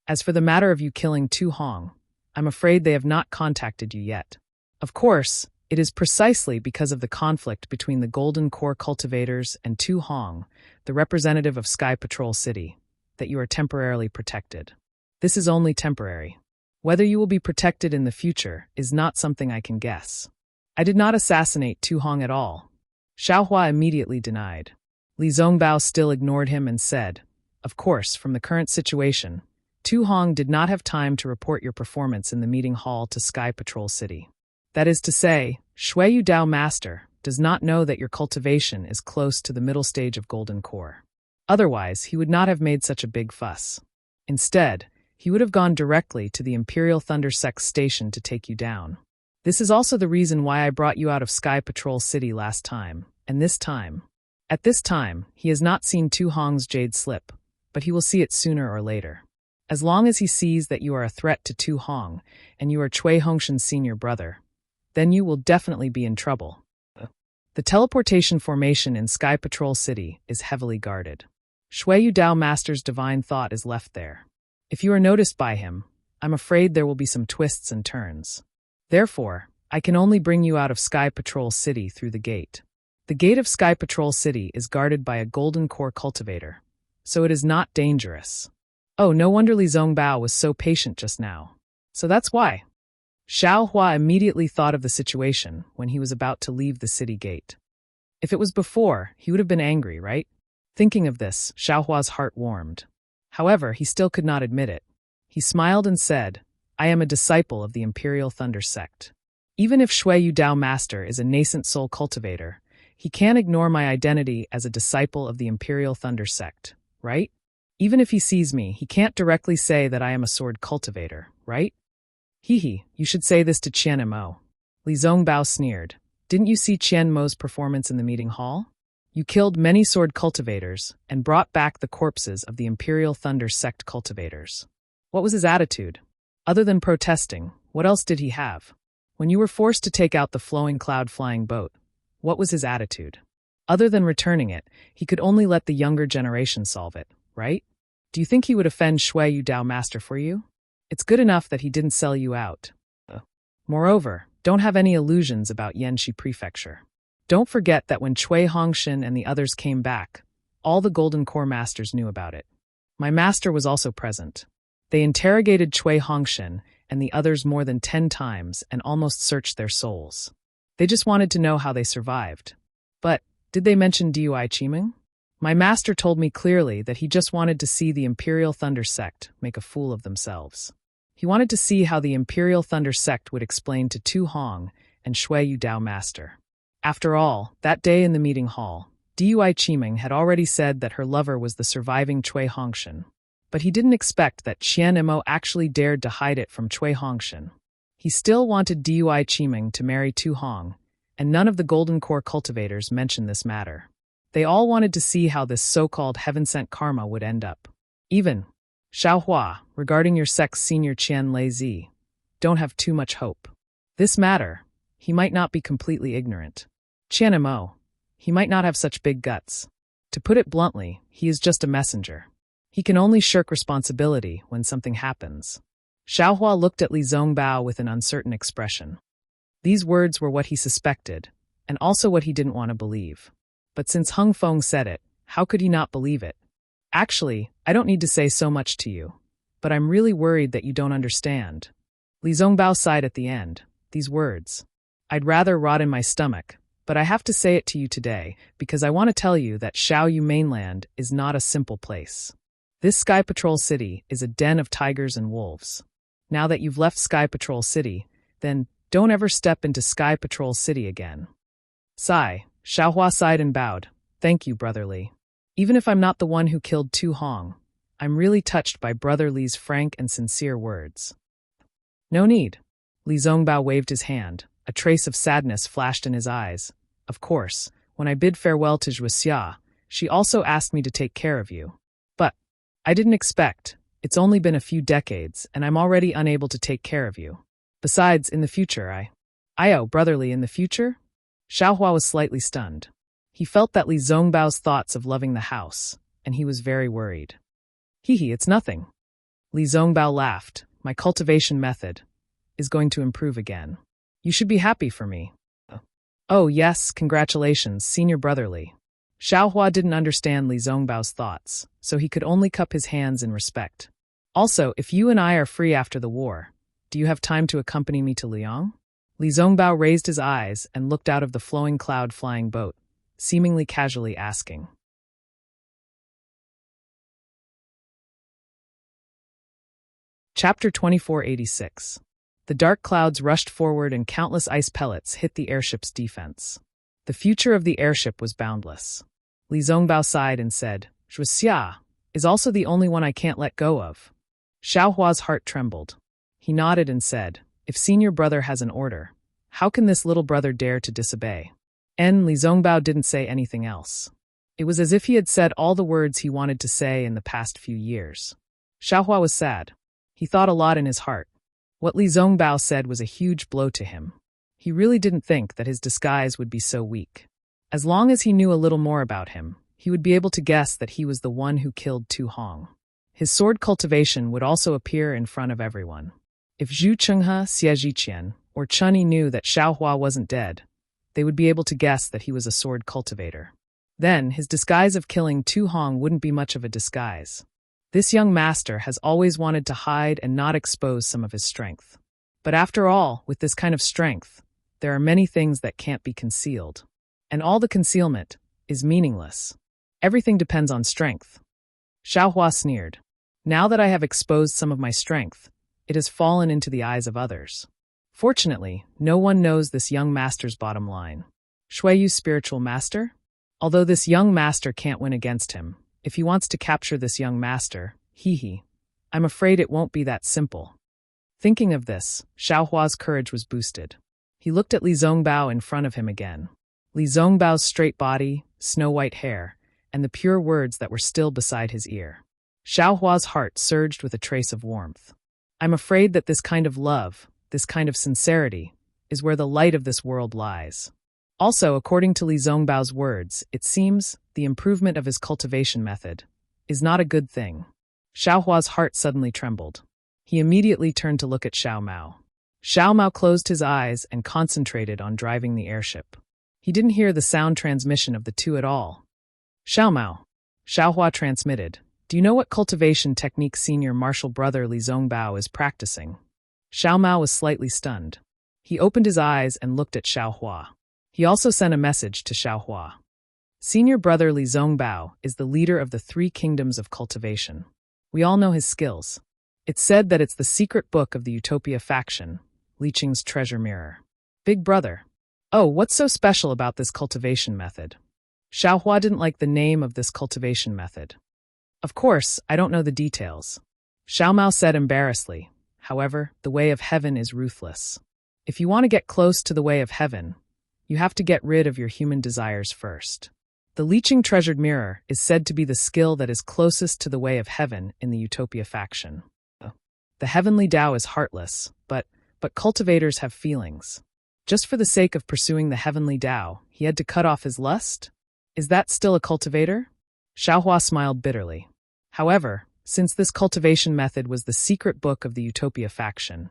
As for the matter of you killing Tu Hong, I'm afraid they have not contacted you yet. Of course, it is precisely because of the conflict between the Golden Core cultivators and Tu Hong, the representative of Sky Patrol City, that you are temporarily protected. This is only temporary. Whether you will be protected in the future is not something I can guess. I did not assassinate Tu Hong at all. Xiao Hua immediately denied. Li Zongbao still ignored him and said, of course, from the current situation, Tu Hong did not have time to report your performance in the meeting hall to Sky Patrol City. That is to say, Shui Yu Dao Master does not know that your cultivation is close to the middle stage of Golden Core. Otherwise, he would not have made such a big fuss. Instead, he would have gone directly to the Imperial Thunder Sect station to take you down. This is also the reason why I brought you out of Sky Patrol City last time, and this time. At this time, he has not seen Tu Hong's jade slip, but he will see it sooner or later. As long as he sees that you are a threat to Tu Hong, and you are Cui Hongshan's senior brother, then you will definitely be in trouble. The teleportation formation in Sky Patrol City is heavily guarded. Shui Yu Dao Master's divine thought is left there. If you are noticed by him, I'm afraid there will be some twists and turns. Therefore, I can only bring you out of Sky Patrol City through the gate. The gate of Sky Patrol City is guarded by a Golden Core cultivator, so it is not dangerous. Oh, no wonder Li Zongbao was so patient just now. So that's why. Xiao Hua immediately thought of the situation when he was about to leave the city gate. If it was before, he would have been angry, right? Thinking of this, Xiao Hua's heart warmed. However, he still could not admit it. He smiled and said, I am a disciple of the Imperial Thunder Sect. Even if Shui Yu Dao Master is a nascent soul cultivator, he can't ignore my identity as a disciple of the Imperial Thunder Sect, right? Even if he sees me, he can't directly say that I am a sword cultivator, right? Hee, you should say this to Qian Mo. Li Zongbao sneered. Didn't you see Qian Mo's performance in the meeting hall? You killed many sword cultivators and brought back the corpses of the Imperial Thunder Sect cultivators. What was his attitude? Other than protesting, what else did he have? When you were forced to take out the flowing cloud-flying boat, what was his attitude? Other than returning it, he could only let the younger generation solve it, right? Do you think he would offend Shui Yu Dao Master for you? It's good enough that he didn't sell you out. Moreover, don't have any illusions about Yanxi Prefecture. Don't forget that when Cui Hongshan and the others came back, all the Golden Core Masters knew about it. My master was also present. They interrogated Cui Hongshan and the others more than 10 times and almost searched their souls. They just wanted to know how they survived. But, did they mention Dui Qiming? My master told me clearly that he just wanted to see the Imperial Thunder Sect make a fool of themselves. He wanted to see how the Imperial Thunder Sect would explain to Tu Hong and Shui Yu Dao Master. After all, that day in the meeting hall, Dui Qiming had already said that her lover was the surviving Cui Hongshan. But he didn't expect that Qian Mo actually dared to hide it from Cui Hongshan. He still wanted Dui Qiming to marry Tu Hong, and none of the Golden Core cultivators mentioned this matter. They all wanted to see how this so-called heaven-sent karma would end up. Even Xiaohua, regarding your sect's senior Qian Lei, don't have too much hope. This matter, he might not be completely ignorant. Qian Mo, he might not have such big guts. To put it bluntly, he is just a messenger. He can only shirk responsibility when something happens. Xiaohua looked at Li Zongbao with an uncertain expression. These words were what he suspected, and also what he didn't want to believe. But since Hung Feng said it, how could he not believe it? Actually, I don't need to say so much to you, but I'm really worried that you don't understand. Li Zongbao sighed at the end, these words. I'd rather rot in my stomach, but I have to say it to you today because I want to tell you that Xiaoyu mainland is not a simple place. This Sky Patrol City is a den of tigers and wolves. Now that you've left Sky Patrol City, then don't ever step into Sky Patrol City again. Sigh, Xiaohua sighed and bowed. Thank you, Brother Li. Even if I'm not the one who killed Tu Hong, I'm really touched by Brother Li's frank and sincere words. No need. Li Zongbao waved his hand. A trace of sadness flashed in his eyes. Of course, when I bid farewell to Zhuxia, she also asked me to take care of you. But I didn't expect. It's only been a few decades, and I'm already unable to take care of you. Besides, in the future Brother Li, in the future? Xiaohua was slightly stunned. He felt that Li Zongbao's thoughts of loving the house, and he was very worried. It's nothing. Li Zongbao laughed. My cultivation method is going to improve again. You should be happy for me. Oh yes, congratulations, Senior Brother Li. Xiaohua didn't understand Li Zongbao's thoughts, so he could only cup his hands in respect. Also, if you and I are free after the war, do you have time to accompany me to Liang? Li Zongbao raised his eyes and looked out of the flowing cloud-flying boat, seemingly casually asking. Chapter 2486. The dark clouds rushed forward and countless ice pellets hit the airship's defense. The future of the airship was boundless. Li Zongbao sighed and said, Zhuxia is also the only one I can't let go of. Xiaohua's heart trembled. He nodded and said, if Senior Brother has an order, how can this little brother dare to disobey? Li Zongbao didn't say anything else. It was as if he had said all the words he wanted to say in the past few years. Xiaohua was sad. He thought a lot in his heart. What Li Zongbao said was a huge blow to him. He really didn't think that his disguise would be so weak. As long as he knew a little more about him, he would be able to guess that he was the one who killed Tu Hong. His sword cultivation would also appear in front of everyone. If Zhu Chenghe, Xie Zhiqian, or Chunyi knew that Xiaohua wasn't dead, they would be able to guess that he was a sword cultivator. Then, his disguise of killing Tu Hong wouldn't be much of a disguise. This young master has always wanted to hide and not expose some of his strength. But after all, with this kind of strength, there are many things that can't be concealed. And all the concealment is meaningless. Everything depends on strength. Xiaohua sneered. Now that I have exposed some of my strength, it has fallen into the eyes of others. Fortunately, no one knows this young master's bottom line. Shuiyu's spiritual master? Although this young master can't win against him, if he wants to capture this young master, I'm afraid it won't be that simple. Thinking of this, Xiaohua's courage was boosted. He looked at Li Zongbao in front of him again. Li Zongbao's straight body, snow-white hair, and the pure words that were still beside his ear. Xiaohua's heart surged with a trace of warmth. I'm afraid that this kind of love, this kind of sincerity, is where the light of this world lies. Also, according to Li Zongbao's words, it seems the improvement of his cultivation method is not a good thing. Xiaohua's heart suddenly trembled. He immediately turned to look at Xiao Mao. Xiao Mao closed his eyes and concentrated on driving the airship. He didn't hear the sound transmission of the two at all. Xiao Mao, Xiaohua transmitted, do you know what cultivation technique Senior Martial Brother Li Zongbao is practicing? Xiao Mao was slightly stunned. He opened his eyes and looked at Xiaohua. He also sent a message to Xiaohua. Senior Brother Li Zongbao is the leader of the 3 kingdoms of cultivation. We all know his skills. It's said that it's the secret book of the Utopia faction, Li Qing's treasure mirror. Big brother. Oh, what's so special about this cultivation method? Xiaohua didn't like the name of this cultivation method. Of course, I don't know the details. Xiao Mao said embarrassedly. However, the way of heaven is ruthless. If you want to get close to the way of heaven, You have to get rid of your human desires first. The leeching treasured mirror is said to be the skill that is closest to the way of heaven in the Utopia faction. The heavenly Tao is heartless, but cultivators have feelings. Just for the sake of pursuing the heavenly Tao, he had to cut off his lust? Is that still a cultivator? Xiaohua smiled bitterly. However, since this cultivation method was the secret book of the Utopia faction,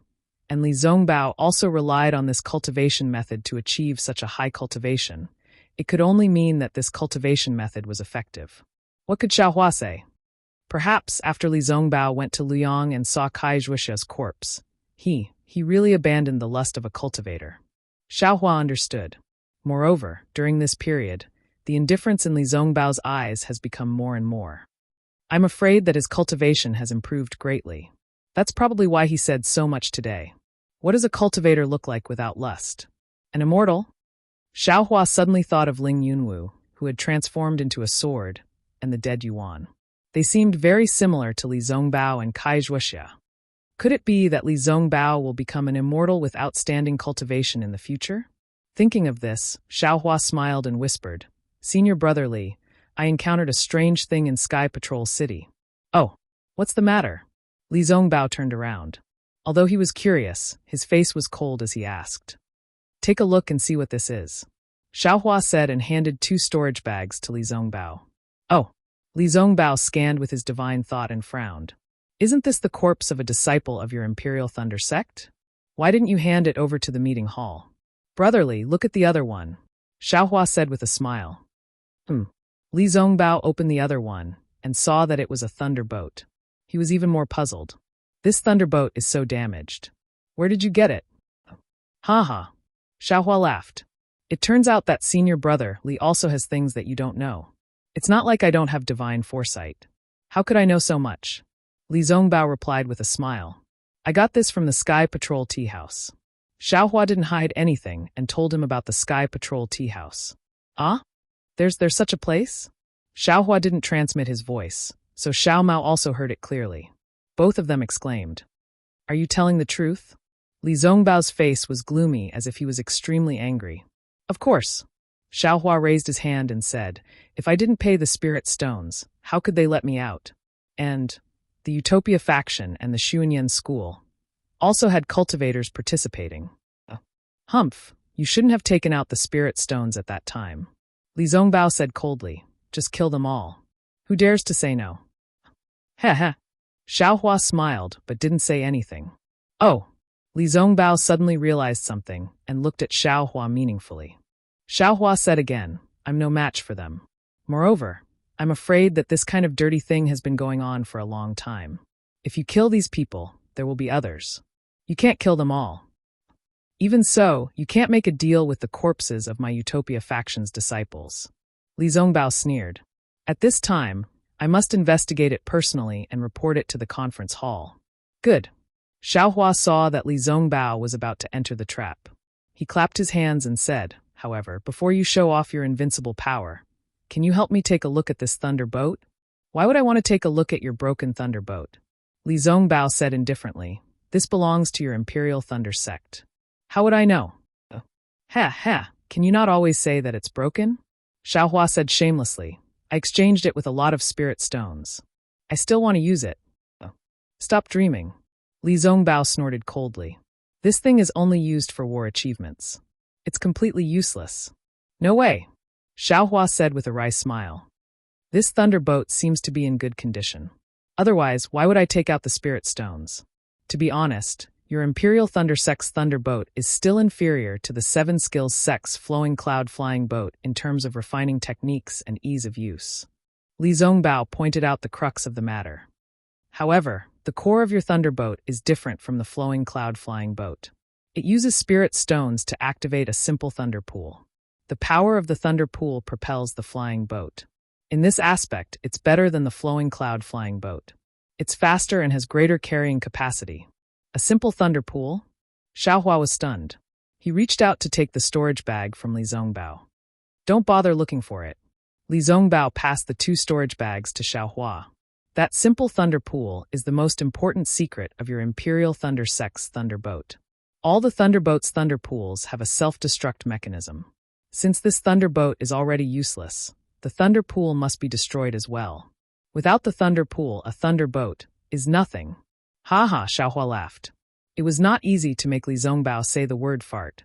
and Li Zongbao also relied on this cultivation method to achieve such a high cultivation, it could only mean that this cultivation method was effective. What could Xiaohua say? Perhaps after Li Zongbao went to Luoyang and saw Kai Zhuoxia's corpse, he really abandoned the lust of a cultivator. Xiaohua understood. Moreover, during this period, the indifference in Li Zongbao's eyes has become more and more. I'm afraid that his cultivation has improved greatly. That's probably why he said so much today. What does a cultivator look like without lust? An immortal? Xiaohua suddenly thought of Ling Yunwu, who had transformed into a sword, and the dead Yuan. They seemed very similar to Li Zongbao and Kai Zhuoxia. Could it be that Li Zongbao will become an immortal with outstanding cultivation in the future? Thinking of this, Xiaohua smiled and whispered, "Senior Brother Li, I encountered a strange thing in Sky Patrol City." "Oh, what's the matter?" Li Zongbao turned around. Although he was curious, his face was cold as he asked. "Take a look and see what this is," Xiaohua said and handed 2 storage bags to Li Zongbao. "Oh." Li Zongbao scanned with his divine thought and frowned. "Isn't this the corpse of a disciple of your Imperial Thunder sect? Why didn't you hand it over to the meeting hall?" "Brotherly, look at the other one," Xiaohua said with a smile. Li Zongbao opened the other one and saw that it was a thunderboat. He was even more puzzled. "This thunderboat is so damaged. Where did you get it?" "Ha. Xiaohua laughed. "It turns out that senior brother Li also has things that you don't know. It's not like I don't have divine foresight. How could I know so much?" Li Zongbao replied with a smile. "I got this from the Sky Patrol tea house." Xiaohua didn't hide anything and told him about the Sky Patrol tea house. "Ah? There's such a place?" Xiaohua didn't transmit his voice, so Xiao Mao also heard it clearly. Both of them exclaimed, "Are you telling the truth?" Li Zongbao's face was gloomy as if he was extremely angry. "Of course." Xiaohua raised his hand and said, "If I didn't pay the spirit stones, how could they let me out?" And the Utopia faction and the Xuanyan school also had cultivators participating. "Humph, you shouldn't have taken out the spirit stones at that time." Li Zongbao said coldly, "Just kill them all. Who dares to say no?" "Heh." Xiaohua smiled but didn't say anything. "Oh." Li Zongbao suddenly realized something and looked at Xiaohua meaningfully. Xiaohua said again, "I'm no match for them. Moreover, I'm afraid that this kind of dirty thing has been going on for a long time. If you kill these people, there will be others. You can't kill them all. Even so, you can't make a deal with the corpses of my Utopia faction's disciples." Li Zongbao sneered. "At this time, I must investigate it personally and report it to the conference hall." "Good." Xiaohua saw that Li Zongbao was about to enter the trap. He clapped his hands and said, "However, before you show off your invincible power, can you help me take a look at this thunderboat?" "Why would I want to take a look at your broken thunderboat?" Li Zongbao said indifferently, "This belongs to your Imperial Thunder sect." "How would I know?" Ha, can you not always say that it's broken?" Xiaohua said shamelessly, "I exchanged it with a lot of spirit stones. I still want to use it." "Stop dreaming." Li Zongbao snorted coldly. "This thing is only used for war achievements. It's completely useless." "No way," Xiaohua said with a wry smile. "This thunderboat seems to be in good condition. Otherwise, why would I take out the spirit stones? To be honest, your Imperial Thunder Sect's thunderboat is still inferior to the 7 Skills Sect's flowing cloud flying boat in terms of refining techniques and ease of use." Li Zongbao pointed out the crux of the matter. "However, the core of your thunderboat is different from the flowing cloud flying boat. It uses spirit stones to activate a simple thunder pool. The power of the thunder pool propels the flying boat. In this aspect, it's better than the flowing cloud flying boat. It's faster and has greater carrying capacity." "A simple thunder pool?" Xiaohua was stunned. He reached out to take the storage bag from Li Zongbao. "Don't bother looking for it." Li Zongbao passed the 2 storage bags to Xiaohua. "That simple thunder pool is the most important secret of your Imperial Thunder Sect's thunderboat. All the thunderboat's thunder pools have a self-destruct mechanism. Since this thunderbolt is already useless, the thunder pool must be destroyed as well. Without the thunder pool, a thunderbolt is nothing. Ha ha, Xiaohua laughed. It was not easy to make Li Zongbao say the word fart.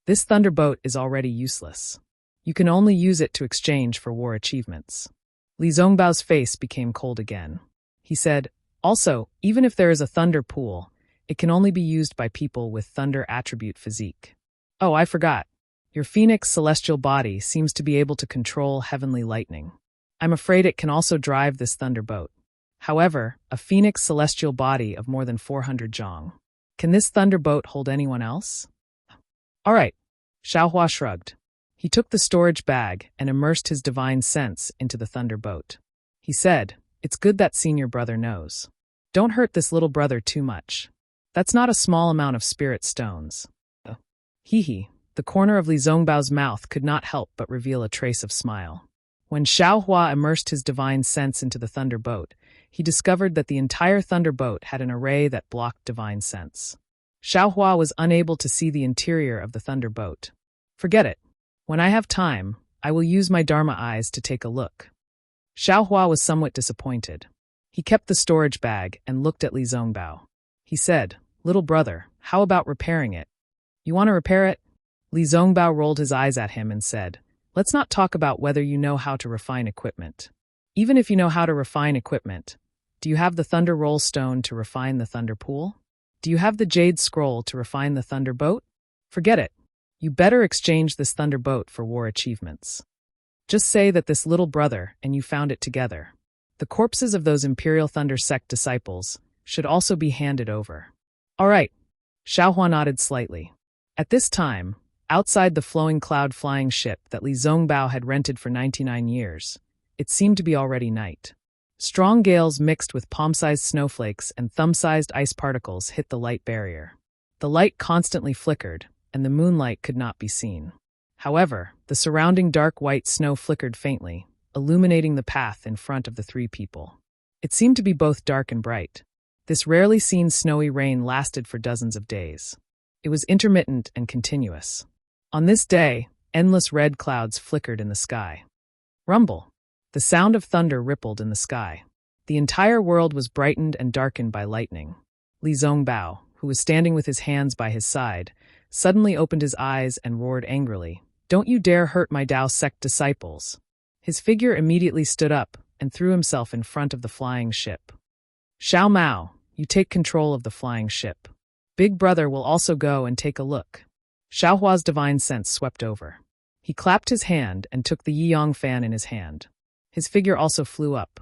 This thunderbolt is already useless. You can only use it to exchange for war achievements. Li Zongbao's face became cold again. He said, also, even if there is a thunder pool, it can only be used by people with thunder attribute physique. Oh, I forgot. Your phoenix celestial body seems to be able to control heavenly lightning. I'm afraid it can also drive this thunderbolt. However, a phoenix celestial body of more than 400 zhong. Can this thunderbolt hold anyone else? All right. Xiaohua shrugged. He took the storage bag and immersed his divine sense into the thunderbolt. He said, it's good that senior brother knows. Don't hurt this little brother too much. That's not a small amount of spirit stones. Hee. The corner of Li Zongbao's mouth could not help but reveal a trace of smile. When Xiaohua immersed his divine sense into the thunderbolt, he discovered that the entire thunderbolt had an array that blocked divine sense. Xiaohua was unable to see the interior of the thunderbolt. Forget it. When I have time, I will use my Dharma eyes to take a look. Xiaohua was somewhat disappointed. He kept the storage bag and looked at Li Zongbao. He said, little brother, how about repairing it? You want to repair it? Li Zongbao rolled his eyes at him and said, let's not talk about whether you know how to refine equipment. Even if you know how to refine equipment, do you have the Thunder Roll Stone to refine the Thunder Pool? Do you have the Jade Scroll to refine the Thunderbolt? Forget it. You better exchange this Thunderbolt for war achievements. Just say that this little brother and you found it together. The corpses of those Imperial Thunder Sect disciples should also be handed over. All right. Xiaohua nodded slightly. At this time, outside the flowing cloud flying ship that Li Zongbao had rented for 99 years, it seemed to be already night. Strong gales mixed with palm-sized snowflakes and thumb-sized ice particles hit the light barrier. The light constantly flickered, and the moonlight could not be seen. However, the surrounding dark white snow flickered faintly, illuminating the path in front of the three people. It seemed to be both dark and bright. This rarely seen snowy rain lasted for dozens of days. It was intermittent and continuous. On this day, endless red clouds flickered in the sky. Rumble. The sound of thunder rippled in the sky. The entire world was brightened and darkened by lightning. Li Zongbao, who was standing with his hands by his side, suddenly opened his eyes and roared angrily, "Don't you dare hurt my Dao sect disciples!" His figure immediately stood up and threw himself in front of the flying ship. Xiao Mao, you take control of the flying ship. Big brother will also go and take a look. Xiaohua's divine sense swept over. He clapped his hand and took the Yiyang fan in his hand. His figure also flew up.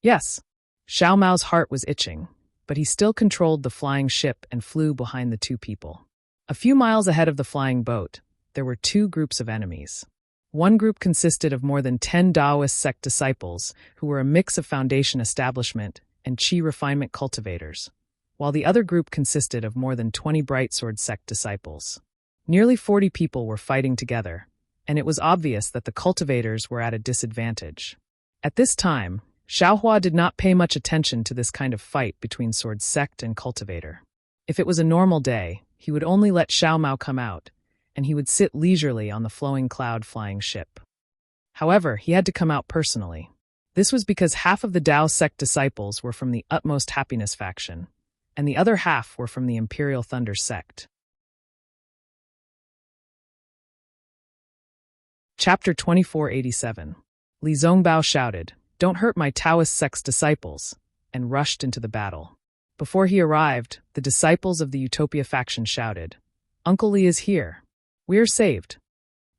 Yes, Xiao Mao's heart was itching, but he still controlled the flying ship and flew behind the two people. A few miles ahead of the flying boat, there were two groups of enemies. One group consisted of more than 10 Taoist sect disciples who were a mix of foundation establishment and Qi refinement cultivators, while the other group consisted of more than 20 Brightsword sect disciples. Nearly 40 people were fighting together, and it was obvious that the cultivators were at a disadvantage. At this time, Xiaohua did not pay much attention to this kind of fight between sword sect and cultivator. If it was a normal day, he would only let Xiao Mao come out, and he would sit leisurely on the flowing cloud flying ship. However, he had to come out personally. This was because half of the Dao sect disciples were from the Utmost Happiness faction, and the other half were from the Imperial Thunder sect. Chapter 2487. Li Zongbao shouted, "Don't hurt my Taoist sect's disciples," and rushed into the battle. Before he arrived, the disciples of the Utopia faction shouted, "Uncle Li is here. We are saved."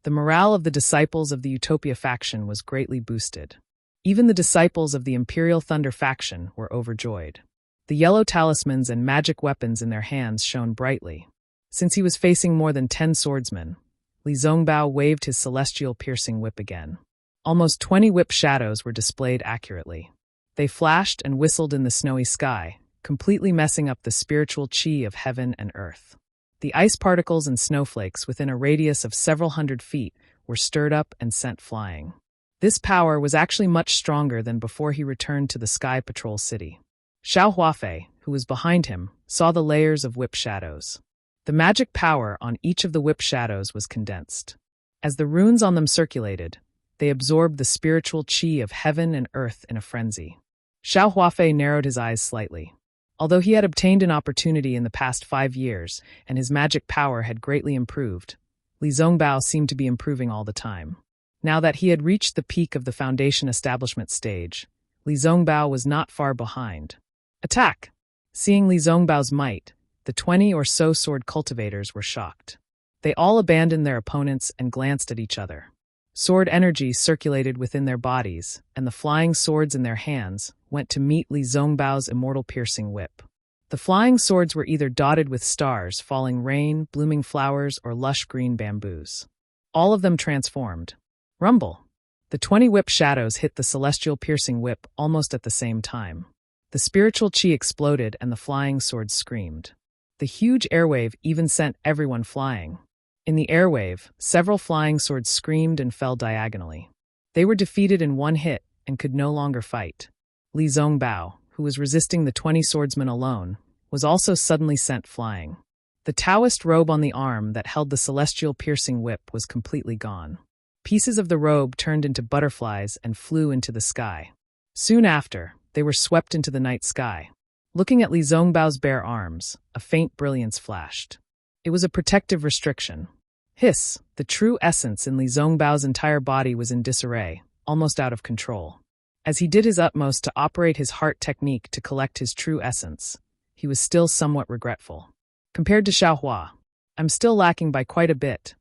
The morale of the disciples of the Utopia faction was greatly boosted. Even the disciples of the Imperial Thunder faction were overjoyed. The yellow talismans and magic weapons in their hands shone brightly. Since he was facing more than 10 swordsmen, Li Zongbao waved his celestial piercing whip again. Almost 20 whip shadows were displayed accurately. They flashed and whistled in the snowy sky, completely messing up the spiritual qi of heaven and earth. The ice particles and snowflakes within a radius of several hundred feet were stirred up and sent flying. This power was actually much stronger than before he returned to the Sky Patrol City. Xiao Huafei, who was behind him, saw the layers of whip shadows. The magic power on each of the whip shadows was condensed. As the runes on them circulated, they absorbed the spiritual qi of heaven and earth in a frenzy. Xiao Huafei narrowed his eyes slightly. Although he had obtained an opportunity in the past 5 years, and his magic power had greatly improved, Li Zongbao seemed to be improving all the time. Now that he had reached the peak of the foundation establishment stage, Li Zongbao was not far behind. Attack! Seeing Li Zongbao's might, the 20 or so sword cultivators were shocked. They all abandoned their opponents and glanced at each other. Sword energy circulated within their bodies, and the flying swords in their hands went to meet Li Zongbao's immortal piercing whip. The flying swords were either dotted with stars, falling rain, blooming flowers, or lush green bamboos. All of them transformed. Rumble! The 20 whip shadows hit the celestial piercing whip almost at the same time. The spiritual qi exploded and the flying swords screamed. The huge airwave even sent everyone flying. In the airwave, several flying swords screamed and fell diagonally. They were defeated in one hit and could no longer fight. Li Zongbao, who was resisting the 20 swordsmen alone, was also suddenly sent flying. The Taoist robe on the arm that held the celestial piercing whip was completely gone. Pieces of the robe turned into butterflies and flew into the sky. Soon after, they were swept into the night sky. Looking at Li Zongbao's bare arms, a faint brilliance flashed. It was a protective restriction. Hiss! The true essence in Li Zongbao's entire body was in disarray, almost out of control. As he did his utmost to operate his heart technique to collect his true essence, he was still somewhat regretful. Compared to Xiaohua, I'm still lacking by quite a bit.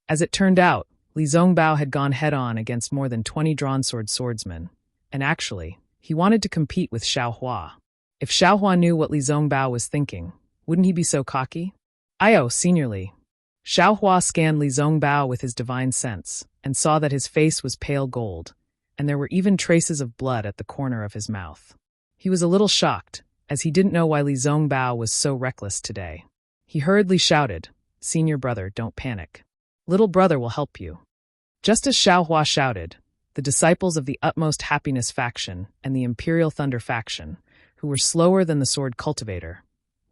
As it turned out, Li Zongbao had gone head-on against more than 20 drawn-sword swordsmen, and actually, he wanted to compete with Xiaohua. If Xiaohua knew what Li Zongbao was thinking, wouldn't he be so cocky? Ayo, seniorly. Xiaohua scanned Li Zongbao with his divine sense, and saw that his face was pale gold, and there were even traces of blood at the corner of his mouth. He was a little shocked, as he didn't know why Li Zongbao was so reckless today. He hurriedly shouted, "Senior brother, don't panic. Little brother will help you." Just as Xiaohua shouted, the disciples of the Utmost Happiness faction and the Imperial Thunder faction, who were slower than the sword cultivator,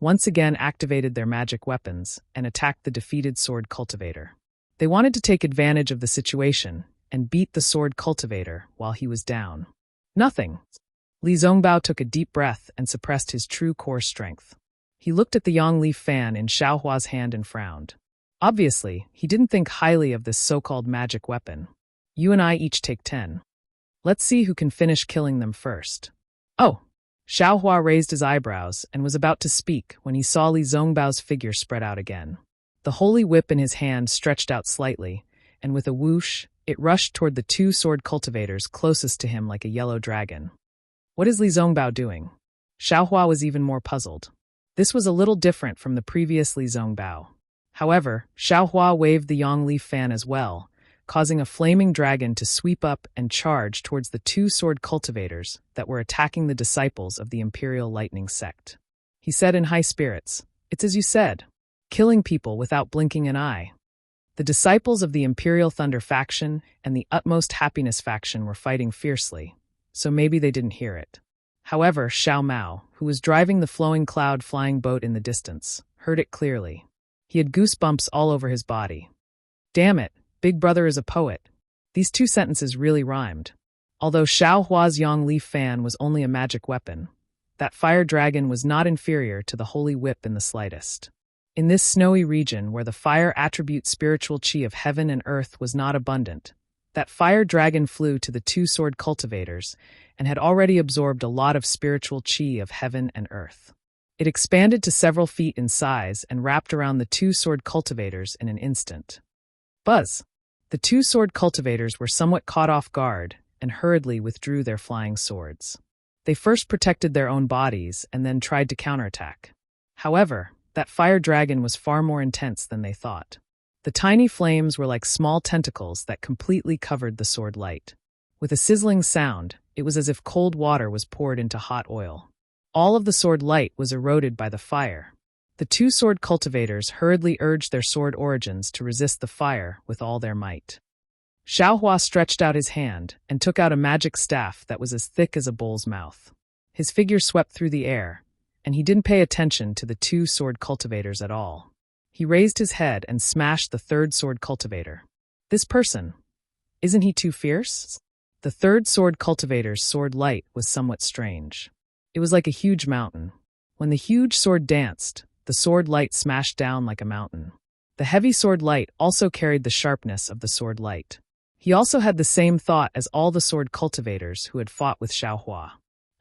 once again activated their magic weapons and attacked the defeated sword cultivator. They wanted to take advantage of the situation and beat the sword cultivator while he was down. Nothing. Li Zongbao took a deep breath and suppressed his true core strength. He looked at the yang leaf fan in Xiaohua's hand and frowned. Obviously, he didn't think highly of this so-called magic weapon. You and I each take 10. Let's see who can finish killing them first. Oh! Xiaohua raised his eyebrows and was about to speak when he saw Li Zongbao's figure spread out again. The holy whip in his hand stretched out slightly, and with a whoosh, it rushed toward the 2 sword cultivators closest to him like a yellow dragon. What is Li Zongbao doing? Xiaohua was even more puzzled. This was a little different from the previous Li Zongbao. However, Xiaohua waved the yang leaf fan as well, causing a flaming dragon to sweep up and charge towards the 2 sword cultivators that were attacking the disciples of the Imperial Lightning sect. He said in high spirits, "It's as you said, killing people without blinking an eye." The disciples of the Imperial Thunder faction and the Utmost Happiness faction were fighting fiercely, so maybe they didn't hear it. However, Xiao Mao, who was driving the flowing cloud flying boat in the distance, heard it clearly. He had goosebumps all over his body. Damn it! Big brother is a poet. These 2 sentences really rhymed. Although Xiaohua's yang leaf fan was only a magic weapon, that fire dragon was not inferior to the holy whip in the slightest. In this snowy region where the fire attribute spiritual qi of heaven and earth was not abundant, that fire dragon flew to the 2 sword cultivators and had already absorbed a lot of spiritual qi of heaven and earth. It expanded to several feet in size and wrapped around the 2 sword cultivators in an instant. Buzz! The 2 sword cultivators were somewhat caught off guard and hurriedly withdrew their flying swords. They first protected their own bodies and then tried to counterattack. However, that fire dragon was far more intense than they thought. The tiny flames were like small tentacles that completely covered the sword light. With a sizzling sound, it was as if cold water was poured into hot oil. All of the sword light was eroded by the fire. The 2 sword cultivators hurriedly urged their sword origins to resist the fire with all their might. Xiaohua stretched out his hand and took out a magic staff that was as thick as a bull's mouth. His figure swept through the air, and he didn't pay attention to the 2 sword cultivators at all. He raised his head and smashed the 3rd sword cultivator. This person, isn't he too fierce? The third sword cultivator's sword light was somewhat strange. It was like a huge mountain. When the huge sword danced, the sword light smashed down like a mountain. The heavy sword light also carried the sharpness of the sword light. He also had the same thought as all the sword cultivators who had fought with Xiaohua.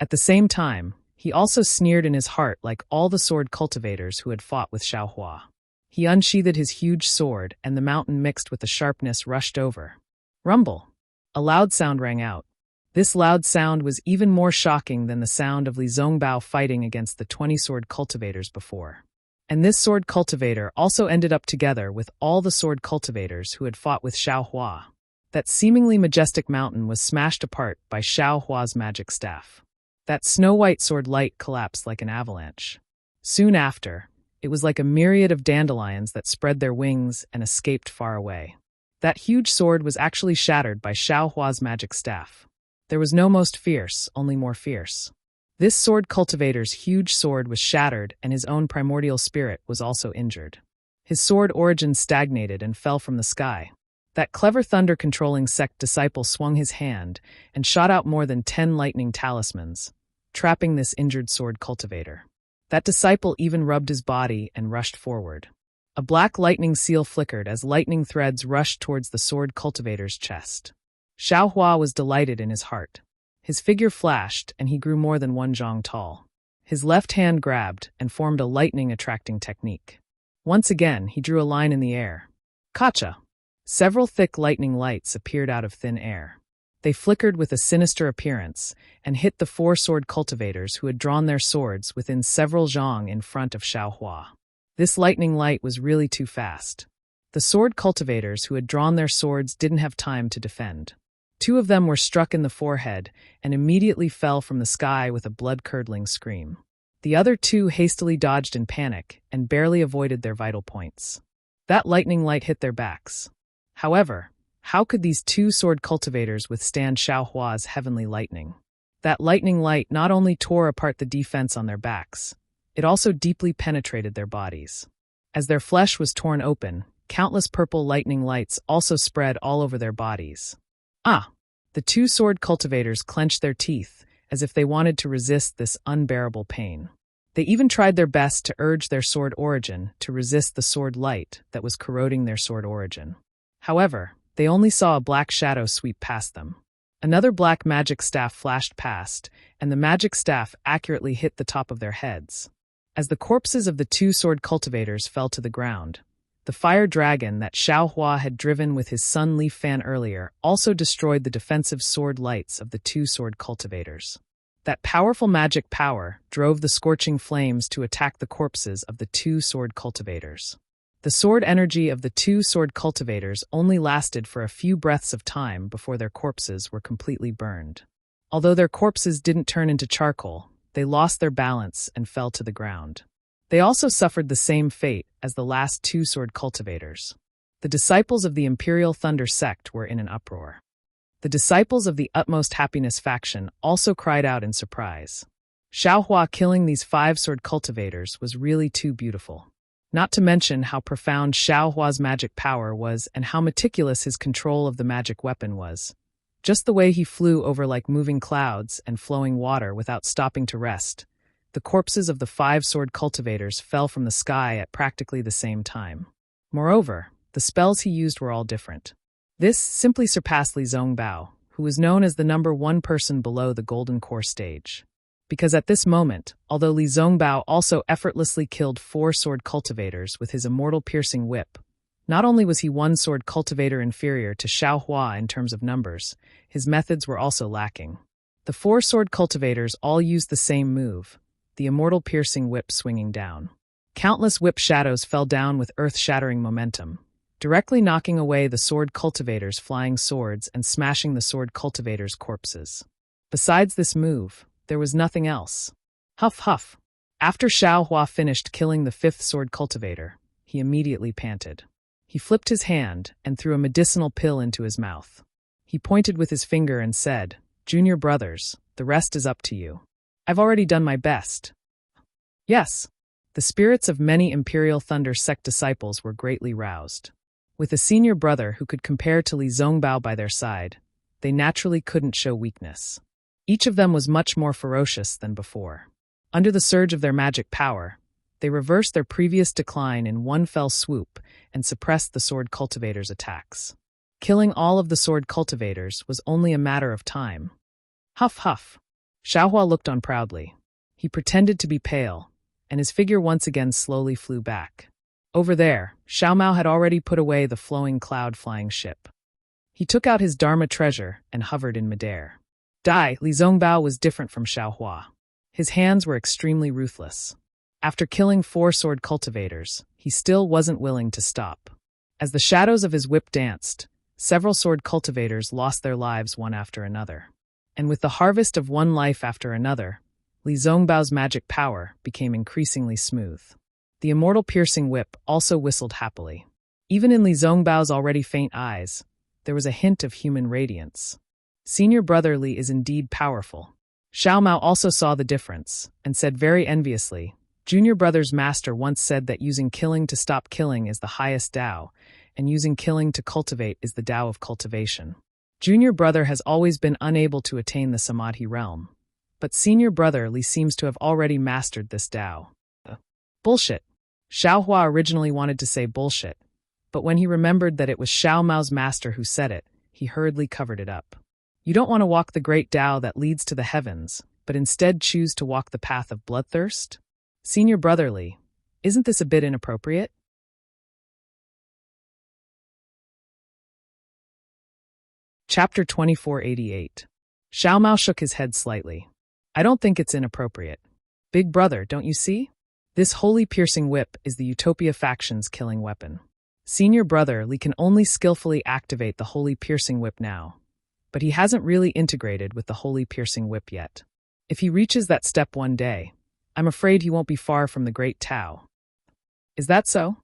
At the same time, he also sneered in his heart like all the sword cultivators who had fought with Xiaohua. He unsheathed his huge sword, and the mountain mixed with the sharpness rushed over. Rumble! A loud sound rang out. This loud sound was even more shocking than the sound of Li Zongbao fighting against the 20 sword cultivators before. And this sword cultivator also ended up together with all the sword cultivators who had fought with Xiaohua. That seemingly majestic mountain was smashed apart by Xiaohua's magic staff. That snow-white sword light collapsed like an avalanche. Soon after, it was like a myriad of dandelions that spread their wings and escaped far away. That huge sword was actually shattered by Xiaohua's magic staff. There was no most fierce, only more fierce. This sword cultivator's huge sword was shattered, and his own primordial spirit was also injured. His sword origin stagnated and fell from the sky. That clever thunder-controlling sect disciple swung his hand and shot out more than 10 lightning talismans, trapping this injured sword cultivator. That disciple even rubbed his body and rushed forward. A black lightning seal flickered as lightning threads rushed towards the sword cultivator's chest. Xiaohua was delighted in his heart. His figure flashed, and he grew more than 1 zhang tall. His left hand grabbed and formed a lightning-attracting technique. Once again, he drew a line in the air. Kacha! Several thick lightning lights appeared out of thin air. They flickered with a sinister appearance and hit the 4 sword cultivators who had drawn their swords within several zhang in front of Xiaohua. This lightning light was really too fast. The sword cultivators who had drawn their swords didn't have time to defend. 2 of them were struck in the forehead and immediately fell from the sky with a blood-curdling scream. The other 2 hastily dodged in panic and barely avoided their vital points. That lightning light hit their backs. However, how could these 2 sword cultivators withstand Xiaohua's heavenly lightning? That lightning light not only tore apart the defense on their backs, it also deeply penetrated their bodies. As their flesh was torn open, countless purple lightning lights also spread all over their bodies. The 2 sword cultivators clenched their teeth as if they wanted to resist this unbearable pain. They even tried their best to urge their sword origin to resist the sword light that was corroding their sword origin. However, they only saw a black shadow sweep past them. Another black magic staff flashed past, and the magic staff accurately hit the top of their heads. As the corpses of the 2 sword cultivators fell to the ground, the fire dragon that Xiaohua had driven with his sun leaf fan earlier also destroyed the defensive sword lights of the 2 sword cultivators. That powerful magic power drove the scorching flames to attack the corpses of the 2 sword cultivators. The sword energy of the 2 sword cultivators only lasted for a few breaths of time before their corpses were completely burned. Although their corpses didn't turn into charcoal, they lost their balance and fell to the ground. They also suffered the same fate as the last 2 sword cultivators. The disciples of the Imperial Thunder sect were in an uproar. The disciples of the Utmost Happiness faction also cried out in surprise. Xiaohua killing these 5 sword cultivators was really too beautiful. Not to mention how profound Xiaohua's magic power was and how meticulous his control of the magic weapon was. Just the way he flew over like moving clouds and flowing water without stopping to rest. The corpses of the 5 sword cultivators fell from the sky at practically the same time. Moreover, the spells he used were all different. This simply surpassed Li Zongbao, who was known as the number 1 person below the Golden Core stage. Because at this moment, although Li Zongbao also effortlessly killed 4 sword cultivators with his immortal piercing whip, not only was he 1 sword cultivator inferior to Xiaohua in terms of numbers, his methods were also lacking. The 4 sword cultivators all used the same move, the immortal piercing whip swinging down. Countless whip shadows fell down with earth-shattering momentum, directly knocking away the sword cultivators' flying swords and smashing the sword cultivators' corpses. Besides this move, there was nothing else. Huff huff. After Xiaohua finished killing the 5th sword cultivator, he immediately panted. He flipped his hand and threw a medicinal pill into his mouth. He pointed with his finger and said, "Junior brothers, the rest is up to you. I've already done my best." Yes, the spirits of many Imperial Thunder sect disciples were greatly roused. With a senior brother who could compare to Li Zongbao by their side, they naturally couldn't show weakness. Each of them was much more ferocious than before. Under the surge of their magic power, they reversed their previous decline in one fell swoop and suppressed the sword cultivators' attacks. Killing all of the sword cultivators was only a matter of time. Huff huff. Xiaohua looked on proudly. He pretended to be pale, and his figure once again slowly flew back. Over there, Xiao Mao had already put away the flowing cloud-flying ship. He took out his Dharma treasure and hovered in midair. Li Zongbao was different from Xiaohua. His hands were extremely ruthless. After killing 4 sword cultivators, he still wasn't willing to stop. As the shadows of his whip danced, several sword cultivators lost their lives one after another. And with the harvest of one life after another, Li Zongbao's magic power became increasingly smooth. The immortal piercing whip also whistled happily. Even in Li Zongbao's already faint eyes, there was a hint of human radiance. Senior brother Li is indeed powerful. Xiao Mao also saw the difference, and said very enviously, Junior brother's master once said that using killing to stop killing is the highest Tao, and using killing to cultivate is the Tao of cultivation. Junior brother has always been unable to attain the Samadhi realm, but senior brother Li seems to have already mastered this Tao. Bullshit. Xiaohua originally wanted to say bullshit, but when he remembered that it was Xiao Mao's master who said it, he hurriedly covered it up. You don't want to walk the great Tao that leads to the heavens, but instead choose to walk the path of bloodthirst? Senior brother Li, isn't this a bit inappropriate? Chapter 2488. Xiao Mao shook his head slightly. I don't think it's inappropriate. Big brother, don't you see? This holy piercing whip is the Utopia faction's killing weapon. Senior brother Li can only skillfully activate the holy piercing whip now, but he hasn't really integrated with the holy piercing whip yet. If he reaches that step one day, I'm afraid he won't be far from the great Tao. Is that so?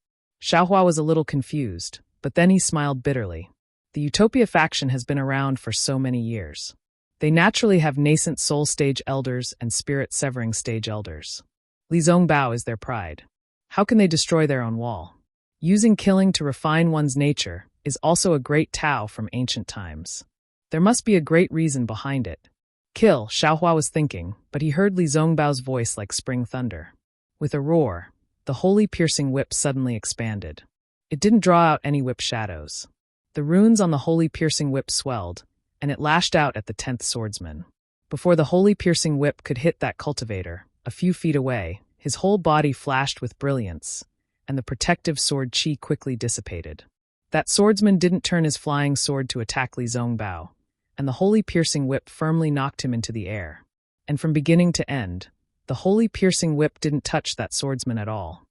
Xiaohua was a little confused, but then he smiled bitterly. The Utopia faction has been around for so many years. They naturally have nascent soul stage elders and spirit severing stage elders. Li Zongbao is their pride. How can they destroy their own wall? Using killing to refine one's nature is also a great Tao from ancient times. There must be a great reason behind it. Kill, Xiaohua was thinking, but he heard Li Zongbao's voice like spring thunder. With a roar, the holy piercing whip suddenly expanded. It didn't draw out any whip shadows. The runes on the holy piercing whip swelled, and it lashed out at the 10th swordsman. Before the holy piercing whip could hit that cultivator, a few feet away, his whole body flashed with brilliance, and the protective sword chi quickly dissipated. That swordsman didn't turn his flying sword to attack Li Zongbao, and the holy piercing whip firmly knocked him into the air. And from beginning to end, the holy piercing whip didn't touch that swordsman at all.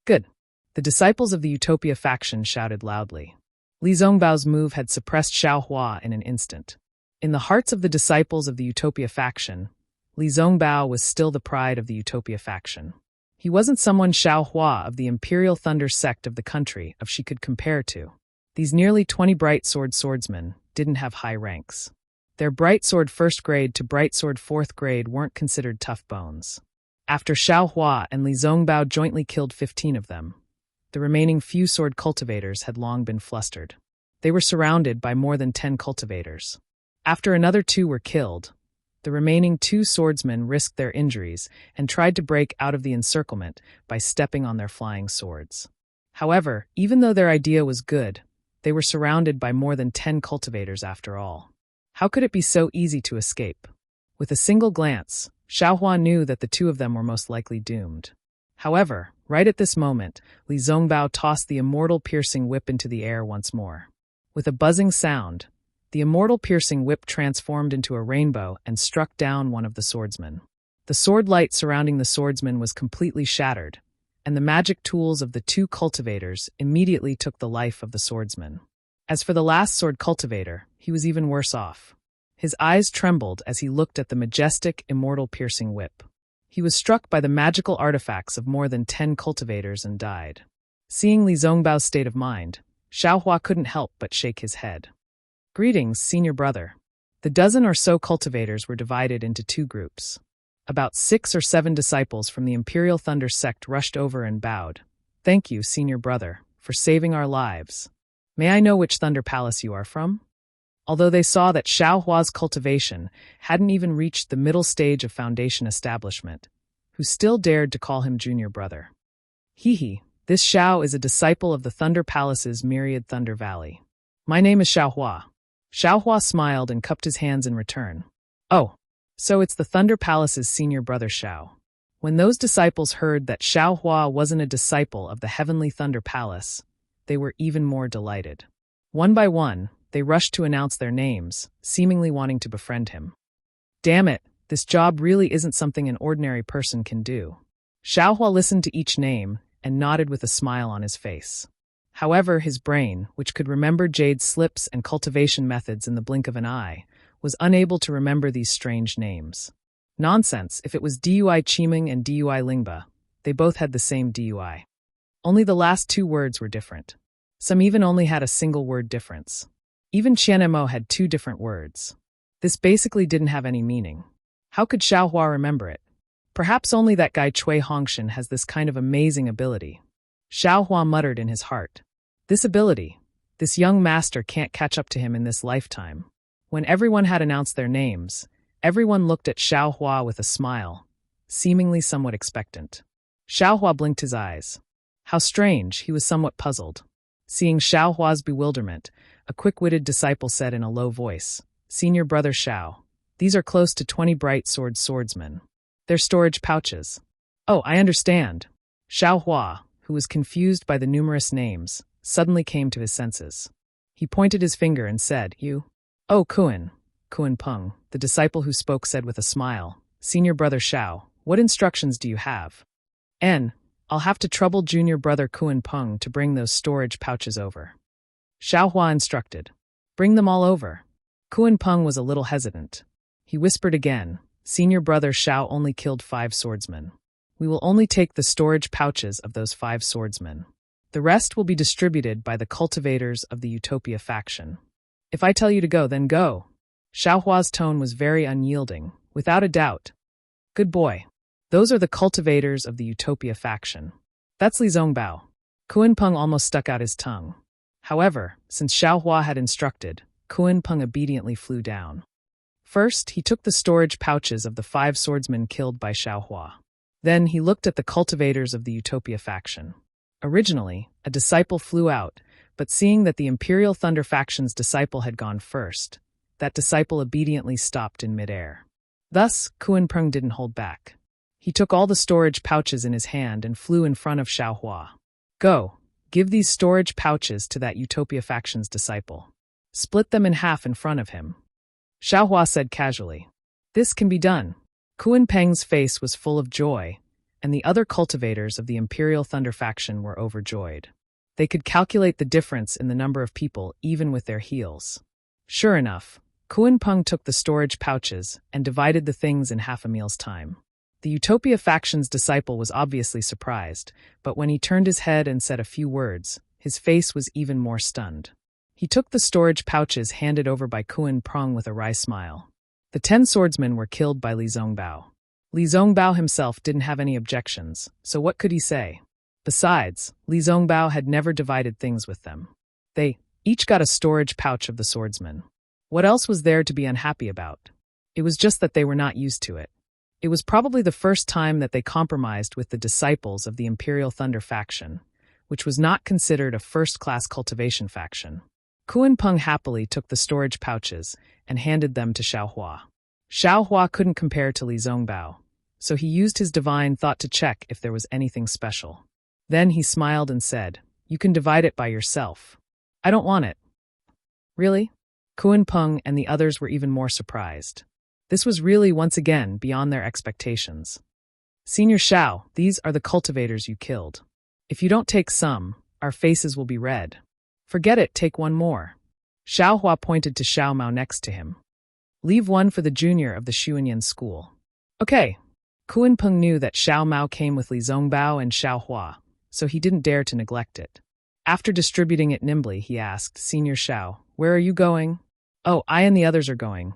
Good. The disciples of the Utopia faction shouted loudly. Li Zongbao's move had suppressed Xiaohua in an instant. In the hearts of the disciples of the Utopia faction, Li Zongbao was still the pride of the Utopia faction. He wasn't someone Xiaohua of the Imperial Thunder sect of the country of she could compare to. These nearly 20 bright sword swordsmen didn't have high ranks. Their bright sword 1st grade to bright sword 4th grade weren't considered tough bones. After Xiaohua and Li Zongbao jointly killed 15 of them, the remaining few sword cultivators had long been flustered. They were surrounded by more than 10 cultivators. After another 2 were killed, the remaining 2 swordsmen risked their injuries and tried to break out of the encirclement by stepping on their flying swords. However, even though their idea was good, they were surrounded by more than 10 cultivators after all. How could it be so easy to escape? With a single glance, Xiaohua knew that the 2 of them were most likely doomed. However, right at this moment, Li Zongbao tossed the immortal piercing whip into the air once more. With a buzzing sound, the immortal piercing whip transformed into a rainbow and struck down one of the swordsmen. The sword light surrounding the swordsman was completely shattered, and the magic tools of the 2 cultivators immediately took the life of the swordsman. As for the last sword cultivator, he was even worse off. His eyes trembled as he looked at the majestic, immortal piercing whip. He was struck by the magical artifacts of more than 10 cultivators and died. Seeing Li Zongbao's state of mind, Xiaohua couldn't help but shake his head. Greetings, senior brother. The dozen or so cultivators were divided into 2 groups. About 6 or 7 disciples from the Imperial Thunder sect rushed over and bowed. Thank you, senior brother, for saving our lives. May I know which Thunder Palace you are from? Although they saw that Xiao Hua's cultivation hadn't even reached the middle stage of foundation establishment, who still dared to call him junior brother. Hee, this Xiao is a disciple of the Thunder Palace's myriad Thunder Valley. My name is Xiao Hua. Xiao Hua smiled and cupped his hands in return. Oh, so it's the Thunder Palace's senior brother Xiao. When those disciples heard that Xiao Hua wasn't a disciple of the heavenly Thunder Palace, they were even more delighted. One by one, they rushed to announce their names, seemingly wanting to befriend him. Damn it, this job really isn't something an ordinary person can do. Xiao Hua listened to each name and nodded with a smile on his face. However, his brain, which could remember Jade's slips and cultivation methods in the blink of an eye, was unable to remember these strange names. Nonsense, if it was Dui Chiming and Dui Lingba, they both had the same Dui. Only the last two words were different. Some even only had a single word difference. Even Qianemo had two different words. This basically didn't have any meaning. How could Xiao Hua remember it? Perhaps only that guy Cui Hongshan has this kind of amazing ability. Xiao Hua muttered in his heart. This ability, this young master can't catch up to him in this lifetime. When everyone had announced their names, everyone looked at Xiao Hua with a smile, seemingly somewhat expectant. Xiao Hua blinked his eyes. How strange, he was somewhat puzzled. Seeing Xiao Hua's bewilderment, a quick-witted disciple said in a low voice, Senior brother Xiao, these are close to 20 bright sword swordsmen. They're storage pouches. Oh, I understand. Xiao Hua, who was confused by the numerous names, suddenly came to his senses. He pointed his finger and said, You? Oh, Kuan Peng, the disciple who spoke said with a smile, Senior brother Xiao, what instructions do you have? I'll have to trouble junior brother Kuan Peng to bring those storage pouches over. Xiao Hua instructed. Bring them all over. Kuan Peng was a little hesitant. He whispered again, Senior brother Xiao only killed 5 swordsmen. We will only take the storage pouches of those 5 swordsmen. The rest will be distributed by the cultivators of the Utopia faction. If I tell you to go, then go. Xiao Hua's tone was very unyielding, without a doubt. Good boy. Those are the cultivators of the Utopia faction. That's Li Zongbao. Kuan Peng almost stuck out his tongue. However, since Xiao Hua had instructed, Kuan Peng obediently flew down. First, he took the storage pouches of the 5 swordsmen killed by Xiao Hua. Then he looked at the cultivators of the Utopia faction. Originally, a disciple flew out, but seeing that the Imperial Thunder faction's disciple had gone first, that disciple obediently stopped in midair. Thus, Kuan Peng didn't hold back. He took all the storage pouches in his hand and flew in front of Xiao Hua. Go, give these storage pouches to that Utopia faction's disciple. Split them in half in front of him. Xiao Hua said casually. This can be done. Kuan Peng's face was full of joy, and the other cultivators of the Imperial Thunder faction were overjoyed. They could calculate the difference in the number of people even with their heels. Sure enough, Kuan Peng took the storage pouches and divided the things in half a meal's time. The Utopia faction's disciple was obviously surprised, but when he turned his head and said a few words, his face was even more stunned. He took the storage pouches handed over by Kuan Peng with a wry smile. The 10 swordsmen were killed by Li Zongbao. Li Zongbao himself didn't have any objections, so what could he say? Besides, Li Zongbao had never divided things with them. They each got a storage pouch of the swordsmen. What else was there to be unhappy about? It was just that they were not used to it. It was probably the first time that they compromised with the disciples of the Imperial Thunder faction, which was not considered a first-class cultivation faction. Kuan Peng happily took the storage pouches and handed them to Xiao Hua. Xiao Hua couldn't compare to Li Zongbao, so he used his divine thought to check if there was anything special. Then he smiled and said, You can divide it by yourself. I don't want it. Really? Kuan Peng and the others were even more surprised. This was really once again beyond their expectations. Senior Xiao, these are the cultivators you killed. If you don't take some, our faces will be red. Forget it, take one more. Xiao Hua pointed to Xiao Mao next to him. Leave one for the junior of the Xuanyan school. Okay. Kuan Peng knew that Xiao Mao came with Li Zongbao and Xiao Hua, so he didn't dare to neglect it. After distributing it nimbly, he asked, Senior Xiao, where are you going? Oh, I and the others are going.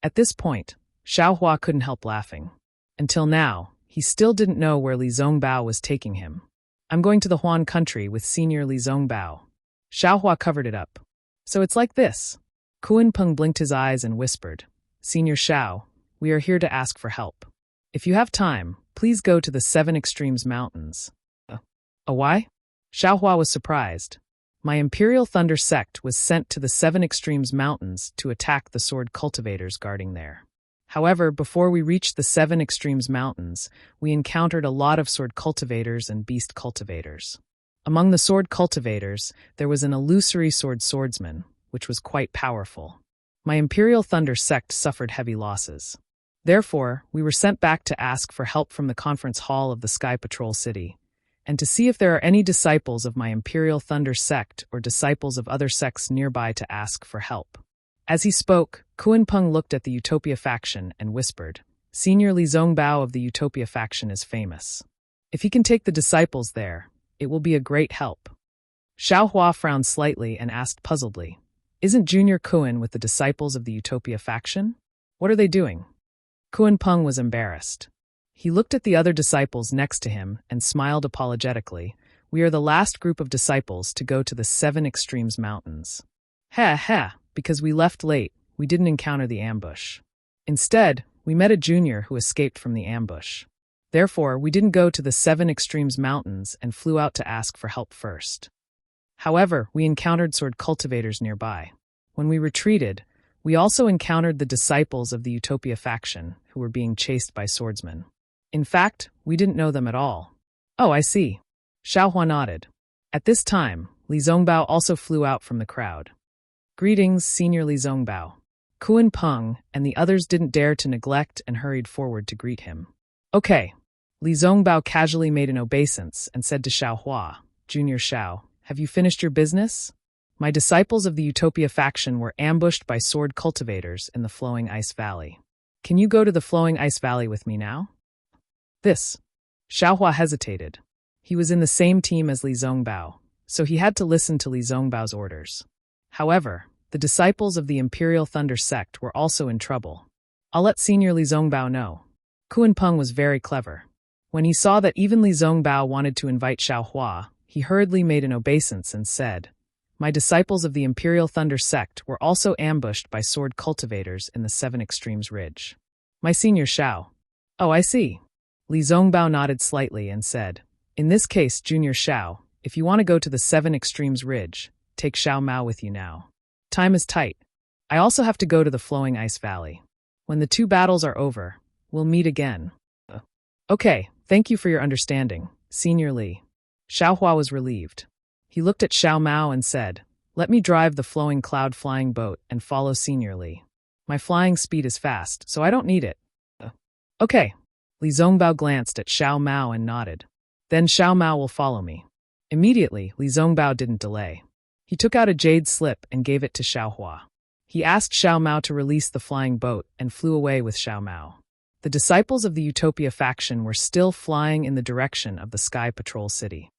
At this point, Xiao Hua couldn't help laughing. Until now, he still didn't know where Li Zongbao was taking him. I'm going to the Huan country with Senior Li Zongbao. Xiaohua covered it up. So it's like this. Kuan-peng blinked his eyes and whispered, Senior Xiao, we are here to ask for help. If you have time, please go to the Seven Extremes Mountains. Why? Xiaohua was surprised. My Imperial Thunder sect was sent to the Seven Extremes Mountains to attack the sword cultivators guarding there. However, before we reached the Seven Extremes Mountains, we encountered a lot of sword cultivators and beast cultivators. Among the sword cultivators, there was an illusory swordsman, which was quite powerful. My Imperial Thunder sect suffered heavy losses. Therefore, we were sent back to ask for help from the conference hall of the Sky Patrol City, and to see if there are any disciples of my Imperial Thunder sect or disciples of other sects nearby to ask for help. As he spoke, Kuan-peng looked at the Utopia faction and whispered, Senior Li Zongbao of the Utopia faction is famous. If he can take the disciples there, it will be a great help. Xiaohua frowned slightly and asked puzzledly, Isn't Junior Kuan with the disciples of the Utopia faction? What are they doing? Kuan-peng was embarrassed. He looked at the other disciples next to him and smiled apologetically. We are the last group of disciples to go to the Seven Extremes Mountains. Because we left late, we didn't encounter the ambush. Instead, we met a junior who escaped from the ambush. Therefore, we didn't go to the Seven Extremes Mountains and flew out to ask for help first. However, we encountered sword cultivators nearby. When we retreated, we also encountered the disciples of the Utopia faction who were being chased by swordsmen. In fact, we didn't know them at all. Oh, I see. Xiaohua nodded. At this time, Li Zongbao also flew out from the crowd. Greetings, Senior Li Zongbao. Kuan-peng and the others didn't dare to neglect and hurried forward to greet him. Okay. Li Zongbao casually made an obeisance and said to Xiaohua, Junior Xiao, have you finished your business? My disciples of the Utopia faction were ambushed by sword cultivators in the Flowing Ice Valley. Can you go to the Flowing Ice Valley with me now? This. Xiaohua hesitated. He was in the same team as Li Zongbao, so he had to listen to Li Zongbao's orders. However, the disciples of the Imperial Thunder sect were also in trouble. I'll let Senior Li Zongbao know. Kuan-peng was very clever. When he saw that even Li Zongbao wanted to invite Xiaohua, he hurriedly made an obeisance and said, My disciples of the Imperial Thunder sect were also ambushed by sword cultivators in the Seven Extremes Ridge. My Senior Xiao. Oh, I see. Li Zongbao nodded slightly and said, In this case, Junior Xiao, if you want to go to the Seven Extremes Ridge, take Xiao Mao with you now. Time is tight. I also have to go to the Flowing Ice Valley. When the two battles are over, we'll meet again. Okay, thank you for your understanding, Senior Li. Xiaohua was relieved. He looked at Xiao Mao and said, Let me drive the flowing cloud flying boat and follow Senior Li. My flying speed is fast, so I don't need it. Okay. Li Zongbao glanced at Xiao Mao and nodded. Then Xiao Mao will follow me. Immediately, Li Zongbao didn't delay. He took out a jade slip and gave it to Xiaohua. He asked Xiao Mao to release the flying boat and flew away with Xiao Mao. The disciples of the Utopia faction were still flying in the direction of the Sky Patrol City.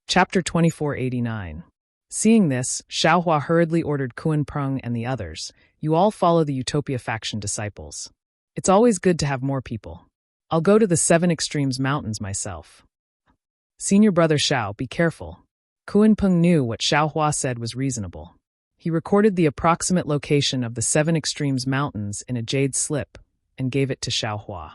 Chapter 2489. Seeing this, Xiaohua hurriedly ordered Kuan-peng and the others, You all follow the Utopia faction disciples. It's always good to have more people. I'll go to the Seven Extremes Mountains myself. Senior Brother Xiao, be careful. Kuan-peng knew what Xiaohua said was reasonable. He recorded the approximate location of the Seven Extremes Mountains in a jade slip and gave it to Xiaohua.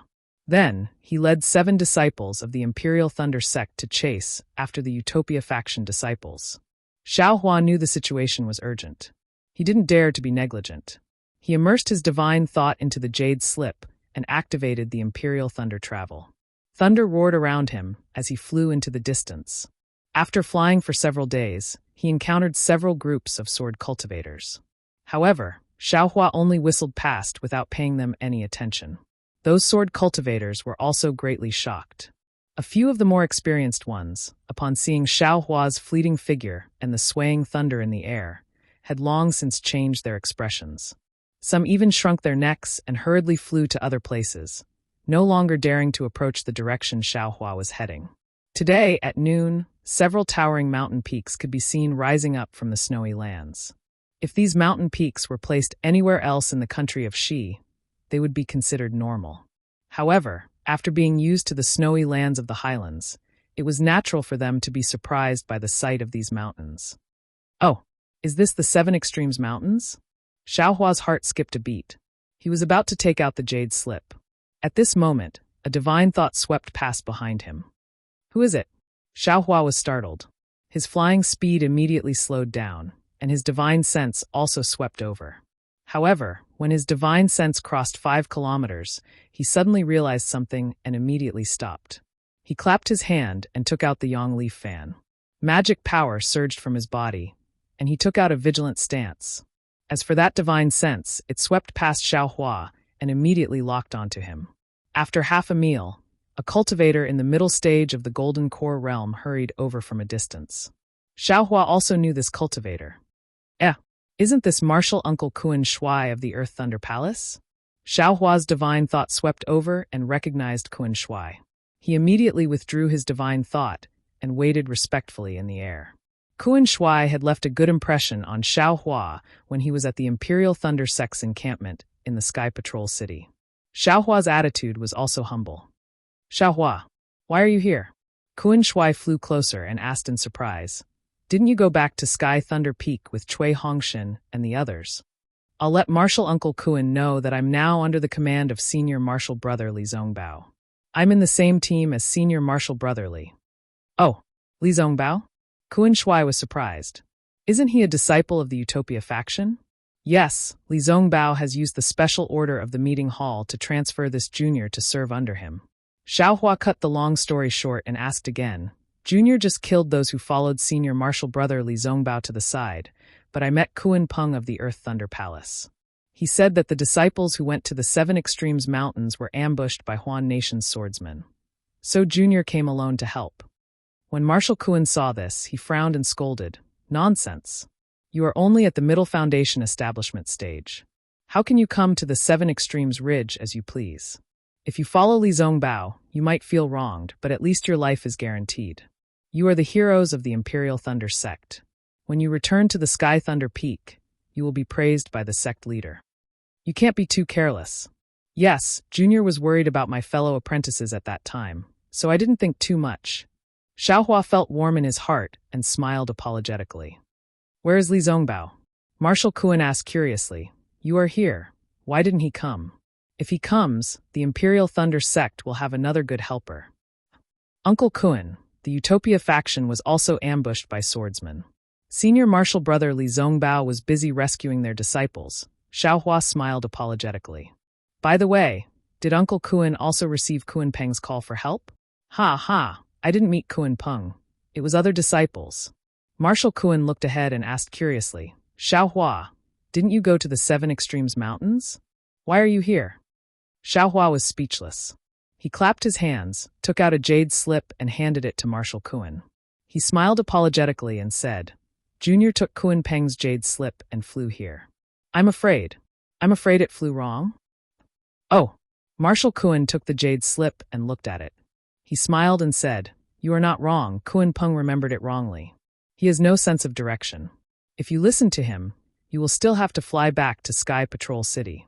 Then, he led 7 disciples of the Imperial Thunder sect to chase after the Utopia faction disciples. Xiaohua knew the situation was urgent. He didn't dare to be negligent. He immersed his divine thought into the jade slip and activated the Imperial Thunder travel. Thunder roared around him as he flew into the distance. After flying for several days, he encountered several groups of sword cultivators. However, Xiaohua only whistled past without paying them any attention. Those sword cultivators were also greatly shocked. A few of the more experienced ones, upon seeing Xiaohua's fleeting figure and the swaying thunder in the air, had long since changed their expressions. Some even shrunk their necks and hurriedly flew to other places, no longer daring to approach the direction Xiaohua was heading. Today, at noon, several towering mountain peaks could be seen rising up from the snowy lands. If these mountain peaks were placed anywhere else in the country of Xi, they would be considered normal. However, After being used to the snowy lands of the highlands, it was natural for them to be surprised by the sight of these mountains. Oh, is this the Seven Extremes Mountains? Xiaohua's heart skipped a beat. He was about to take out the jade slip. At this moment, a divine thought swept past behind him. Who is it? Xiaohua was startled. His flying speed immediately slowed down, and his divine sense also swept over. However, when his divine sense crossed 5 kilometers, he suddenly realized something and immediately stopped. He clapped his hand and took out the Yang Leaf fan. Magic power surged from his body, and he took out a vigilant stance. As for that divine sense, it swept past Xiaohua and immediately locked onto him. After half a meal, a cultivator in the middle stage of the Golden Core realm hurried over from a distance. Xiaohua also knew this cultivator. Isn't this Martial Uncle Kuan Shui of the Earth Thunder Palace? Xiaohua's divine thought swept over and recognized Kuan Shui. He immediately withdrew his divine thought and waited respectfully in the air. Kuan Shui had left a good impression on Xiaohua when he was at the Imperial Thunder Sect's encampment in the Sky Patrol City. Xiaohua's attitude was also humble. Xiaohua, why are you here? Kuan Shui flew closer and asked in surprise. Didn't you go back to Sky Thunder Peak with Cui Hongshan and the others? I'll let Martial Uncle Kuan know that I'm now under the command of Senior Martial Brother Li Zongbao. I'm in the same team as Senior Martial Brother Li. Oh, Li Zongbao? Kuan Shui was surprised. Isn't he a disciple of the Utopia faction? Yes, Li Zongbao has used the special order of the meeting hall to transfer this junior to serve under him. Xiaohua cut the long story short and asked again. Junior just killed those who followed Senior Martial Brother Li Zongbao to the side, but I met Kuan Peng of the Earth Thunder Palace. He said that the disciples who went to the Seven Extremes Mountains were ambushed by Huan Nation's swordsmen. So Junior came alone to help. When Martial Kuan saw this, he frowned and scolded. Nonsense. You are only at the Middle Foundation establishment stage. How can you come to the Seven Extremes Ridge as you please? If you follow Li Zongbao, you might feel wronged, but at least your life is guaranteed. You are the heroes of the Imperial Thunder Sect. When you return to the Sky Thunder Peak, you will be praised by the sect leader. You can't be too careless. Yes, Junior was worried about my fellow apprentices at that time, so I didn't think too much. Xiaohua felt warm in his heart and smiled apologetically. Where is Li Zongbao? Martial Kuan asked curiously. You are here. Why didn't he come? If he comes, the Imperial Thunder Sect will have another good helper. Uncle Kuan, the Utopia faction was also ambushed by swordsmen. Senior Martial Brother Li Zongbao was busy rescuing their disciples. Xiaohua smiled apologetically. By the way, did Uncle Kuan also receive Kuan Peng's call for help? Ha, I didn't meet Kuan Peng. It was other disciples. Martial Kuan looked ahead and asked curiously, Xiaohua, didn't you go to the Seven Extremes Mountains? Why are you here? Xiaohua was speechless. He clapped his hands, took out a jade slip and handed it to Martial Kuan. He smiled apologetically and said, Junior took Kuan Peng's jade slip and flew here. I'm afraid it flew wrong? Oh, Martial Kuan took the jade slip and looked at it. He smiled and said, You are not wrong, Kuan Peng remembered it wrongly. He has no sense of direction. If you listen to him, you will still have to fly back to Sky Patrol City.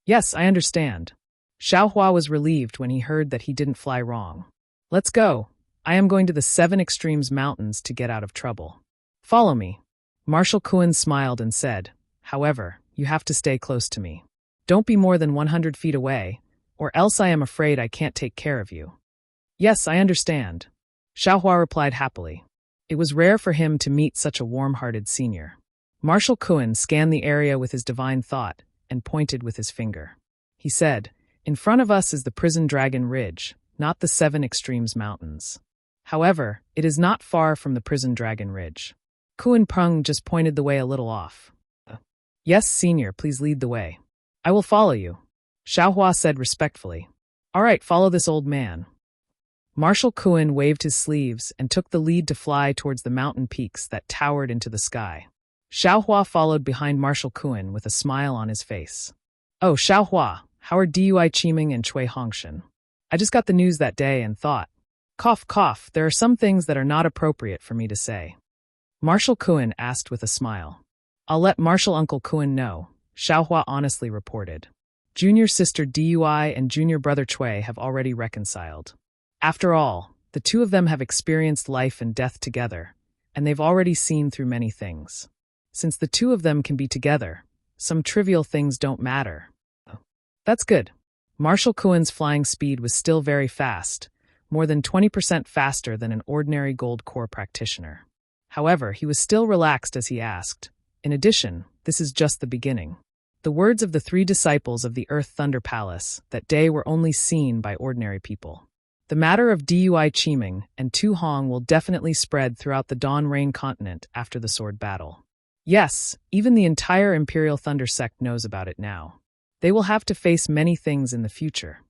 Yes, I understand. Xiaohua was relieved when he heard that he didn't fly wrong. Let's go. I am going to the Seven Extremes Mountains to get out of trouble. Follow me. Martial Kuan smiled and said, However, you have to stay close to me. Don't be more than 100 feet away, or else I am afraid I can't take care of you. Yes, I understand. Xiaohua replied happily. It was rare for him to meet such a warm-hearted senior. Martial Kuan scanned the area with his divine thought and pointed with his finger. He said, In front of us is the Prison Dragon Ridge, not the Seven Extremes Mountains. However, it is not far from the Prison Dragon Ridge. Kuan Peng just pointed the way a little off. Yes, senior, please lead the way. I will follow you. Xiaohua said respectfully. All right, follow this old man. Martial Kuan waved his sleeves and took the lead to fly towards the mountain peaks that towered into the sky. Xiaohua followed behind Martial Kuan with a smile on his face. Oh, Xiaohua, how are Dui Qiming and Cui Hongshan? I just got the news that day and thought, cough, there are some things that are not appropriate for me to say. Martial Kuan asked with a smile. I'll let Martial Uncle Kuan know, Xiaohua honestly reported. Junior sister Dui and junior brother Chui have already reconciled. After all, the two of them have experienced life and death together, and they've already seen through many things. Since the two of them can be together, some trivial things don't matter. That's good. Marshal Kuen's flying speed was still very fast, more than 20% faster than an ordinary gold core practitioner. However, he was still relaxed as he asked, "In addition, this is just the beginning." The words of the three disciples of the Earth Thunder Palace that day were only seen by ordinary people. The matter of Dui Qiming and Tu Hong will definitely spread throughout the Dawn Rain continent after the sword battle. Yes, even the entire Imperial Thunder sect knows about it now. They will have to face many things in the future.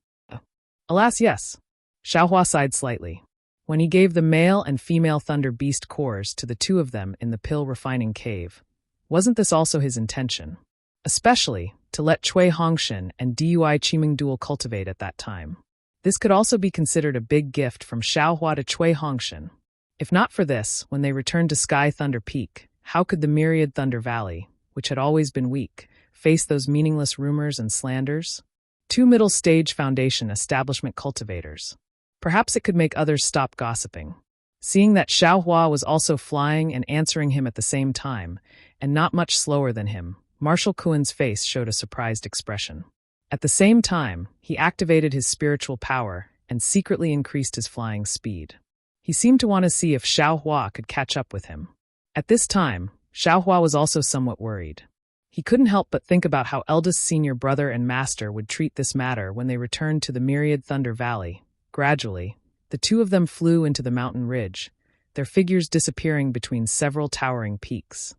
Alas, yes. Xiaohua sighed slightly. When he gave the male and female Thunder Beast cores to the two of them in the pill refining cave, wasn't this also his intention? Especially to let Chui Hongshan and Dui Qiming dual cultivate at that time. This could also be considered a big gift from Xiaohua to Chui Hongshan. If not for this, when they returned to Sky Thunder Peak, how could the myriad Thunder Valley, which had always been weak, face those meaningless rumors and slanders? Two middle-stage foundation establishment cultivators. Perhaps it could make others stop gossiping. Seeing that Xiaohua was also flying and answering him at the same time, and not much slower than him, Marshal Kuen's face showed a surprised expression. At the same time, he activated his spiritual power and secretly increased his flying speed. He seemed to want to see if Xiaohua could catch up with him. At this time, Xiaohua was also somewhat worried. He couldn't help but think about how eldest senior brother and master would treat this matter when they returned to the myriad Thunder Valley. Gradually, the two of them flew into the mountain ridge, their figures disappearing between several towering peaks.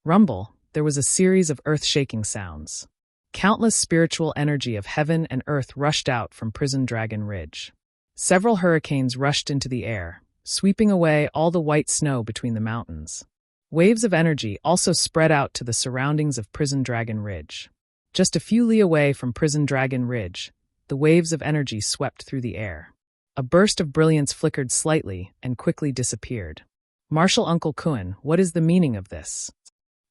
Rumble, there was a series of earth-shaking sounds. Countless spiritual energy of heaven and earth rushed out from Prison Dragon Ridge. Several hurricanes rushed into the air, sweeping away all the white snow between the mountains. Waves of energy also spread out to the surroundings of Prison Dragon Ridge. Just a few li away from Prison Dragon Ridge, the waves of energy swept through the air. A burst of brilliance flickered slightly and quickly disappeared. Marshal Uncle Kuen, what is the meaning of this?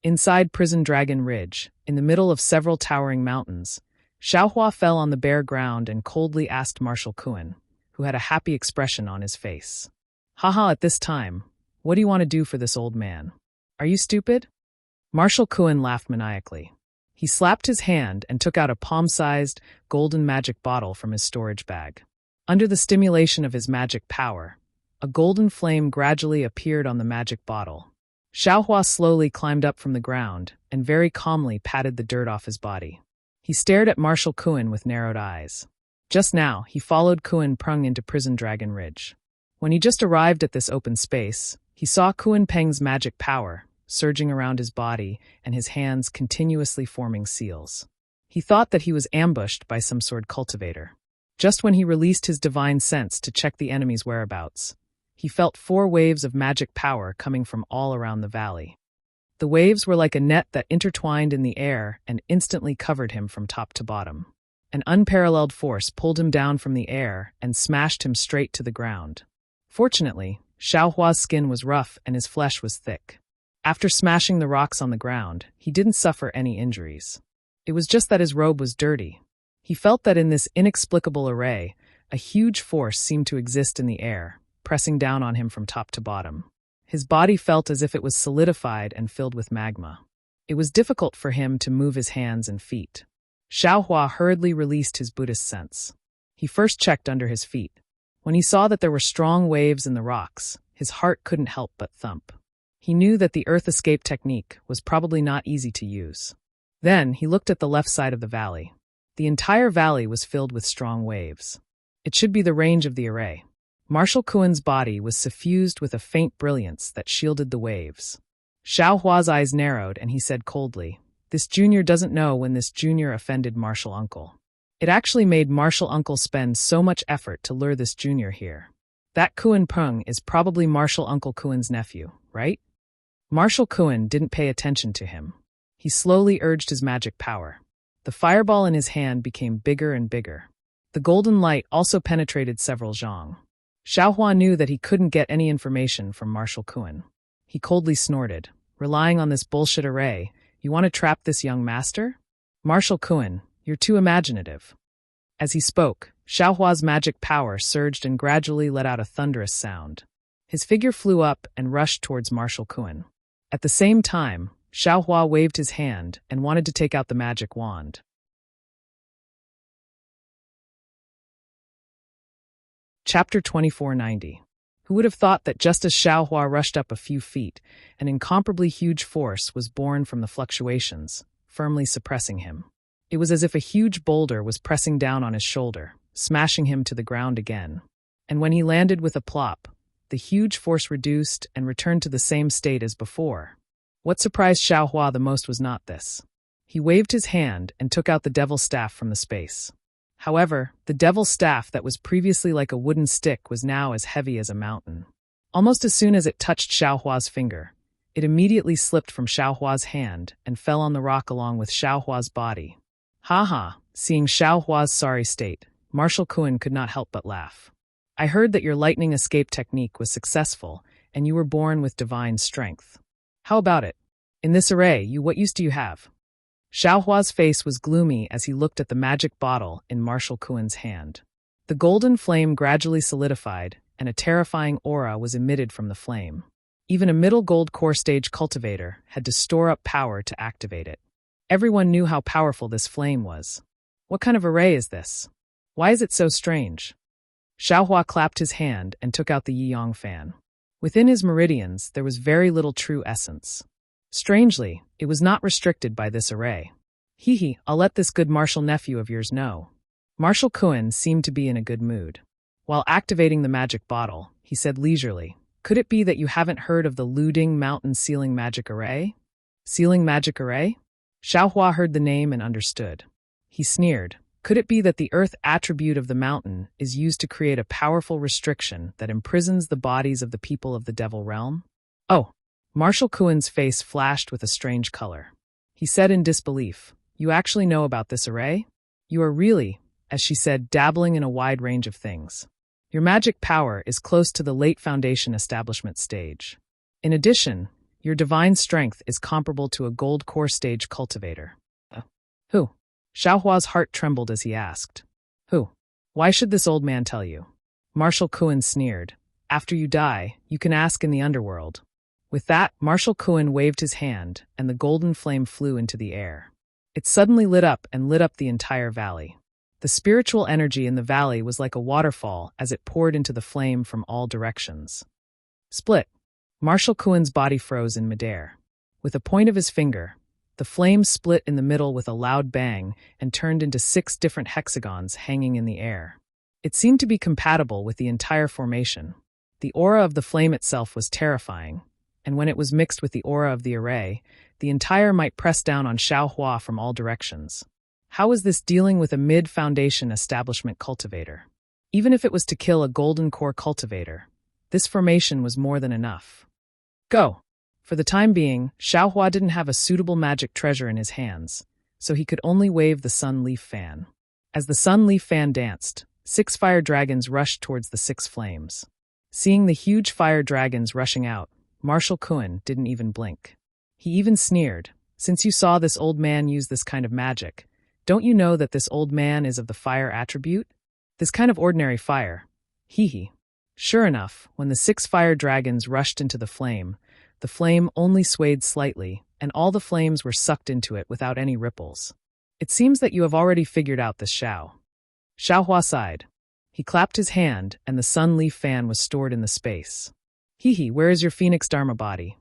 Inside Prison Dragon Ridge, in the middle of several towering mountains, Xiaohua fell on the bare ground and coldly asked Marshal Kuen, who had a happy expression on his face. Haha, at this time, what do you want to do for this old man? Are you stupid? Marshal Kuen laughed maniacally. He slapped his hand and took out a palm-sized, golden magic bottle from his storage bag. Under the stimulation of his magic power, a golden flame gradually appeared on the magic bottle. Xiaohua slowly climbed up from the ground and very calmly patted the dirt off his body. He stared at Marshal Kuen with narrowed eyes. Just now, he followed Kuen Prung into Prison Dragon Ridge. When he just arrived at this open space, he saw Kuen Peng's magic power surging around his body and his hands continuously forming seals. He thought that he was ambushed by some sword cultivator. Just when he released his divine sense to check the enemy's whereabouts, he felt 4 waves of magic power coming from all around the valley. The waves were like a net that intertwined in the air and instantly covered him from top to bottom. An unparalleled force pulled him down from the air and smashed him straight to the ground. Fortunately, Xiaohua's skin was rough and his flesh was thick. After smashing the rocks on the ground, he didn't suffer any injuries. It was just that his robe was dirty. He felt that in this inexplicable array, a huge force seemed to exist in the air, pressing down on him from top to bottom. His body felt as if it was solidified and filled with magma. It was difficult for him to move his hands and feet. Xiaohua hurriedly released his Buddhist sense. He first checked under his feet. When he saw that there were strong waves in the rocks, his heart couldn't help but thump. He knew that the earth escape technique was probably not easy to use. Then he looked at the left side of the valley. The entire valley was filled with strong waves. It should be the range of the array. Marshal Kuen's body was suffused with a faint brilliance that shielded the waves. Xiaohua's eyes narrowed and he said coldly, "This junior doesn't know when this junior offended Marshal Uncle. It actually made Marshal Uncle spend so much effort to lure this junior here. That Kuen Peng is probably Marshal Uncle Kuen's nephew, right?" Marshal Kuen didn't pay attention to him. He slowly urged his magic power. The fireball in his hand became bigger and bigger. The golden light also penetrated several zhang. Xiaohua knew that he couldn't get any information from Marshal Kuen. He coldly snorted, "Relying on this bullshit array, you want to trap this young master?" Marshal Kuen, You're too imaginative. As he spoke, Xiaohua's magic power surged and gradually let out a thunderous sound. His figure flew up and rushed towards Marshal Kuan. At the same time, Xiaohua waved his hand and wanted to take out the magic wand. Chapter 2490. Who would have thought that just as Xiaohua rushed up a few feet, an incomparably huge force was born from the fluctuations, firmly suppressing him. It was as if a huge boulder was pressing down on his shoulder, smashing him to the ground again. And when he landed with a plop, the huge force reduced and returned to the same state as before. What surprised Xiaohua the most was not this. He waved his hand and took out the devil's staff from the space. However, the devil's staff that was previously like a wooden stick was now as heavy as a mountain. Almost as soon as it touched Xiaohua's finger, it immediately slipped from Xiaohua's hand and fell on the rock along with Xiaohua's body. Ha! Seeing Xiaohua's sorry state, Marshal Kuan could not help but laugh. I heard that your lightning escape technique was successful, and you were born with divine strength. How about it? In this array, what use do you have? Xiaohua's face was gloomy as he looked at the magic bottle in Marshal Kuan's hand. The golden flame gradually solidified, and a terrifying aura was emitted from the flame. Even a middle gold core stage cultivator had to store up power to activate it. Everyone knew how powerful this flame was. What kind of array is this? Why is it so strange? Xiaohua clapped his hand and took out the Yiyang fan. Within his meridians, there was very little true essence. Strangely, it was not restricted by this array. I'll let this good martial nephew of yours know. Marshal Kuan seemed to be in a good mood. While activating the magic bottle, he said leisurely, "Could it be that you haven't heard of the Luding Mountain Sealing Magic Array?" Sealing Magic Array? Xiaohua heard the name and understood. He sneered. Could it be that the earth attribute of the mountain is used to create a powerful restriction that imprisons the bodies of the people of the Devil Realm? Oh! Marshal Kuan's face flashed with a strange color. He said in disbelief, "You actually know about this array? You are really," as she said, dabbling in a wide range of things. "Your magic power is close to the late Foundation establishment stage. In addition, your divine strength is comparable to a gold core stage cultivator." Who? Xiaohua's heart trembled as he asked. Who? Why should this old man tell you? Marshal Kuan sneered. After you die, you can ask in the underworld. With that, Marshal Kuan waved his hand, and the golden flame flew into the air. It suddenly lit up the entire valley. The spiritual energy in the valley was like a waterfall as it poured into the flame from all directions. Split. Marshal Kuan's body froze in midair. With a point of his finger, the flame split in the middle with a loud bang and turned into 6 different hexagons hanging in the air. It seemed to be compatible with the entire formation. The aura of the flame itself was terrifying, and when it was mixed with the aura of the array, the entire might press down on Xiaohua from all directions. How was this dealing with a mid-foundation establishment cultivator? Even if it was to kill a golden core cultivator, this formation was more than enough. Go! For the time being, Xiaohua didn't have a suitable magic treasure in his hands, so he could only wave the sun leaf fan. As the sun leaf fan danced, 6 fire dragons rushed towards the 6 flames. Seeing the huge fire dragons rushing out, Marshal Kuan didn't even blink. He even sneered, "Since you saw this old man use this kind of magic, don't you know that this old man is of the fire attribute? This kind of ordinary fire." Sure enough, when the 6 fire dragons rushed into the flame only swayed slightly, and all the flames were sucked into it without any ripples. It seems that you have already figured out this Xiaohua sighed. He clapped his hand, and the sun leaf fan was stored in the space. Where is your Phoenix Dharma body?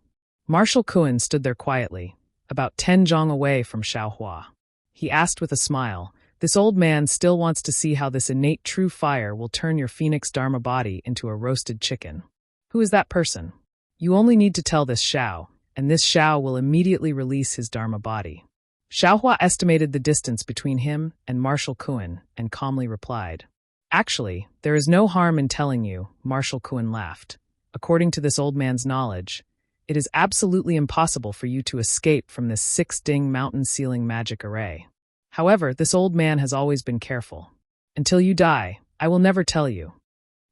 Marshal Kuan stood there quietly, about 10 zhang away from Xiaohua. He asked with a smile, "This old man still wants to see how this innate true fire will turn your Phoenix Dharma body into a roasted chicken. Who is that person? You only need to tell this Xiao, and this Xiao will immediately release his Dharma body." Xiaohua estimated the distance between him and Marshal Kuan and calmly replied, "Actually, there is no harm in telling you," Marshal Kuan laughed. "According to this old man's knowledge, it is absolutely impossible for you to escape from this 6-ding mountain sealing magic array. However, this old man has always been careful. Until you die, I will never tell you."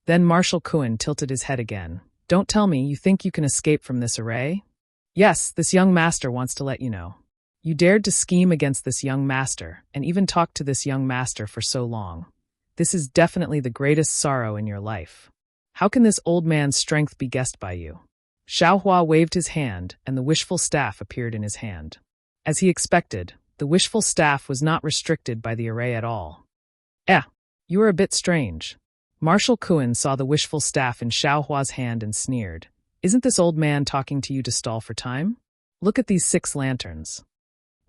Then Marshal Kuan tilted his head again. "Don't tell me you think you can escape from this array?" "Yes, this young master wants to let you know. You dared to scheme against this young master, and even talk to this young master for so long. This is definitely the greatest sorrow in your life. How can this old man's strength be guessed by you? Xiaohua waved his hand, and the wishful staff appeared in his hand. As he expected, the wishful staff was not restricted by the array at all. You are a bit strange. Marshal Kuan saw the wishful staff in Xiaohua's hand and sneered. Isn't this old man talking to you to stall for time? Look at these 6 lanterns.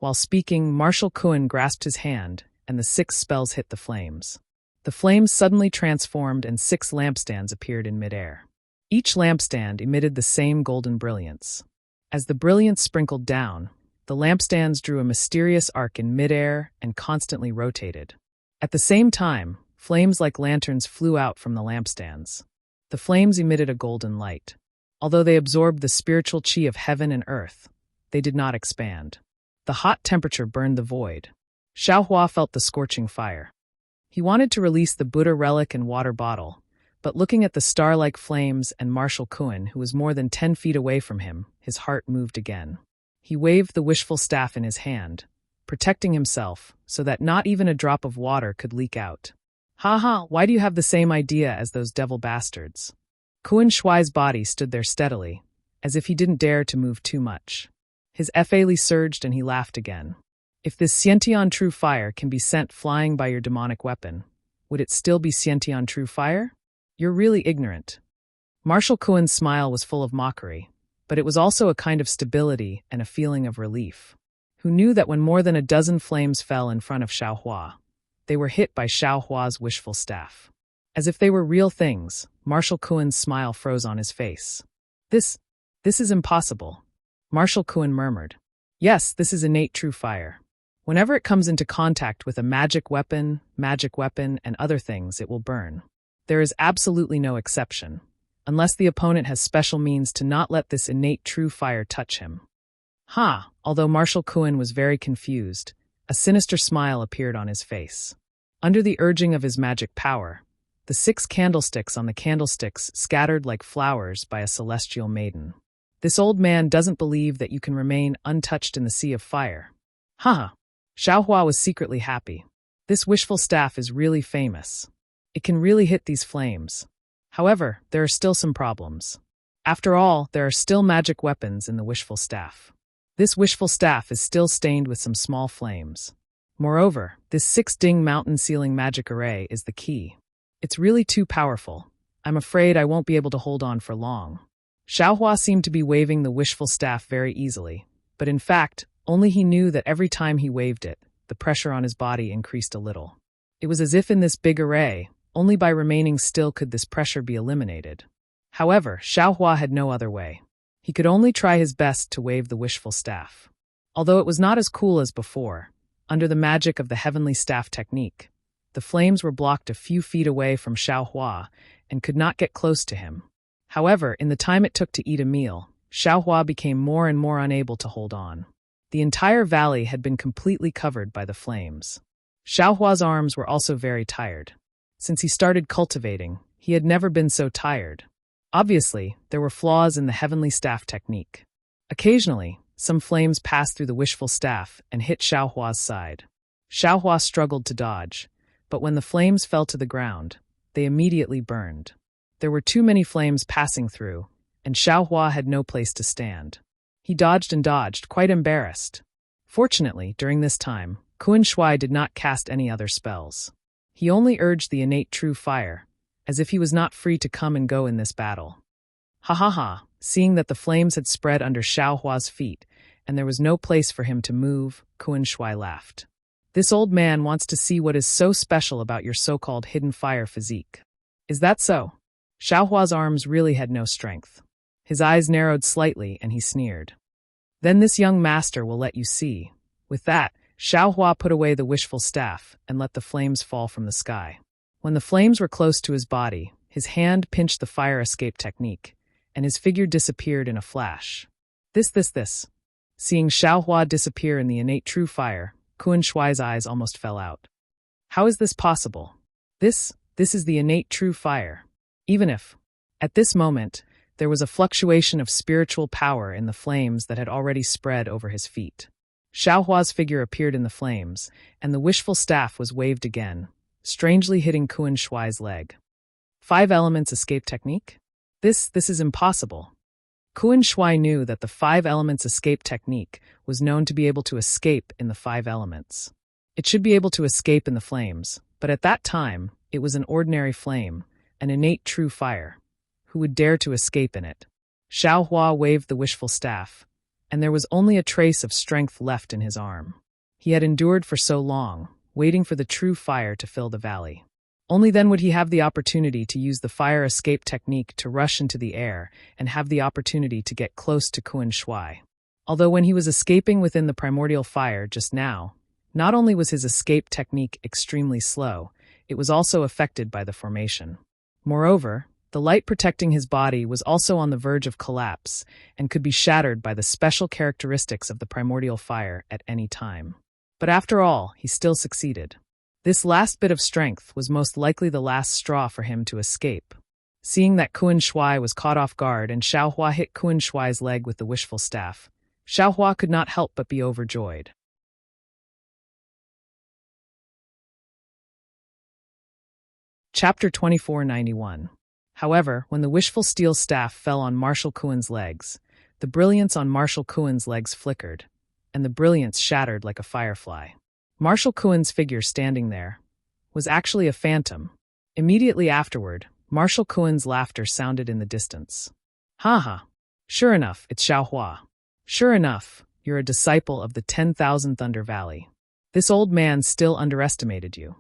While speaking, Marshal Kuan grasped his hand, and the 6 spells hit the flames. The flames suddenly transformed and 6 lampstands appeared in midair. Each lampstand emitted the same golden brilliance. As the brilliance sprinkled down, the lampstands drew a mysterious arc in midair and constantly rotated. At the same time, flames like lanterns flew out from the lampstands. The flames emitted a golden light. Although they absorbed the spiritual chi of heaven and earth, they did not expand. The hot temperature burned the void. Xiaohua felt the scorching fire. He wanted to release the Buddha relic and water bottle, but looking at the star-like flames and Marshal Kuan, who was more than 10 feet away from him, his heart moved again. He waved the wishful staff in his hand, protecting himself so that not even a drop of water could leak out. Why do you have the same idea as those devil bastards? Kuan Shuai's body stood there steadily, as if he didn't dare to move too much. His Li surged and he laughed again. If this Xiantian true fire can be sent flying by your demonic weapon, would it still be Xiantian true fire? You're really ignorant. Marshal Kuan's smile was full of mockery, but it was also a kind of stability and a feeling of relief. Who knew that when more than a dozen flames fell in front of Xiaohua, they were hit by Xiaohua's wishful staff. As if they were real things, Marshal Kuan's smile froze on his face. This is impossible, Marshal Kuan murmured. Yes, this is innate true fire. Whenever it comes into contact with a magic weapon, and other things, it will burn. There is absolutely no exception, unless the opponent has special means to not let this innate true fire touch him. Although Marshal Kuan was very confused, a sinister smile appeared on his face. Under the urging of his magic power, the 6 candlesticks on the candlesticks scattered like flowers by a celestial maiden. This old man doesn't believe that you can remain untouched in the sea of fire. Xiaohua was secretly happy. This wishful staff is really famous. It can really hit these flames. However, there are still some problems. After all, there are still magic weapons in the wishful staff. This wishful staff is still stained with some small flames. Moreover, this 6-ding mountain ceiling magic array is the key. It's really too powerful. I'm afraid I won't be able to hold on for long. Xiaohua seemed to be waving the wishful staff very easily, but in fact, only he knew that every time he waved it, the pressure on his body increased a little. It was as if in this big array, only by remaining still could this pressure be eliminated. However, Xiaohua had no other way. He could only try his best to wave the wishful staff. Although it was not as cool as before, under the magic of the heavenly staff technique, the flames were blocked a few feet away from Xiaohua and could not get close to him. However, in the time it took to eat a meal, Xiaohua became more and more unable to hold on. The entire valley had been completely covered by the flames. Xiaohua's arms were also very tired. Since he started cultivating, he had never been so tired. Obviously, there were flaws in the heavenly staff technique. Occasionally, some flames passed through the wishful staff and hit Xiaohua's side. Xiaohua struggled to dodge, but when the flames fell to the ground, they immediately burned. There were too many flames passing through, and Xiaohua had no place to stand. He dodged and dodged, quite embarrassed. Fortunately, during this time, Kuan Shuai did not cast any other spells. He only urged the innate true fire, as if he was not free to come and go in this battle. Seeing that the flames had spread under Xiaohua's feet, and there was no place for him to move, Kuan Shuai laughed. This old man wants to see what is so special about your so-called hidden fire physique. Is that so? Xiaohua's arms really had no strength. His eyes narrowed slightly, and he sneered. Then this young master will let you see. With that, Xiaohua put away the wishful staff and let the flames fall from the sky. When the flames were close to his body, his hand pinched the fire escape technique, and his figure disappeared in a flash. This. Seeing Xiaohua disappear in the innate true fire, Kuan Shuai's eyes almost fell out. How is this possible? This is the innate true fire. Even if, at this moment, there was a fluctuation of spiritual power in the flames that had already spread over his feet. Xiao Hua's figure appeared in the flames, and the wishful staff was waved again, strangely hitting Kuan Shuai's leg. 5 elements escape technique? This is impossible. Kuan Shuai knew that the 5 elements escape technique was known to be able to escape in the 5 elements. It should be able to escape in the flames, but at that time, it was an ordinary flame, an innate true fire. Who would dare to escape in it? Xiao Hua waved the wishful staff, and there was only a trace of strength left in his arm. He had endured for so long, waiting for the true fire to fill the valley. Only then would he have the opportunity to use the fire escape technique to rush into the air and have the opportunity to get close to Kuan Shuai. Although when he was escaping within the primordial fire just now, not only was his escape technique extremely slow, it was also affected by the formation. Moreover, the light protecting his body was also on the verge of collapse and could be shattered by the special characteristics of the primordial fire at any time. But after all, he still succeeded. This last bit of strength was most likely the last straw for him to escape. Seeing that Kuan Shuai was caught off guard and Xiao Hua hit Kuan Shuai's leg with the wishful staff, Xiao Hua could not help but be overjoyed. Chapter 2491. However, when the wishful steel staff fell on Marshal Kuan's legs, the brilliance on Marshal Kuan's legs flickered, and the brilliance shattered like a firefly. Marshal Kuan's figure standing there was actually a phantom. Immediately afterward, Marshal Kuan's laughter sounded in the distance. Ha ha! Sure enough, it's Xiao Hua. Sure enough, you're a disciple of the 10,000 Thunder Valley. This old man still underestimated you.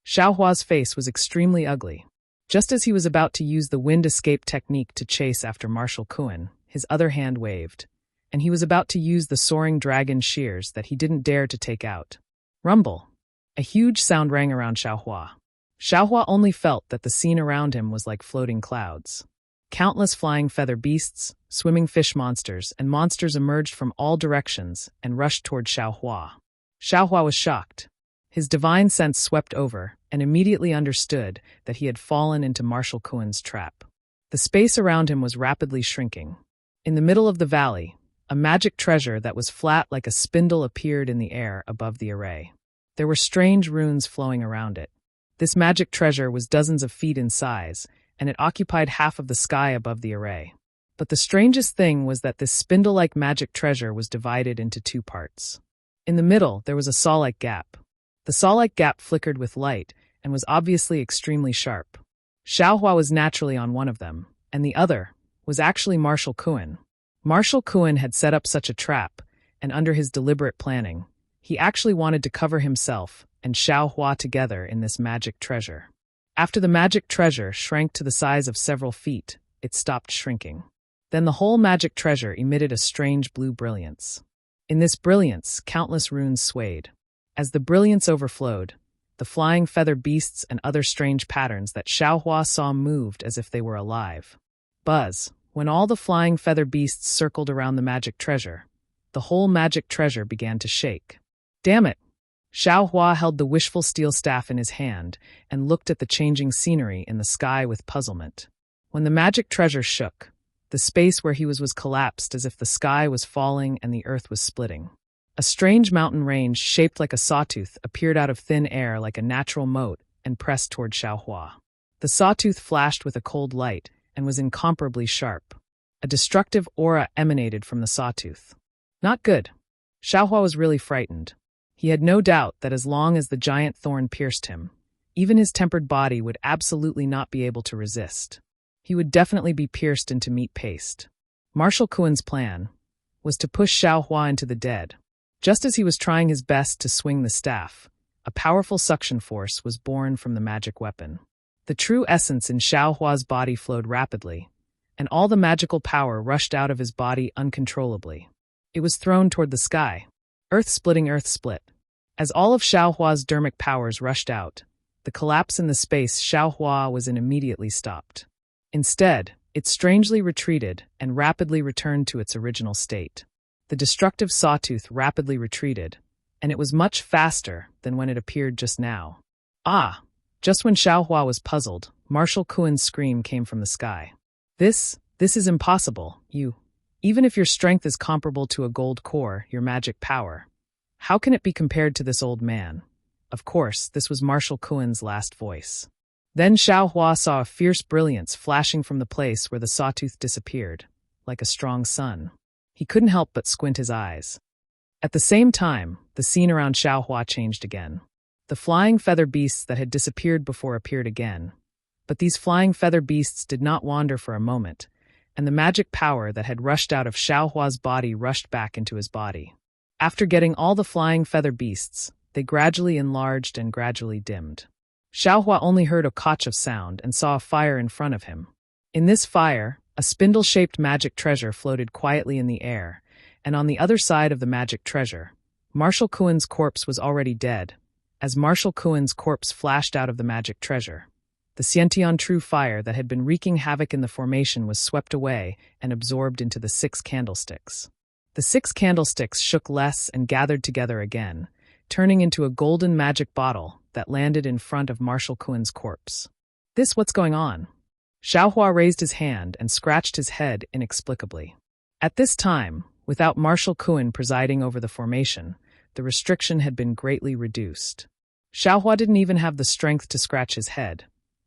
Xiao Hua's face was extremely ugly. Just as he was about to use the wind escape technique to chase after Marshal Kuan, his other hand waved, and he was about to use the soaring dragon shears that he didn't dare to take out. Rumble! A huge sound rang around Xiao Hua. Xiao Hua only felt that the scene around him was like floating clouds. Countless flying feather beasts, swimming fish monsters, and monsters emerged from all directions and rushed toward Xiao Hua. Xiao Hua was shocked. His divine sense swept over and immediately understood that he had fallen into Marshal Kuan's trap. The space around him was rapidly shrinking. In the middle of the valley, a magic treasure that was flat like a spindle appeared in the air above the array. There were strange runes flowing around it. This magic treasure was dozens of feet in size, and it occupied half of the sky above the array. But the strangest thing was that this spindle-like magic treasure was divided into 2 parts. In the middle, there was a saw-like gap. The saw-like gap flickered with light and was obviously extremely sharp. Xiao Hua was naturally on one of them, and the other was actually Marshal Kuan. Marshal Kuan had set up such a trap, and under his deliberate planning, he actually wanted to cover himself and Xiao Hua together in this magic treasure. After the magic treasure shrank to the size of several feet, it stopped shrinking. Then the whole magic treasure emitted a strange blue brilliance. In this brilliance, countless runes swayed. As the brilliance overflowed, the flying feather beasts and other strange patterns that Xiao Hua saw moved as if they were alive. Buzz! When all the flying feather beasts circled around the magic treasure, the whole magic treasure began to shake. Damn it! Xiao Hua held the wishful steel staff in his hand and looked at the changing scenery in the sky with puzzlement. When the magic treasure shook, the space where he was collapsed as if the sky was falling and the earth was splitting. A strange mountain range shaped like a sawtooth appeared out of thin air like a natural moat and pressed toward Xiao Hua. The sawtooth flashed with a cold light and was incomparably sharp. A destructive aura emanated from the sawtooth. Not good. Xiao Hua was really frightened. He had no doubt that as long as the giant thorn pierced him, even his tempered body would absolutely not be able to resist. He would definitely be pierced into meat paste. Marshal Kuan's plan was to push Xiao Hua into the dead. Just as he was trying his best to swing the staff, a powerful suction force was born from the magic weapon. The true essence in Xiao Hua's body flowed rapidly, and all the magical power rushed out of his body uncontrollably. It was thrown toward the sky. Earth-splitting earth split. As all of Xiao Hua's dermic powers rushed out, the collapse in the space Xiao Hua was in immediately stopped. Instead, it strangely retreated and rapidly returned to its original state. The destructive sawtooth rapidly retreated, and it was much faster than when it appeared just now. Ah! Just when Xiao Hua was puzzled, Marshal Kuan's scream came from the sky. This is impossible, you. Even if your strength is comparable to a gold core, your magic power, How can it be compared to this old man? Of course, this was Marshal Kuen's last voice. Then Xiao Hua saw a fierce brilliance flashing from the place where the sawtooth disappeared, like a strong sun. He couldn't help but squint his eyes. At the same time, the scene around Xiao Hua changed again. The flying feather beasts that had disappeared before appeared again. But these flying feather beasts did not wander for a moment, and the magic power that had rushed out of Xiao Hua's body rushed back into his body. After getting all the flying feather beasts, they gradually enlarged and gradually dimmed. Xiao Hua only heard a catch of sound and saw a fire in front of him. In this fire, a spindle-shaped magic treasure floated quietly in the air, and on the other side of the magic treasure, Marshal Kuen's corpse was already dead. As Marshal Kuen's corpse flashed out of the magic treasure, the Xiantian true fire that had been wreaking havoc in the formation was swept away and absorbed into the 6 candlesticks. The 6 candlesticks shook less and gathered together again, turning into a golden magic bottle that landed in front of Marshal Kuen's corpse. What's going on? Xiao Hua raised his hand and scratched his head inexplicably. At this time, without Marshal Kuen presiding over the formation, the restriction had been greatly reduced. Xiao Hua didn't even have the strength to scratch his head,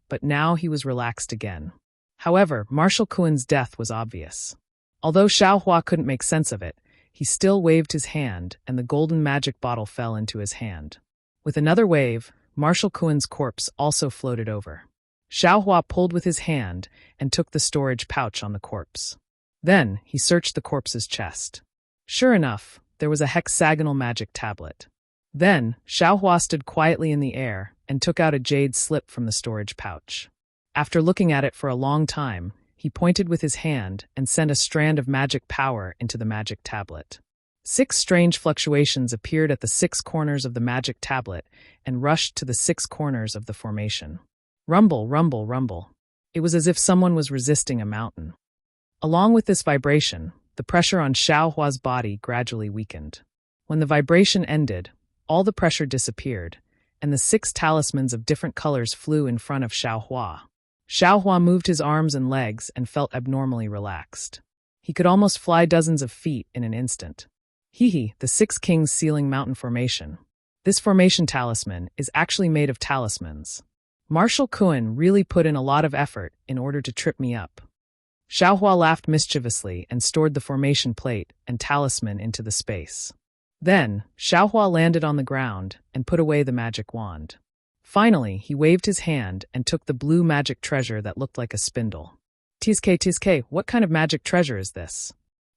but now he was relaxed again. However, Marshal Kuen's death was obvious. Although Xiao Hua couldn't make sense of it, he still waved his hand and the golden magic bottle fell into his hand. With another wave, Marshal Kuen's corpse also floated over. Xiao Hua pulled with his hand and took the storage pouch on the corpse. Then, he searched the corpse's chest. Sure enough, there was a hexagonal magic tablet. Then, Xiao Hua stood quietly in the air and took out a jade slip from the storage pouch. After looking at it for a long time, he pointed with his hand and sent a strand of magic power into the magic tablet. 6 strange fluctuations appeared at the 6 corners of the magic tablet and rushed to the 6 corners of the formation. Rumble, rumble, rumble. It was as if someone was resisting a mountain. Along with this vibration, the pressure on Xiao Hua's body gradually weakened. When the vibration ended, all the pressure disappeared, and the 6 talismans of different colors flew in front of Xiao Hua. Xiao Hua moved his arms and legs and felt abnormally relaxed. He could almost fly dozens of feet in an instant. The 6 Kings Sealing Mountain Formation. This formation talisman is actually made of talismans. Marshal Kuen really put in a lot of effort in order to trip me up. Xiao Hua laughed mischievously and stored the formation plate and talisman into the space. Then, Xiao Hua landed on the ground and put away the magic wand. Finally, he waved his hand and took the blue magic treasure that looked like a spindle. Tsk, what kind of magic treasure is this?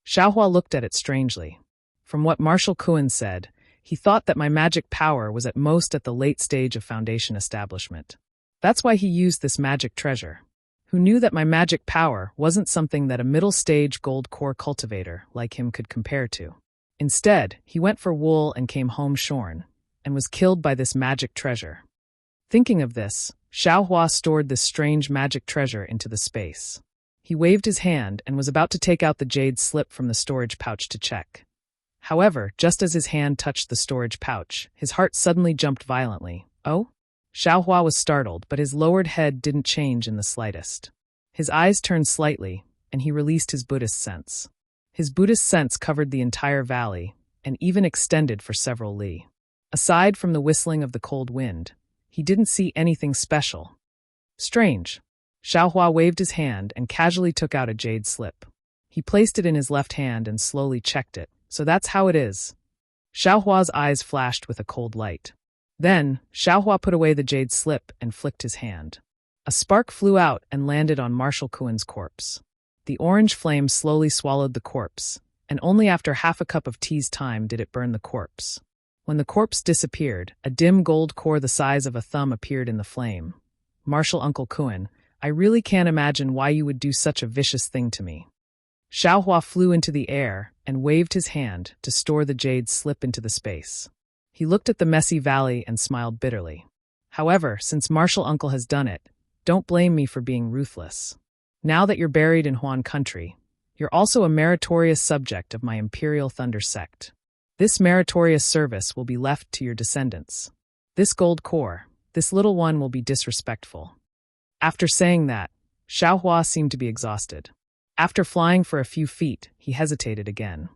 Xiao Hua looked at it strangely. From what Marshal Kuen said, he thought that my magic power was at most at the late stage of foundation establishment. That's why he used this magic treasure. Who knew that my magic power wasn't something that a middle-stage gold core cultivator like him could compare to. Instead, he went for wool and came home shorn, and was killed by this magic treasure. Thinking of this, Xiao Hua stored this strange magic treasure into the space. He waved his hand and was about to take out the jade slip from the storage pouch to check. However, just as his hand touched the storage pouch, his heart suddenly jumped violently. Oh? Xiao Hua was startled, but his lowered head didn't change in the slightest. His eyes turned slightly, and he released his Buddhist sense. His Buddhist sense covered the entire valley, and even extended for several li. Aside from the whistling of the cold wind, he didn't see anything special. Strange. Xiao Hua waved his hand and casually took out a jade slip. He placed it in his left hand and slowly checked it. So that's how it is. Xiao Hua's eyes flashed with a cold light. Then, Xiao Hua put away the jade slip and flicked his hand. A spark flew out and landed on Marshal Kuen's corpse. The orange flame slowly swallowed the corpse, and only after half a cup of tea's time did it burn the corpse. When the corpse disappeared, a dim gold core the size of a thumb appeared in the flame. Marshal Uncle Kuen, I really can't imagine why you would do such a vicious thing to me. Xiao Hua flew into the air and waved his hand to store the jade slip into the space. He looked at the messy valley and smiled bitterly. However, since Marshal Uncle has done it, don't blame me for being ruthless. Now that you're buried in Huan country, you're also a meritorious subject of my Imperial Thunder sect. This meritorious service will be left to your descendants. This gold core, this little one will be disrespectful. After saying that, Xiao Hua seemed to be exhausted. After flying for a few feet, he hesitated again.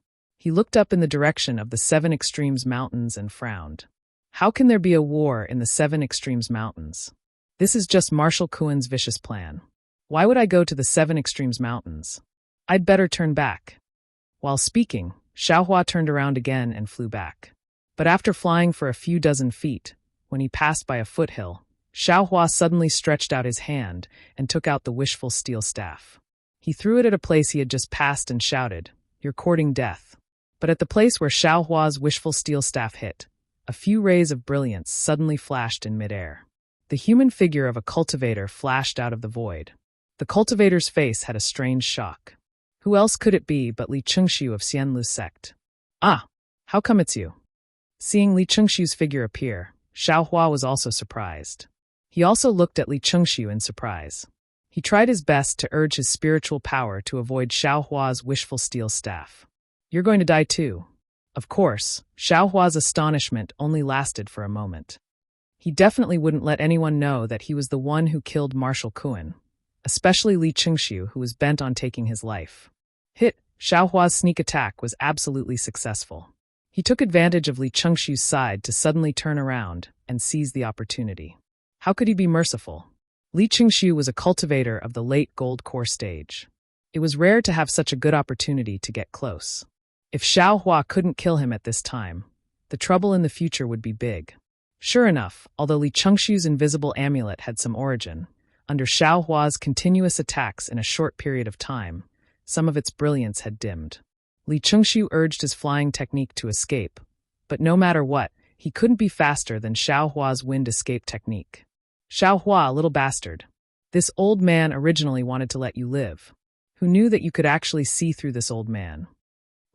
He looked up in the direction of the Seven Extremes Mountains and frowned. How can there be a war in the Seven Extremes Mountains? This is just Marshal Kuen's vicious plan. Why would I go to the Seven Extremes Mountains? I'd better turn back. While speaking, Xiaohua turned around again and flew back. But after flying for a few dozen feet, when he passed by a foothill, Xiaohua suddenly stretched out his hand and took out the wishful steel staff. He threw it at a place he had just passed and shouted, "You're courting death." But at the place where Xiaohua's wishful steel staff hit, a few rays of brilliance suddenly flashed in midair. The human figure of a cultivator flashed out of the void. The cultivator's face had a strange shock. Who else could it be but Li Chengxiu of Xianlu's sect? Ah, how come it's you? Seeing Li Chengxiu's figure appear, Xiaohua was also surprised. He also looked at Li Chengxiu in surprise. He tried his best to urge his spiritual power to avoid Xiaohua's wishful steel staff. You're going to die too. Of course, Xiaohua's astonishment only lasted for a moment. He definitely wouldn't let anyone know that he was the one who killed Marshal Kuen, especially Li Chengxiu, who was bent on taking his life. Xiaohua's sneak attack was absolutely successful. He took advantage of Li Chengxiu's side to suddenly turn around and seize the opportunity. How could he be merciful? Li Chengxiu was a cultivator of the late gold core stage. It was rare to have such a good opportunity to get close. If Xiaohua couldn't kill him at this time, the trouble in the future would be big. Sure enough, although Li Chengxiu's invisible amulet had some origin, under Xiaohua's continuous attacks in a short period of time, some of its brilliance had dimmed. Li Chengxiu urged his flying technique to escape, but no matter what, he couldn't be faster than Xiaohua's wind escape technique. Xiaohua, little bastard. This old man originally wanted to let you live. Who knew that you could actually see through this old man?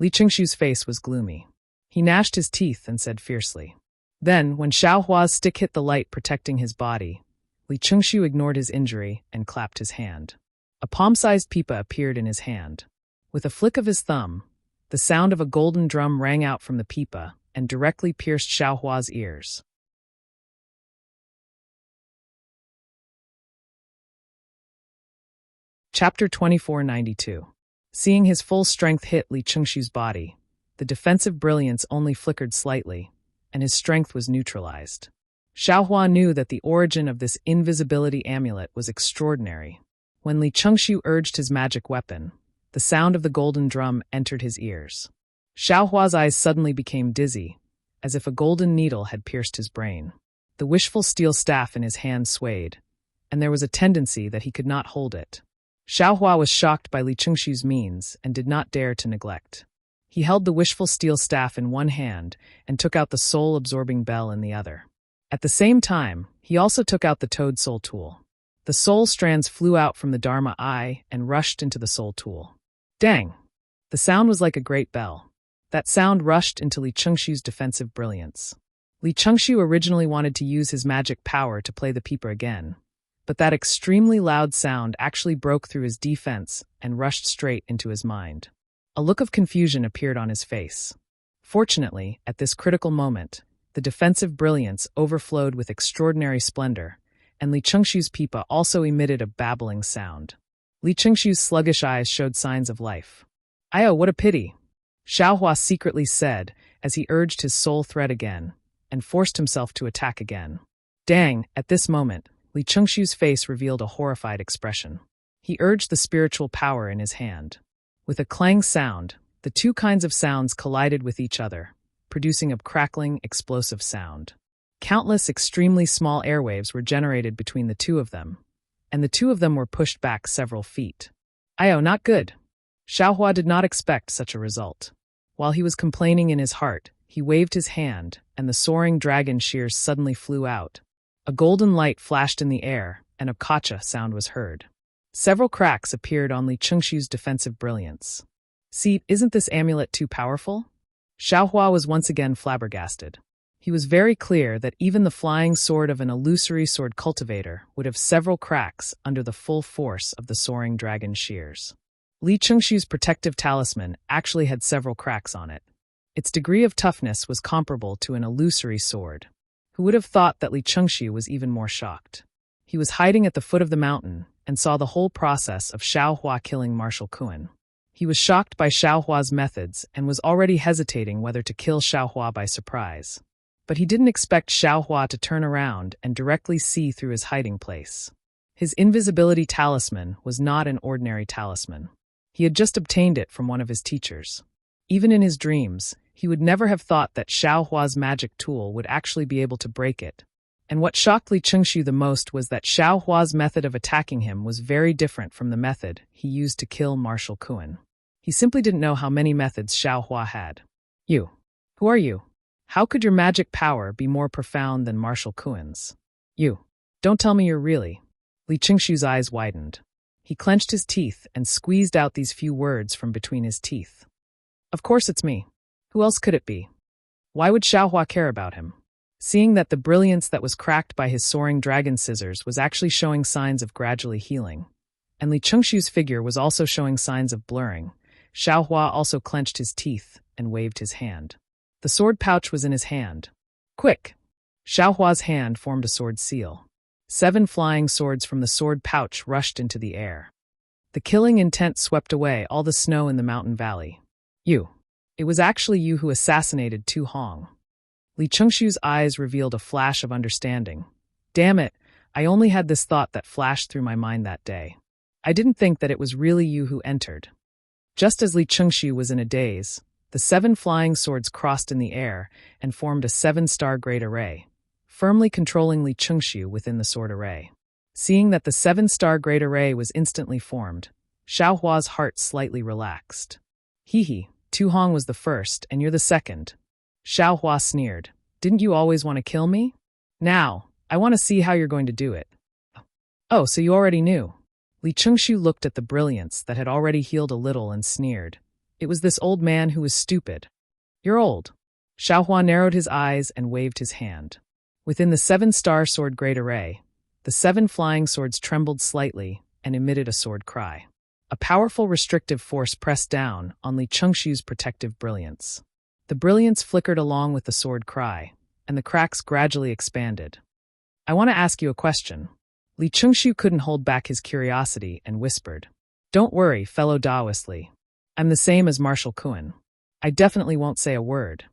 Li Chengxiu's face was gloomy. He gnashed his teeth and said fiercely. Then, when Xiaohua's stick hit the light protecting his body, Li Chengxiu ignored his injury and clapped his hand. A palm-sized pipa appeared in his hand. With a flick of his thumb, the sound of a golden drum rang out from the pipa and directly pierced Xiaohua's ears. Chapter 2492. Seeing his full strength hit Li Chengxiu's body, the defensive brilliance only flickered slightly, and his strength was neutralized. Xiaohua knew that the origin of this invisibility amulet was extraordinary. When Li Chengxiu urged his magic weapon, the sound of the golden drum entered his ears. Xiaohua's eyes suddenly became dizzy, as if a golden needle had pierced his brain. The wishful steel staff in his hand swayed, and there was a tendency that he could not hold it. Xiaohua was shocked by Li Chengxiu's means and did not dare to neglect. He held the wishful steel staff in one hand and took out the soul-absorbing bell in the other. At the same time, he also took out the toad soul tool. The soul strands flew out from the Dharma eye and rushed into the soul tool. Dang! The sound was like a great bell. That sound rushed into Li Chengxiu's defensive brilliance. Li Chengxiu originally wanted to use his magic power to play the pipa again, but that extremely loud sound actually broke through his defense and rushed straight into his mind. A look of confusion appeared on his face. Fortunately, at this critical moment, the defensive brilliance overflowed with extraordinary splendor, and Li Chengxiu's pipa also emitted a babbling sound. Li Chengxiu's sluggish eyes showed signs of life. "Ayo, what a pity," Xiaohua secretly said as he urged his soul thread again, and forced himself to attack again. Dang, at this moment, Li Chengxiu's face revealed a horrified expression. He urged the spiritual power in his hand. With a clang sound, the two kinds of sounds collided with each other, producing a crackling, explosive sound. Countless extremely small airwaves were generated between the two of them, and the two of them were pushed back several feet. Ayo, not good. Xiaohua did not expect such a result. While he was complaining in his heart, he waved his hand, and the soaring dragon shears suddenly flew out. A golden light flashed in the air, and a kacha sound was heard. Several cracks appeared on Li Chengxiu's defensive brilliance. See, isn't this amulet too powerful? Xiaohua was once again flabbergasted. He was very clear that even the flying sword of an illusory sword cultivator would have several cracks under the full force of the soaring dragon shears. Li Chengxiu's protective talisman actually had several cracks on it. Its degree of toughness was comparable to an illusory sword. Who would have thought that Li Chengxiu was even more shocked? He was hiding at the foot of the mountain and saw the whole process of Xiaohua killing Marshal Kuen. He was shocked by Xiaohua's methods and was already hesitating whether to kill Xiaohua by surprise. But he didn't expect Xiaohua to turn around and directly see through his hiding place. His invisibility talisman was not an ordinary talisman. He had just obtained it from one of his teachers. Even in his dreams, he would never have thought that Xiaohua's magic tool would actually be able to break it. And what shocked Li Chengxiu the most was that Xiaohua's method of attacking him was very different from the method he used to kill Marshal Kuan. He simply didn't know how many methods Xiaohua had. You. Who are you? How could your magic power be more profound than Marshal Kuan's? You. Don't tell me you're really. Li Chengxiu's eyes widened. He clenched his teeth and squeezed out these few words from between his teeth. Of course it's me. Who else could it be? Why would Xiaohua care about him? Seeing that the brilliance that was cracked by his soaring dragon scissors was actually showing signs of gradually healing, and Li Chengxiu's figure was also showing signs of blurring, Xiaohua also clenched his teeth and waved his hand. The sword pouch was in his hand. Quick! Xiaohua's hand formed a sword seal. 7 flying swords from the sword pouch rushed into the air. The killing intent swept away all the snow in the mountain valley. You. It was actually you who assassinated Tu Hong. Li Chengxiu's eyes revealed a flash of understanding. Damn it, I only had this thought that flashed through my mind that day. I didn't think that it was really you who entered. Just as Li Chengxiu was in a daze, the 7 flying swords crossed in the air and formed a 7-star great array, firmly controlling Li Chengxiu within the sword array. Seeing that the 7-star great array was instantly formed, Xiaohua's heart slightly relaxed. Hee, Tu Hong was the first, and you're the second. Xiaohua sneered. Didn't you always want to kill me? Now, I want to see how you're going to do it. Oh, so you already knew. Li Chengxiu looked at the brilliance that had already healed a little and sneered. It was this old man who was stupid. You're old. Xiaohua narrowed his eyes and waved his hand. Within the 7-star sword great array, the 7 flying swords trembled slightly and emitted a sword cry. A powerful restrictive force pressed down on Li Chengxiu's protective brilliance. The brilliance flickered along with the sword cry, and the cracks gradually expanded. I want to ask you a question. Li Chengxiu couldn't hold back his curiosity and whispered. Don't worry, fellow Daoist Li. I'm the same as Marshal Kuan. I definitely won't say a word.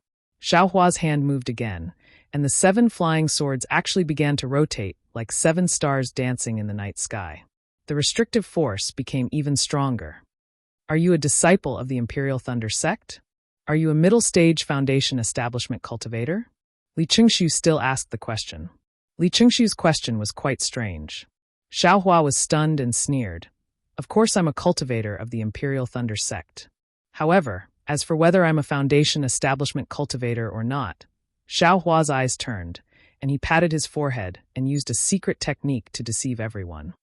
Xiaohua's hand moved again, and the 7 flying swords actually began to rotate like 7 stars dancing in the night sky. The restrictive force became even stronger. Are you a disciple of the Imperial Thunder sect? Are you a middle-stage foundation establishment cultivator? Li Chengxiu still asked the question. Li Chengxiu's question was quite strange. Xiaohua was stunned and sneered. Of course I'm a cultivator of the Imperial Thunder sect. However, as for whether I'm a foundation establishment cultivator or not, Xiaohua's eyes turned, and he patted his forehead and used a secret technique to deceive everyone.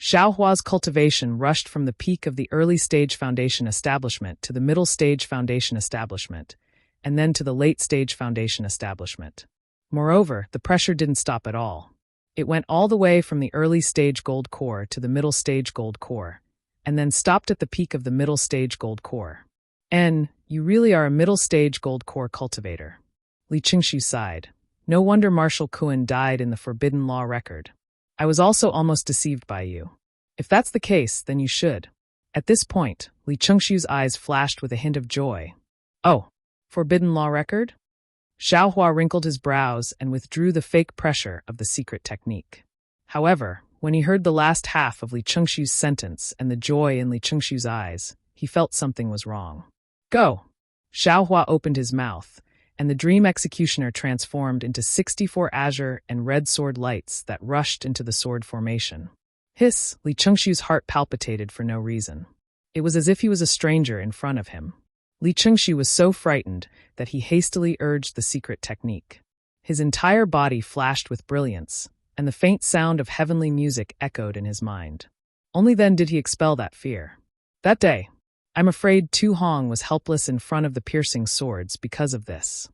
Xiaohua's cultivation rushed from the peak of the early-stage foundation establishment to the middle-stage foundation establishment, and then to the late-stage foundation establishment. Moreover, the pressure didn't stop at all. It went all the way from the early-stage gold core to the middle-stage gold core, and then stopped at the peak of the middle-stage gold core. You really are a middle-stage gold core cultivator. Li Chengxiu sighed. No wonder Marshal Kuan died in the Forbidden Law record. I was also almost deceived by you. If that's the case, then you should. At this point, Li Chengxiu's eyes flashed with a hint of joy. Oh, Forbidden Law record? Xiaohua wrinkled his brows and withdrew the fake pressure of the secret technique. However, when he heard the last half of Li Chengxiu's sentence and the joy in Li Chengxiu's eyes, he felt something was wrong. Go! Xiaohua opened his mouth, and the dream executioner transformed into 64 azure and red sword lights that rushed into the sword formation. Hiss! Li Chengxiu's heart palpitated for no reason. It was as if he was a stranger in front of him. Li Chengxiu was so frightened that he hastily urged the secret technique. His entire body flashed with brilliance, and the faint sound of heavenly music echoed in his mind. Only then did he expel that fear. That day, I'm afraid Tu Hong was helpless in front of the piercing swords because of this.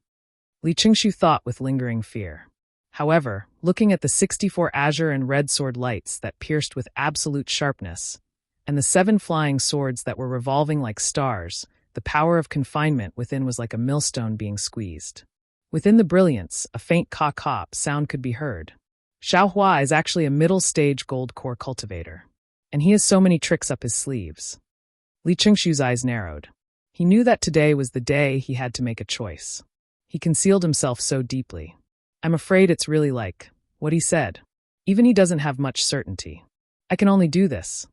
Li Chengxiu thought with lingering fear. However, looking at the 64 azure and red sword lights that pierced with absolute sharpness, and the 7 flying swords that were revolving like stars, the power of confinement within was like a millstone being squeezed. Within the brilliance, a faint caw-caw sound could be heard. Xiaohua is actually a middle-stage gold core cultivator, and he has so many tricks up his sleeves. Li Qingshu's eyes narrowed. He knew that today was the day he had to make a choice. He concealed himself so deeply. I'm afraid it's really like what he said. Even he doesn't have much certainty. I can only do this.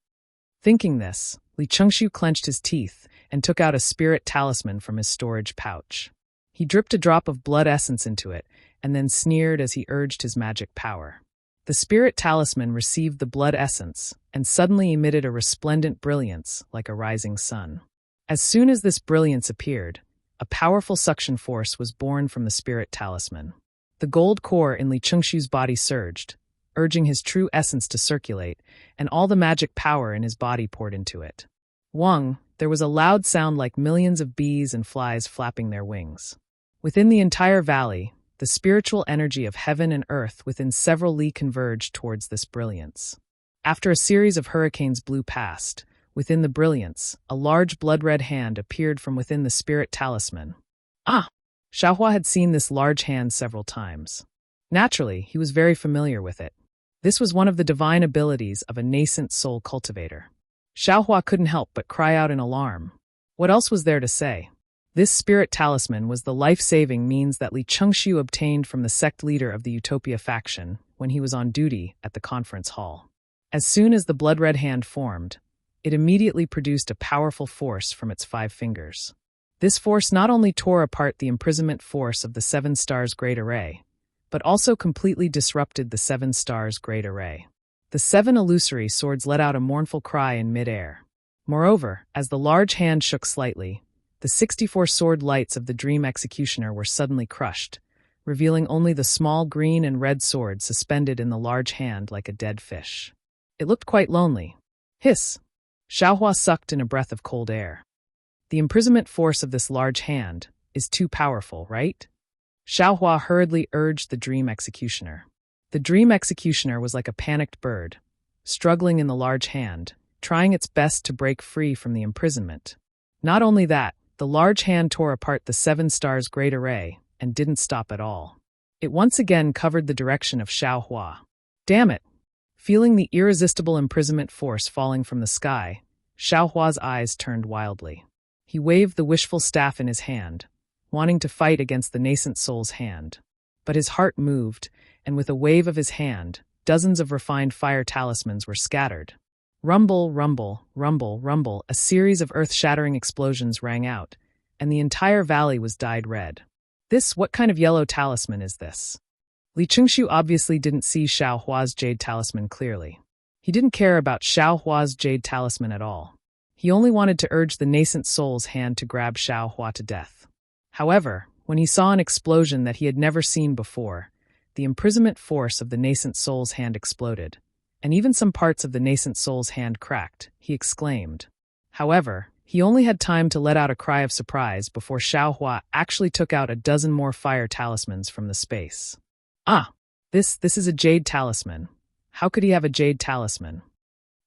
Thinking this, Li Qingshu clenched his teeth and took out a spirit talisman from his storage pouch. He dripped a drop of blood essence into it and then sneered as he urged his magic power. The spirit talisman received the blood essence and suddenly emitted a resplendent brilliance like a rising sun. As soon as this brilliance appeared, a powerful suction force was born from the spirit talisman. The gold core in Li Qingshu's body surged, urging his true essence to circulate, and all the magic power in his body poured into it. Wang, there was a loud sound like millions of bees and flies flapping their wings. Within the entire valley, the spiritual energy of heaven and earth within several li converged towards this brilliance. After a series of hurricanes blew past, within the brilliance, a large blood-red hand appeared from within the spirit talisman. Ah! Xiaohua had seen this large hand several times. Naturally, he was very familiar with it. This was one of the divine abilities of a nascent soul cultivator. Xiaohua couldn't help but cry out in alarm. What else was there to say? This spirit talisman was the life-saving means that Li Qingshu obtained from the sect leader of the Utopia faction when he was on duty at the conference hall. As soon as the blood-red hand formed, it immediately produced a powerful force from its 5 fingers. This force not only tore apart the imprisonment force of the 7 stars Great Array, but also completely disrupted the 7 stars Great Array. The 7 illusory swords let out a mournful cry in mid-air. Moreover, as the large hand shook slightly, the 64 sword lights of the Dream Executioner were suddenly crushed, revealing only the small green and red sword suspended in the large hand like a dead fish. It looked quite lonely. Hiss! Xiaohua sucked in a breath of cold air. The imprisonment force of this large hand is too powerful, right? Xiaohua hurriedly urged the Dream Executioner. The Dream Executioner was like a panicked bird, struggling in the large hand, trying its best to break free from the imprisonment. Not only that, the large hand tore apart the 7 stars Great Array and didn't stop at all. It once again covered the direction of Xiaohua. Damn it! Feeling the irresistible imprisonment force falling from the sky, Xiaohua's eyes turned wildly. He waved the wishful staff in his hand, wanting to fight against the nascent soul's hand. But his heart moved, and with a wave of his hand, dozens of refined fire talismans were scattered. Rumble, rumble, rumble, rumble, a series of earth-shattering explosions rang out, and the entire valley was dyed red. What kind of yellow talisman is this? Li Qingshu obviously didn't see Xiaohua's jade talisman clearly. He didn't care about Xiaohua's jade talisman at all. He only wanted to urge the nascent soul's hand to grab Xiaohua to death. However, when he saw an explosion that he had never seen before, the imprisonment force of the nascent soul's hand exploded, and even some parts of the nascent soul's hand cracked, he exclaimed. However, he only had time to let out a cry of surprise before Xiaohua actually took out a dozen more fire talismans from the space. Ah! This is a jade talisman. How could he have a jade talisman?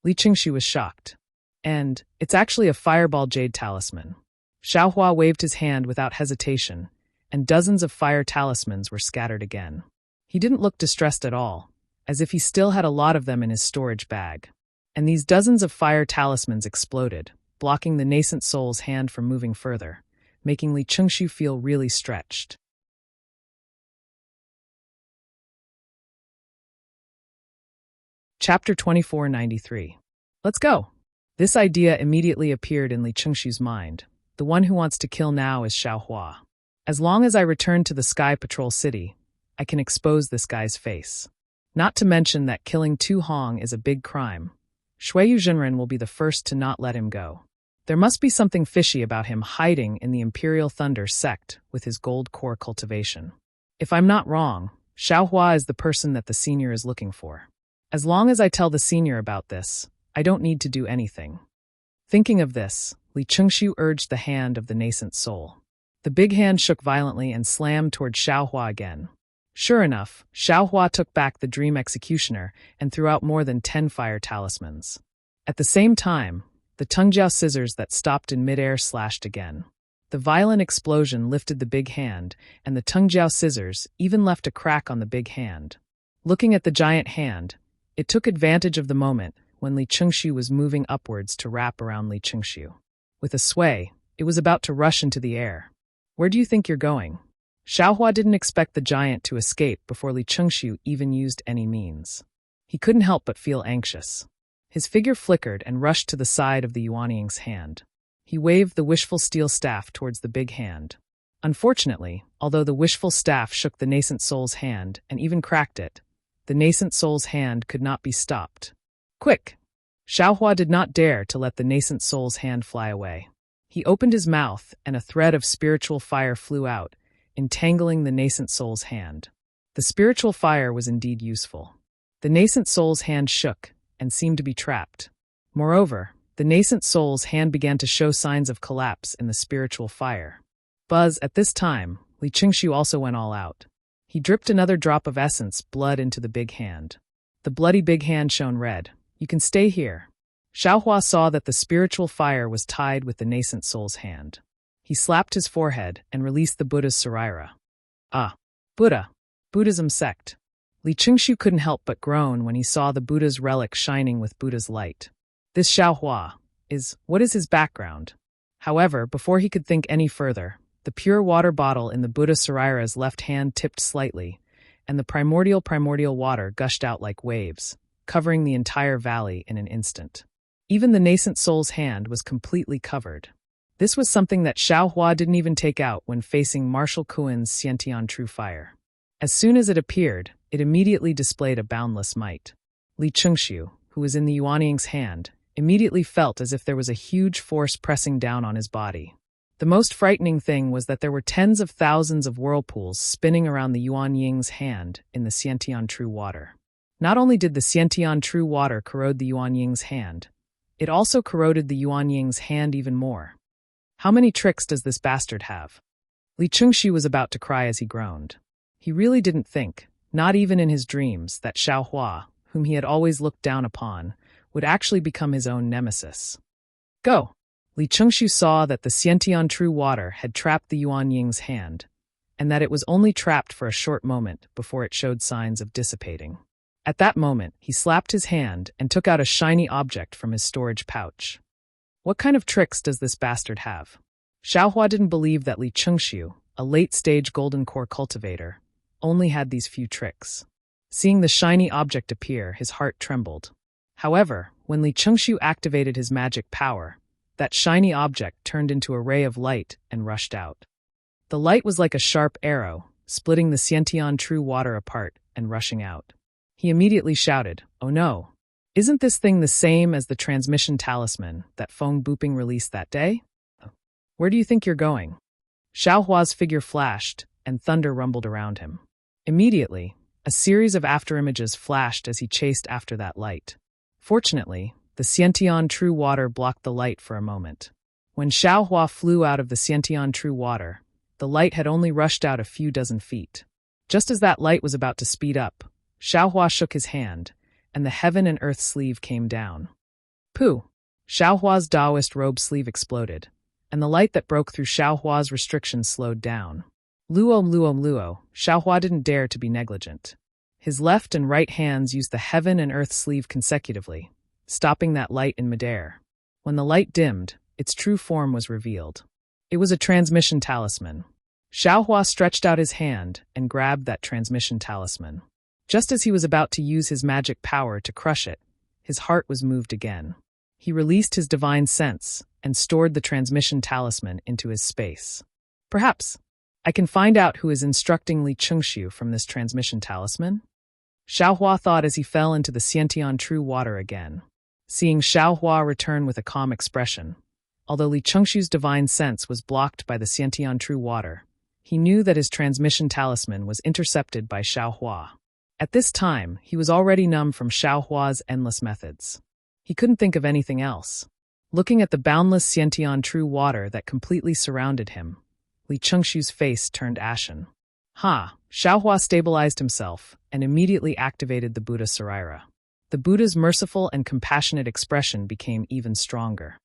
Li Qingshu was shocked. And it's actually a fireball jade talisman. Xiaohua waved his hand without hesitation, and dozens of fire talismans were scattered again. He didn't look distressed at all, as if he still had a lot of them in his storage bag. And these dozens of fire talismans exploded, blocking the nascent soul's hand from moving further, making Li Qingshu feel really stretched. Chapter 2493. Let's go! This idea immediately appeared in Li Qingshu's mind. The one who wants to kill now is Xiaohua. As long as I return to the Sky Patrol City, I can expose this guy's face. Not to mention that killing Tu Hong is a big crime. Shuiyu Jinren will be the first to not let him go. There must be something fishy about him hiding in the Imperial Thunder sect with his gold core cultivation. If I'm not wrong, Xiaohua is the person that the senior is looking for. As long as I tell the senior about this, I don't need to do anything. Thinking of this, Li Qingshu urged the hand of the nascent soul. The big hand shook violently and slammed toward Xiaohua again. Sure enough, Xiaohua took back the Dream Executioner and threw out more than 10 fire talismans. At the same time, the Tungjiao scissors that stopped in midair slashed again. The violent explosion lifted the big hand, and the Tungjiao scissors even left a crack on the big hand. Looking at the giant hand, it took advantage of the moment when Li Qingshu was moving upwards to wrap around Li Qingshu. With a sway, it was about to rush into the air. Where do you think you're going? Xiaohua didn't expect the giant to escape before Li Chengxiu even used any means. He couldn't help but feel anxious. His figure flickered and rushed to the side of the Yuanying's hand. He waved the wishful steel staff towards the big hand. Unfortunately, although the wishful staff shook the nascent soul's hand and even cracked it, the nascent soul's hand could not be stopped. Quick! Xiaohua did not dare to let the nascent soul's hand fly away. He opened his mouth, and a thread of spiritual fire flew out, entangling the nascent soul's hand. The spiritual fire was indeed useful. The nascent soul's hand shook and seemed to be trapped. Moreover, the nascent soul's hand began to show signs of collapse in the spiritual fire. Buzz, at this time, Li Chengxiu also went all out. He dripped another drop of essence blood into the big hand. The bloody big hand shone red. You can stay here. Xiaohua saw that the spiritual fire was tied with the nascent soul's hand. He slapped his forehead and released the Buddha's sarira. Ah, Buddha, Buddhism sect. Li Chengxiu couldn't help but groan when he saw the Buddha's relic shining with Buddha's light. This Xiaohua what is his background? However, before he could think any further, the pure water bottle in the Buddha sarira's left hand tipped slightly, and the primordial water gushed out like waves, covering the entire valley in an instant. Even the nascent soul's hand was completely covered. This was something that Xiaohua didn't even take out when facing Marshal Kuan's Xiantian True Fire. As soon as it appeared, it immediately displayed a boundless might. Li Chengxiu, who was in the Yuanying's hand, immediately felt as if there was a huge force pressing down on his body. The most frightening thing was that there were tens of thousands of whirlpools spinning around the Yuanying's hand in the Xiantian True Water. Not only did the Xiantian True Water corrode the Yuanying's hand, it also corroded the Yuanying's hand even more. How many tricks does this bastard have? Li Chengxiu was about to cry as he groaned. He really didn't think, not even in his dreams, that Xiaohua, whom he had always looked down upon, would actually become his own nemesis. Go! Li Chengxiu saw that the Xiantian True Water had trapped the Yuanying's hand, and that it was only trapped for a short moment before it showed signs of dissipating. At that moment, he slapped his hand and took out a shiny object from his storage pouch. What kind of tricks does this bastard have? Xiaohua didn't believe that Li Chengxiu, a late-stage golden core cultivator, only had these few tricks. Seeing the shiny object appear, his heart trembled. However, when Li Chengxiu activated his magic power, that shiny object turned into a ray of light and rushed out. The light was like a sharp arrow, splitting the Xiantian True Water apart and rushing out. He immediately shouted, "Oh no! Isn't this thing the same as the transmission talisman that Feng Buping released that day? Where do you think you're going?" Xiaohua's figure flashed, and thunder rumbled around him. Immediately, a series of afterimages flashed as he chased after that light. Fortunately, the Xiantian True Water blocked the light for a moment. When Xiaohua flew out of the Xiantian True Water, the light had only rushed out a few dozen feet. Just as that light was about to speed up, Xiaohua shook his hand, and the heaven and earth sleeve came down. Pooh! Xiaohua's Taoist robe sleeve exploded, and the light that broke through Xiaohua's restrictions slowed down. Luo, Xiaohua didn't dare to be negligent. His left and right hands used the heaven and earth sleeve consecutively, stopping that light in midair. When the light dimmed, its true form was revealed. It was a transmission talisman. Xiaohua stretched out his hand and grabbed that transmission talisman. Just as he was about to use his magic power to crush it, his heart was moved again. He released his divine sense and stored the transmission talisman into his space. Perhaps I can find out who is instructing Li Chengxiu from this transmission talisman? Xiaohua thought as he fell into the Xiantian True Water again. Seeing Xiaohua return with a calm expression, although Li Chengxiu's divine sense was blocked by the Xiantian True Water, he knew that his transmission talisman was intercepted by Xiaohua. At this time, he was already numb from Xiaohua's endless methods. He couldn't think of anything else. Looking at the boundless Xiantian True Water that completely surrounded him, Li Chengxiu's face turned ashen. Xiaohua stabilized himself and immediately activated the Buddha Sarira. The Buddha's merciful and compassionate expression became even stronger.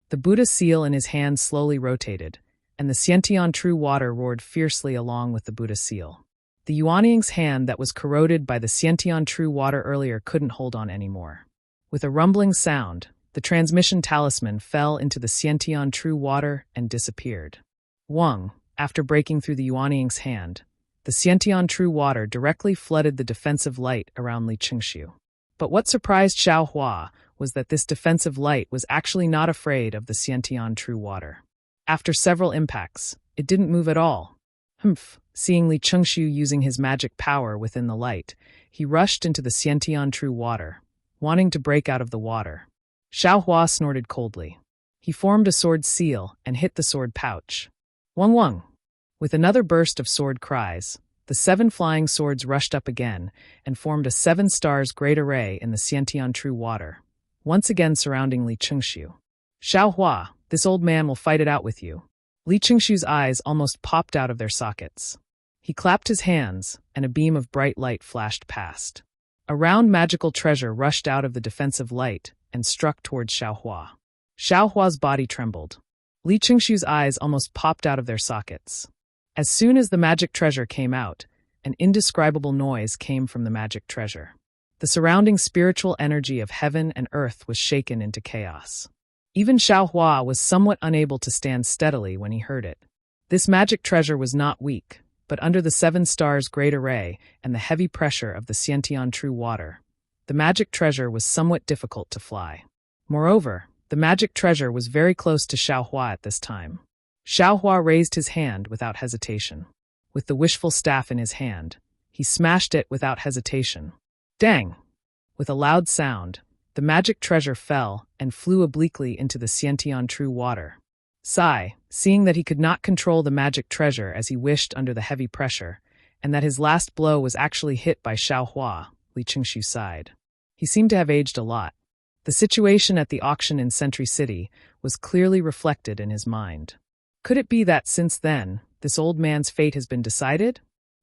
The Buddha seal in his hand slowly rotated, and the Xiantian True Water roared fiercely along with the Buddha seal. The Yuanying's hand that was corroded by the Xiantian True Water earlier couldn't hold on anymore. With a rumbling sound, The transmission talisman fell into the Xiantian true water and disappeared. Wang, after breaking through the Yuanying's hand, the Xiantian true water directly flooded the defensive light around Li Qingshu. But what surprised Xiao Hua was that this defensive light was actually not afraid of the Xiantian true water. After several impacts, it didn't move at all. Seeing Li Qingshu using his magic power within the light, he rushed into the Xiantian true water, wanting to break out of the water. Xiao Hua snorted coldly. He formed a sword seal and hit the sword pouch. Wang Wang! With another burst of sword cries, the 7 flying swords rushed up again and formed a 7 stars great array in the Xiantian true water, once again surrounding Li Qingshu. Xiao Hua, this old man will fight it out with you. Li Qingshu's eyes almost popped out of their sockets. He clapped his hands, and a beam of bright light flashed past. A round magical treasure rushed out of the defensive light and struck towards Xiao Hua. Xiao Hua's body trembled. Li Qingshu's eyes almost popped out of their sockets. As soon as the magic treasure came out, an indescribable noise came from the magic treasure. The surrounding spiritual energy of heaven and earth was shaken into chaos. Even Xiao Hua was somewhat unable to stand steadily when he heard it. This magic treasure was not weak, but under the 7 stars great array and the heavy pressure of the Xiantian true water, the magic treasure was somewhat difficult to fly. Moreover, the magic treasure was very close to Xiao Hua at this time. Xiao Hua raised his hand without hesitation. With the wishful staff in his hand, he smashed it without hesitation. Dang! With a loud sound, the magic treasure fell and flew obliquely into the Xiantian true water. Sai, seeing that he could not control the magic treasure as he wished under the heavy pressure, and that his last blow was actually hit by Xiao Hua, Li Qingshu sighed. He seemed to have aged a lot. The situation at the auction in Sentry City was clearly reflected in his mind. Could it be that since then, this old man's fate has been decided?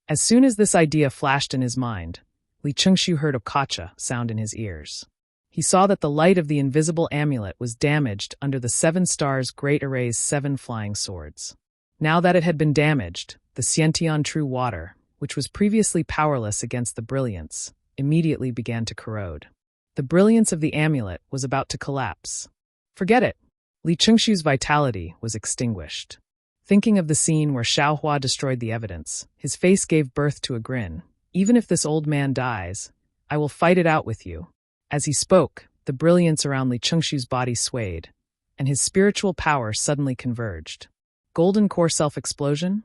As soon as this idea flashed in his mind, Li Qingshu heard a kacha sound in his ears. He saw that the light of the invisible amulet was damaged under the 7 stars great array's 7 flying swords. Now that it had been damaged, the Xiantian true water, which was previously powerless against the brilliance, immediately began to corrode. The brilliance of the amulet was about to collapse. Forget it! Li Qingshu's vitality was extinguished. Thinking of the scene where Xiao Hua destroyed the evidence, his face gave birth to a grin. Even if this old man dies, I will fight it out with you. As he spoke, the brilliance around Li Qingshu's body swayed, and his spiritual power suddenly converged. Golden core self-explosion?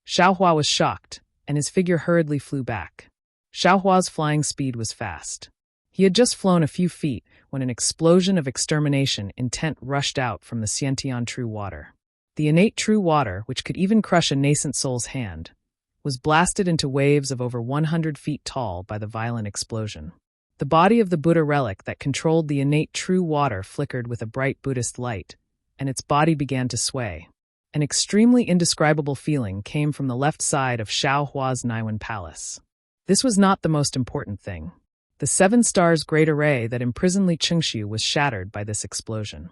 Xiao Hua was shocked, and his figure hurriedly flew back. Xiao Hua's flying speed was fast. He had just flown a few feet when an explosion of extermination intent rushed out from the Xiantian true water. The innate true water, which could even crush a nascent soul's hand, was blasted into waves of over 100 feet tall by the violent explosion. The body of the Buddha relic that controlled the innate true water flickered with a bright Buddhist light, and its body began to sway. An extremely indescribable feeling came from the left side of Xiao Hua's Naiwan Palace. This was not the most important thing. The 7 stars great array that imprisoned Li Qingshu was shattered by this explosion.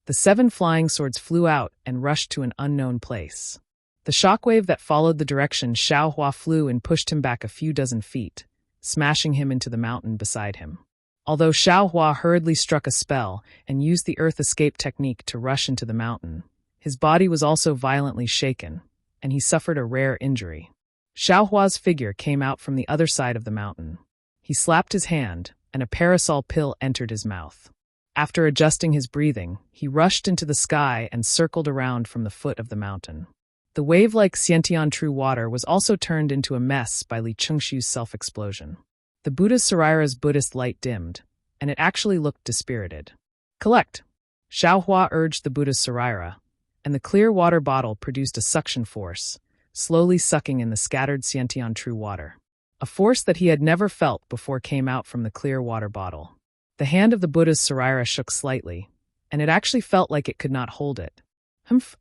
The 7 flying swords flew out and rushed to an unknown place. The shockwave that followed the direction Xiao Hua flew and pushed him back a few dozen feet, smashing him into the mountain beside him. Although Xiao Hua hurriedly struck a spell and used the earth escape technique to rush into the mountain, his body was also violently shaken, and he suffered a rare injury. Xiao Hua's figure came out from the other side of the mountain. He slapped his hand, and a parasol pill entered his mouth. After adjusting his breathing, he rushed into the sky and circled around from the foot of the mountain. The wave-like Xiantian true water was also turned into a mess by Li Qingshu's self-explosion. The Buddha's Sarira's Buddhist light dimmed, and it actually looked dispirited. Collect! Xiao Hua urged the Buddha's Sarira, and the clear water bottle produced a suction force, slowly sucking in the scattered Xiantian true water. A force that he had never felt before came out from the clear water bottle. The hand of the Buddha's Sarira shook slightly, and it actually felt like it could not hold it.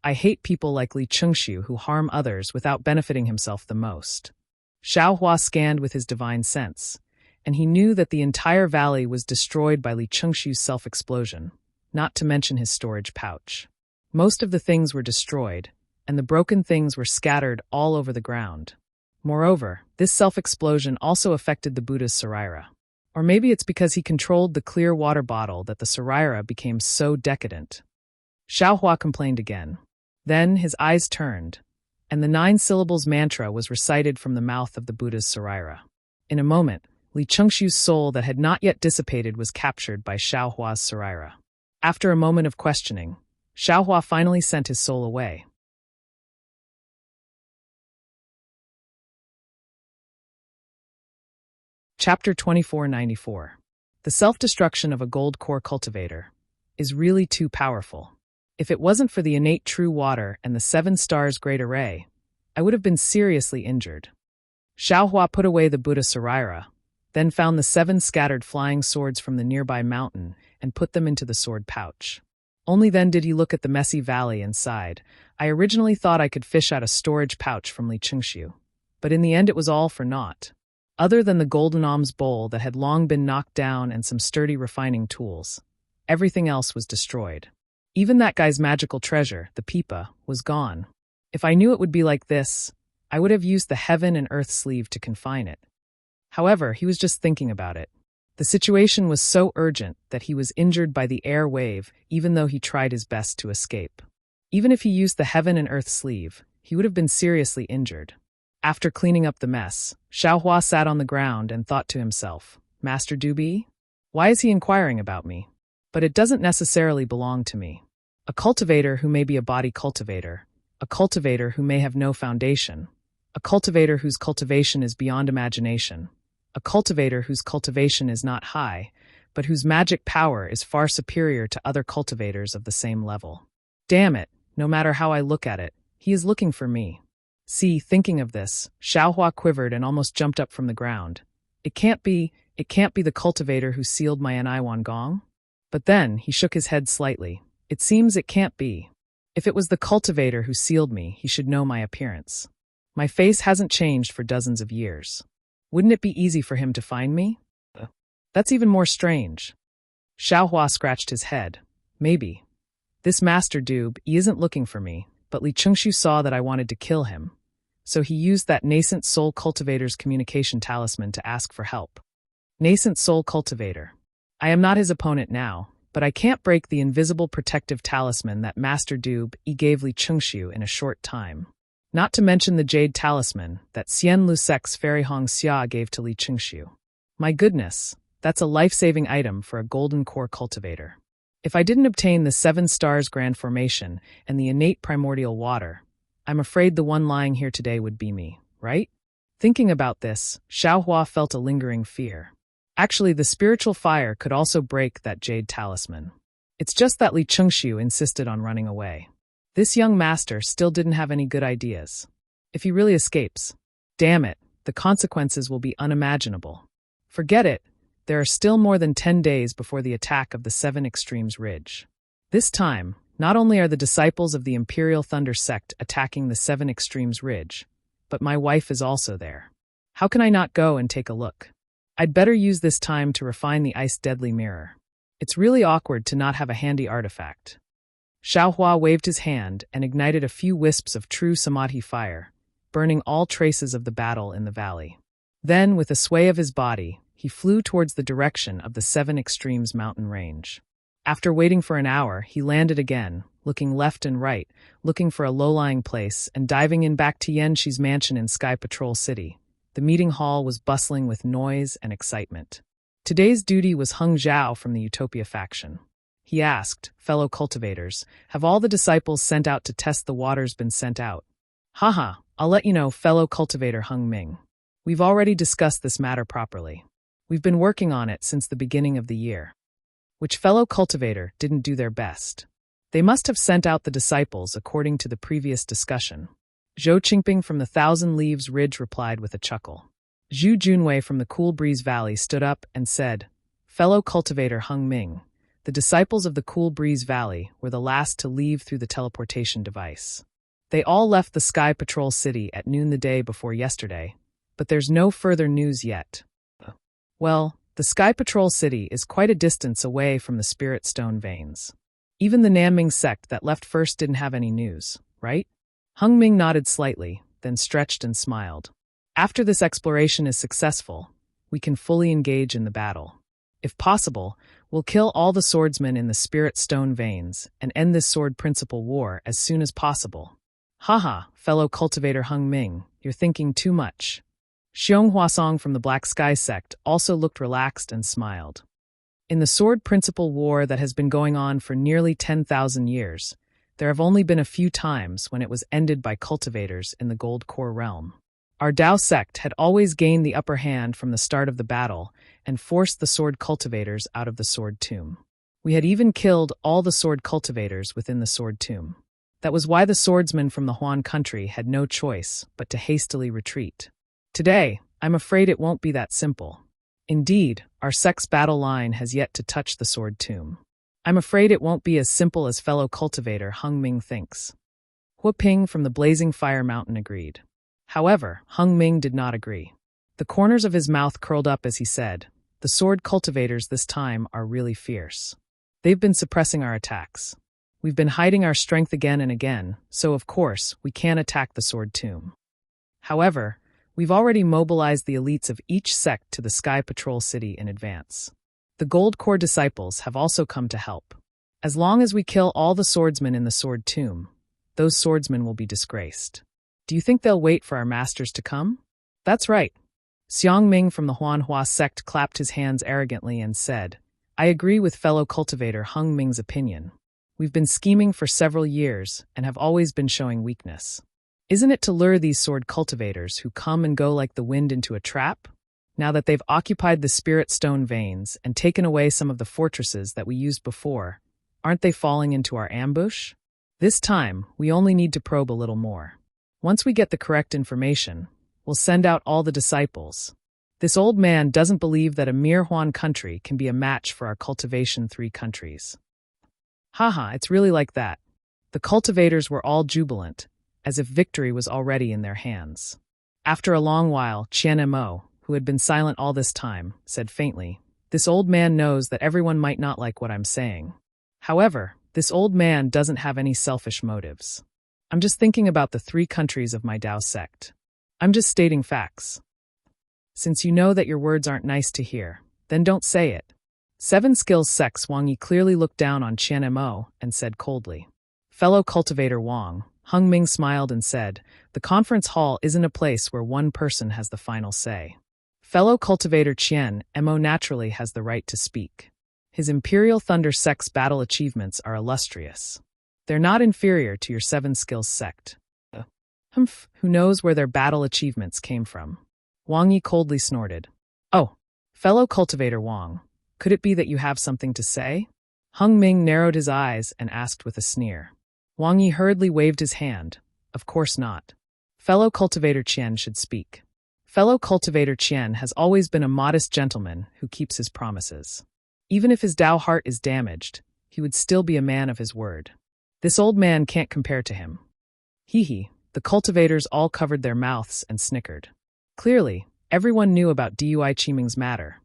I hate people like Li Qingshu who harm others without benefiting himself the most. Xiao Hua scanned with his divine sense, and he knew that the entire valley was destroyed by Li Qingshu's self-explosion, not to mention his storage pouch. Most of the things were destroyed, and the broken things were scattered all over the ground. Moreover, this self-explosion also affected the Buddha's Sarira. Or maybe it's because he controlled the clear water bottle that the Saraira became so decadent. Xiaohua complained again. Then his eyes turned, and the 9 syllables mantra was recited from the mouth of the Buddha's Saraira. In a moment, Li Chengxiu's soul that had not yet dissipated was captured by Xiaohua's Saraira. After a moment of questioning, Xiaohua finally sent his soul away. Chapter 2494. The self-destruction of a gold core cultivator is really too powerful. If it wasn't for the innate true water and the 7 stars great array, I would have been seriously injured. Xiaohua put away the Buddha Saraira, then found the 7 scattered flying swords from the nearby mountain and put them into the sword pouch. Only then did he look at the messy valley and sighed. I originally thought I could fish out a storage pouch from Li Chengxiu, but in the end it was all for naught. Other than the golden alms bowl that had long been knocked down and some sturdy refining tools, everything else was destroyed. Even that guy's magical treasure, the pipa, was gone. If I knew it would be like this, I would have used the heaven and earth sleeve to confine it. However, he was just thinking about it. The situation was so urgent that he was injured by the air wave even though he tried his best to escape. Even if he used the heaven and earth sleeve, he would have been seriously injured. After cleaning up the mess, Xiaohua sat on the ground and thought to himself, Master Dubi? Why is he inquiring about me? But it doesn't necessarily belong to me. A cultivator who may be a body cultivator, a cultivator who may have no foundation, a cultivator whose cultivation is beyond imagination, a cultivator whose cultivation is not high, but whose magic power is far superior to other cultivators of the same level. Damn it, no matter how I look at it, he is looking for me. See, thinking of this, Xiaohua quivered and almost jumped up from the ground. It can't be the cultivator who sealed my Anaiwan gong? But then, he shook his head slightly. It seems it can't be. If it was the cultivator who sealed me, he should know my appearance. My face hasn't changed for dozens of years. Wouldn't it be easy for him to find me? That's even more strange. Xiaohua scratched his head. Maybe. This Master Dube, he isn't looking for me, but Li Chengxiu saw that I wanted to kill him. So he used that nascent soul cultivator's communication talisman to ask for help. Nascent soul cultivator. I am not his opponent now, but I can't break the invisible protective talisman that Master Dube gave Li Chengxiu in a short time. Not to mention the jade talisman that Xian Lusek's Fairy Hong Xia gave to Li Chengxiu. My goodness, that's a life-saving item for a golden core cultivator. If I didn't obtain the 7 stars grand formation and the innate primordial water, I'm afraid the one lying here today would be me, right? Thinking about this, Xiaohua felt a lingering fear. Actually, the spiritual fire could also break that jade talisman. It's just that Li Chengxiu insisted on running away. This young master still didn't have any good ideas. If he really escapes, damn it, the consequences will be unimaginable. Forget it, there are still more than 10 days before the attack of the 7 Extremes Ridge. This time, not only are the disciples of the Imperial Thunder sect attacking the 7 Extremes Ridge, but my wife is also there. How can I not go and take a look? I'd better use this time to refine the ice deadly mirror. It's really awkward to not have a handy artifact. Xiaohua waved his hand and ignited a few wisps of true samadhi fire, burning all traces of the battle in the valley. Then, with a sway of his body, he flew towards the direction of the 7 Extremes mountain range. After waiting for an hour, he landed again, looking left and right, looking for a low-lying place, and diving in back to Yanxi's mansion in Sky Patrol City. The meeting hall was bustling with noise and excitement. Today's duty was Hung Zhao from the Utopia faction. He asked, fellow cultivators, have all the disciples sent out to test the waters been sent out? Haha, I'll let you know, fellow cultivator Hung Ming. We've already discussed this matter properly. We've been working on it since the beginning of the year. Which fellow cultivator didn't do their best? They must have sent out the disciples according to the previous discussion. Zhou Qingping from the Thousand Leaves Ridge replied with a chuckle. Zhu Junwei from the Cool Breeze Valley stood up and said, fellow cultivator Hung Ming, the disciples of the Cool Breeze Valley were the last to leave through the teleportation device. They all left the Sky Patrol City at noon the day before yesterday, but there's no further news yet. Well, the Sky Patrol City is quite a distance away from the Spirit Stone veins. Even the Nanming sect that left first didn't have any news, right? Hung Ming nodded slightly, then stretched and smiled. After this exploration is successful, we can fully engage in the battle. If possible, we'll kill all the swordsmen in the spirit stone veins and end this sword principle war as soon as possible. Haha, fellow cultivator Hung Ming, you're thinking too much. Xiong Huasong from the Black Sky sect also looked relaxed and smiled. In the sword principle war that has been going on for nearly 10,000 years, there have only been a few times when it was ended by cultivators in the Gold Core realm. Our Dao sect had always gained the upper hand from the start of the battle and forced the sword cultivators out of the sword tomb. We had even killed all the sword cultivators within the sword tomb. That was why the swordsmen from the Huan country had no choice but to hastily retreat. Today, I'm afraid it won't be that simple. Indeed, our sect's battle line has yet to touch the sword tomb. I'm afraid it won't be as simple as fellow cultivator Hung Ming thinks. Hua Ping from the Blazing Fire Mountain agreed. However, Hung Ming did not agree. The corners of his mouth curled up as he said, "The sword cultivators this time are really fierce. They've been suppressing our attacks. We've been hiding our strength again and again, so of course, we can't attack the sword tomb. However, we've already mobilized the elites of each sect to the Sky Patrol City in advance. The Gold Core disciples have also come to help. As long as we kill all the swordsmen in the sword tomb, those swordsmen will be disgraced. Do you think they'll wait for our masters to come?" "That's right." Xiang Ming from the Huanhua sect clapped his hands arrogantly and said, "I agree with fellow cultivator Hung Ming's opinion. We've been scheming for several years and have always been showing weakness. Isn't it to lure these sword cultivators who come and go like the wind into a trap? Now that they've occupied the spirit stone veins and taken away some of the fortresses that we used before, aren't they falling into our ambush? This time, we only need to probe a little more. Once we get the correct information, we'll send out all the disciples. This old man doesn't believe that a mere Huan country can be a match for our Cultivation 3 countries." Haha, it's really like that. The cultivators were all jubilant, as if victory was already in their hands. After a long while, Qian Mo, who had been silent all this time, said faintly, "This old man knows that everyone might not like what I'm saying. However, this old man doesn't have any selfish motives. I'm just thinking about the 3 countries of my Dao sect. I'm just stating facts. Since you know that your words aren't nice to hear, then don't say it." 7 Skills Sect's Wang Yi clearly looked down on Qian Mo and said coldly, "Fellow cultivator Wang," Hung Ming smiled and said, "The conference hall isn't a place where one person has the final say. Fellow cultivator Qian Mo naturally has the right to speak. His Imperial Thunder Sect's battle achievements are illustrious. They're not inferior to your 7 Skills sect. Who knows where their battle achievements came from?" Wang Yi coldly snorted. "Oh, fellow cultivator Wang, could it be that you have something to say?" Hung Ming narrowed his eyes and asked with a sneer. Wang Yi hurriedly waved his hand. "Of course not. Fellow cultivator Qian should speak. Fellow cultivator Qian has always been a modest gentleman who keeps his promises. Even if his Dao heart is damaged, he would still be a man of his word. This old man can't compare to him." Hee. The cultivators all covered their mouths and snickered. Clearly, everyone knew about Dui Qiming's matter.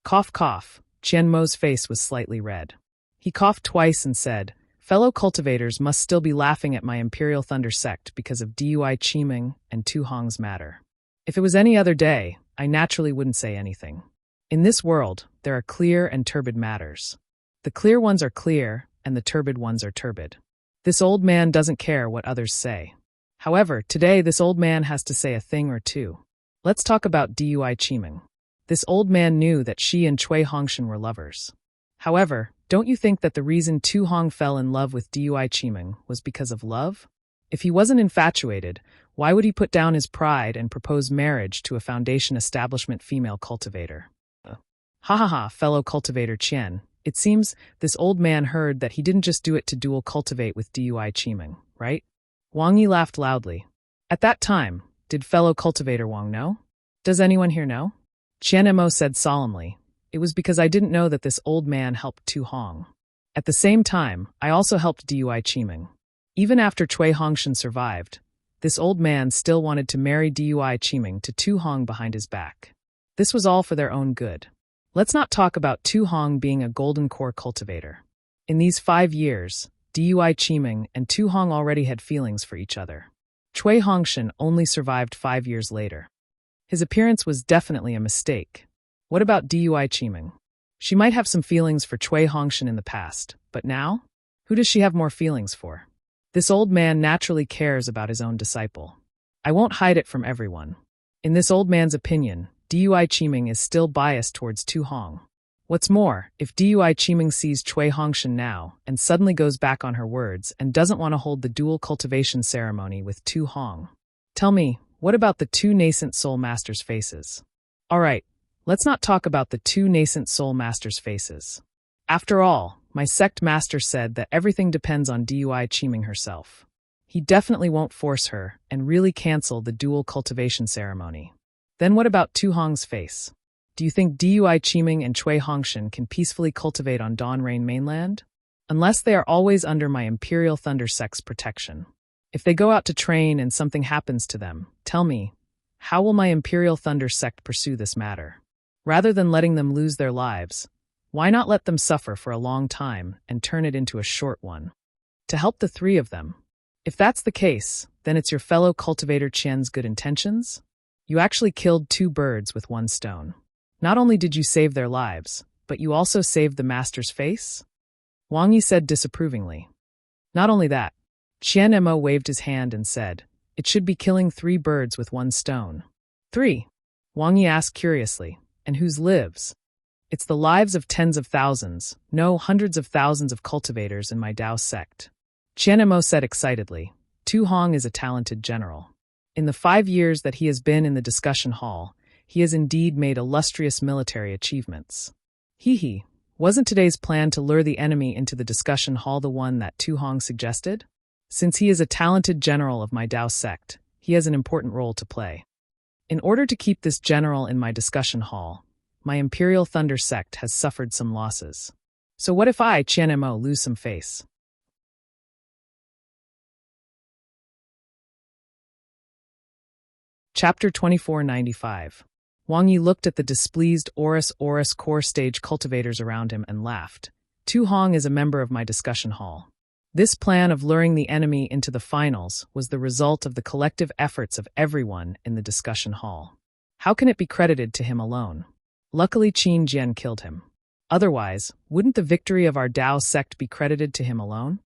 Cough cough, Qian Mo's face was slightly red. He coughed twice and said, "Fellow cultivators must still be laughing at my Imperial Thunder sect because of Dui Qiming and Tu Hong's matter. If it was any other day, I naturally wouldn't say anything. In this world, there are clear and turbid matters. The clear ones are clear, and the turbid ones are turbid. This old man doesn't care what others say. However, today this old man has to say a thing or two. Let's talk about Dui Qiming. This old man knew that she and Cui Hongshan were lovers. However, don't you think that the reason Tu Hong fell in love with Dui Qiming was because of love? If he wasn't infatuated, why would he put down his pride and propose marriage to a Foundation establishment female cultivator? Ha, fellow cultivator Qian, it seems this old man heard that he didn't just do it to dual cultivate with Dui Qiming, right?" Wang Yi laughed loudly. "At that time, did fellow cultivator Wang know? Does anyone here know?" Qian Mo said solemnly, "It was because I didn't know that this old man helped Tu Hong. At the same time, I also helped Dui Qiming. Even after Cui Hongshan survived, this old man still wanted to marry Dui Qiming to Tu Hong behind his back. This was all for their own good. Let's not talk about Tu Hong being a golden core cultivator. In these 5 years, Dui Qiming and Tu Hong already had feelings for each other. Cui Hongshan only survived 5 years later. His appearance was definitely a mistake, What about Dui Qiming? She might have some feelings for Cui Hongshan in the past, but now? Who does she have more feelings for? This old man naturally cares about his own disciple. I won't hide it from everyone. In this old man's opinion, Dui Qiming is still biased towards Tu Hong. What's more, if Dui Qiming sees Cui Hongshan now and suddenly goes back on her words and doesn't want to hold the dual cultivation ceremony with Tu Hong. Tell me, what about the two nascent soul masters' faces? All right, let's not talk about the two nascent soul masters' faces. After all, my sect master said that everything depends on Dui Qiming herself. He definitely won't force her and really cancel the dual cultivation ceremony. Then what about Tu Hong's face? Do you think Dui Qiming and Cui Hongshan can peacefully cultivate on Dawn Rain mainland? Unless they are always under my Imperial Thunder Sect's protection. If they go out to train and something happens to them, tell me, how will my Imperial Thunder Sect pursue this matter? Rather than letting them lose their lives, why not let them suffer for a long time and turn it into a short one? To help the three of them. If that's the case, then it's your fellow cultivator Qian's good intentions? You actually killed two birds with one stone. Not only did you save their lives, but you also saved the master's face? Wang Yi said disapprovingly. Not only that, Qian Mo waved his hand and said, it should be killing 3 birds with 1 stone. 3? Wang Yi asked curiously, and whose lives? It's the lives of tens of thousands, no, hundreds of thousands of cultivators in my Dao sect. Qian Mo said excitedly, Tu Hong is a talented general. In the 5 years that he has been in the discussion hall, he has indeed made illustrious military achievements. Hee, wasn't today's plan to lure the enemy into the discussion hall the one that Tu Hong suggested? Since he is a talented general of my Dao sect, he has an important role to play. In order to keep this general in my discussion hall, my Imperial Thunder sect has suffered some losses. So what if I, Qian Mo, lose some face? Chapter 2495. Wang Yi looked at the displeased Oris core stage cultivators around him and laughed. Tu Hong is a member of my discussion hall. This plan of luring the enemy into the finals was the result of the collective efforts of everyone in the discussion hall. How can it be credited to him alone? Luckily Qin Jian killed him. Otherwise, wouldn't the victory of our Dao sect be credited to him alone?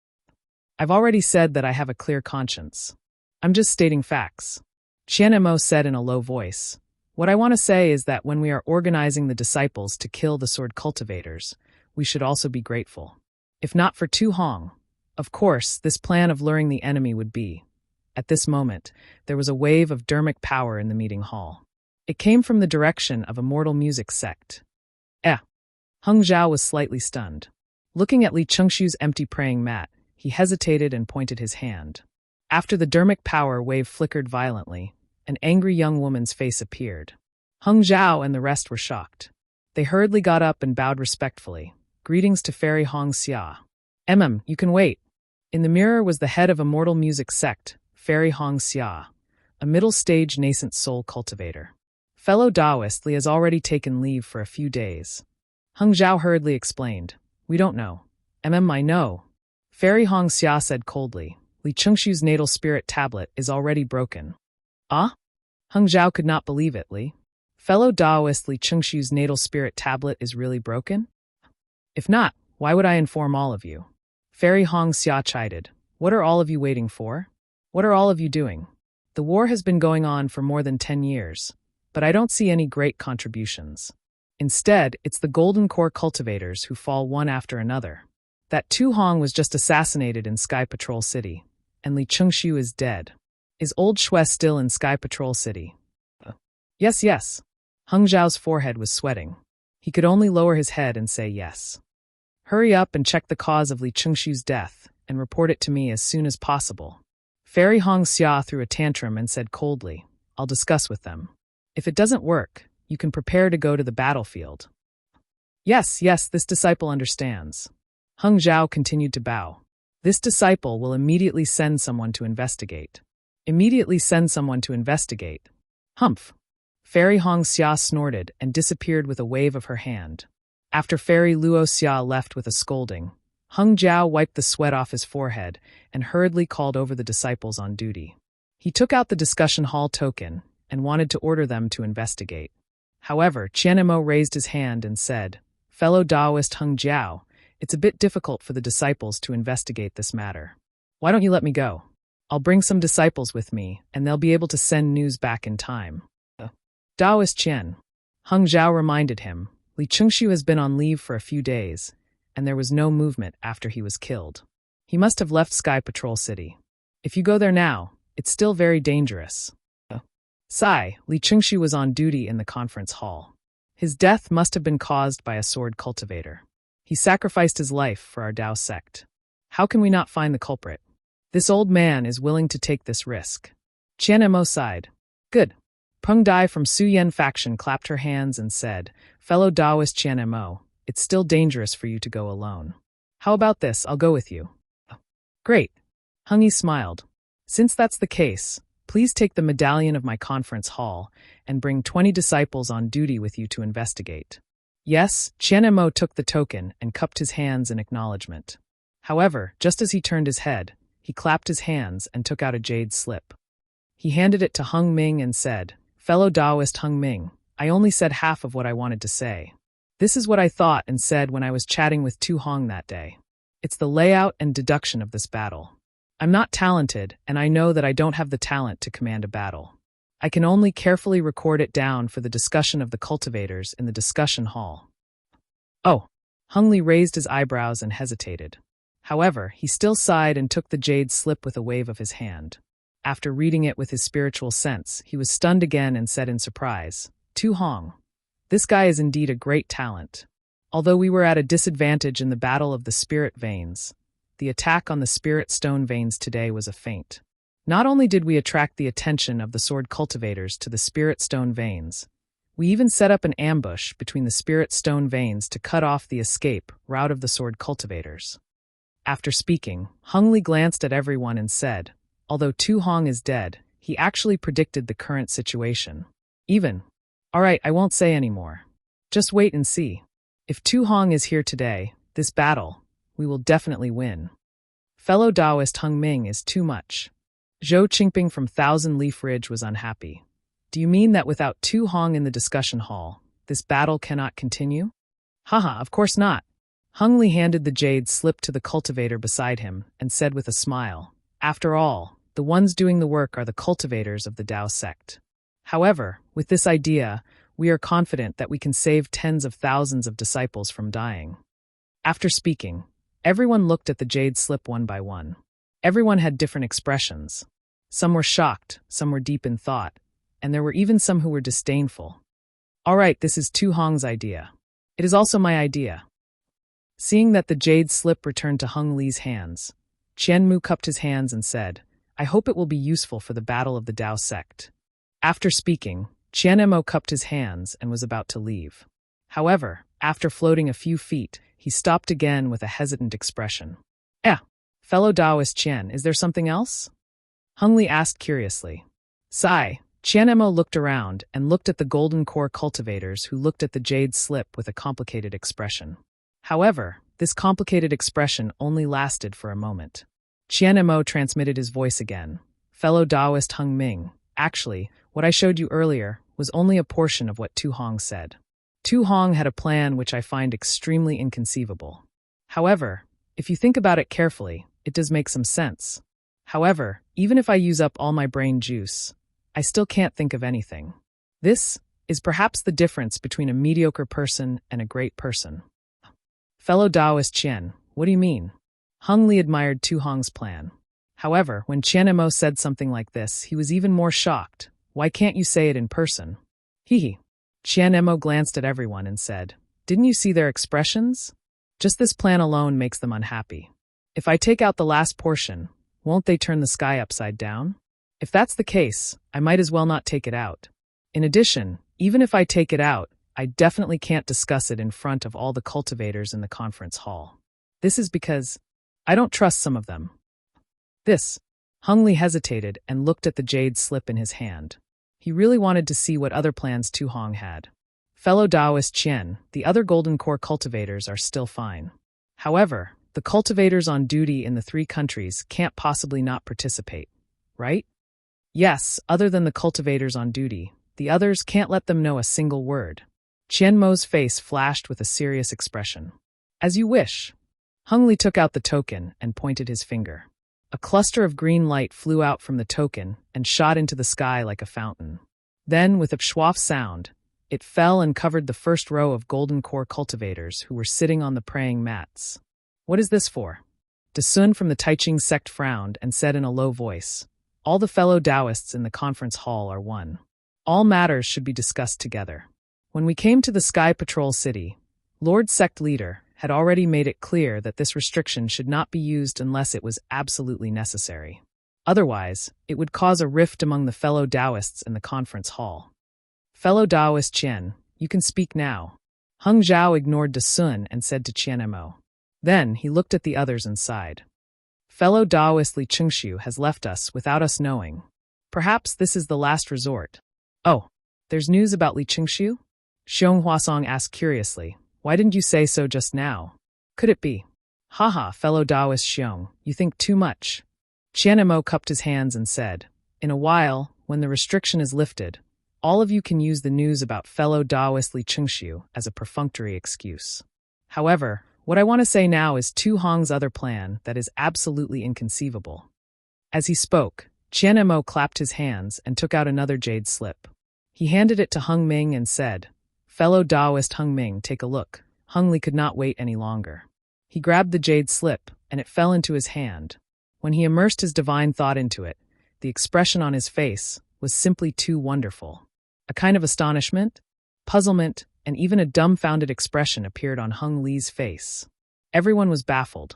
I've already said that I have a clear conscience. I'm just stating facts. Qian Mo said in a low voice, what I want to say is that when we are organizing the disciples to kill the sword cultivators, we should also be grateful. If not for Tu Hong, of course, this plan of luring the enemy would be. At this moment, there was a wave of dermic power in the meeting hall. It came from the direction of Immortal Music Sect. Heng Zhao was slightly stunned. Looking at Li Chengxu's empty praying mat, he hesitated and pointed his hand. After the dermic power wave flickered violently, an angry young woman's face appeared. Heng Zhao and the rest were shocked. They hurriedly got up and bowed respectfully. Greetings to Fairy Hong Xia. You can wait. In the mirror was the head of Immortal Music Sect, Fairy Hong Xia, a middle-stage nascent soul cultivator. Fellow Taoist, Li has already taken leave for a few days. Heng Zhao hurriedly explained. We don't know. I know. Fairy Hong Xia said coldly. Li Chengxu's natal spirit tablet is already broken. Ah? Heng Zhao could not believe it, Li. Fellow Taoist, Li Chengxu's natal spirit tablet is really broken? If not, why would I inform all of you? Fairy Hong Xia chided. What are all of you waiting for? What are all of you doing? The war has been going on for more than 10 years, but I don't see any great contributions. Instead, it's the Golden Core cultivators who fall one after another. That Tu Hong was just assassinated in Sky Patrol City, and Li Chengxu is dead. Is old Shui still in Sky Patrol City? Yes. Heng Zhao's forehead was sweating. He could only lower his head and say yes. Hurry up and check the cause of Li Chengxu's death, and report it to me as soon as possible. Fairy Hong Xia threw a tantrum and said coldly, I'll discuss with them. If it doesn't work, you can prepare to go to the battlefield. Yes, this disciple understands. Heng Zhao continued to bow. This disciple will immediately send someone to investigate. Immediately send someone to investigate. Humph. Fairy Hong Xia snorted and disappeared with a wave of her hand. After Fairy Luo Xia left with a scolding, Heng Zhao wiped the sweat off his forehead and hurriedly called over the disciples on duty. He took out the discussion hall token and wanted to order them to investigate. However, Qianemo raised his hand and said, "Fellow Taoist Heng Jiao, it's a bit difficult for the disciples to investigate this matter. Why don't you let me go? I'll bring some disciples with me, and they'll be able to send news back in time." Taoist Qian. Heng Jiao reminded him, Li Chengxiu has been on leave for a few days, and there was no movement after he was killed. He must have left Sky Patrol City. If you go there now, it's still very dangerous. Sai, Li Chengxiu was on duty in the conference hall. His death must have been caused by a sword cultivator. He sacrificed his life for our Dao sect. How can we not find the culprit? This old man is willing to take this risk. Qianemo sighed. Good. Peng Dai from Su Yan faction clapped her hands and said, "Fellow Taoist Qianemo, it's still dangerous for you to go alone. How about this? I'll go with you." Great. Heng Yi smiled. Since that's the case, please take the medallion of my conference hall and bring 20 disciples on duty with you to investigate. Yes, Qianemo took the token and cupped his hands in acknowledgement. However, just as he turned his head, he clapped his hands and took out a jade slip. He handed it to Heng Ming and said, "Fellow Taoist Heng Ming, I only said half of what I wanted to say. This is what I thought and said when I was chatting with Tu Hong that day. It's the layout and deduction of this battle. I'm not talented, and I know that I don't have the talent to command a battle. I can only carefully record it down for the discussion of the cultivators in the discussion hall." Oh, Heng Li raised his eyebrows and hesitated. However, he still sighed and took the jade slip with a wave of his hand. After reading it with his spiritual sense, he was stunned again and said in surprise, "Tu Hong, this guy is indeed a great talent. Although we were at a disadvantage in the battle of the spirit veins, the attack on the spirit stone veins today was a feint. Not only did we attract the attention of the sword cultivators to the spirit stone veins, we even set up an ambush between the spirit stone veins to cut off the escape route of the sword cultivators." After speaking, Heng Li glanced at everyone and said, although Tu Hong is dead, he actually predicted the current situation. All right, I won't say any more. Just wait and see. If Tu Hong is here today, this battle, we will definitely win. Fellow Taoist Heng Ming is too much. Zhou Qingping from Thousand Leaf Ridge was unhappy. Do you mean that without Tu Hong in the discussion hall, this battle cannot continue? Haha, of course not. Heng Li handed the jade slip to the cultivator beside him and said with a smile, "After all, the ones doing the work are the cultivators of the Dao sect. However, with this idea, we are confident that we can save tens of thousands of disciples from dying." After speaking, everyone looked at the jade slip one by one. Everyone had different expressions. Some were shocked, some were deep in thought, and there were even some who were disdainful. All right, this is Tu Hong's idea. It is also my idea. Seeing that the jade slip returned to Heng Li's hands, Qian Mu cupped his hands and said, "I hope it will be useful for the battle of the Dao sect." After speaking, Qianemo cupped his hands and was about to leave. However, after floating a few feet, he stopped again with a hesitant expression. Fellow Taoist Qian, is there something else?" Heng Li asked curiously. Sigh, Qianemo looked around and looked at the golden core cultivators who looked at the jade slip with a complicated expression. However, this complicated expression only lasted for a moment. Qianemo transmitted his voice again. "Fellow Taoist Heng Ming, actually, what I showed you earlier was only a portion of what Tu Hong said. Tu Hong had a plan which I find extremely inconceivable. However, if you think about it carefully, it does make some sense. However, even if I use up all my brain juice, I still can't think of anything. This is perhaps the difference between a mediocre person and a great person." Fellow Taoist Qian, what do you mean? Heng Li admired Tu Hong's plan. However, when Qianemo said something like this, he was even more shocked. Why can't you say it in person? Hee. Qianemo glanced at everyone and said, "Didn't you see their expressions? Just this plan alone makes them unhappy. If I take out the last portion, won't they turn the sky upside down? If that's the case, I might as well not take it out. In addition, even if I take it out, I definitely can't discuss it in front of all the cultivators in the conference hall. This is because I don't trust some of them." Heng Li hesitated and looked at the jade slip in his hand. He really wanted to see what other plans Tu Hong had. Fellow Taoist Qian, the other golden core cultivators are still fine. However, the cultivators on duty in the 3 countries can't possibly not participate, right? Yes, other than the cultivators on duty, The others can't let them know a single word. Qianmo's face flashed with a serious expression. As you wish. Hung Li took out the token and pointed his finger. A cluster of green light flew out from the token and shot into the sky like a fountain. Then, with a pshwaff sound, it fell and covered the first row of golden core cultivators who were sitting on the praying mats. What is this for? De Sun from the Taiching sect frowned and said in a low voice, all the fellow Taoists in the conference hall are one. All matters should be discussed together. When we came to the Sky Patrol City, Lord Sect Leader had already made it clear that this restriction should not be used unless it was absolutely necessary. Otherwise, it would cause a rift among the fellow Taoists in the conference hall. Fellow Taoist Qian, you can speak now. Hung Zhao ignored De Sun and said to Qianmo. Then he looked at the others and sighed. Fellow Taoist Li Chengxiu has left us without us knowing. Perhaps this is the last resort. Oh, there's news about Li Chengxiu? Xiong Huasong asked curiously. Why didn't you say so just now? Could it be? Haha, fellow Taoist Xiong, you think too much. Qianmo cupped his hands and said, in a while, when the restriction is lifted, all of you can use the news about fellow Taoist Li Chengxiu as a perfunctory excuse. However, what I want to say now is Tu Hong's other plan that is absolutely inconceivable. As he spoke, Qianmo clapped his hands and took out another jade slip. He handed it to Hung Ming and said, fellow Taoist Hung Ming, take a look. Hung Li could not wait any longer. He grabbed the jade slip, and it fell into his hand. When he immersed his divine thought into it, the expression on his face was simply too wonderful. A kind of astonishment, puzzlement, and even a dumbfounded expression appeared on Hung Li's face. Everyone was baffled.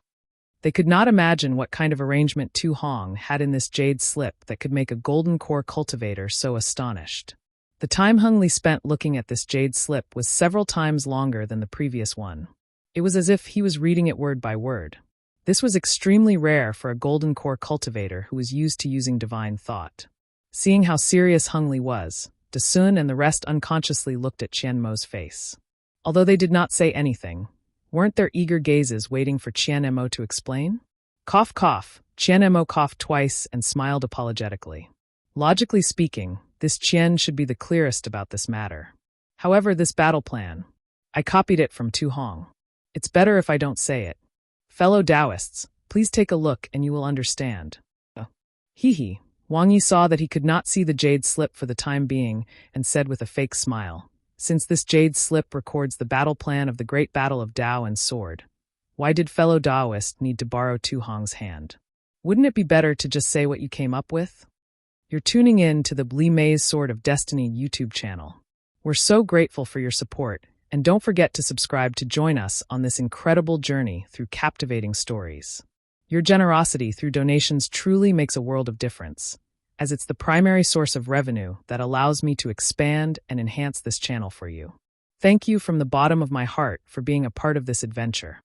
They could not imagine what kind of arrangement Tu Hong had in this jade slip that could make a golden core cultivator so astonished. The time Hung Li spent looking at this jade slip was several times longer than the previous one. It was as if he was reading it word by word. This was extremely rare for a golden core cultivator who was used to using divine thought. Seeing how serious Hung Li was, De Sun and the rest unconsciously looked at Qianmo's face. Although they did not say anything, weren't their eager gazes waiting for Qianmo to explain? Cough, cough. Qianmo coughed twice and smiled apologetically. Logically speaking, this Qian should be the clearest about this matter. However, this battle plan, I copied it from Tu Hong. It's better if I don't say it. Fellow Taoists, please take a look and you will understand. Hee. Wang Yi saw that he could not see the jade slip for the time being and said with a fake smile, since this jade slip records the battle plan of the great battle of Dao and Sword, why did fellow Taoist need to borrow Tu Hong's hand? Wouldn't it be better to just say what you came up with? You're tuning in to the Li Mei's Sword of Destiny YouTube channel. We're so grateful for your support, and don't forget to subscribe to join us on this incredible journey through captivating stories. Your generosity through donations truly makes a world of difference, as it's the primary source of revenue that allows me to expand and enhance this channel for you. Thank you from the bottom of my heart for being a part of this adventure.